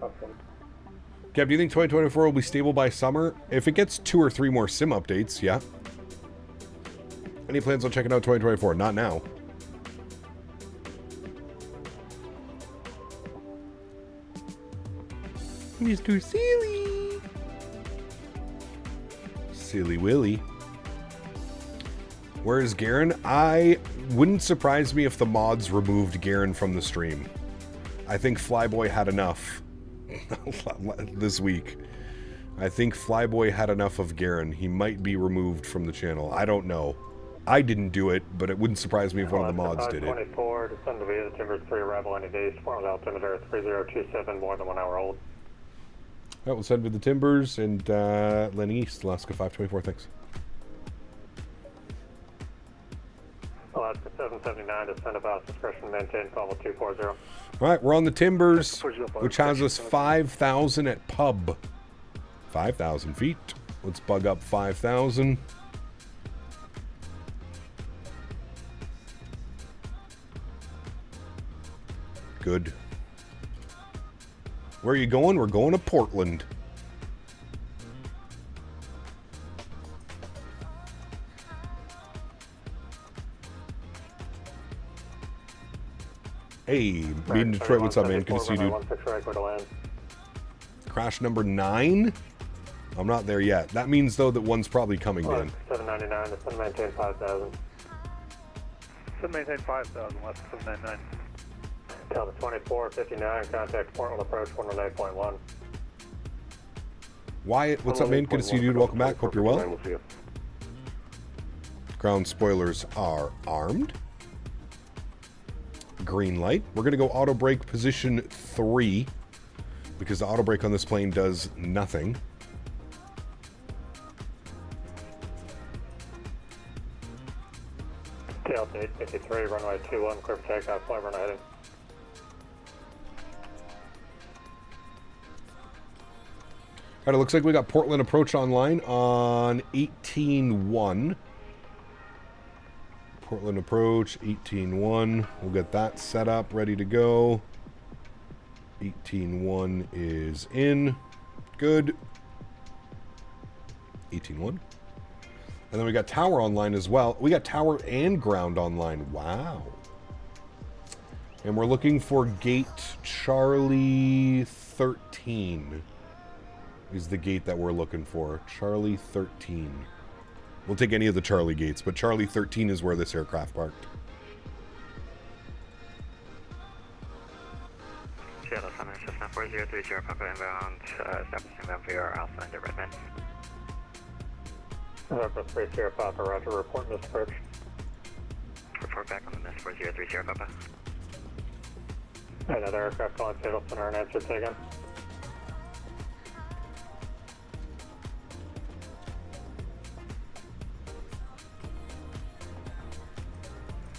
Kev, do you think 2024 will be stable by summer? If it gets 2 or 3 more sim updates, yeah. Any plans on checking out 2024? Not now. Mr. Silly. Silly Willy. Where is Garen? I wouldn't surprise me if the mods removed Garen from the stream. I think Flyboy had enough this week. I think Flyboy had enough of Garen. He might be removed from the channel. I don't know. I didn't do it, but it wouldn't surprise me if one of the mods did it. 24, descend to via the Timbers 3, arrival any days, Portland altimeter 3027, more than 1 hour old. Alright, we'll send with the Timbers and Lenny East, Alaska 524, thanks. Alaska 779, descend of house discretion, maintain level 240. Alright, we're on the Timbers, which has us 5,000 at pub. 5,000 feet. Let's bug up 5,000. Good. Where are you going? We're going to Portland. Hey, Meet in Detroit, what's up, man? Good to see you, dude. Crash number 9? I'm not there yet. That means, though, that one's probably coming in. 799, descend maintain 5000. Descend maintain 5000, left 799. Delta 2459, contact Portland approach 109.1. Wyatt, what's up, man? Good to see you, dude. Welcome back. Hope you're well. Ground spoilers are armed. Green light. We're going to go auto brake position 3 because the auto brake on this plane does nothing. Delta 853, runway 21, clear for takeoff, fly run heading. All right, it looks like we got Portland approach online on 18-1. Portland approach, 18-1. We'll get that set up, ready to go. 18-1 is in. Good. 18-1. And then we got tower online as well. We got tower and ground online. Wow. And we're looking for gate Charlie 13. Is the gate that we're looking for. Charlie 13. We'll take any of the Charlie gates, but Charlie 13 is where this aircraft parked. Seattle Center, Cessna 4030, Papa inbound, establishing inbound for your Alpha into Redmond. November 30 Papa, roger, report missed approach. Report back on the miss 4030 Papa. Another aircraft calling Seattle Center and answer taken.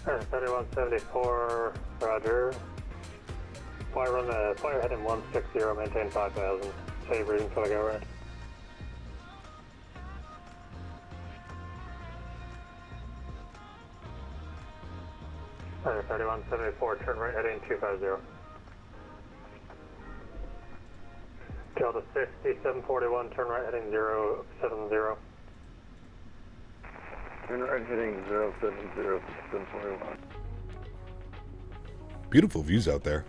3174, roger. Fly heading 160, maintain 5000. Save reading till I go right. 3174, turn right heading 250. Delta 60, 741, turn right heading 070. Turn right heading 070, 741. Beautiful views out there.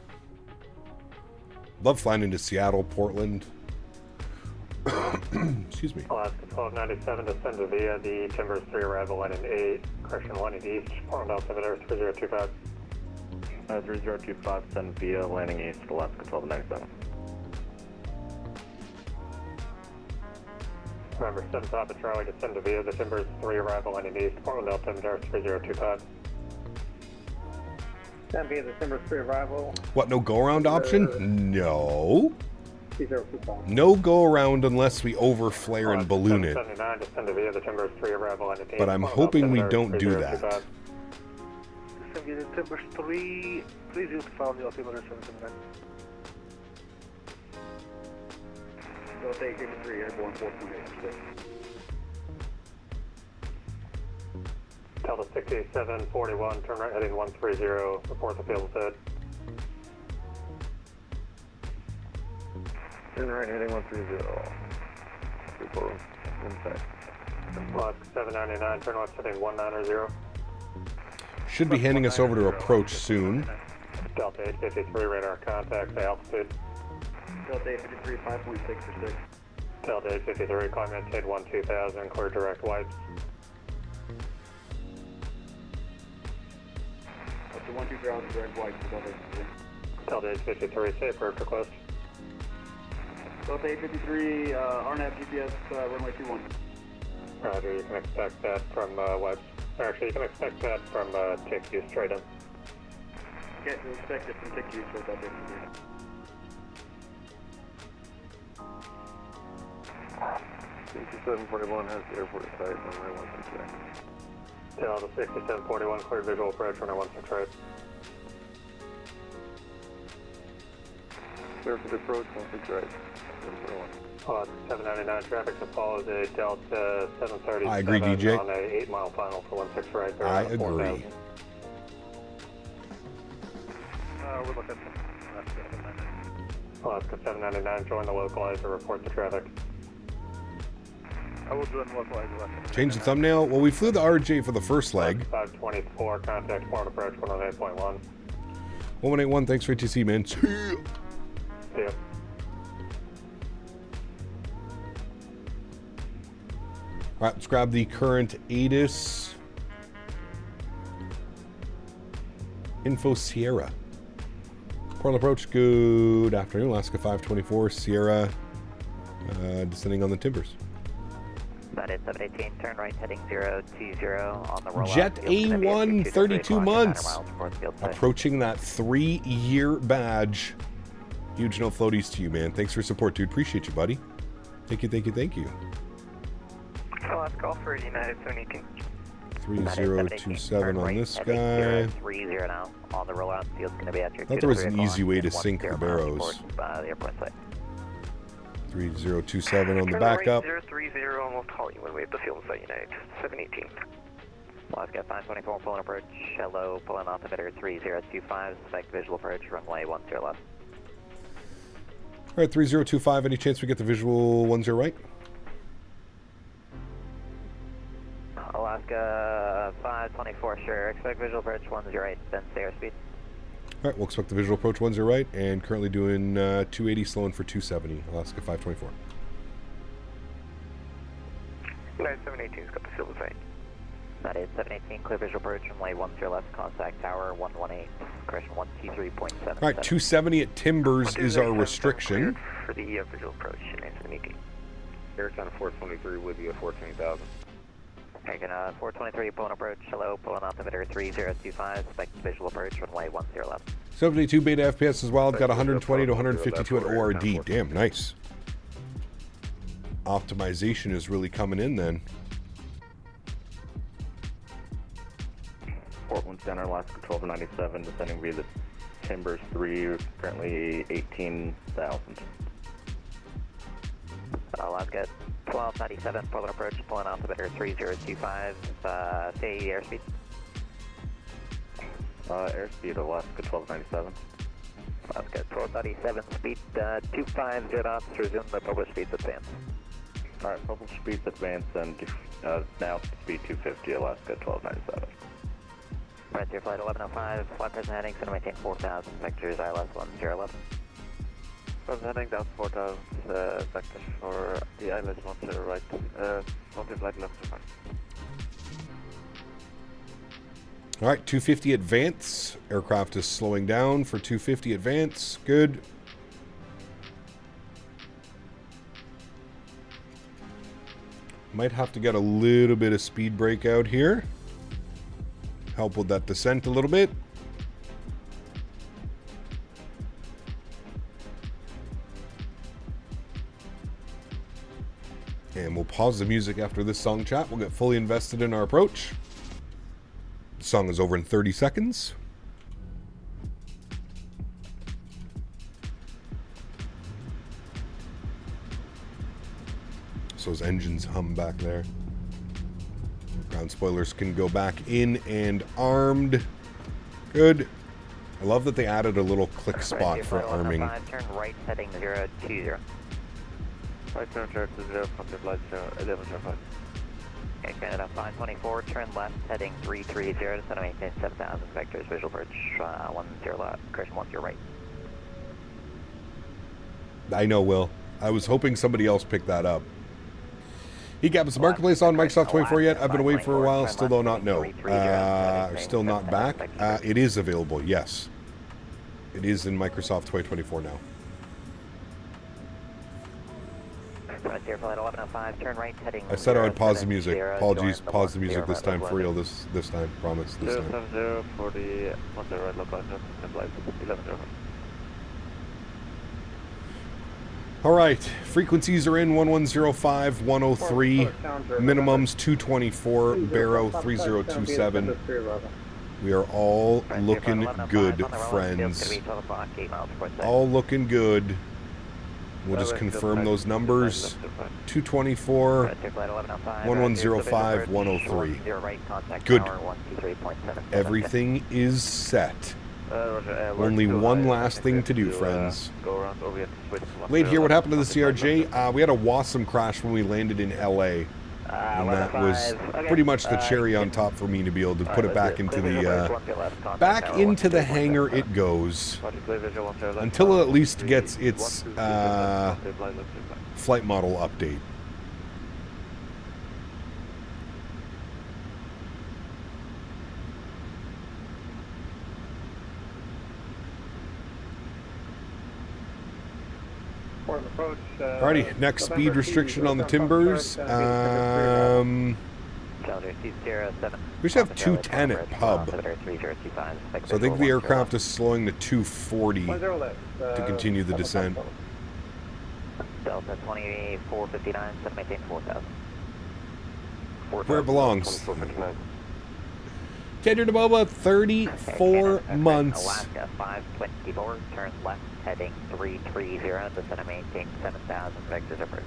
Love flying into Seattle, Portland. Excuse me. Alaska 1297, descend to via the Timbers 3 arrival, landing 8, correction 1 east, Portland altimeter 3025. 3025, send via landing east, Alaska 1297. Remember, 7 Papa Charlie, descend to via the Timbers 3 arrival, landing east, Portland altimeter 3025. Send via the Timbers 3 arrival. What, no go-around option? No. 3025. No go-around unless we over-flare and balloon it. 779, descend to via the Timbers 3 arrival, landing east, But I'm hoping we don't do that. Descend via the Timbers 3, 3025 on the altimeter 779. Delta 853, airborne 4.8. Delta 6741, turn right heading 130, report the field set. Turn right heading 130. Report inside. Alaska 799, turn left heading 190. Should be handing us over to approach soon. Delta 853, radar contact, altitude. Delta 853, 5.6 or 6. Delta 853, climb maintain 12000, clear direct wipes. Up to 12000, direct white to Delta 853. Delta 853, safe approach request. Delta 853, RNAV GPS, runway 21. Roger, you can expect that from wipes. Actually, you can expect that from TICU straight in. Okay, we expect it from TICU straight Delta 853. 6741 has the airport site, runway 16 right. Delta 6741, clear visual approach, runway 16 right. Clear for the approach, 16 right. 799 traffic to follow the Delta 737 I agree, DJ. on a 8-mile final for 16 right. I agree. We're looking at Alaska 799, join the localizer, report the traffic. I will join the localizer. Change the thumbnail. Well, we flew the RJ for the first leg. 524, contact port approach 118.1. 1181, thanks for ATC, man. See ya. Yeah. All right, let's grab the current ATIS Info Sierra. Portal approach, good afternoon. Alaska 524, Sierra, descending on the Timbers. That is 718, turn right heading 020 on the rollout. Jet A1, 32 months. Approaching that 3-year badge. Huge no floaties to you, man. Thanks for support, dude. Appreciate you, buddy. Thank you, thank you, thank you. Last call for United 718. 3027 on this guy. 30 now on the rollout. Field's going to be at your. I thought there was an easy way to sink the barrows. The airport site. 3027 on the backup. 030, almost call you when we have the field site United 718. Alaska 524, pulling approach. Hello, pulling altimeter 3025. Suspect visual approach, runway 10 left. All right, 3025. Any chance we get the visual 10 right? Alaska 524, sure. Expect visual approach 10 right, then stay airspeed. All right, we'll expect the visual approach 10 right, and currently doing 280, slowing for 270. Alaska 524. United 718's got the field site. That is 718, clear visual approach, runway 10 left, contact tower 118, correction 123.7. All right, 270 at Timbers is our restriction. For the visual approach, United 718. Airtown 423 with you at 14,000. Taking 423, pulling approach, hello, pulling altimeter 3025, suspect visual approach, runway 10 left. 72 beta FPS as well. Got 120 to 152 at ORD. Damn, nice. Optimization is really coming in then. Portland Center, Alaska 1297, descending via the Timbers 3, currently 18,000. Alaska 1297, Portland approach, pulling altimeter 3025, stay airspeed. Airspeed Alaska 1297. Alaska 1297, speed 250 knots, resume the published speeds advance. Alright, published speeds advance and now speed 250, Alaska 1297. Right there, flight 1105, flight present heading, center maintain 4000, vectors ILS 1011. Present heading down 4000, vectors for the ILS 10 right, multi-flight left to right. All right, 250 advance. Aircraft is slowing down for 250 advance. Good. Might have to get a little bit of speed brake out here. Help with that descent a little bit. And we'll pause the music after this song chat. We'll get fully invested in our approach. The song is over in 30 seconds. So those engines hum back there. Ground spoilers can go back in and armed. Good. I love that they added a little click spot for arming. Turn right heading 020. Right turn 020, contact flight 1105. Okay, Canada 524, turn left heading 330 to center maintain 7000 vectors, visual bridge 10 left, correction 10 right. I know, Will. I was hoping somebody else picked that up. He is the marketplace on Microsoft 24 yet? I've been away for a while, still do not know. Still not back. It is available, yes. It is in Microsoft 2024 now. Frontier flight 1105, turn right heading. I said I would pause the music. Apologies, pause the music this time for real. This time, promise. This time. 070 for the right local flight 1105. All right, frequencies are in 1105, 103, minimums 224, Barrow 3027. We are all looking good, friends. All looking good. We'll just confirm those numbers. 224, 1105, 103. Good. Everything is set. Only one last thing to do, friends. Late here, what happened to the CRJ? We had a WASM crash when we landed in LA. And that was pretty much the cherry on top for me to be able to put it back into the hangar it goes. Until it at least gets its flight model update. Alrighty, next speed restriction on the Timbers. We should have 210 at pub. So I think the aircraft is slowing to 240 to continue the descent. Delta 2459, set maintain 4000. Where it belongs. Tender to Boba, 34 months. Alaska 524, turn left heading 330, descend and maintain 7000 vectors approach.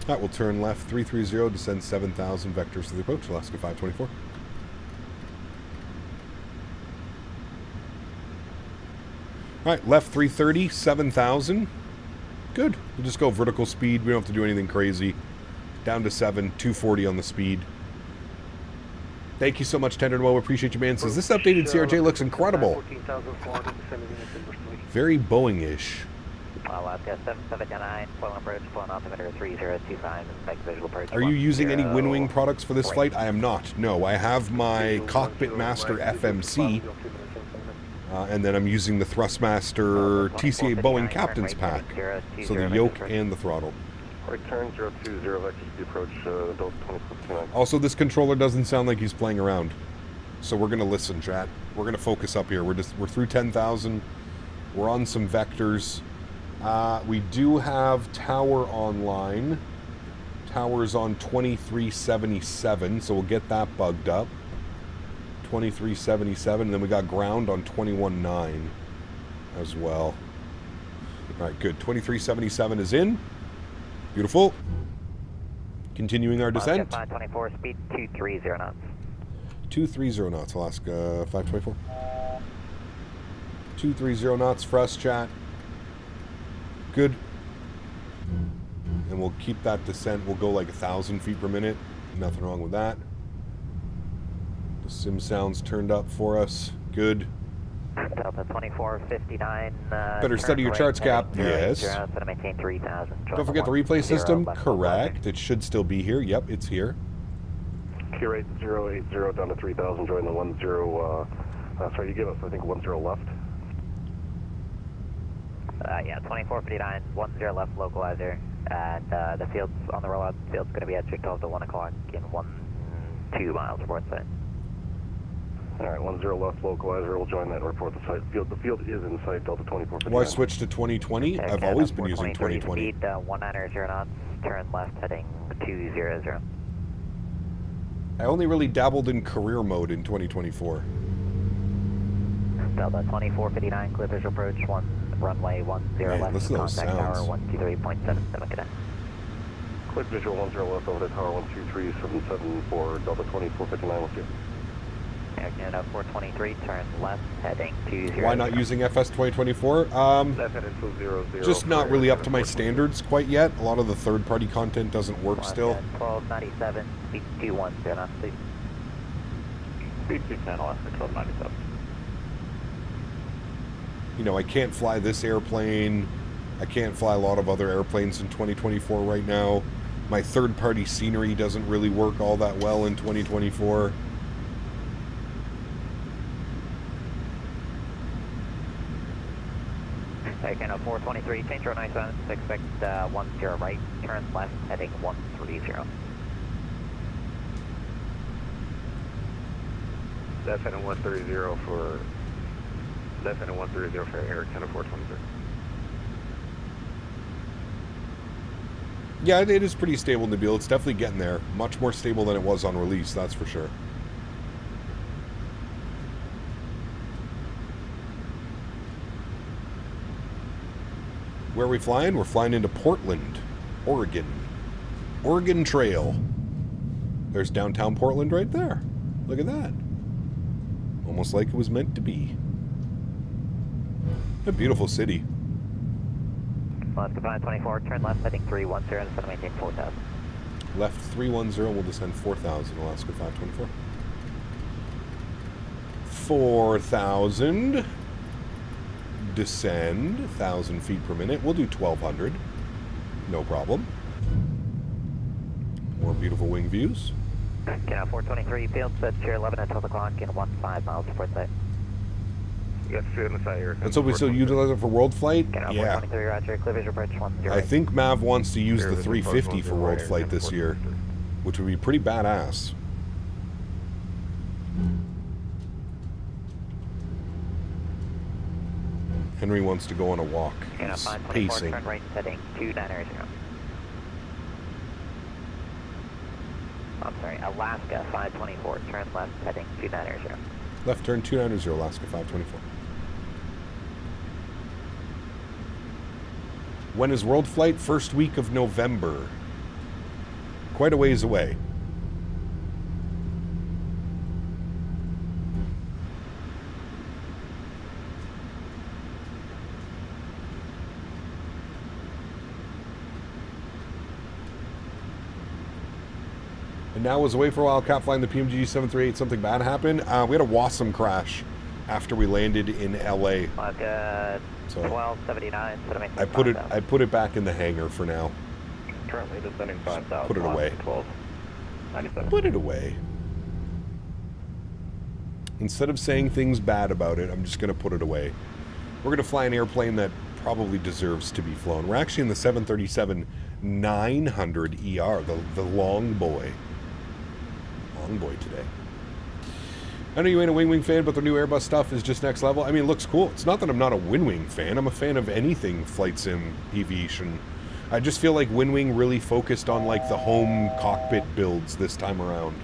That will turn left 330, descend 7000 vectors to the approach, Alaska 524. Alright, left 330, 7000. Good. We'll just go vertical speed. We don't have to do anything crazy. Down to 7, 240 on the speed. Thank you so much, Tender Well. Appreciate you, man. Says this updated CRJ looks incredible. Very Boeing-ish. Alaska 779, full approach, full altimeter 3025, inspect visual approach. Are you using any WinWing products for this flight? I am not. No, I have my Cockpit Master FMC. And then I'm using the Thrustmaster TCA Boeing Captain's Pack. So the yoke and the throttle. Return 020, vector speed approach, Delta 2059. Also, this controller doesn't sound like he's playing around. So we're going to listen, chat. We're going to focus up here. We're through 10,000. We're on some vectors. We do have tower online. Tower's on 2377, so we'll get that bugged up. 2377, and then we got ground on 21.9 as well. All right, good. 2377 is in. Beautiful. Continuing our descent. 524, speed 230 knots. 230 knots, Alaska 524. 230 knots for us, chat. Good. And we'll keep that descent. We'll go like 1,000 feet per minute. Nothing wrong with that. The sim sound's turned up for us. Good. Delta 2459. Better study your charts, Cap. Yes. Maintain 3,000. Don't forget the replay system. Correct. It should still be here. Yep, it's here. Key rate 080 down to 3,000. Join the 10. Sorry, you gave us, I think, 10 left. Yeah, 2459, 10 left localizer. And the field's on the rollout. The field's going to be at 12 to 1 o'clock in 2 miles port site. Alright, 10 left localizer. We'll join that and report the site. The field is in sight, Delta 2459. Why switch to 2020? I've always been using 2020. Speed 190 knots, turn left heading 200. I only really dabbled in career mode in 2024. Delta 2459, clear visual approach, runway 10 left, listen to those contact tower sounds. 123.77 cadet. Clear visual 10 left over to tower 123.77 for Delta 2459 with you. Air Canada 423, turn left heading 20. Why not using FS 2024? Left heading 200. Just not really up to my standards quite yet. A lot of the third-party content doesn't work still. 1297, speed 210 knots, please. Speed 210, Alaska 1297. You know, I can't fly this airplane. I can't fly a lot of other airplanes in 2024 right now. My third-party scenery doesn't really work all that well in 2024. Taking a 423, change your 97, expect 10 right, turn left, heading 130. Left heading 130 for... Left heading 130 for Air Canada 423. Yeah, it is pretty stable in the Nabeel. It's definitely getting there. Much more stable than it was on release, that's for sure. Where are we flying? We're flying into Portland, Oregon. Oregon Trail. There's downtown Portland right there. Look at that. Almost like it was meant to be. A beautiful city. Alaska 524, turn left heading 310, instead of maintain 4000. Left 310, we'll descend 4,000, Alaska 524. 4,000. Descend 1,000 feet per minute. We'll do 1,200. No problem. More beautiful wing views. Canada 423, field set chair 11 at 12 o'clock in 15 miles port site. You got to sit in the side here. And so we still utilize it for world flight? Canada Yeah. 423, roger, clear visual approach 10. I think Mav wants to use the Clear 350 for world right, flight this year, which would be pretty badass. Henry wants to go on a walk. Canada He's 524, pacing. turn right heading 290. I'm sorry, Alaska 524, turn left heading 290. Left turn 290, Alaska 524. When is world flight? First week of November. Quite a ways away. And now was away for a while, Cap flying the PMDG 738. Something bad happened. We had a WASM crash after we landed in LA. So 1279. I put it back in the hangar for now. Currently descending 5,000. Put it away. 1297. Put it away. Instead of saying things bad about it, I'm just going to put it away. We're going to fly an airplane that probably deserves to be flown. We're actually in the 737-900 ER, the long boy. Long boy today. I know you ain't a Wing fan, but the new Airbus stuff is just next level. I mean, it looks cool. It's not that I'm not a Wing fan. I'm a fan of anything flight sim aviation. I just feel like Wing really focused on like the home cockpit builds this time around.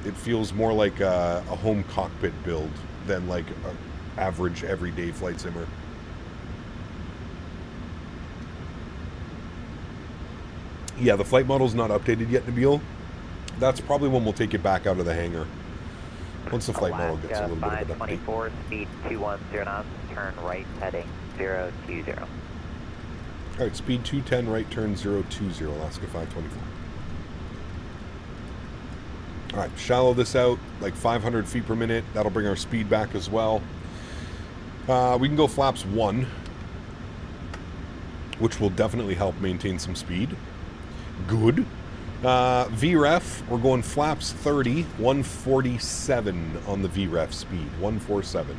It feels more like a home cockpit build than like an average everyday flight simmer. Yeah, the flight model's not updated yet, Nabeel. That's probably when we'll take it back out of the hangar. Once the flight model gets a little bit of an update. 524, speed 210 knots, turn right heading 020. Alright, speed 210, right turn 020, Alaska 524. Alright, shallow this out, like 500 feet per minute. That'll bring our speed back as well. We can go flaps 1, which will definitely help maintain some speed. Good. VREF, we're going flaps 30, 147 on the VREF speed, 147.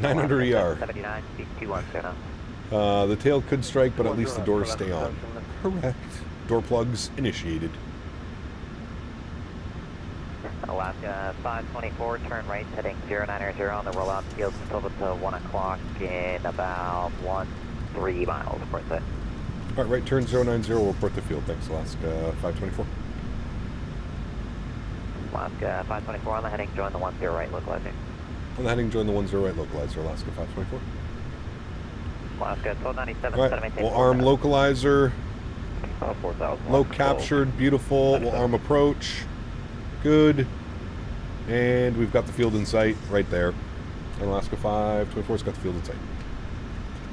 900 ER. 79, speed 210. The tail could strike, but at least the doors stay on. Correct. Door plugs initiated. Alaska 524, turn right heading 090 on the rollout field, still to 1 o'clock in about 3 miles worth it. Alright, right turn 090, we'll report the field. Thanks, Alaska 524. Alaska 524 on the heading, join the 10 right localizer. On the heading, join the 10 right localizer, Alaska 524. Alaska 1297, Alright, we'll arm localizer. 4,000. Low captured, beautiful. We'll arm approach. Good. And we've got the field in sight right there. And Alaska 524's got the field in sight.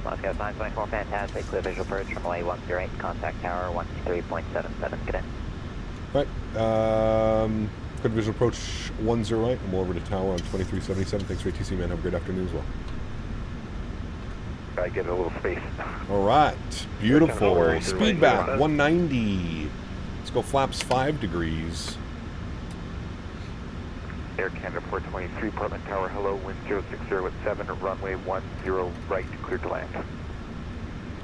Alaska 524, fantastic. Clear visual approach from LA 108, contact tower 123.77. Get in. Right. Clear visual approach 108. And we'll over to tower on 2377. Thanks for ATC, man. Have a great afternoon as well. I get a little space. All right. Beautiful. Speed back 190. Let's go flaps 5 degrees. Air Canada 423, Portland Tower, hello, wind 060 at 7, runway 10 right, clear to land.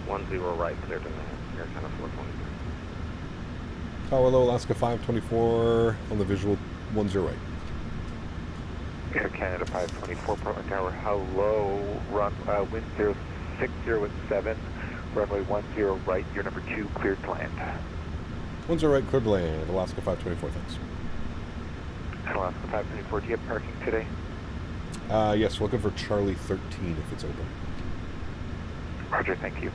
10 right, clear to land, Air Canada 423. Tower low, Alaska 524 on the visual 10 right. Air Canada 524, Portland Tower, hello, wind 060 at 7, runway 10 right, you're number 2, cleared to land. 10 right, cleared to land, Alaska 524, thanks. Alaska 524, do you have parking today? Yes, looking for Charlie 13 if it's open. Roger, thank you.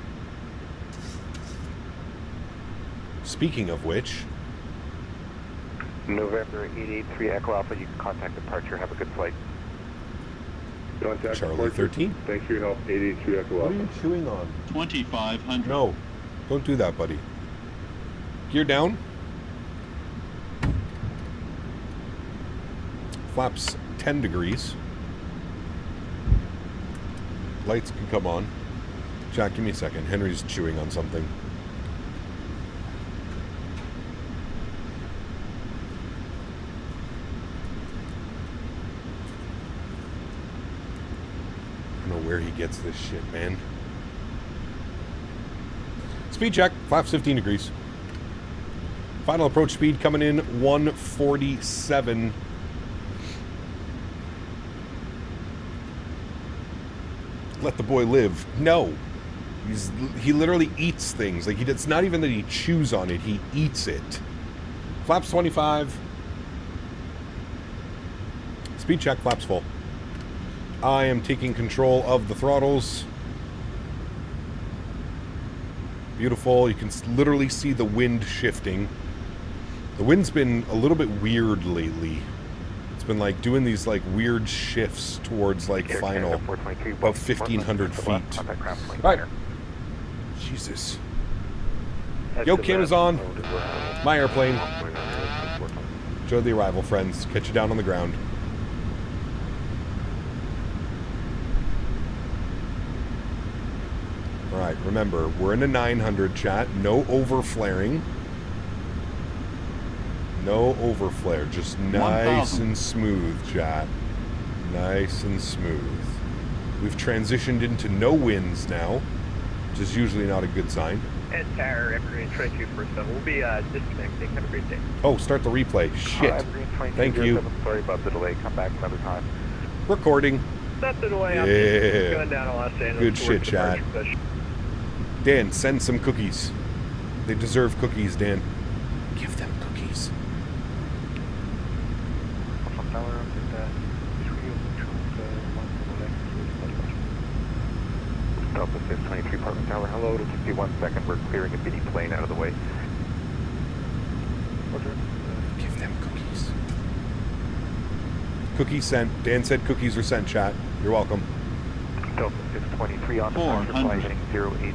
Speaking of which... November 883 Echo Alpha, you can contact departure, have a good flight. Contact Charlie 13. Thanks for your help, 883 Echo Alpha. What are you chewing on? 2,500. No, don't do that, buddy. Gear down. Flaps 10 degrees. Lights can come on. Jack, give me a second. Henry's chewing on something. I don't know where he gets this shit, man. Speed check. Flaps 15 degrees. Final approach speed coming in 147. Let the boy live. No. He literally eats things. Like, it's not even that he chews on it, he eats it. Flaps 25. Speed check, flaps full. I am taking control of the throttles. Beautiful. You can literally see the wind shifting. The wind's been a little bit weird lately. Been like doing these like weird shifts towards like Air final about 1,500 feet. Right. Jesus. Yo, Kim is on. My airplane. Enjoy the arrival, friends. Catch you down on the ground. All right. Remember, we're in a 900 chat. No over flaring. No overflare, just nice 1,000. and smooth, chat. Nice and smooth. We've transitioned into no winds now, which is usually not a good sign. And Tower, Evergreen 2247. We'll be disconnecting. Have a great day. Oh, start the replay. Shit. Thank you. Sorry about the delay. Come back another time. Recording. That's the way I'm Yeah. going down to Los Angeles. Good towards shit, chat. departure push. Dan, send some cookies. They deserve cookies, Dan. Give them cookies. Delta 623 Portland Tower, hello, it'll just be 1 second, we're clearing a bitty plane out of the way. Give them cookies. Cookies sent. Dan said cookies are sent, chat. You're welcome. Delta 623 on departure, flashing 080,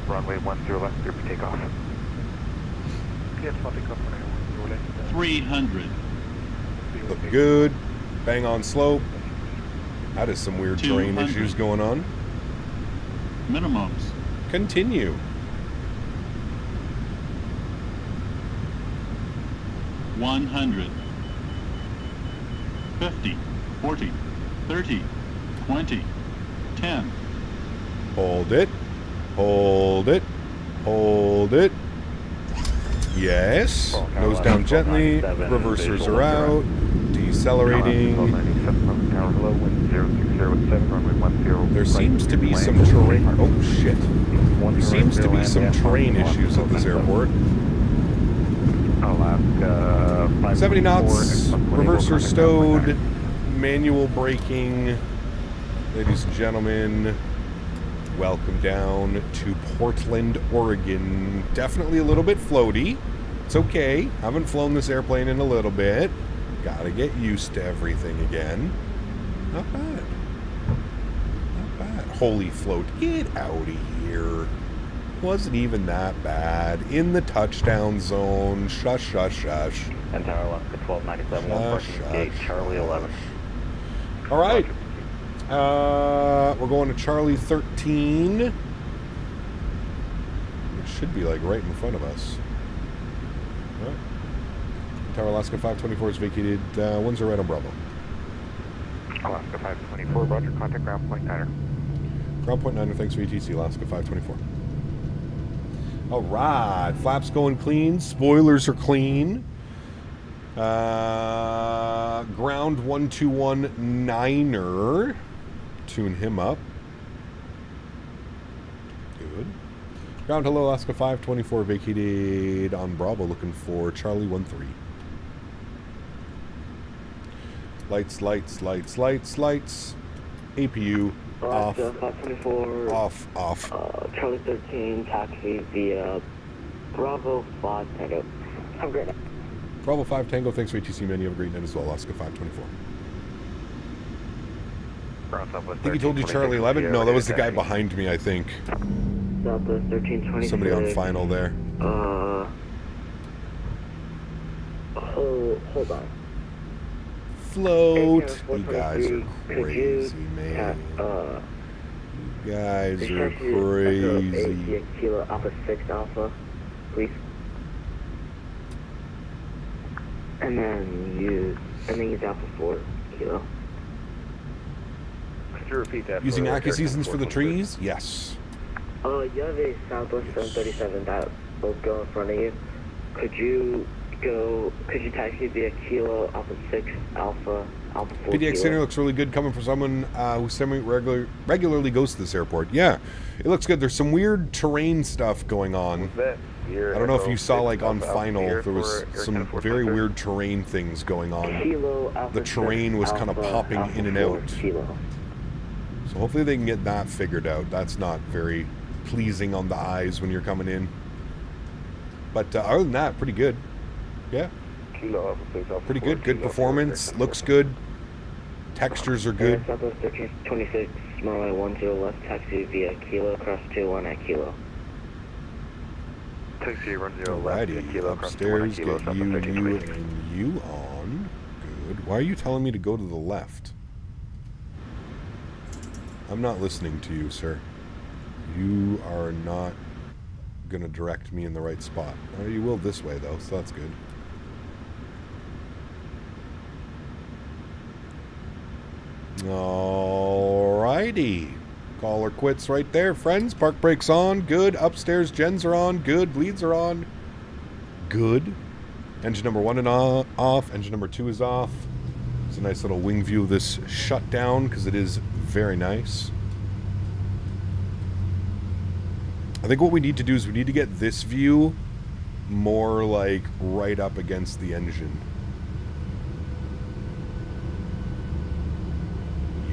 runway 10 left, clear for takeoff. 300. Look good. Bang on slope. That is some weird terrain 200. issues going on. Minimums. Continue. $100. 50, 40, 30, 20, 10. Hold it. Hold it. Hold it. Yes. Nose down gently. Reversers are out. Decelerating. There seems to be some terrain. Oh shit. There seems to be some terrain issues at this airport. 70 knots. Reverser stowed. Manual braking. Ladies and gentlemen, welcome down to Portland, Oregon. Definitely a little bit floaty. It's okay. Haven't flown this airplane in a little bit. Gotta get used to everything again. Not bad. Not bad. Holy float. Get out of here. Wasn't even that bad. In the touchdown zone. Shush, shush, shush. And Tower Alaska 1297, one parking gate, Charlie 11. All right. We're going to Charlie 13. It should be like right in front of us. All right. Tower Alaska 524 is vacated. 10 right on Bravo. Alaska 524, roger, contact ground point 9er. Ground point 9er, thanks for ATC, Alaska 524. All right, flaps going clean, spoilers are clean. Ground 1219er, tune him up. Good. Ground hello, Alaska 524 vacated on Bravo, looking for Charlie 13. Lights, lights, lights, lights, lights. APU off. Alaska 524. Off, off. Charlie 13, taxi via Bravo 5 Tango. Have a great night. Bravo 5 Tango, thanks for ATC, man. You have a great night as well, Alaska 524. I think he told you Charlie 11? No, that was the guy behind me, I think. Southwest 1326. Somebody on final there. Hold on. Float. You guys are crazy, man. You guys are crazy. Kilo Alpha 6 Alpha, please. And then use Alpha 4 Kilo. Could you repeat that? Using Accu seasons for the trees? Yes. You have a Southwest 737 that will go in front of you. Could you taxi via Kilo Alpha 6 Alpha 4 PDX center looks really good coming from someone who regularly goes to this airport. Yeah, it looks good. There's some weird terrain stuff going on. I don't know if you saw, like, on final, there was some very weird terrain things going on. The terrain was kind of popping in and out. So hopefully they can get that figured out. That's not very pleasing on the eyes when you're coming in. But other than that, pretty good. Yeah. Pretty good. Good performance. Looks good. Textures are good. Southwest 1326, runway 10 left, taxi via Kilo, cross 21 at Kilo. Taxi run 0 left, Kilo, upstairs, get you, and you on. Good. Why are you telling me to go to the left? I'm not listening to you, sir. You are not going to direct me in the right spot. You will this way, though, so that's good. Alrighty. Caller quits right there, friends. Park brakes on. Good. Upstairs gens are on. Good. Bleeds are on. Good. Engine number 1 and off. Engine number 2 is off. It's a nice little wing view of this shutdown because it is very nice. I think what we need to do is we need to get this view more like right up against the engine.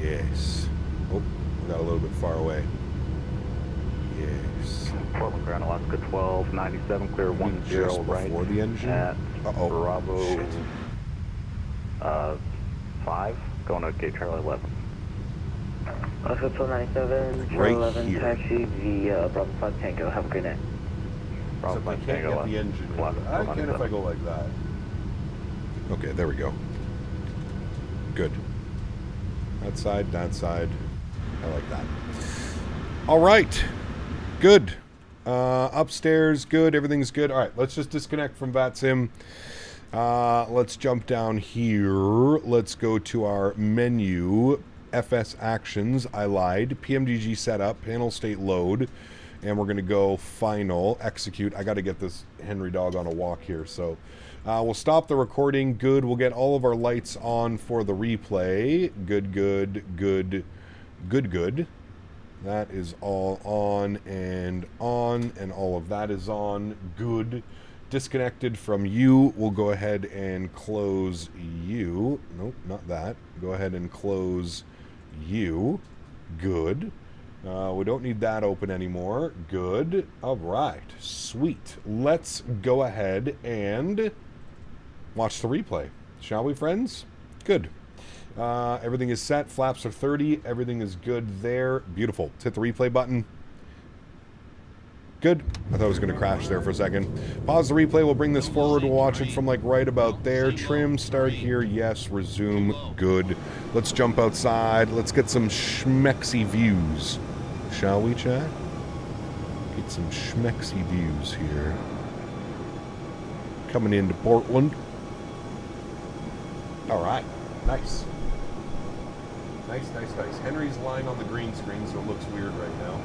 Yes. Oh, we got a little bit far away. Yes. Portland ground Alaska 1297, clear 10 right. Before the engine? At Bravo Shit. 5. going to gate Charlie 11. Also 1297, Charlie Right 11, here. taxi via Bravo 5 Tango. Have a good night. So if I can't get the engine in, I can if I go like that. Okay, there we go. Good. That side, I like that. All right. Good. Upstairs, good. Everything's good. All right, let's just disconnect from VATSIM. Let's jump down here. Let's go to our menu. FS actions. I lied. PMDG setup. Panel state load. And we're going to go final. Execute. I got to get this Henry dog on a walk here. So we'll stop the recording. Good. We'll get all of our lights on for the replay. Good, good, good, good, good. That is all on, and all of that is on. Good. Disconnected from you. We'll go ahead and close you. Nope, not that. Go ahead and close you. Good. We don't need that open anymore. Good. All right. Sweet. Let's go ahead and watch the replay. Shall we, friends? Good. Everything is set. Flaps are 30. Everything is good there. Beautiful. Let's hit the replay button. Good. I thought it was going to crash there for a second. Pause the replay. We'll bring this forward. We'll watch it from like right about there. Trim. Start here. Yes. Resume. Good. Let's jump outside. Let's get some schmexy views. Shall we, chat? Get some schmexy views here. Coming into Portland. All right. Nice. Nice, nice, nice. Henry's lying on the green screen, so it looks weird right now.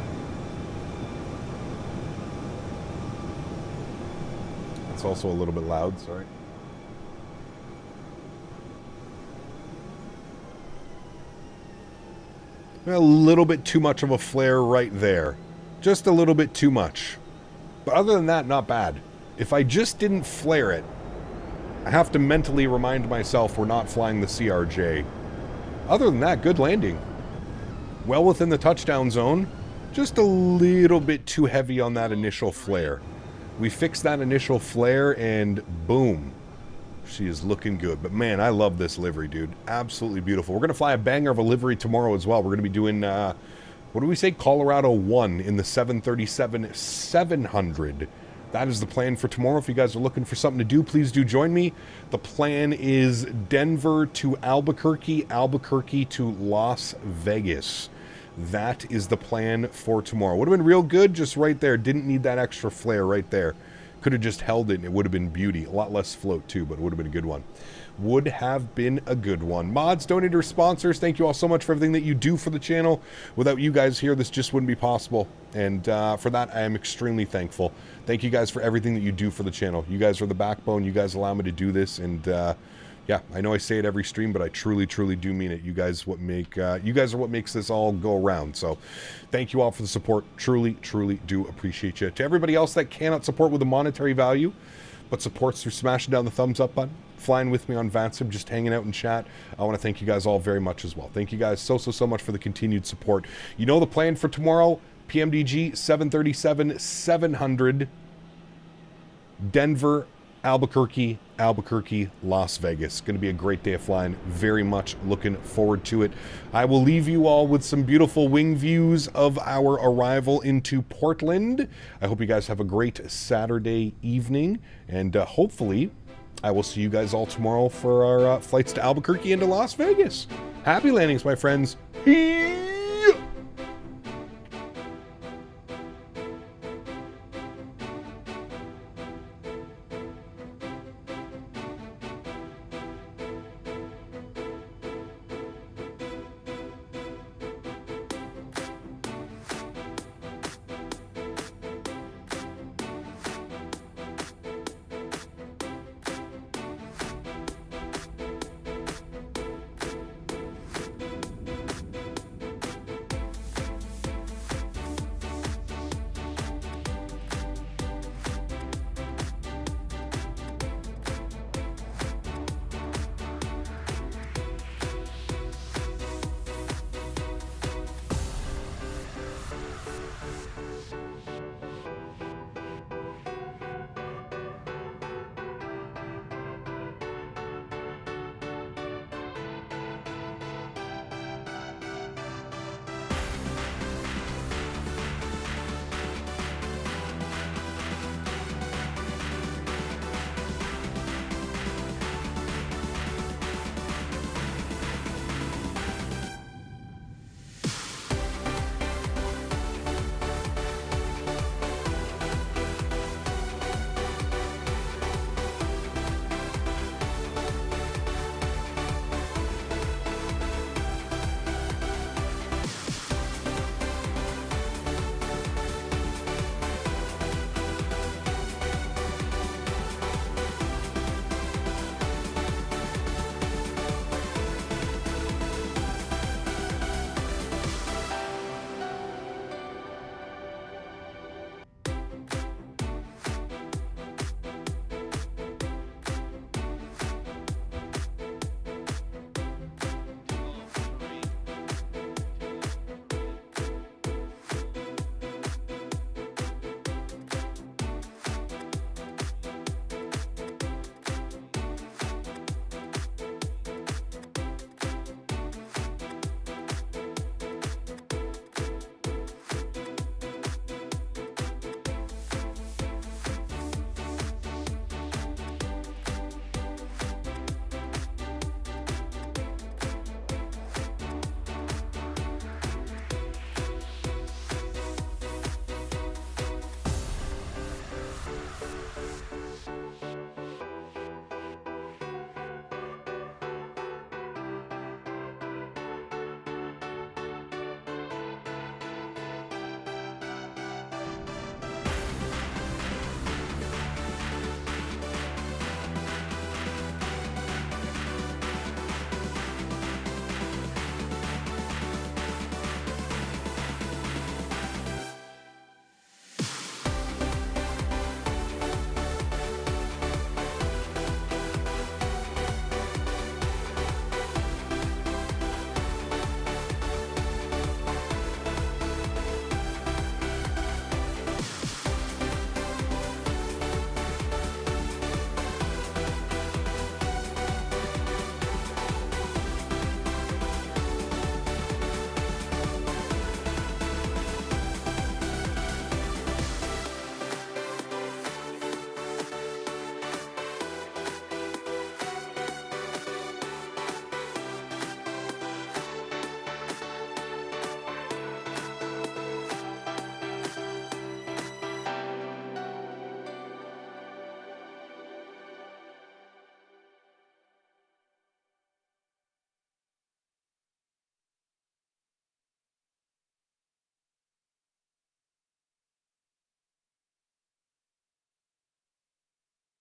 It's also a little bit loud, sorry. A little bit too much of a flare right there. Just a little bit too much. But other than that, not bad. If I just didn't flare it, I have to mentally remind myself we're not flying the CRJ. Other than that, good landing. Well within the touchdown zone. Just a little bit too heavy on that initial flare. We fixed that initial flare and boom. She is looking good. But man, I love this livery, dude. Absolutely beautiful. We're going to fly a banger of a livery tomorrow as well. We're going to be doing, what do we say? Colorado 1 in the 737-700. That is the plan for tomorrow. If you guys are looking for something to do, please do join me. The plan is Denver to Albuquerque, Albuquerque to Las Vegas. That is the plan for tomorrow. Would have been real good just right there. Didn't need that extra flare right there. Could have just held it and it would have been beauty. A lot less float too, but it would have been a good one. Would have been a good one. Mods, donators, sponsors, thank you all so much for everything that you do for the channel. Without you guys here, this just wouldn't be possible. And for that, I am extremely thankful. Thank you guys for everything that you do for the channel. You guys are the backbone. You guys allow me to do this. And yeah, I know I say it every stream, but I truly, truly do mean it. You guys are what makes this all go around. So thank you all for the support. Truly, truly do appreciate you. To everybody else that cannot support with a monetary value, but supports through smashing down the thumbs up button, flying with me on VATSIM, just hanging out in chat, I want to thank you guys all very much as well. Thank you guys so much for the continued support. You know the plan for tomorrow, PMDG 737-700, Denver, Albuquerque, Las Vegas. Going to be a great day of flying. Very much looking forward to it. I will leave you all with some beautiful wing views of our arrival into Portland. I hope you guys have a great Saturday evening, and hopefully I will see you guys all tomorrow for our flights to Albuquerque and to Las Vegas. Happy landings, my friends. Peace.